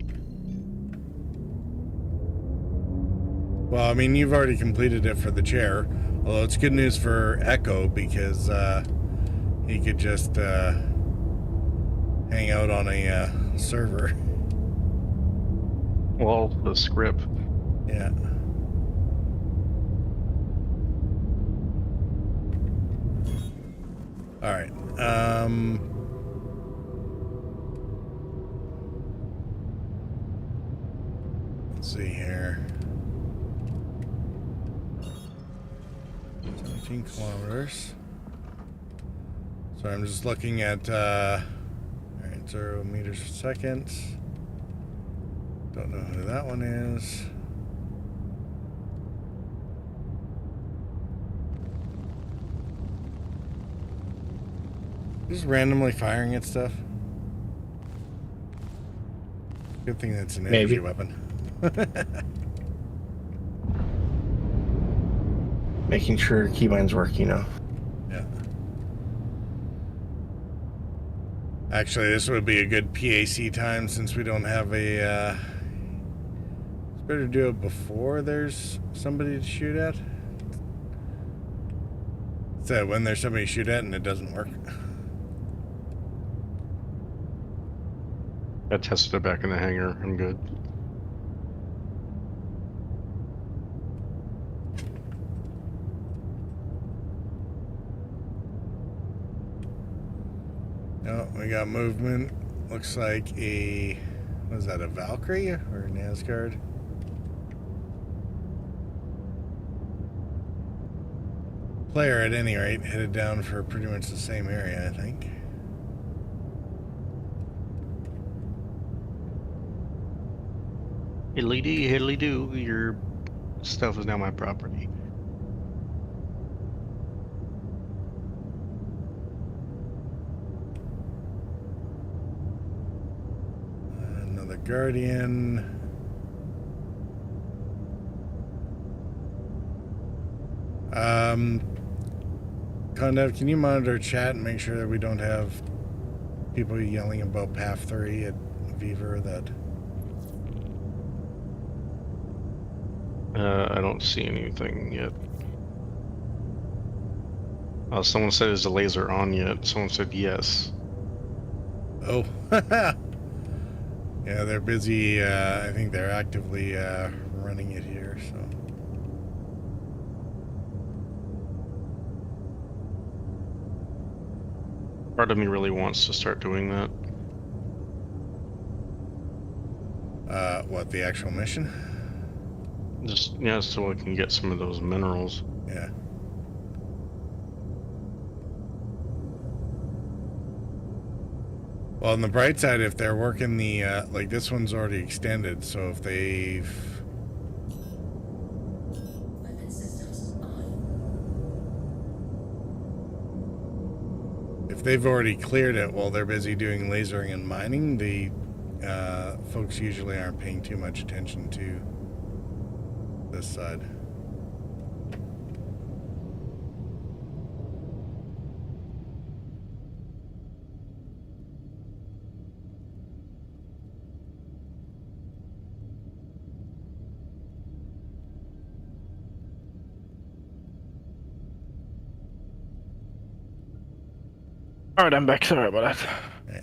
Well, I mean, you've already completed it for the chair. Although it's good news for Echo because he could just hang out on a server. Well, the script. Yeah. All right. Let's see here. 17 kilometers. So I'm just looking at, all right, 0 meters per second. Don't know who that one is. Just randomly firing at stuff. Good thing that's an energy weapon. Making sure keybinds work, you know. Yeah. Actually, this would be a good PAC time since we don't have a, it's better to do it before there's somebody to shoot at. So when there's somebody to shoot at and it doesn't work. I tested it back in the hangar. I'm good. Oh, we got movement. Looks like a, what is that, a Valkyrie or a NASCAR? Player at any rate headed down for pretty much the same area, I think. Hiddly do, your stuff is now my property. Another Guardian. Condev, can you monitor chat and make sure that we don't have people yelling about PAF 3 at Viver that... I don't see anything yet. Someone said, is the laser on yet? Someone said yes. Oh. Yeah, they're busy. I think they're actively running it here, so... Part of me really wants to start doing that. What, the actual mission? Just, yeah, so I can get some of those minerals. Yeah. Well, on the bright side, if they're working the, like this one's already extended, so if they've... If they've already cleared it while they're busy doing lasering and mining, the folks usually aren't paying too much attention to this side. Alright, I'm back. Sorry about that. Yeah.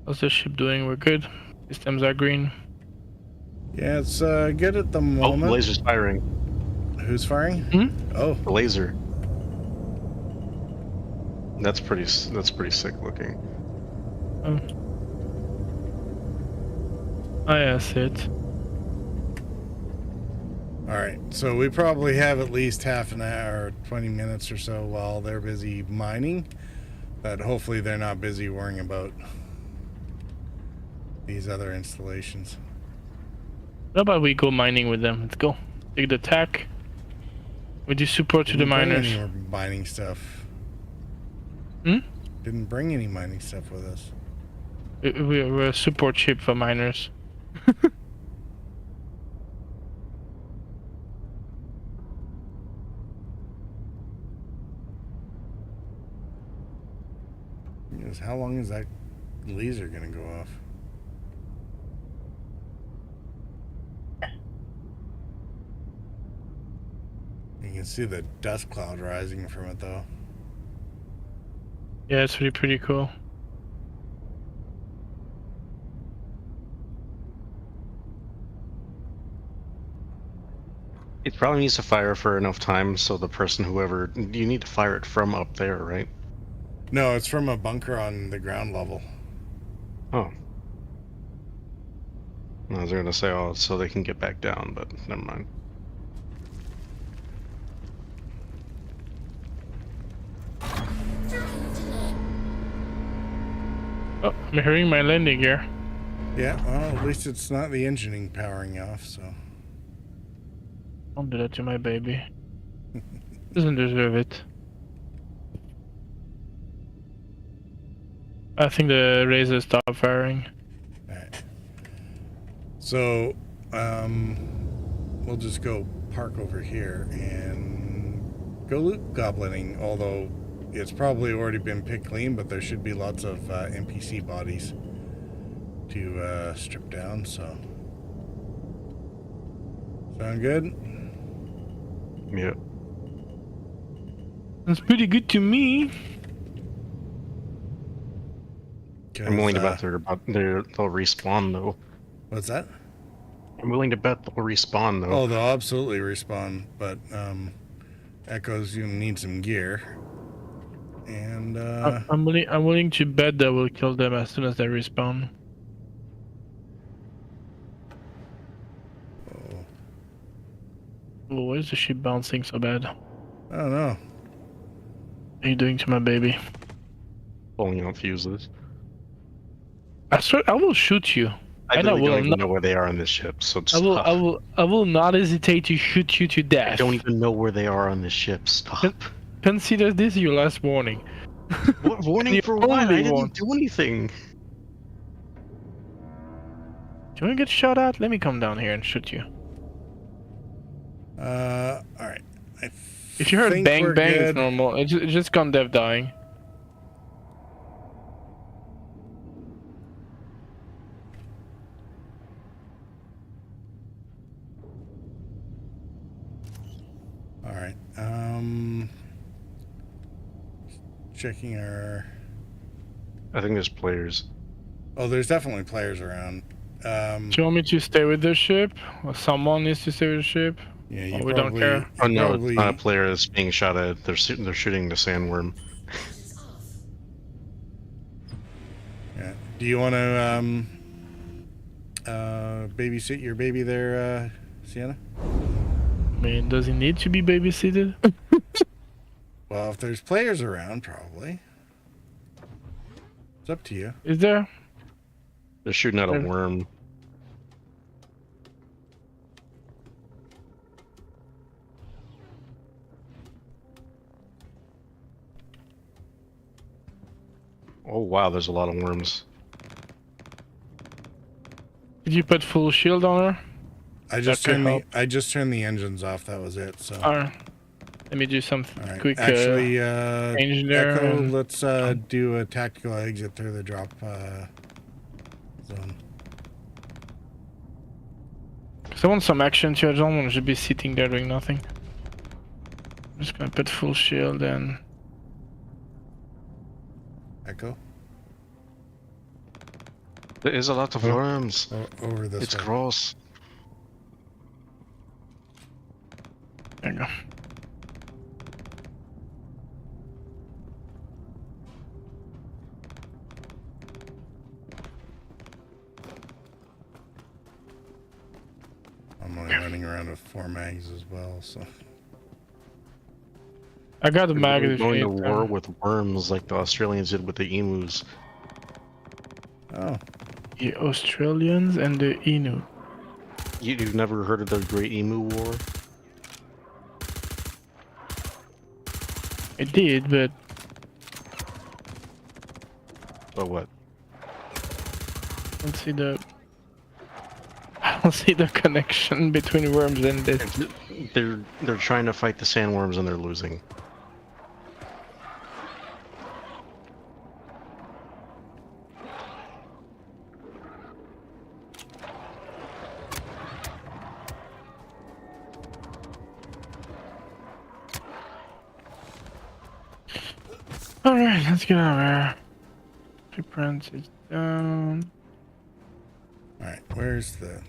How's the ship doing? We're good. Systems are green. Yeah, it's good at the moment. Oh, the laser's firing. Who's firing? Hmm? Oh, the laser. That's pretty sick looking. Oh, yeah, I see it. all right. So we probably have at least half an hour, 20 minutes or so while they're busy mining. But hopefully they're not busy worrying about these other installations. How about we go mining with them? Let's go. Take the tack. We do support to the miners. Any more mining stuff. Hmm? Didn't bring any mining stuff with us. We're a support ship for miners. How long is that laser gonna go off? You can see the dust cloud rising from it though. Yeah, it's really pretty cool. It probably needs to fire for enough time so the person, whoever, you need to fire it from up there, right? No, it's from a bunker on the ground level. Oh. I was going to say, oh, so they can get back down, but never mind. Oh, I'm hearing my landing gear. Yeah, well, at least it's not the engineering powering off, so. Don't do that to my baby. Doesn't deserve it. I think the razor stopped firing. Alright. So, we'll just go park over here and go loot goblining, although it's probably already been picked clean, but there should be lots of NPC bodies to strip down, so. Sound good? Yeah. That's pretty good to me. I'm willing to bet they'll respawn, though. What's that? I'm willing to bet they'll respawn, though. Oh, they'll absolutely respawn, but Echoes, you need some gear. And I'm willing to bet that we'll kill them as soon as they respawn. Oh, why is the ship bouncing so bad? I don't know. What are you doing to my baby? Pulling out fuses. I swear, I will shoot you. I really don't even know where they are on this ship, so stop. I will not hesitate to shoot you to death. I don't even know where they are on this ship. Stop. Consider this your last warning. What warning for what? I didn't do anything. Do you want to get shot at? Let me come down here and shoot you. Alright. If you heard bang bang, it's normal. It's just Condev dying. Alright. Checking our... I think there's players. Oh, there's definitely players around. Do you want me to stay with the ship? Or someone needs to stay with the ship? Yeah, you we don't care. Oh no, it's not a player that's being shot at. They're shooting the sandworm. Yeah. Do you want to babysit your baby there, Sienna? I mean, does he need to be babysitted? Well, if there's players around, probably. It's up to you. Is there? They're shooting at a worm. Oh wow, there's a lot of worms. Did you put full shield on her? I just turned the engines off. That was it. So. Alright. Let me do some quick Actually, change there. Echo, let's do a tactical exit through the drop zone. Cause I want some action too. I don't want to be sitting there doing nothing. I'm just gonna put full shield and. Echo. There is a lot of worms. Over this. It's gross. There you go. I'm only running around with 4 mags as well, so. I got the mag. We're going to war with worms like the Australians did with the emus. Oh. The Australians and the Inu. You've never heard of the Great Emu War? I did, but. But what? I don't see the connection between worms and this. They're trying to fight the sandworms and they're losing. Alright, let's get out of here. Footprint is down. Alright, where's the...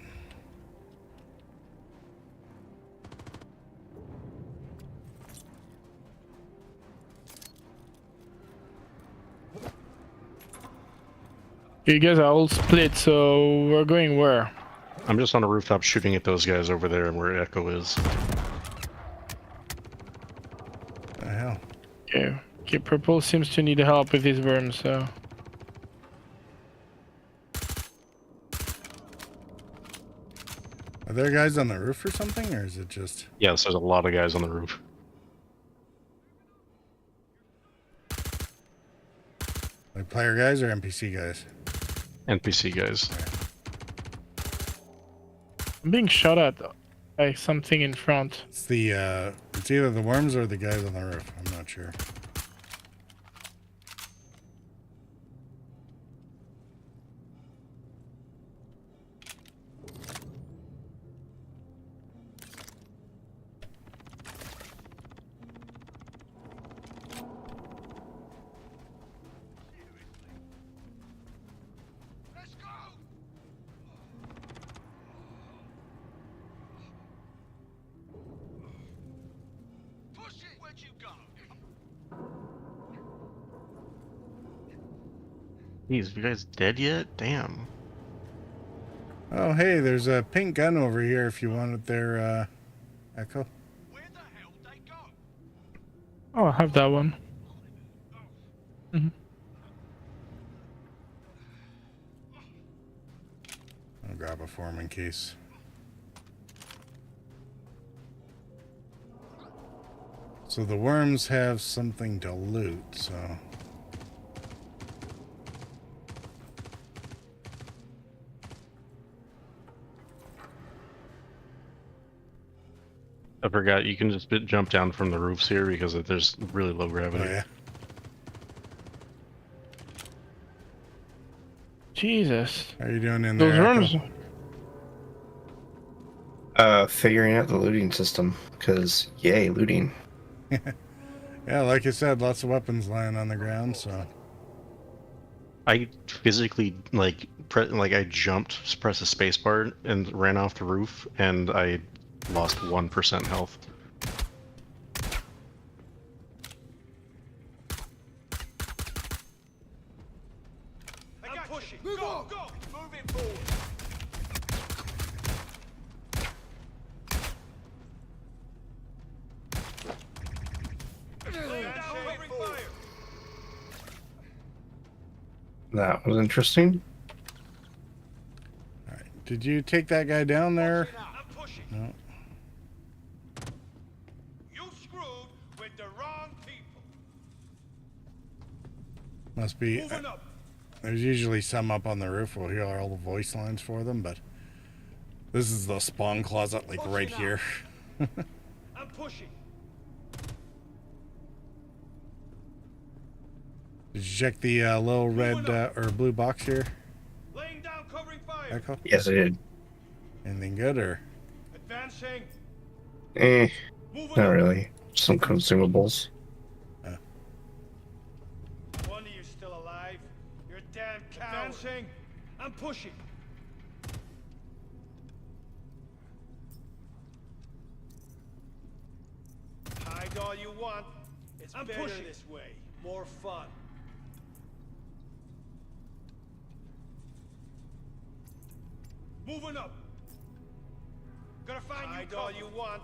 You guys are all split, so we're going where? I'm just on a rooftop shooting at those guys over there where Echo is. What the hell? Okay. Okay, Purple seems to need help with his worms, so... Are there guys on the roof or something, or is it just... Yes, there's a lot of guys on the roof. Like player guys or NPC guys? NPC guys. I'm being shot at by something in front. It's the, it's either the worms or the guys on the roof. I'm not sure. Jeez, you guys dead yet? Damn. Oh, hey, there's a pink gun over here if you want it there, Echo. Oh, I have that one. I'll grab a form in case. So the worms have something to loot, so... I forgot, you can just jump down from the roofs here because there's really low gravity. Oh, yeah. Jesus. How are you doing in there? Those worms. Figuring out the looting system, because yay, looting. Yeah, like I said, lots of weapons lying on the ground, so... I physically, I jumped, pressed the spacebar, and ran off the roof, and I lost 1% health. I'm pushing. Move on. Go. Moving forward. That was interesting. Alright, did you take that guy down there? No. You screwed with the wrong people. Must be... Moving up. There's usually some up on the roof. We'll hear all the voice lines for them, but... This is the spawn closet, like, right here. I'm pushing. Did you check the little red or blue box here? Laying down covering fire. Echo? Yes, I did. Anything good, or? Advancing. Not really. Some consumables. One of you still alive. You're a damn coward. Advancing. I'm pushing. Hide all you want. It's better pushing this way. More fun. Moving up. Gonna find hide you all you want.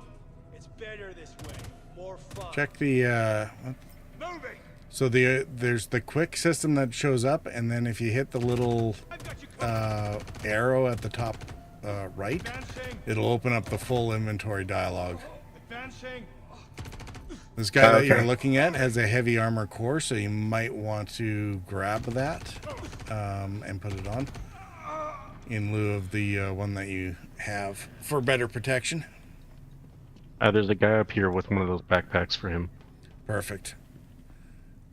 It's better this way. More fun. Check the, Moving. So there's the quick system that shows up, and then if you hit the little arrow at the top right, it'll open up the full inventory dialogue. Advancing. This guy that you're looking at has a heavy armor core, so you might want to grab that and put it on in lieu of the one that you have for better protection. There's a guy up here with one of those backpacks for him. Perfect.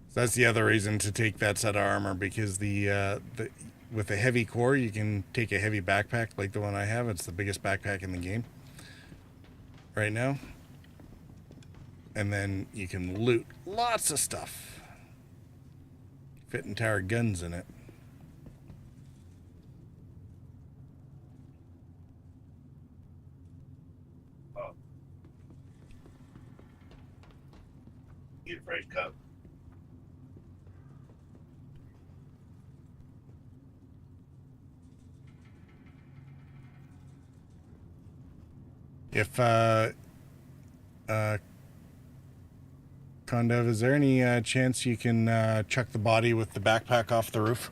So that's the other reason to take that set of armor, because the with a heavy core, you can take a heavy backpack like the one I have. It's the biggest backpack in the game right now. And then you can loot lots of stuff. fit entire guns in it. Need a fresh cup. If Condev, is there any chance you can chuck the body with the backpack off the roof?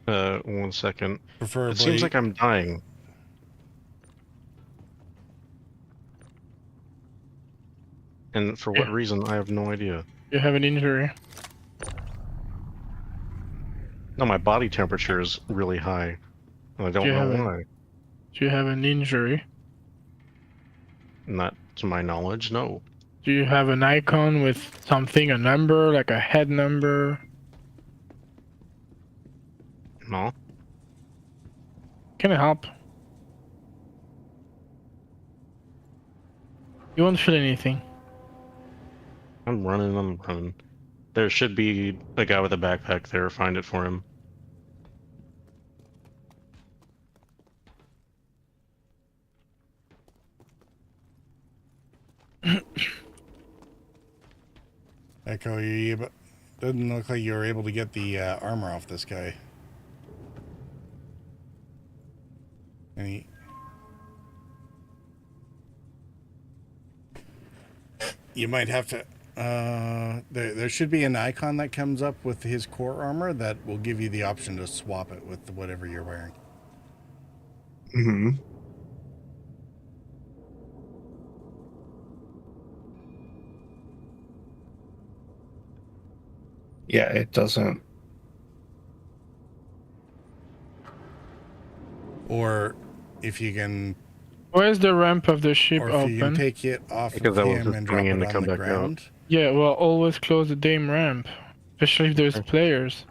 1 second. Preferably. It seems like I'm dying. And for what reason, I have no idea. You have an injury. No, my body temperature is really high. And I don't know why. Do you have an injury? Not to my knowledge, no. Do you have an icon with something, a number, like a head number? No. Can I help? You won't feel anything. I'm running. There should be a guy with a backpack there. Find it for him. Echo, doesn't look like you were able to get the armor off this guy. You might have to. There should be an icon that comes up with his core armor that will give you the option to swap it with whatever you're wearing. Mm-hmm. Yeah, it doesn't. Or if you can. Where's the ramp of the ship or if open? you can take it off because of I was him just and drop coming in it to on come the back ground. out. Yeah, well, always close the damn ramp. Especially if there's players.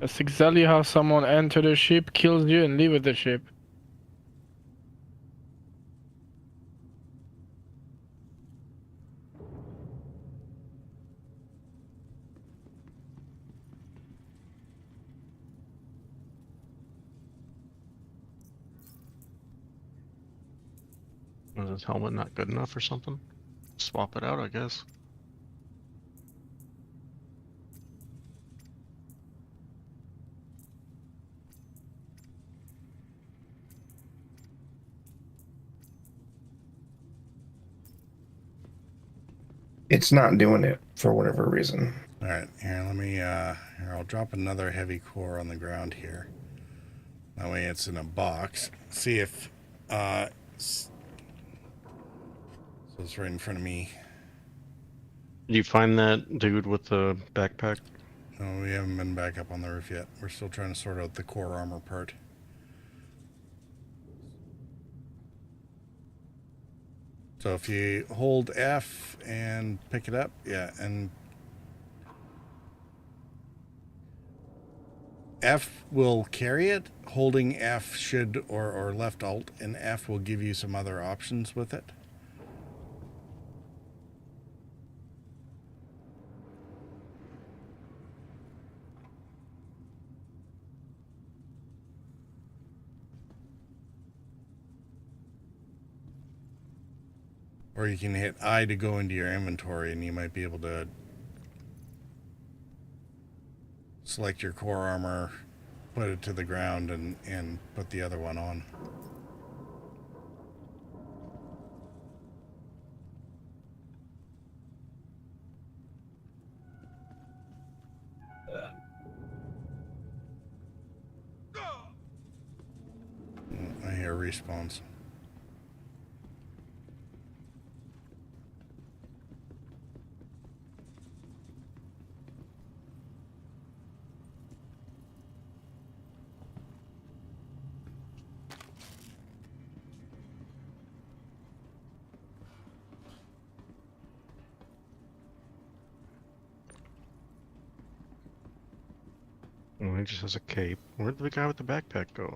That's exactly how someone enters the ship, kills you, and leave with the ship. Was his helmet not good enough or something? Swap it out, I guess. It's not doing it for whatever reason. All right, here, let me, here, I'll drop another heavy core on the ground here. That way it's in a box. See if, so it's right in front of me. Did you find that dude with the backpack? No, we haven't been back up on the roof yet. We're still trying to sort out the core armor part. So if you hold F and pick it up, yeah, and F will carry it. Holding F should, or left Alt and F will give you some other options with it. Or you can hit I to go into your inventory and you might be able to select your core armor, put it to the ground, and put the other one on. I hear respawns. Oh, he just has a cape. Where'd the guy with the backpack go?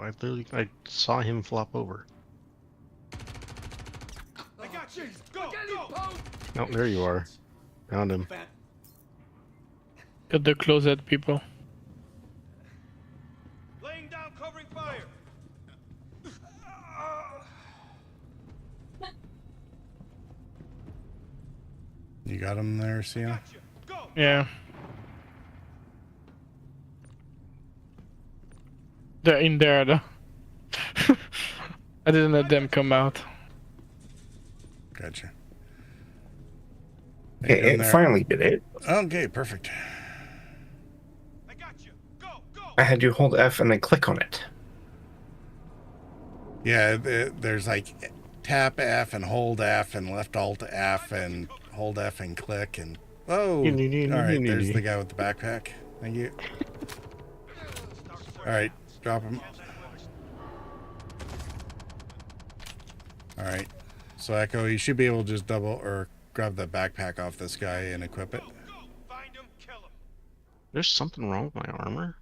I saw him flop over. I got you. Go, go. Oh, there you are. Found him. Got the closet, people. Laying down covering fire. You got him there, Sienna? Yeah. They're in there, though. I didn't let them come out. Gotcha. It finally did it. Okay, perfect. I had you hold F and then click on it. Yeah, there's like tap F and hold F and left alt F and hold F and click and oh, all right. There's the guy with the backpack. Thank you. All right, drop him. All right, so Echo, you should be able to just double or grab the backpack off this guy and equip it. There's something wrong with my armor.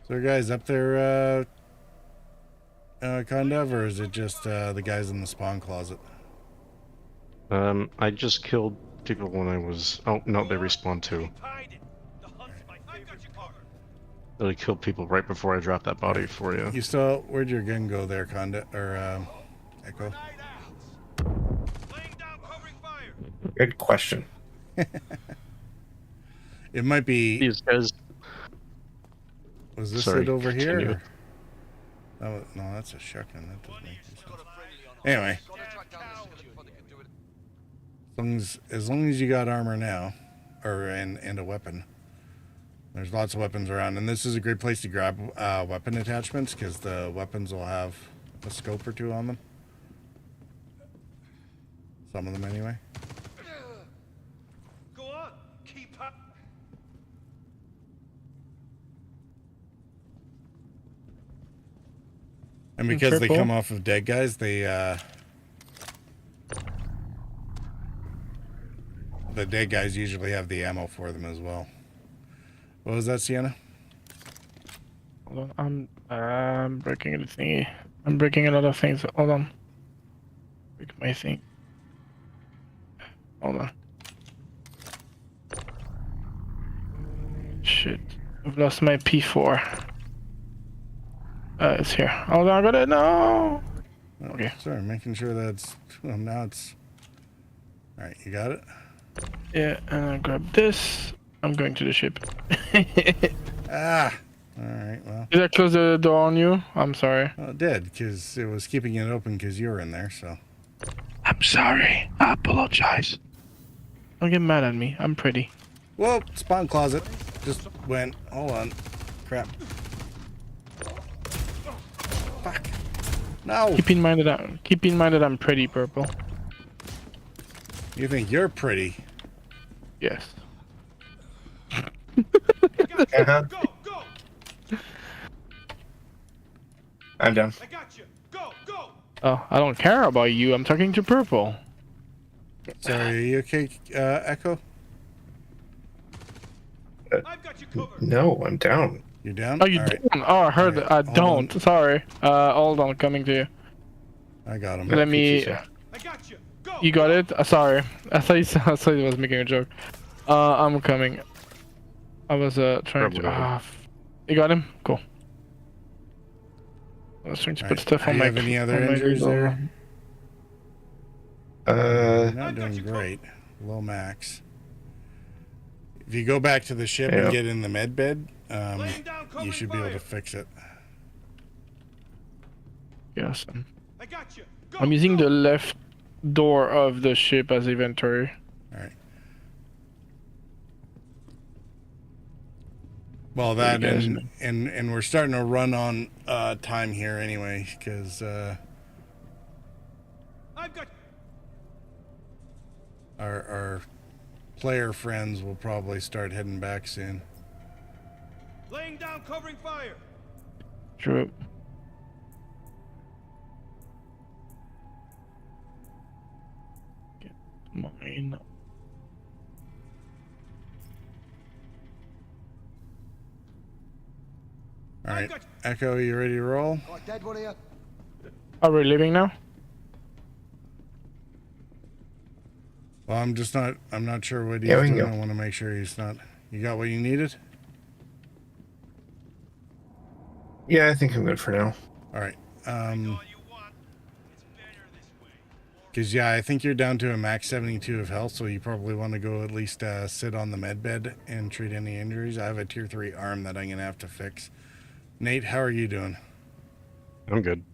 So are guys up there, Condev, or is it just the guys in the spawn closet? I just killed people when I was. Oh no, they respawned too. Really killed people right before I dropped that body for you. You still? Where'd your gun go there, Condev or Echo? Good question. It might be. These guys. Was this Sorry, it over continue. here? Oh, no, that's a shotgun. That doesn't make any sense. Anyway, as long as you got armor now, or and a weapon. There's lots of weapons around, and this is a great place to grab weapon attachments because the weapons will have a scope or two on them. Some of them, anyway. Go on, keep up. And because they come off of dead guys, they the dead guys usually have the ammo for them as well. What was that, Sienna? Hold on, I'm breaking the thingy. I'm breaking a lot of things. Hold on. Break my thing. Hold on. Shit. I've lost my P4. It's here. Hold on, I got it. No. Okay. Sorry, making sure that's. Well, now it's. All right, you got it. Yeah, and I grab this. I'm going to the ship. Ah. All right. Well. Did I close the door on you? I'm sorry. Well, it did because it was keeping it open because you were in there. So. I'm sorry. I apologize. Don't get mad at me. I'm pretty. Whoa! Spawn closet. Just went. Hold on. Crap. Fuck. No. Keep in mind that I'm pretty, Purple. You think you're pretty? Yes. Uh-huh. I'm down. I got you. Go, go. Oh, I don't care about you. I'm talking to Purple. Sorry, are you okay, Echo? No, I'm down. You down? Oh, you All right. don't? Oh, I heard. All I right, hold don't. on. Sorry. Hold on. Coming to you. I got him. Let me. I got you. Go. You got it? Sorry. I thought you was making a joke. I'm coming. I was trying to. You got him? Cool. I was trying to put stuff Do on you my. have any other on my injuries Google. there? You're not doing great. Low max. If you go back to the ship and get in the med bed, you should be able to fix it. Yes. I'm using the left door of the ship as inventory. All right. Well, that and we're starting to run on time here anyway, because our player friends will probably start heading back soon. Laying down covering fire. True. Get mine. All right, Echo, you ready to roll? Are we leaving now? Well, I'm not sure what he's Yeah, we can doing. go. I want to make sure he's not. You got what you needed? Yeah, I think I'm good for now. All right. Because, yeah, I think you're down to a max 72 of health, so you probably want to go at least sit on the med bed and treat any injuries. I have a tier 3 arm that I'm going to have to fix. Nate, how are you doing? I'm good.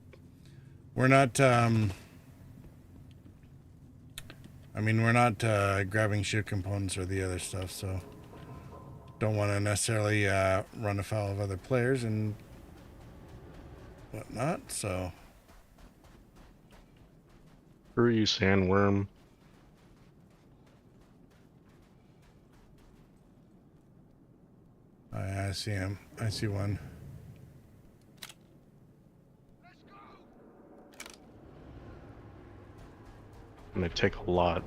We're not, we're not grabbing ship components or the other stuff, so don't want to necessarily run afoul of other players and whatnot, so... Who are you, Sandworm? I see him. I see one. And they take a lot.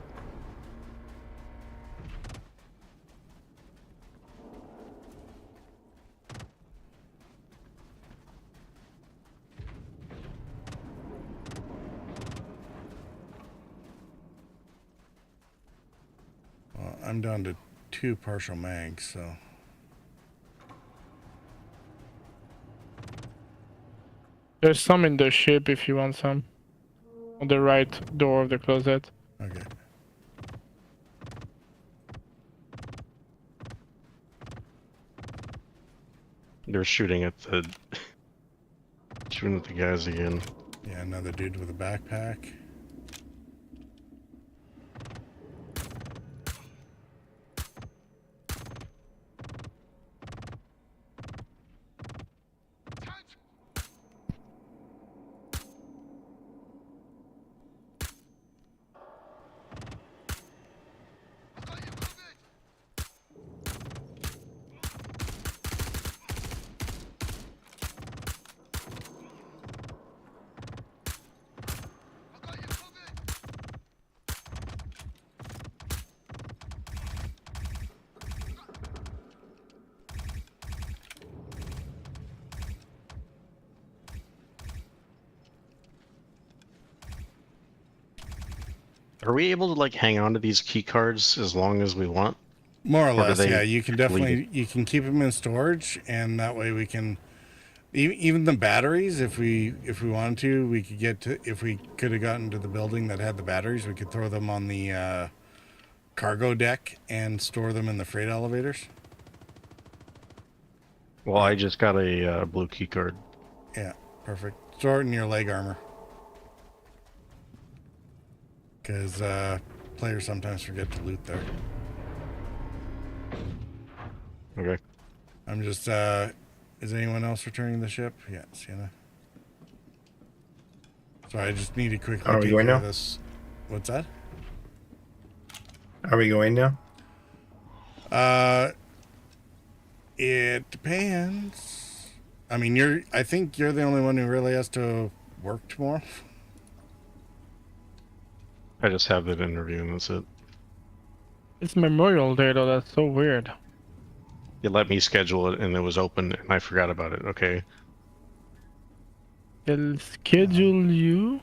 Well, I'm down to 2 partial mags, so... There's some in the ship if you want some. On the right door of the closet. Okay. They're shooting at the guys again. Yeah, another dude with a backpack. Are we able to like hang on to these key cards as long as we want? More or less, yeah. You can definitely keep them in storage, and that way we can even the batteries. If we wanted to, we could get to. If we could have gotten to the building that had the batteries, we could throw them on the cargo deck and store them in the freight elevators. Well, I just got a blue key card. Yeah, perfect. Store it in your leg armor. Because players sometimes forget to loot there. Okay. I'm just, is anyone else returning the ship? Yeah, Sienna. So I just need to quickly Are we going now? this. What's that? Are we going now? It depends. I mean, I think you're the only one who really has to work tomorrow. I just have that interview and that's it. It's Memorial Day though, that's so weird. You let me schedule it and it was open and I forgot about it, okay? They'll schedule you?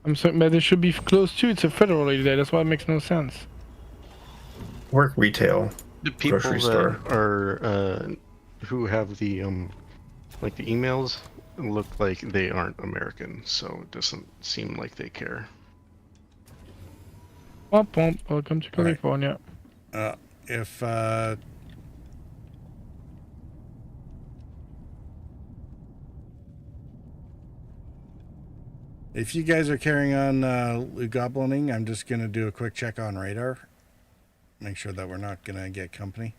I'm sorry, but it should be close to. It's a federal day, that's why it makes no sense. Work retail. The people grocery that store. are who have the like the emails look like they aren't American, so it doesn't seem like they care. Womp womp, welcome to California. If you guys are carrying on goblining, I'm just going to do a quick check on radar. Make sure that we're not going to get company.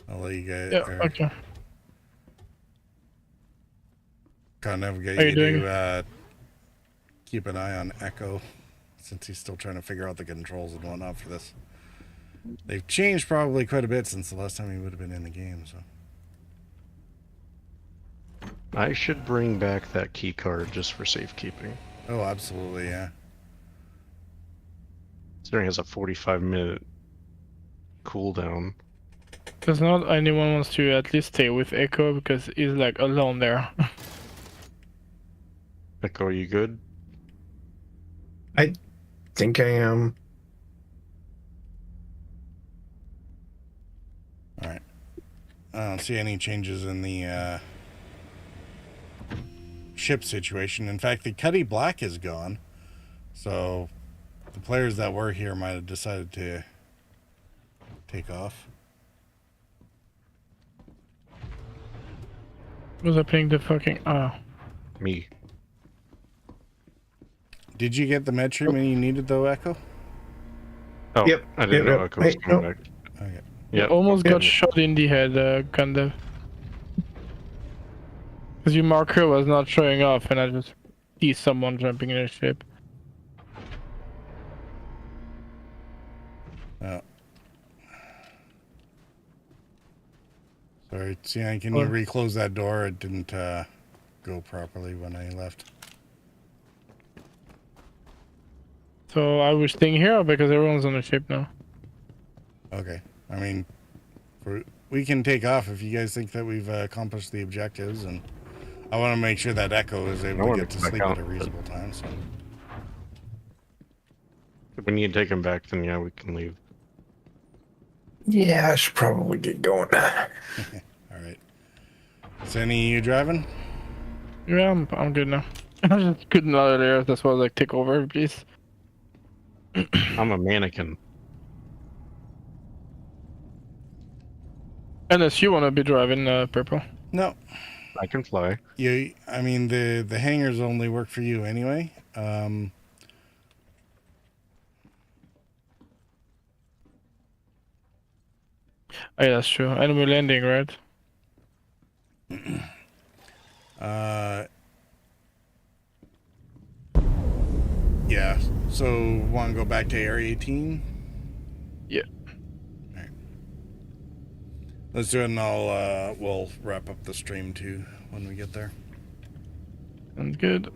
I'll let you guys... Yeah, okay. Can't navigate How you you doing? to keep an eye on Echo, since he's still trying to figure out the controls and whatnot for this. They've changed probably quite a bit since the last time he would have been in the game, so... I should bring back that key card just for safekeeping. Oh, absolutely, yeah. Considering it has a 45-minute cooldown. Because not anyone wants to at least stay with Echo because he's like alone there. Echo, are you good? I think I am. All right. I don't see any changes in the ship situation. In fact, the Cuddy Black is gone. So the players that were here might have decided to take off. Was I playing the fucking... Oh. Me. Did you get the med treatment you needed, though, Echo? Oh, Yep. I didn't know Echo was coming back. Okay. You Yep. almost got shot in the head, Gandalf. Because your marker was not showing off and I just see someone jumping in a ship. Oh. Sorry, Sian, can you reclose that door? It didn't go properly when I left. So I was staying here because everyone's on the ship now. Okay. I mean, we can take off if you guys think that we've accomplished the objectives, and I want to make sure that Echo is able to get to sleep at a reasonable time. So, if we need to take him back, then yeah, we can leave. Yeah, I should probably get going. All right. Is any you driving? Yeah, I'm good now. I just couldn't earlier. That's why I was like, take over, please. I'm a mannequin. Unless you want to be driving purple. No. I can fly. You, I mean, the hangars only work for you anyway. Oh, yeah, that's true. And we're landing, right? Yeah. So, want to go back to Area 18? Yeah. All right. Let's do it, and we'll wrap up the stream too when we get there. Sounds good.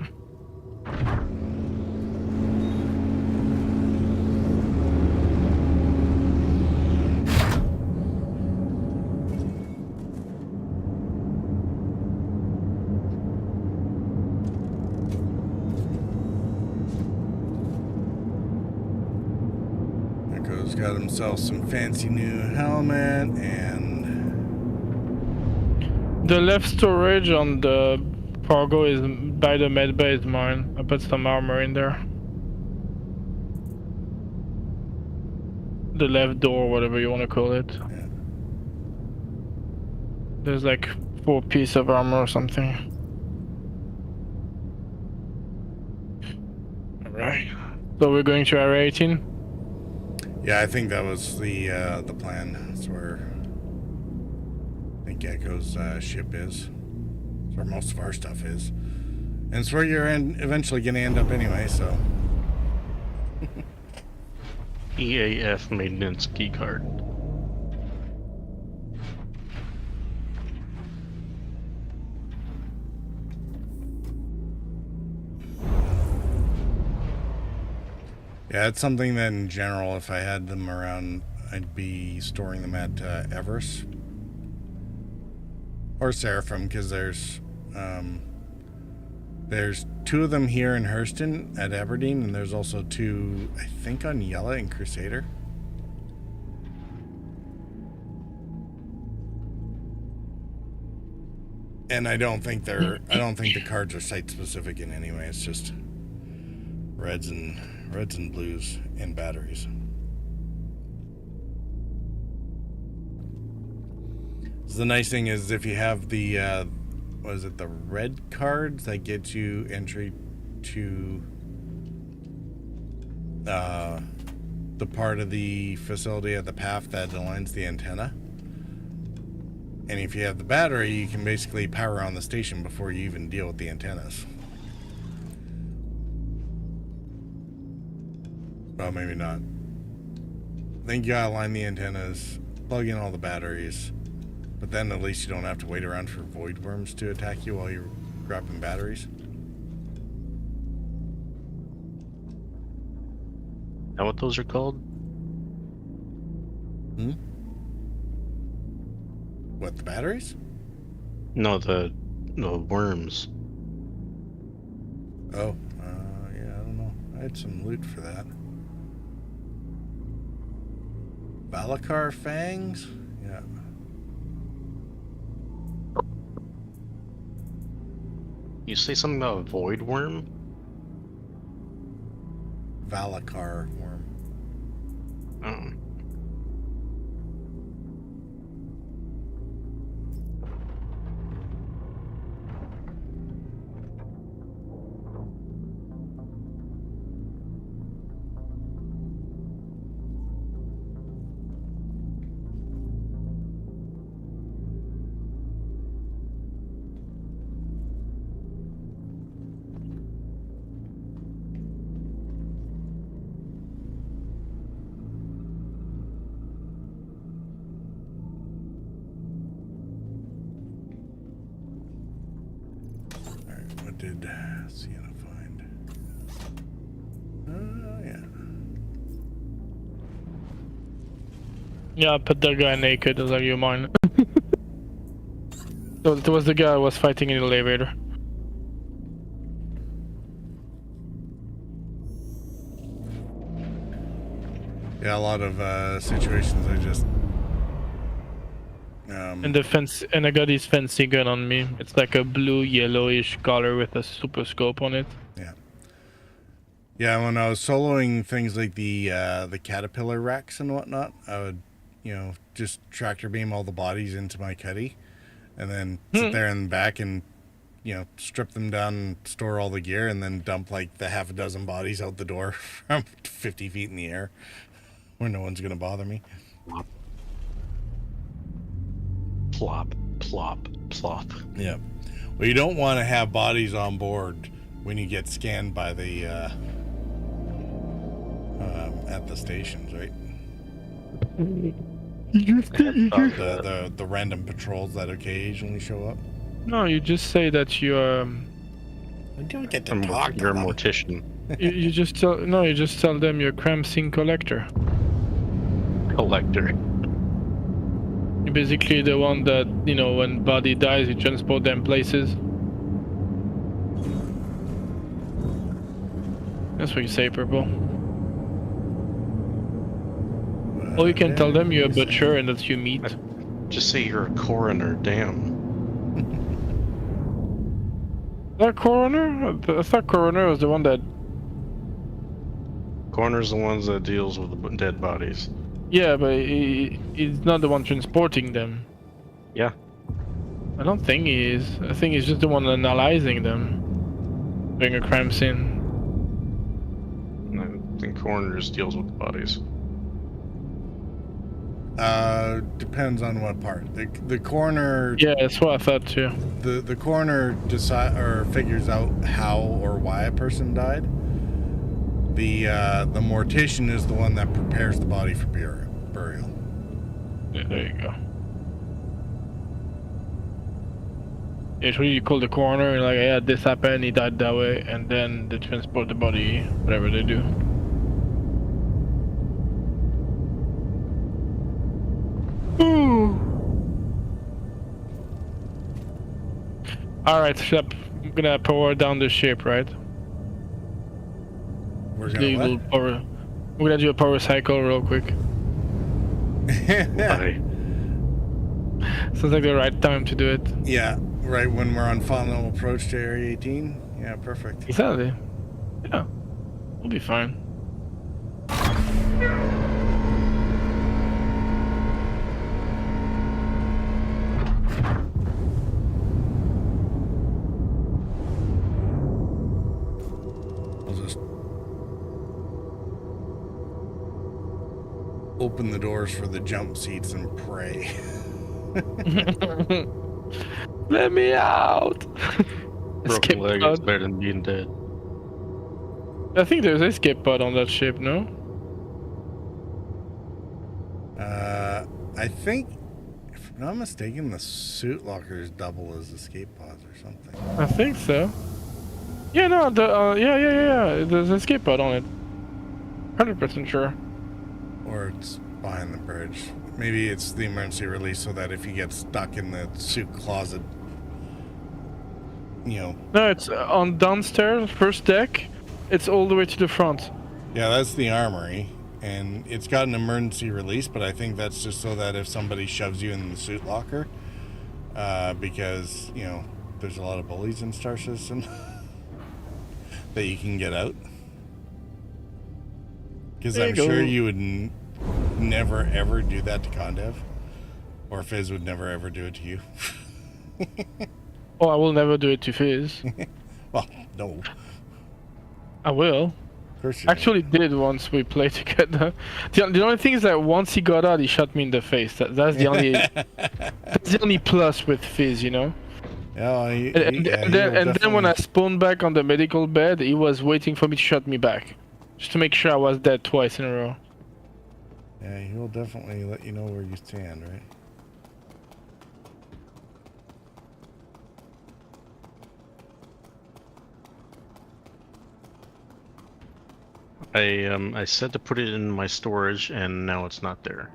Echo's got himself some fancy new helmet and the left storage on the cargo is by the med bay is mine. I put some armor in there. The left door, whatever you want to call it. Yeah. There's like 4 pieces of armor or something. Alright. So we're going to Area 18? Yeah, I think that was the plan. That's where I think Echo's ship is. That's where most of our stuff is. And it's where you're eventually going to end up anyway, so. EAF maintenance key card. Yeah, it's something that in general, if I had them around, I'd be storing them at Everest or Seraphim, because there's 2 of them here in Hurston at Aberdeen, and there's also 2, I think, on Yella and Crusader. And I don't think the cards are site specific in any way. It's just reds and blues and batteries. So the nice thing is if you have the the red cards, that gets you entry to the part of the facility at the path that aligns the antenna. And if you have the battery, you can basically power on the station before you even deal with the antennas. Well, maybe not. I think you gotta align the antennas, plug in all the batteries, but then at least you don't have to wait around for void worms to attack you while you're grabbing batteries. Know what those are called? Hmm? What, the batteries? No, the worms. Oh, yeah, I don't know. I had some loot for that. Valakar fangs? Yeah. You say something about a void worm? Valakar worm. Oh. Alright, what did Sienna find? Yeah. Yeah, I put that guy naked as like you mine. So it was the guy who was fighting in the elevator. Yeah, a lot of situations I just And the fence, and I got his fancy gun on me. It's like a blue yellowish color with a super scope on it. Yeah, when I was soloing things like the caterpillar wrecks and whatnot, I would, just tractor beam all the bodies into my cuddy, and then sit there in the back and, strip them down, and store all the gear, and then dump like the half a dozen bodies out the door from 50 feet in the air, where no one's gonna bother me. Plop, plop, plop. Yeah. Well, you don't want to have bodies on board when you get scanned by the at the stations, right? The random patrols that occasionally show up. No, you just say that you I don't get to talk. You're a mortician. you just tell you just tell them you're a crime scene collector. Collector. You're basically the one that, when body dies, you transport them places. That's what you say, Purple. Or you can tell them you're a butcher and that you meat. Just say you're a coroner, damn. That coroner? I thought coroner was the one that... Coroner's the ones that deals with the dead bodies. Yeah, but he's not the one transporting them. Yeah. I don't think he is. I think he's just the one analyzing them. Doing a crime scene. I think coroner just deals with the bodies. Depends on what part. The coroner. Yeah, that's what I thought too. The coroner figures out how or why a person died. The mortician is the one that prepares the body for burial. Yeah, there you go. It's really you call the coroner and like, yeah, this happened, he died that way, and then they transport the body, whatever they do. Alright, I'm gonna power down the ship, right? We're gonna We're gonna do a power cycle real quick. Bye. Sounds like the right time to do it. Yeah, right when we're on final approach to Area 18. Yeah, perfect. Exactly. Yeah, we'll be fine. I'll just open the doors for the jump seats and pray. Let me out! Broken leg is better than being dead. I think there's an escape pod on that ship, no? I think, if I'm not mistaken, the suit lockers double as escape pods or something. I think so. Yeah, no, yeah. There's an escape pod on it. 100% sure. Or it's behind the bridge. Maybe it's the emergency release so that if you get stuck in the suit closet, you know. No, it's on downstairs, first deck. It's all the way to the front. Yeah, that's the armory, and it's got an emergency release, but I think that's just so that if somebody shoves you in the suit locker, because, you know, there's a lot of bullies in Star Citizen, that you can get out. Because I'm sure you would never ever do that to Condev, or Fizz would never ever do it to you. Oh, I will never do it to Fizz. Well, no. I will. Of course you actually did once we played together. The only thing is that once he got out, he shot me in the face. That's the only that's the only plus with Fizz, you know. Yeah, and then when I spawned back on the medical bed, he was waiting for me to shot me back, just to make sure I was dead twice in a row. Yeah, he will definitely let you know where you stand, right? I said to put it in my storage, and now it's not there.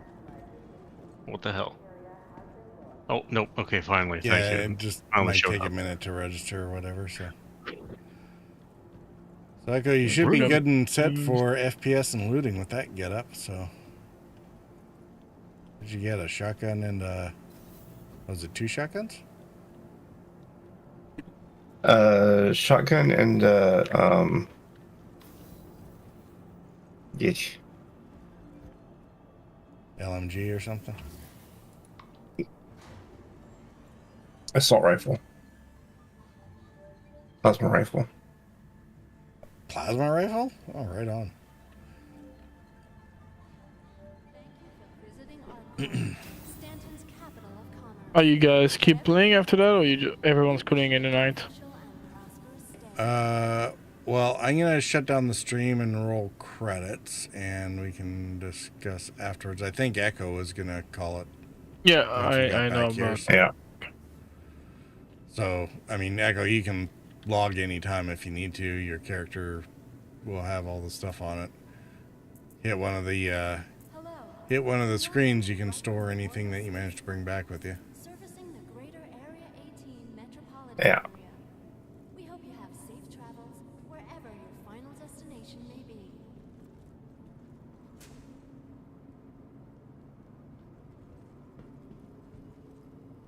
What the hell? Oh, nope. Okay, finally. Yeah, Thank you. it just Finally might showed take up. a minute to register or whatever, so. Psycho, you should be good and set for FPS and looting with that getup, so. Did you get a shotgun and, was it 2 shotguns? Shotgun and, yes. LMG or something? Assault rifle. Plasma rifle. Plasma rifle? Oh, right on. Are you guys keep playing after that, or everyone's calling in tonight? Well, I'm gonna shut down the stream and roll credits, and we can discuss afterwards. I think Echo is gonna call it. Yeah, I know about. Yeah. So, I mean, Echo, you can log anytime if you need to. Your character will have all the stuff on it. Hit one of the screens. You can store anything that you managed to bring back with you. Yeah. We hope you have safe travels wherever your final destination may be.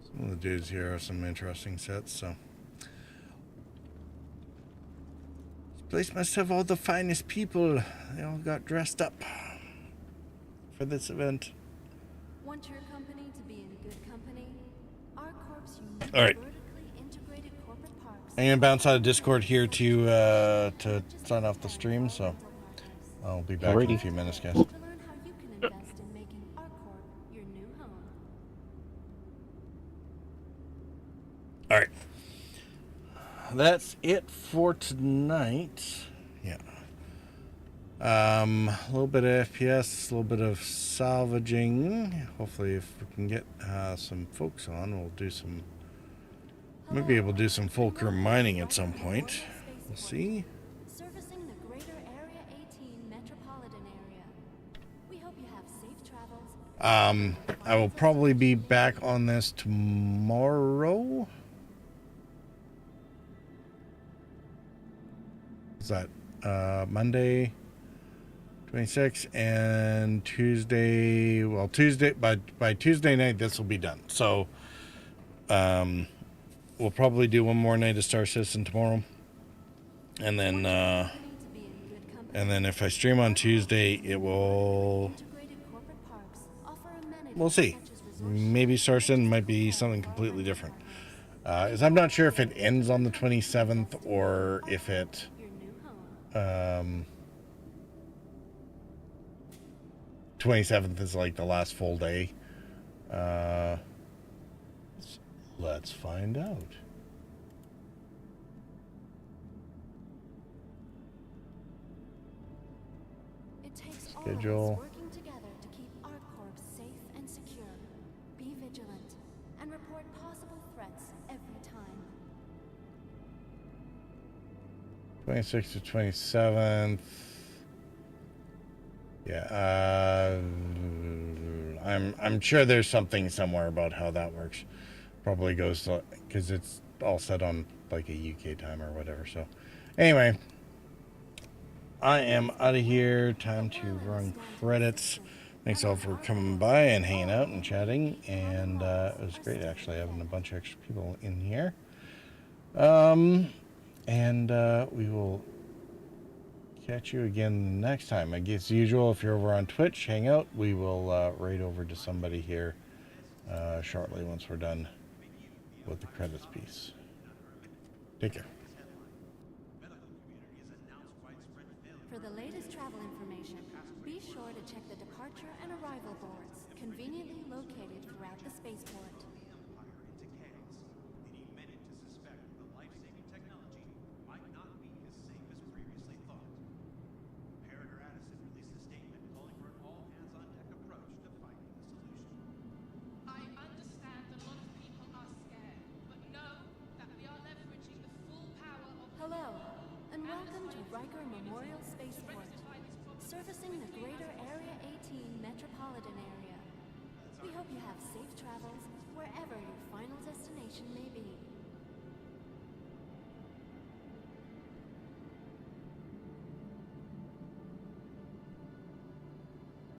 Some of the dudes here are some interesting sets, so. This place must have all the finest people. They all got dressed up for this event. Want your company to be in good company? Our corp's unique All right. vertically integrated corporate parks. I'm gonna bounce out of Discord here to sign off the stream, so I'll be back in a few minutes, guys. To learn how you can invest in making our corp your new home. All right, that's it for tonight. Yeah. A little bit of FPS, a little bit of salvaging. Hopefully, if we can get some folks on, we'll do some. Maybe able to do some full crew mining at some point. We'll see. Servicing the greater Area 18 metropolitan area. We hope you have safe travels. I will probably be back on this tomorrow. Is that Monday 26 and Tuesday? Well, Tuesday by Tuesday night this will be done. So we'll probably do one more night of Star Citizen tomorrow, and then if I stream on Tuesday, it will. We'll see. Maybe Star Citizen might be something completely different. Is I'm not sure if it ends on the 27th or if it. 27th is like the last full day. Let's find out. It takes Schedule. all of us working together to keep our corps safe and secure. Be vigilant and report possible threats every time. 26th to 27th. Yeah, I'm sure there's something somewhere about how that works. Probably goes because it's all set on like a UK time or whatever. So anyway, I am out of here. Time to run credits. Thanks all for coming by and hanging out and chatting, and it was great actually having a bunch of extra people in here. And we will catch you again next time. I guess usual, if you're over on Twitch, hang out. We will raid over to somebody here shortly once we're done with the credits piece. Take care. For the latest travel information, be sure to check the departure and arrival boards, conveniently located throughout the spaceport. Hello, and welcome to Riker Memorial Spaceport, servicing the greater Area 18 metropolitan area. We hope you have safe travels wherever your final destination may be.